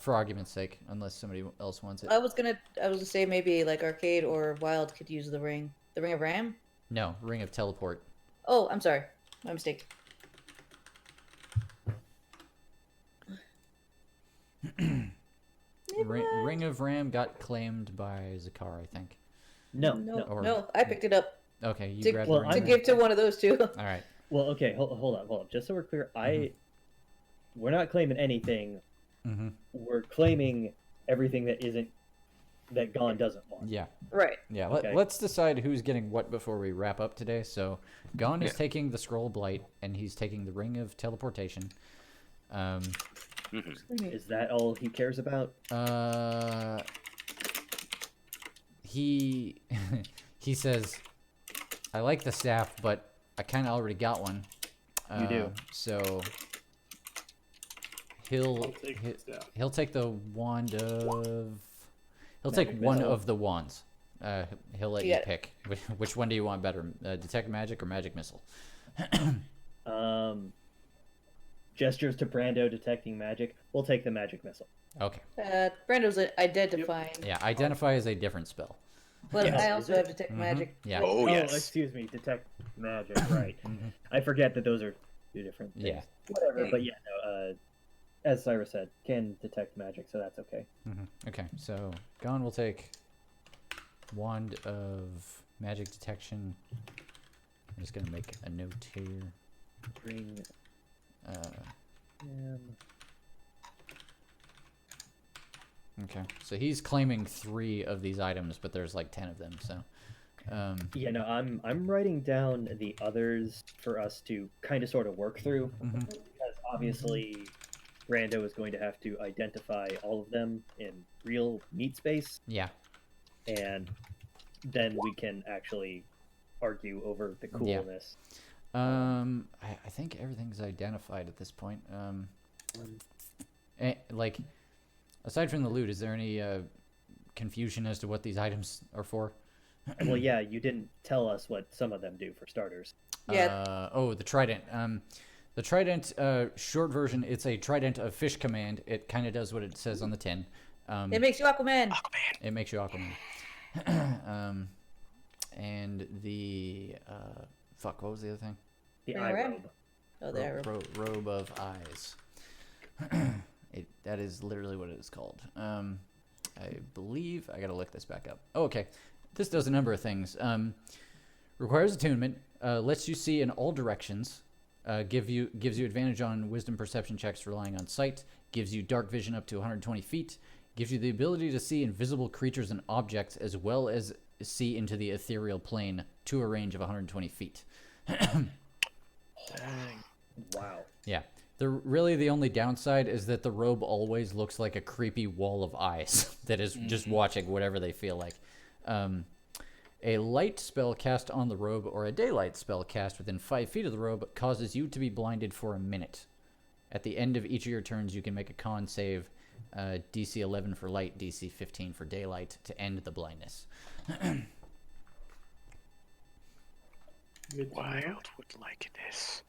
argument's sake, unless somebody else wants it. I was gonna say maybe like Arcade or Wild could use the ring. The Ring of Ram? No, Ring of Teleport. Oh, I'm sorry. My mistake. Ring of Ram got claimed by Zakar, I think. No. I picked it up. Okay, you to, grabbed well, the ring. to give to one of those two. All right. Well, okay, hold on. Just so we're clear, we're not claiming anything. Mm-hmm. We're claiming everything that Gon doesn't want. Yeah. Right. Yeah. Okay. Let's decide who's getting what before we wrap up today. So, Gon is taking the Scroll of Blight, and he's taking the Ring of Teleportation. Is that all he cares about? He he says, I like the staff, but I kind of already got one. You do. So he'll take the wand of. He'll take Magic one missile. of the wands. He'll let you pick. Which one do you want better? Detect magic or magic missile? Gestures to Brando detecting magic. We'll take the magic missile. Okay. Brando's identifying. Yeah, identify is a different spell. But Yes. I also have detect magic. Yeah. Oh, yes. Excuse me, detect magic. Right. I forget that those are 2 different things. Yeah. Whatever. But yeah, no, as Cyrus said, can detect magic, so that's okay. Okay, so Gon will take wand of magic detection. I'm just gonna make a note here. Bring. Okay, so he's claiming 3 of these items, but there's like 10 of them. So, Yeah, no, I'm writing down the others for us to kind of sort of work through, because obviously Brando is going to have to identify all of them in real meat space, yeah, and then we can actually argue over the coolness. I think everything's identified at this point. Like, aside from the loot, is there any confusion as to what these items are for? Well, yeah, you didn't tell us what some of them do for starters. Yeah. Oh, the trident. The trident, short version, it's a trident of fish command. It kind of does what it says on the tin. It makes you Aquaman. It makes you Aquaman. And the fuck, what was the other thing? The Ring eye around. robe. Oh, there. Robe of eyes. That is literally what it is called. I believe I gotta look this back up. Oh, okay. This does a number of things. Requires attunement. Lets you see in all directions. Gives you advantage on wisdom perception checks relying on sight. Gives you dark vision up to 120 feet. Gives you the ability to see invisible creatures and objects, as well as see into the ethereal plane to a range of 120 feet. Wow. Yeah. The only downside is that the robe always looks like a creepy wall of eyes that is just watching whatever they feel like. A light spell cast on the robe or a daylight spell cast within 5 feet of the robe causes you to be blinded for a minute. At the end of each of your turns, you can make a con save, DC 11 for light, DC 15 for daylight, to end the blindness. Wild would like this.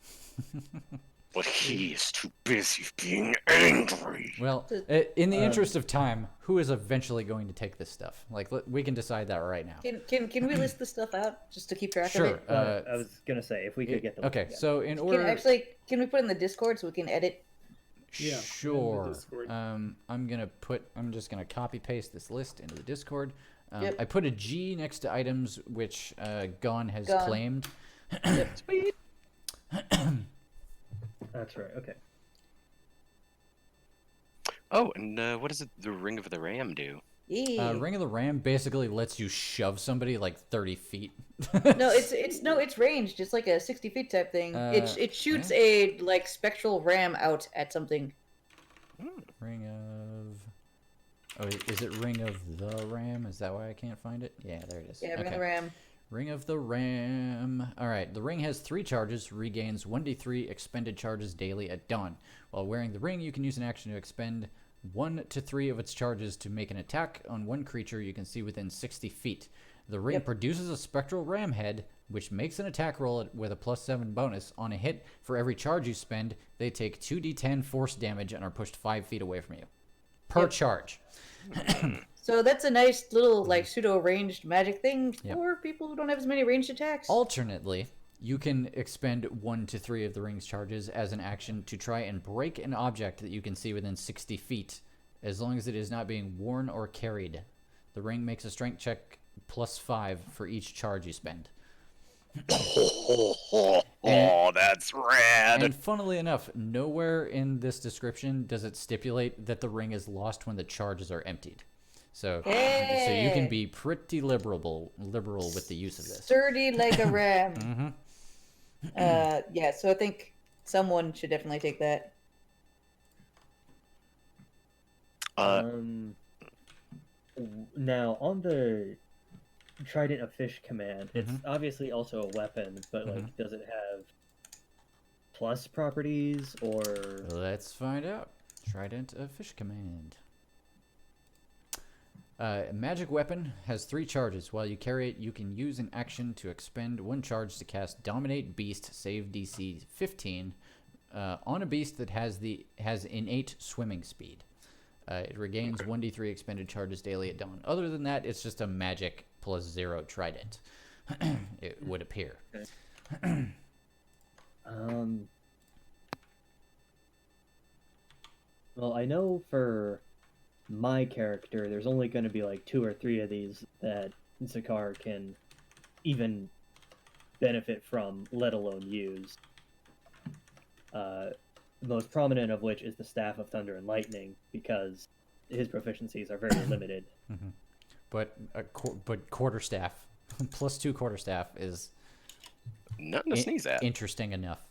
But he is too busy being angry. Well, in the interest of time, who is eventually going to take this stuff? Like, we can decide that right now. Can we list the stuff out just to keep track of Sure. it? I was gonna say if we could get the Okay, yeah. so in order... Can we put it in the Discord so we can edit? Yeah, in the Sure. Discord. I'm just gonna copy paste this list into the Discord. Yep. I put a G next to items which Gon has Gon. claimed. Sweet. That's right. Okay. Oh, and what does the Ring of the Ram do? Ring of the Ram basically lets you shove somebody like 30 feet. No, it's ranged. It's like a 60 feet type thing. It shoots a like spectral ram out at something. Ring of... Oh, is it Ring of the Ram? Is that why I can't find it? Yeah, there it is. Yeah, Ring of Okay. the Ram. Ring of the Ram. Alright, the ring has 3 charges, regains 1d3 expended charges daily at dawn. While wearing the ring, you can use an action to expend 1 to 3 of its charges to make an attack on one creature you can see within 60 feet. The ring produces a spectral ram head, which makes an attack roll with a +7 bonus. On a hit, for every charge you spend, they take 2d10 force damage and are pushed 5 feet away from you. Per charge. So that's a nice little like pseudo ranged magic thing Yep. for people who don't have as many ranged attacks. Alternately, you can expend 1 to 3 of the ring's charges as an action to try and break an object that you can see within 60 feet, as long as it is not being worn or carried. The ring makes a strength check +5 for each charge you spend. Oh, that's rad. And funnily enough, nowhere in this description does it stipulate that the ring is lost when the charges are emptied. So you can be pretty liberal with the use of this. Sturdy like a ram. Mm-hmm. Yeah, so I think someone should definitely take that. Now on the Trident of Fish command, it's obviously also a weapon, but like, does it have plus properties or? Let's find out. Trident of Fish command. Magic weapon has 3 charges. While you carry it, you can use an action to expend 1 charge to cast Dominate Beast, save DC 15, on a beast that has innate swimming speed. It regains 1d3 expended charges daily at dawn. Other than that, it's just a magic +0 trident. It would appear. Well, I know for my character, there's only going to be like 2 or 3 of these that Zakar can even benefit from, let alone use. The most prominent of which is the Staff of Thunder and Lightning, because his proficiencies are very limited. But quarterstaff, +2 quarterstaff is Nothing to sneeze at. interesting enough.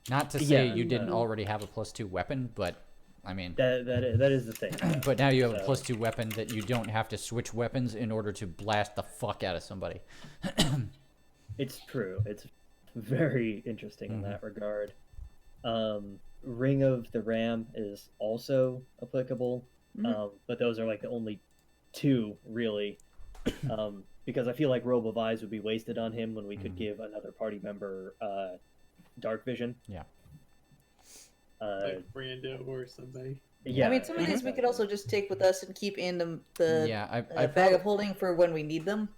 Not to say Yeah, you didn't already have a +2 weapon, but I mean, That is the thing. but now you have a +2 weapon that you don't have to switch weapons in order to blast the fuck out of somebody. It's true. It's very interesting in Mhm. that regard. Ring of the Ram is also applicable, Mhm. but those are like the only two really. Because I feel like Robe of Eyes would be wasted on him when we could Mhm. give another party member Dark Vision. Yeah. Like Brando or somebody. Yeah, I mean, some of these we could also just take with us and keep in the Yeah, bag of holding for when we need them.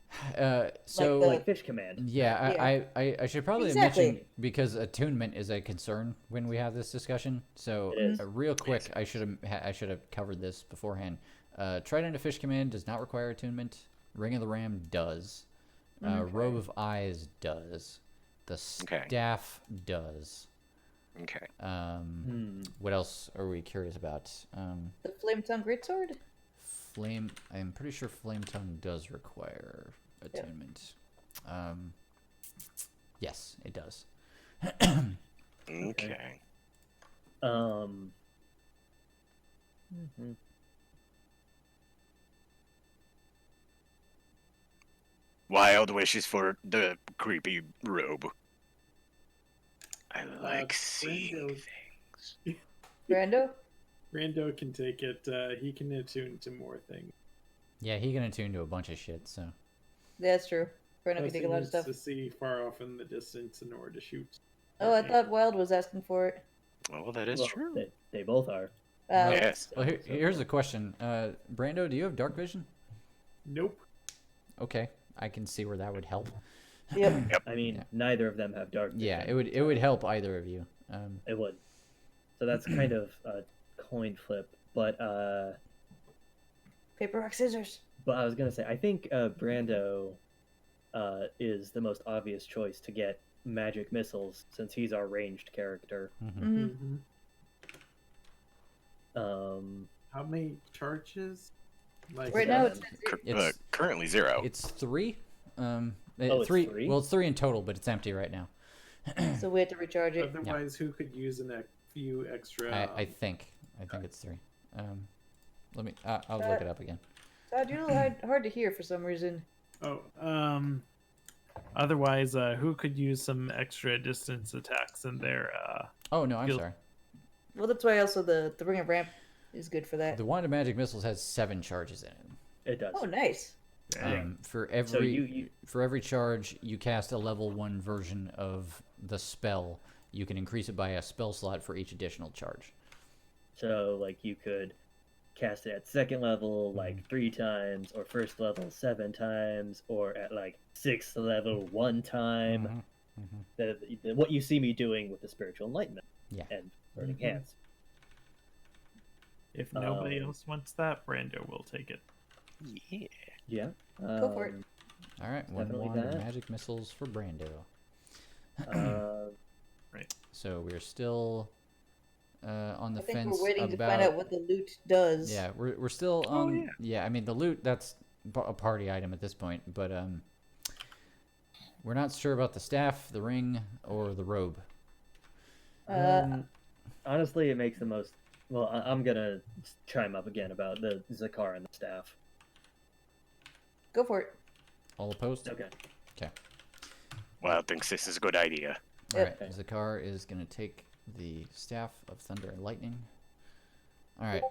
so the- like Fish Command. yeah, Yeah. I should probably Exactly. mention, because attunement is a concern when we have this discussion. So It is. real quick, I should have covered this beforehand. Trident of Fish Command does not require attunement. Ring of the Ram does. Robe of Eyes does. The Okay. staff does. Okay. What else are we curious about? The flame tongue greatsword. I'm pretty sure Flame Tongue does require attunement. Yes, it does. Okay. Mhm. Wild wishes for the creepy robe. I like Brando- seeing things. Brando. Brando can take it. He can attune to more things. Yeah, he can attune to a bunch of shit, so. That's true. Brando can Plus, take he a lot of needs stuff. to see far off in the distance in order to shoot. Oh, I thought Wild was asking for it. Well, that is Well, true. They both are. Yes. Well, here's a question. Brando, do you have dark vision? Nope. Okay, I can see where that would help. Yep. I mean, Yeah. neither of them have dark vision. Yeah, it would help either of you. It would. So that's kind of a coin flip. But Paper, rock, scissors. I was gonna say I think Brando is the most obvious choice to get magic missiles since he's our ranged character. Mm-hmm. How many charges? Like Right now seven. it's Currently 0. It's 3. It's 3. three? Well, it's 3 in total, but it's empty right now. so we have to recharge it. Otherwise, who could use a few extra? I think it's 3. Let me. I'll look it up again. Todd, you're a little hard to hear for some reason. Otherwise, who could use some extra distance attacks in their Oh no, I'm Guild- sorry. Well, that's why also the ring of ramp is good for that. The Wand of Magic Missiles has 7 charges in it. It does. Oh, nice. For every you- for every charge you cast a level 1 version of the spell, you can increase it by a spell slot for each additional charge. So like you could cast it at second level like 3 times, or first level 7 times, or at like 6th level 1 time. What you see me doing with the spiritual enlightenment Yeah. and burning hands. If nobody Um, else wants that, Brando will take it. Yeah. Yeah. Go for it. All right, 1 Definitely Wand of that. Magic Missiles for Brando. Right. So we're still on the I think fence we're waiting about. to find out what the loot does. Yeah, we're still on. Yeah, I mean the loot, that's a party item at this point, but we're not sure about the staff, the ring, or the robe. Honestly, it makes the most. Well, I'm gonna chime up again about the Zakar and the staff. Go for it. All opposed? Okay. Okay. Wild thinks this is a good idea. All right. Yep. Zakar is gonna take the staff of thunder and lightning. All right.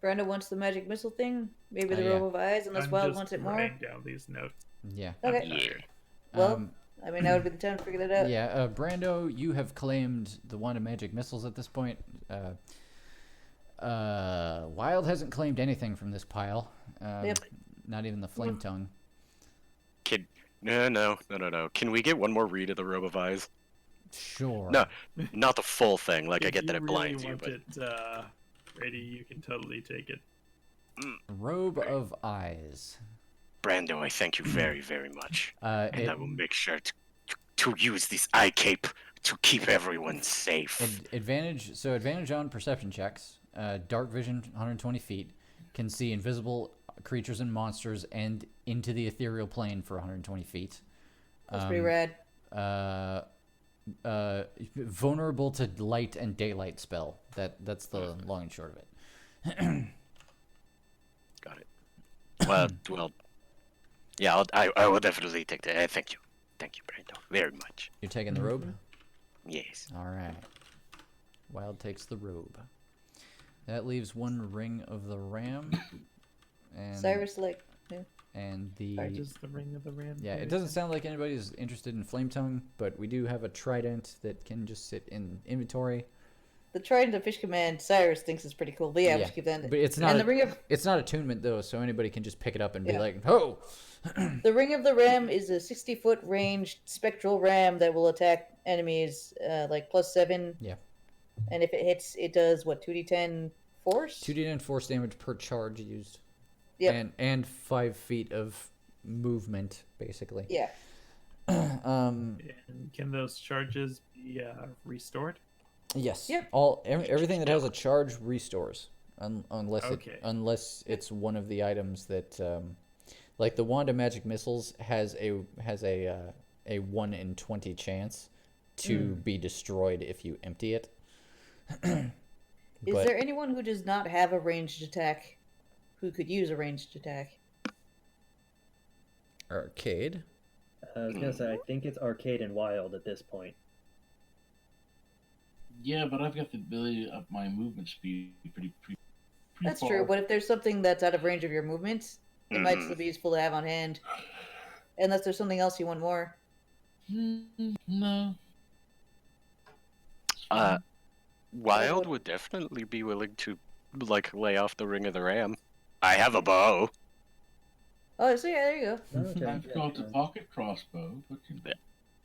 Brando wants the magic missile thing. Maybe the yeah. robe of eyes, unless I'm Wild just wants it more. writing down these notes. Yeah. Okay. Yeah. Well, I mean, that would be the time to figure that out. Yeah. Brando, you have claimed the Wand of Magic Missiles at this point. Wild hasn't claimed anything from this pile. Yep. Not even the flame tongue. No. Can we get one more read of the Robe of Eyes? Sure. No, not the full thing. Like, I If get that you it really blinds you, want but it ready, you can totally take it. Robe of Eyes. Brando, I thank you very, very much. And I It, will make sure to use this eye cape to keep everyone safe. advantage on perception checks. Dark vision, 120 feet. Can see invisible creatures and monsters and into the ethereal plane for 120 feet. That's pretty rad. Vulnerable to light and daylight spell. That's the long and short of it. Got it. Well, Yeah, I will definitely take that. Thank you, Brando, very much. You're taking the robe? Yes. All right. Wild takes the robe. That leaves one ring of the ram. And Cyrus, like, and the Just the ring of the ram. yeah, it doesn't sound like anybody's interested in flame tongue, but we do have a trident that can just sit in inventory. the trident of fish command, Cyrus thinks is pretty cool. But yeah, we should keep that. But it's not. And the ring of It's not attunement though, so anybody can just pick it up and be Yeah. like, "Oh." the ring of the ram is a 60-foot ranged spectral ram that will attack enemies like +7. Yeah. And if it hits, it does what 2d10 force. 2d10 force damage per charge used. Yep. And 5 feet of movement, basically. Yeah. And can those charges be restored? Yes. Yep. Everything that has a charge restores, unless Okay. unless it's one of the items that, like the wand of magic missiles has a 1 in 20 chance to be destroyed if you empty it. Is there anyone who does not have a ranged attack who could use a ranged attack? Arcade? I was gonna say, I think it's arcade and wild at this point. Yeah, but I've got the ability to up my movement speed pretty That's far. true, but if there's something that's out of range of your movements, it might still be useful to have on hand. Unless there's something else you want more. No. Wild would definitely be willing to, like, lay off the ring of the ram. I have a bow. Oh, so yeah, there you go. Okay, I've yeah, got a pocket crossbow. But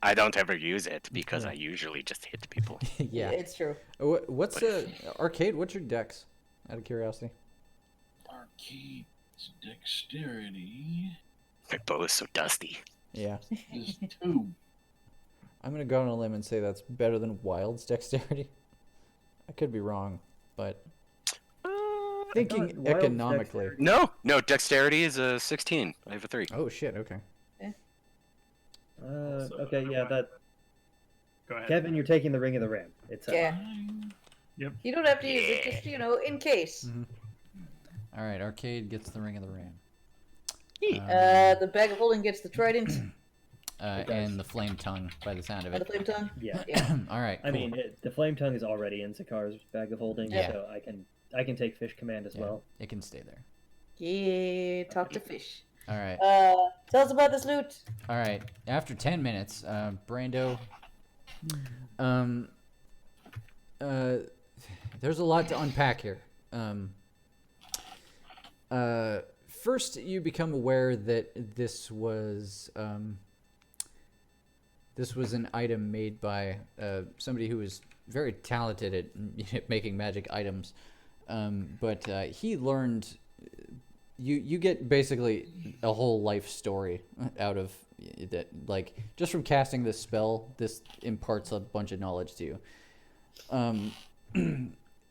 I don't ever use it because I usually just hit people. Yeah. It's true. What's Arcade? What's your dex? Out of curiosity. Arcade's dexterity My bow is so dusty. Yeah. is 2. I'm gonna go on a limb and say that's better than Wild's dexterity. I could be wrong, but thinking thought Wild's economically. dexterity- No, dexterity is a 16. I have a 3. Oh shit! Okay. Okay, yeah, that. Go ahead. Kevin, you're taking the ring of the ram. It's Yeah. Yep. You don't have to use it, just, in case. All right. Arcade gets the ring of the ram. The bag of holding gets the trident does. And the flame tongue by the sound of and the it. flame tongue. Yeah. All right. I cool. mean, the flame tongue is already in Sakar's bag of holding, Yeah. so I can take fish command as Yeah, well. it can stay there. Yeah, talk to fish. All right. Tell us about this loot. All right. After 10 minutes, Brando. There's a lot to unpack here. First, you become aware that this was an item made by somebody who is very talented at making magic items. But he learned. You get basically a whole life story out of that. Like, just from casting this spell, this imparts a bunch of knowledge to you.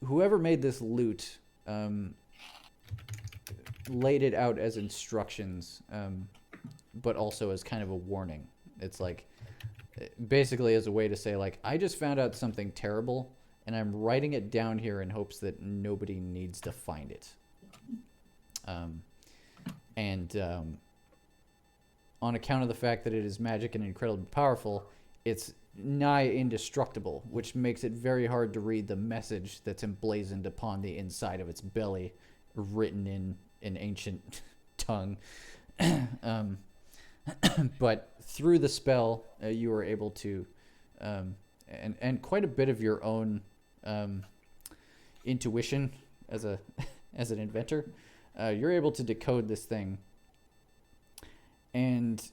Whoever made this loot laid it out as instructions, but also as kind of a warning. It's like basically as a way to say, like, I just found out something terrible and I'm writing it down here in hopes that nobody needs to find it. On account of the fact that it is magic and incredibly powerful, it's nigh indestructible, which makes it very hard to read the message that's emblazoned upon the inside of its belly, written in an ancient tongue. But through the spell, you were able to, and quite a bit of your own intuition as an inventor, you're able to decode this thing, and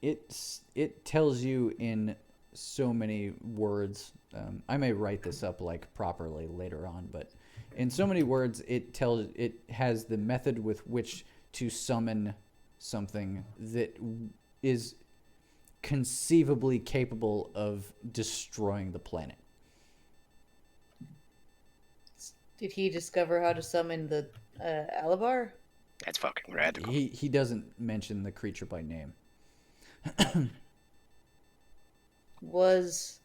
it tells you in so many words. I may write this up like properly later on, but in so many words, it has the method with which to summon something that is conceivably capable of destroying the planet. Did he discover how to summon the Alabar? That's fucking radical. He doesn't mention the creature by name. Was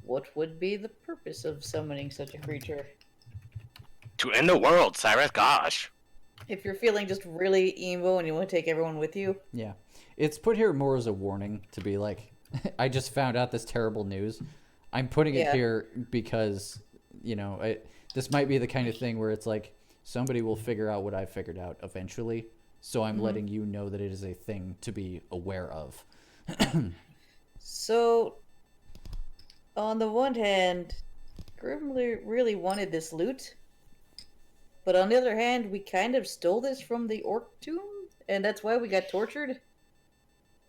what would be the purpose of summoning such a creature? To end the world, Cyrus. Gosh. If you're feeling just really emo and you want to take everyone with you. Yeah. It's put here more as a warning to be like, I just found out this terrible news. I'm putting it here because, you know, this might be the kind of thing where it's like somebody will figure out what I figured out eventually. So I'm letting you know that it is a thing to be aware of. So, on the one hand, Grim really wanted this loot. But on the other hand, we kind of stole this from the orc tomb, and that's why we got tortured.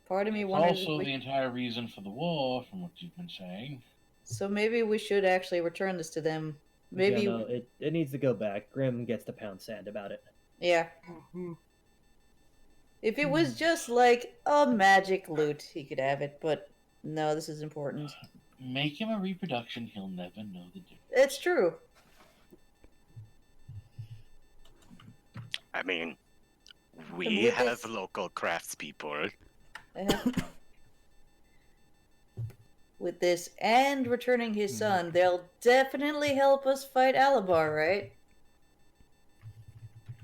Part of me wonders. Also, the entire reason for the war, from what you've been saying. So maybe we should actually return this to them. Maybe. Yeah, no, it needs to go back. Grim gets to pound sand about it. Yeah. If it was just like a magic loot, he could have it. But no, this is important. Make him a reproduction, he'll never know the difference. It's true. I mean, And we with have this- local craftspeople. With this and returning his son, they'll definitely help us fight Alabar, right?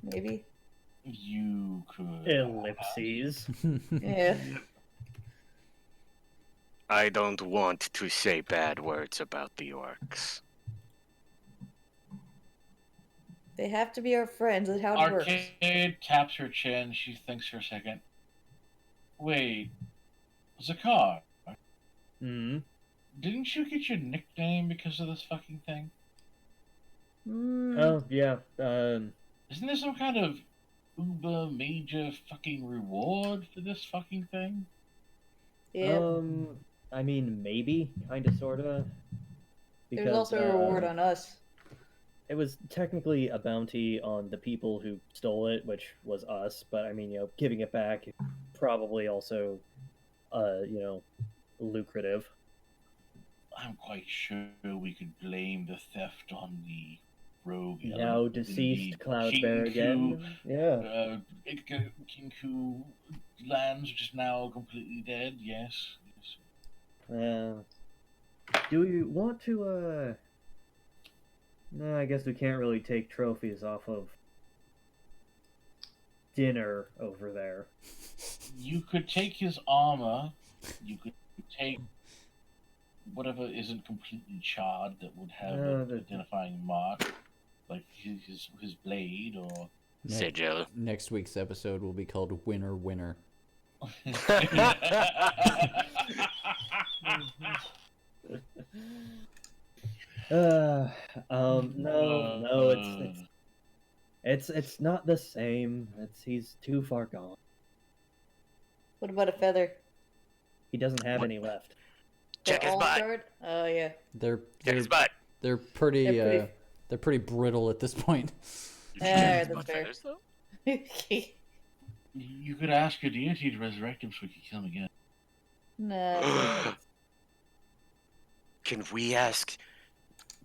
Maybe. You could. Ellipses. Yeah. I don't want to say bad words about the orcs. They have to be our friends. That's how it works. Arcade taps her chin. She thinks for a second. Wait, Zakar, Hmm. didn't you get your nickname because of this fucking thing? Oh yeah. Isn't there some kind of uber major fucking reward for this fucking thing? Yeah. I mean, maybe, kind of, sorta. There's also a reward on us. It was technically a bounty on the people who stole it, which was us. But I mean, you know, giving it back probably also, you know, lucrative. I'm quite sure we could blame the theft on the rogue. Now element, deceased indeed. Cloudbear again. Yeah. King Ku lands just now completely dead. Yes. Do you want to? No, I guess we can't really take trophies off of dinner over there. You could take his armor. You could take whatever isn't completely charred that would have an identifying mark, like his blade or Sigil. Next week's episode will be called Winner Winner. No, it's not the same. He's too far gone. What about a feather? He doesn't have any left. Check They're his all butt. charred? Oh yeah. Check his butt. They're pretty They're they're pretty brittle at this point. Alright, that's fair. Feathers, though? You could ask your deity to resurrect him so we could kill him again. Nah. Can we ask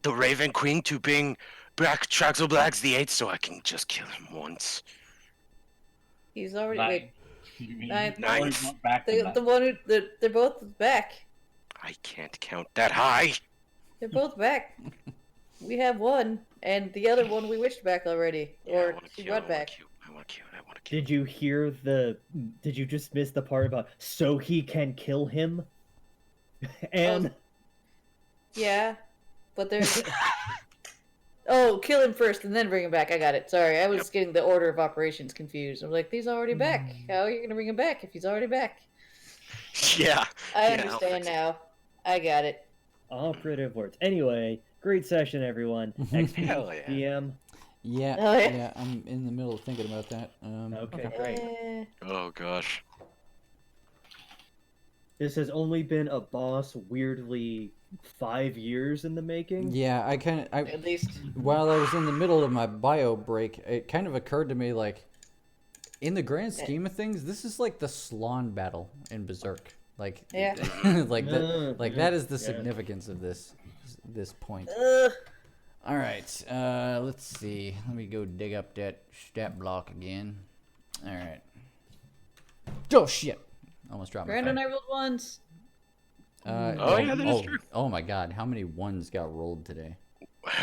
the Raven Queen to bring back Traxel Blacks the 8th so I can just kill him once? He's already Nine. wait. You mean Ninth. he's already brought back The one who they're both back. I can't count that high. They're both back. We have one, and the other one we wished back already, Yeah, I or wanna she kill, brought back. I want to kill. I want to kill. Did you hear the? Did you just miss the part about so he can kill him? And Yeah, but there's. Oh, kill him first and then bring him back. I got it. Sorry, I was getting the order of operations confused. I'm like, he's already back. How are you gonna bring him back if he's already back? Yeah. I Yeah, I'll understand fix it. now. I got it. operative words. Anyway, great session, everyone. XP Hell yeah. DM. Yeah, Oh, yeah. yeah, I'm in the middle of thinking about that. Okay, great. Eh, Oh gosh. This has only been a boss weirdly 5 years in the making. Yeah, I at least. while I was in the middle of my bio break, it kind of occurred to me like, in the grand scheme of things, this is like the Slon battle in Berserk. Like, Yeah. like that, that is the Yeah. significance of this point. Ugh. All right, let's see. Let me go dig up that stat block again. All right. Oh shit! Almost dropped my Brandon, phone. I rolled ones. Oh, yeah, that is true. Oh my god, how many ones got rolled today?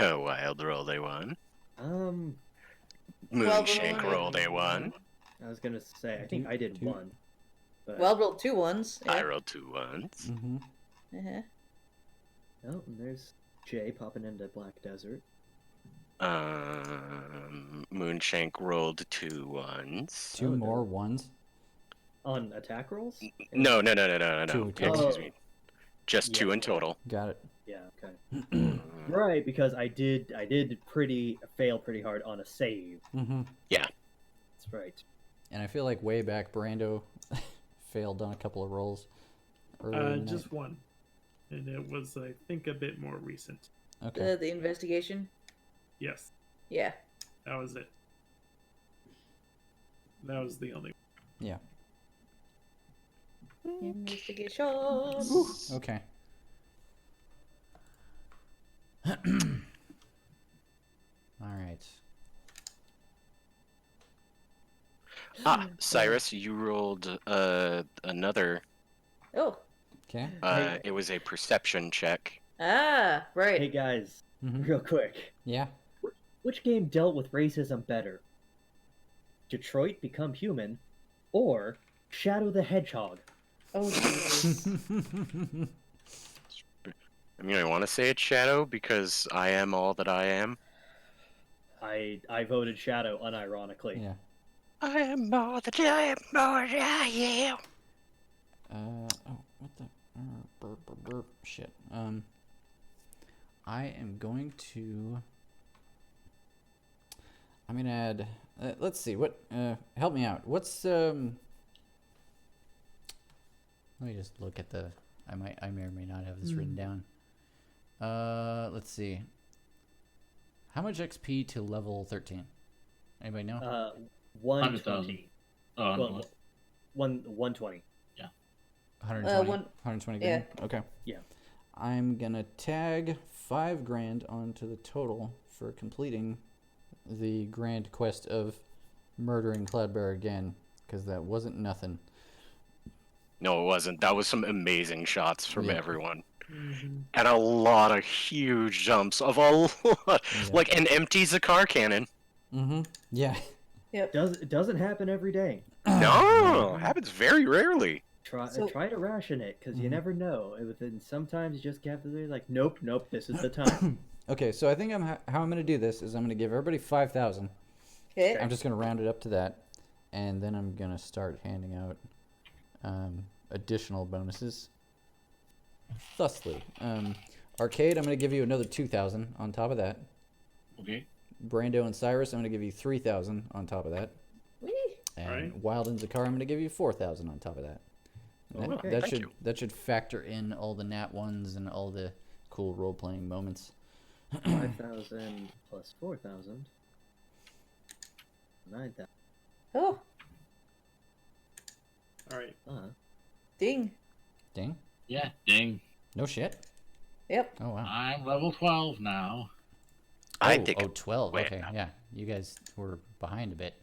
Wild roll they won. Moonshank rolled a 1. I was gonna say, I think I did 1. But Well, rolled 2 ones. I Yeah. rolled 2 1s. Mm-hmm. Uh-huh. oh, and there's Jay popping into Black Desert. Moonshank rolled 2 1s. Two Oh, more no. ones. On attack rolls? No. Two Excuse total. me. Just 2 in total. Got it. Yeah, okay. Right, because I did fail pretty hard on a save. Mm-hmm. That's right. And I feel like way back, Brando failed on a couple of rolls. earlier in the Just night. one, and it was, I think, a bit more recent. Okay. The investigation. Yes, Yeah. that was it. That was the only. Yeah. Investigation. Okay. All right. Cyrus, you rolled another. Oh. Okay. It was a perception check. Ah, right. Hey guys, Mhm. real quick. Yeah. Which game dealt with racism better? Detroit Become Human or Shadow the Hedgehog? Oh, Jesus. I mean, I want to say it's Shadow because I am all that I am. I voted Shadow unironically. Yeah. I am all that I am, more than I am. Oh, what the? Burp, burp, burp. Shit. I am going to. I'm gonna add. Let's see. What? Help me out. What's Let me just look at the. I may or may not have this written down. Let's see. How much XP to level 13? Anybody know? 120. Oh, Well, no. 120. 120. 120 yeah. grand. Okay. Yeah. I'm gonna tag 5 grand onto the total for completing the grand quest of murdering Cloudbear again, because that wasn't nothing. No, it wasn't. That was some amazing shots from Yeah. everyone. Mm-hmm. And a lot of huge jumps of a lot. Yeah. Like an empty Zakar cannon. Mm-hmm. Yeah. It doesn't happen every day. No, happens very rarely. Try So- to ration it, because you Mhm. never know. And sometimes you just have to be like, nope, this is the time. Okay, so I think how I'm gonna do this is I'm gonna give everybody 5,000. Okay. I'm just gonna round it up to that, and then I'm gonna start handing out additional bonuses. Thusly, Arcade, I'm gonna give you another 2,000 on top of that. Okay. Brando and Cyrus, I'm gonna give you 3,000 on top of that. Whee! And Alright. Wild and Zakar, I'm gonna give you 4,000 on top of that. And Okay. that Thank should you. that should factor in all the nat ones and all the cool role playing moments. 5,000 plus 4,000. 9,000. Oh, All right. ding. Ding. Yeah, ding. No shit. Yep. Oh wow. I'm level 12 now. I oh, think oh, 12. wait, Okay, yeah. You guys were behind a bit.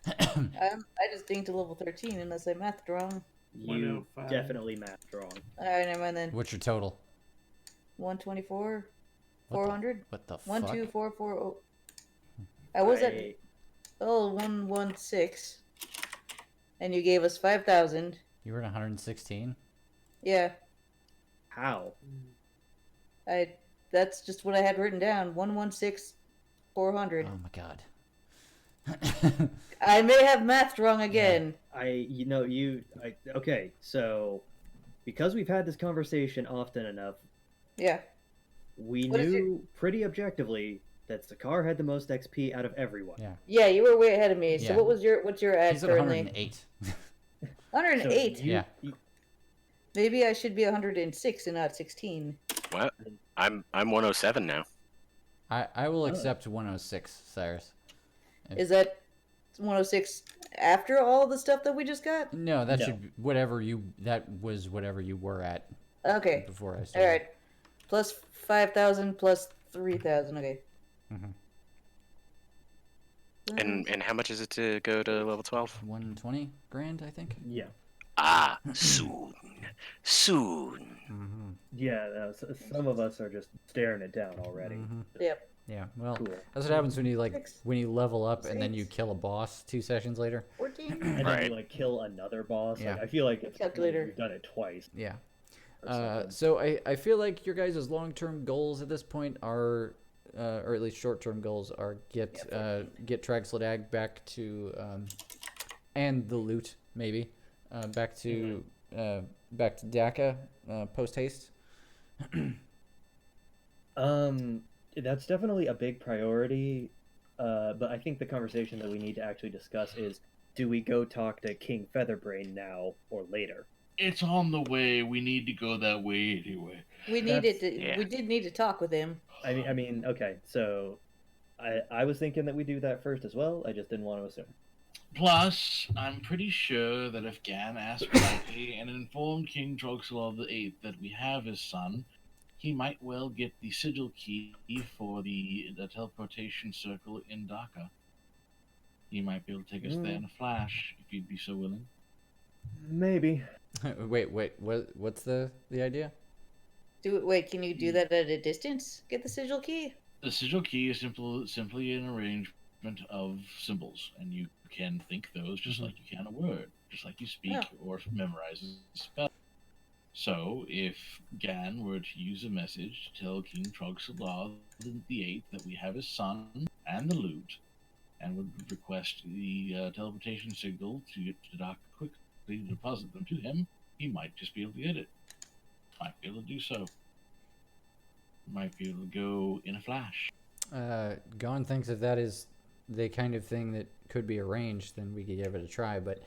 I just dinged to level 13 unless I mathed wrong. You 105. definitely mathed wrong. Alright, never mind then. What's your total? 124, What 400, What the fuck? 12440. I was at 116, and you gave us 5,000. You were at 116? Yeah, How? that's just what I had written down. 116, 400. Oh my god. I may have mathed wrong again. Okay, so because we've had this conversation often enough, Yeah. we What is knew pretty objectively that Zakar had the most XP out of everyone. Yeah. Yeah, you were way ahead of me. So Yeah. what's your ad He's at currently? 108. 108. So Yeah. Maybe I should be 106 and not 16. what? I'm 107 now. I will accept 106, Cyrus. Is that 106 after all the stuff that we just got? No, that No. should be that was whatever you were at Okay. before I started. All right. Plus 5,000 plus 3,000. Okay. Mhm. And how much is it to go to level 12? 120 grand, I think. Yeah. Ah, soon. Soon. Mm-hmm. Yeah, some of us are just staring it down already. Mm-hmm. Yep. Yeah, well, Cool. that's what happens when you Six. when you level up and then you Six. kill a boss 2 sessions later. 14. And then Right. you like kill another boss. Yeah. Like I feel like Calculator. you've done it twice. Yeah. Or something. So I feel like your guys' long-term goals at this point are, or at least short-term goals are get Traxladag back to, and the loot maybe, back to Daka post haste. That's definitely a big priority. But I think the conversation that we need to actually discuss is: do we go talk to King Featherbrain now or later? It's on the way. We need to go that way anyway. We That's- we did need to talk with him. I mean, okay. So, I was thinking that we do that first as well. I just didn't want to assume. Plus, I'm pretty sure that if Gan asked rightly and informed King Trogsalov VIII that we have his son, he might well get the sigil key for the teleportation circle in Dhaka. He might be able to take us there in a flash, if you'd be so willing. Maybe. Wait, what's the idea? Wait, can you do that at a distance? Get the sigil key? The sigil key is simply an arrangement of symbols, and you can think those just like you can a word, just like you speak or memorize a spell. So, if Gan were to use a message to tell King Trogsalov VIII that we have his son and the loot, and would request the teleportation signal to get to Doc quickly to deposit them to him, he might just be able to get it. Might be able to do so. Might be able to go in a flash. Gon thinks if that is the kind of thing that could be arranged, then we could give it a try, but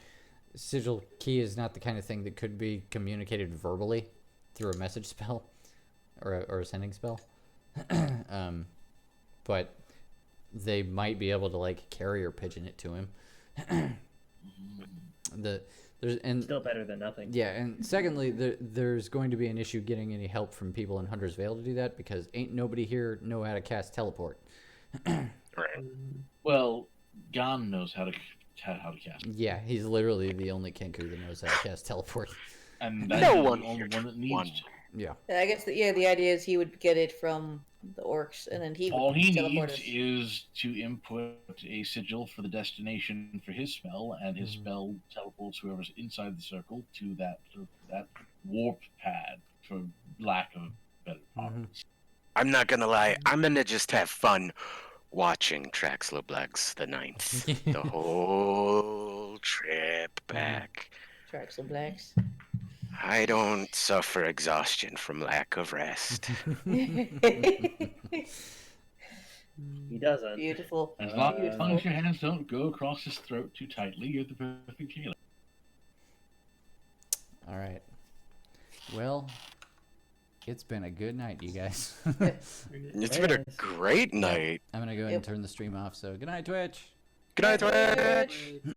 sigil key is not the kind of thing that could be communicated verbally through a message spell or a sending spell. But they might be able to like carrier pigeon it to him. Still better than nothing. Yeah, and secondly, there's going to be an issue getting any help from people in Hunter's Vale to do that because ain't nobody here know how to cast teleport. Right. Well, Gan knows how to cast. Yeah, he's literally the only Kenku that knows how to cast teleport. And No that's one the only here one that needs one. to. Yeah. I guess the idea is he would get it from the orcs, and then he would All he teleport needs us. is to input a sigil for the destination for his spell, and his spell teleports whoever's inside the circle to that warp pad, for lack of better terms. I'm not gonna lie. I'm gonna just have fun watching Traxlablag's the Ninth the whole trip back. Traxel Blacks. I don't suffer exhaustion from lack of rest. He doesn't. Beautiful. As long Beautiful. as your hands don't go across his throat too tightly, you're the perfect healer. All right. Well, it's been a good night, you guys. It's been a great night. I'm gonna go ahead and turn the stream off. So good night, Twitch. Good night, Twitch.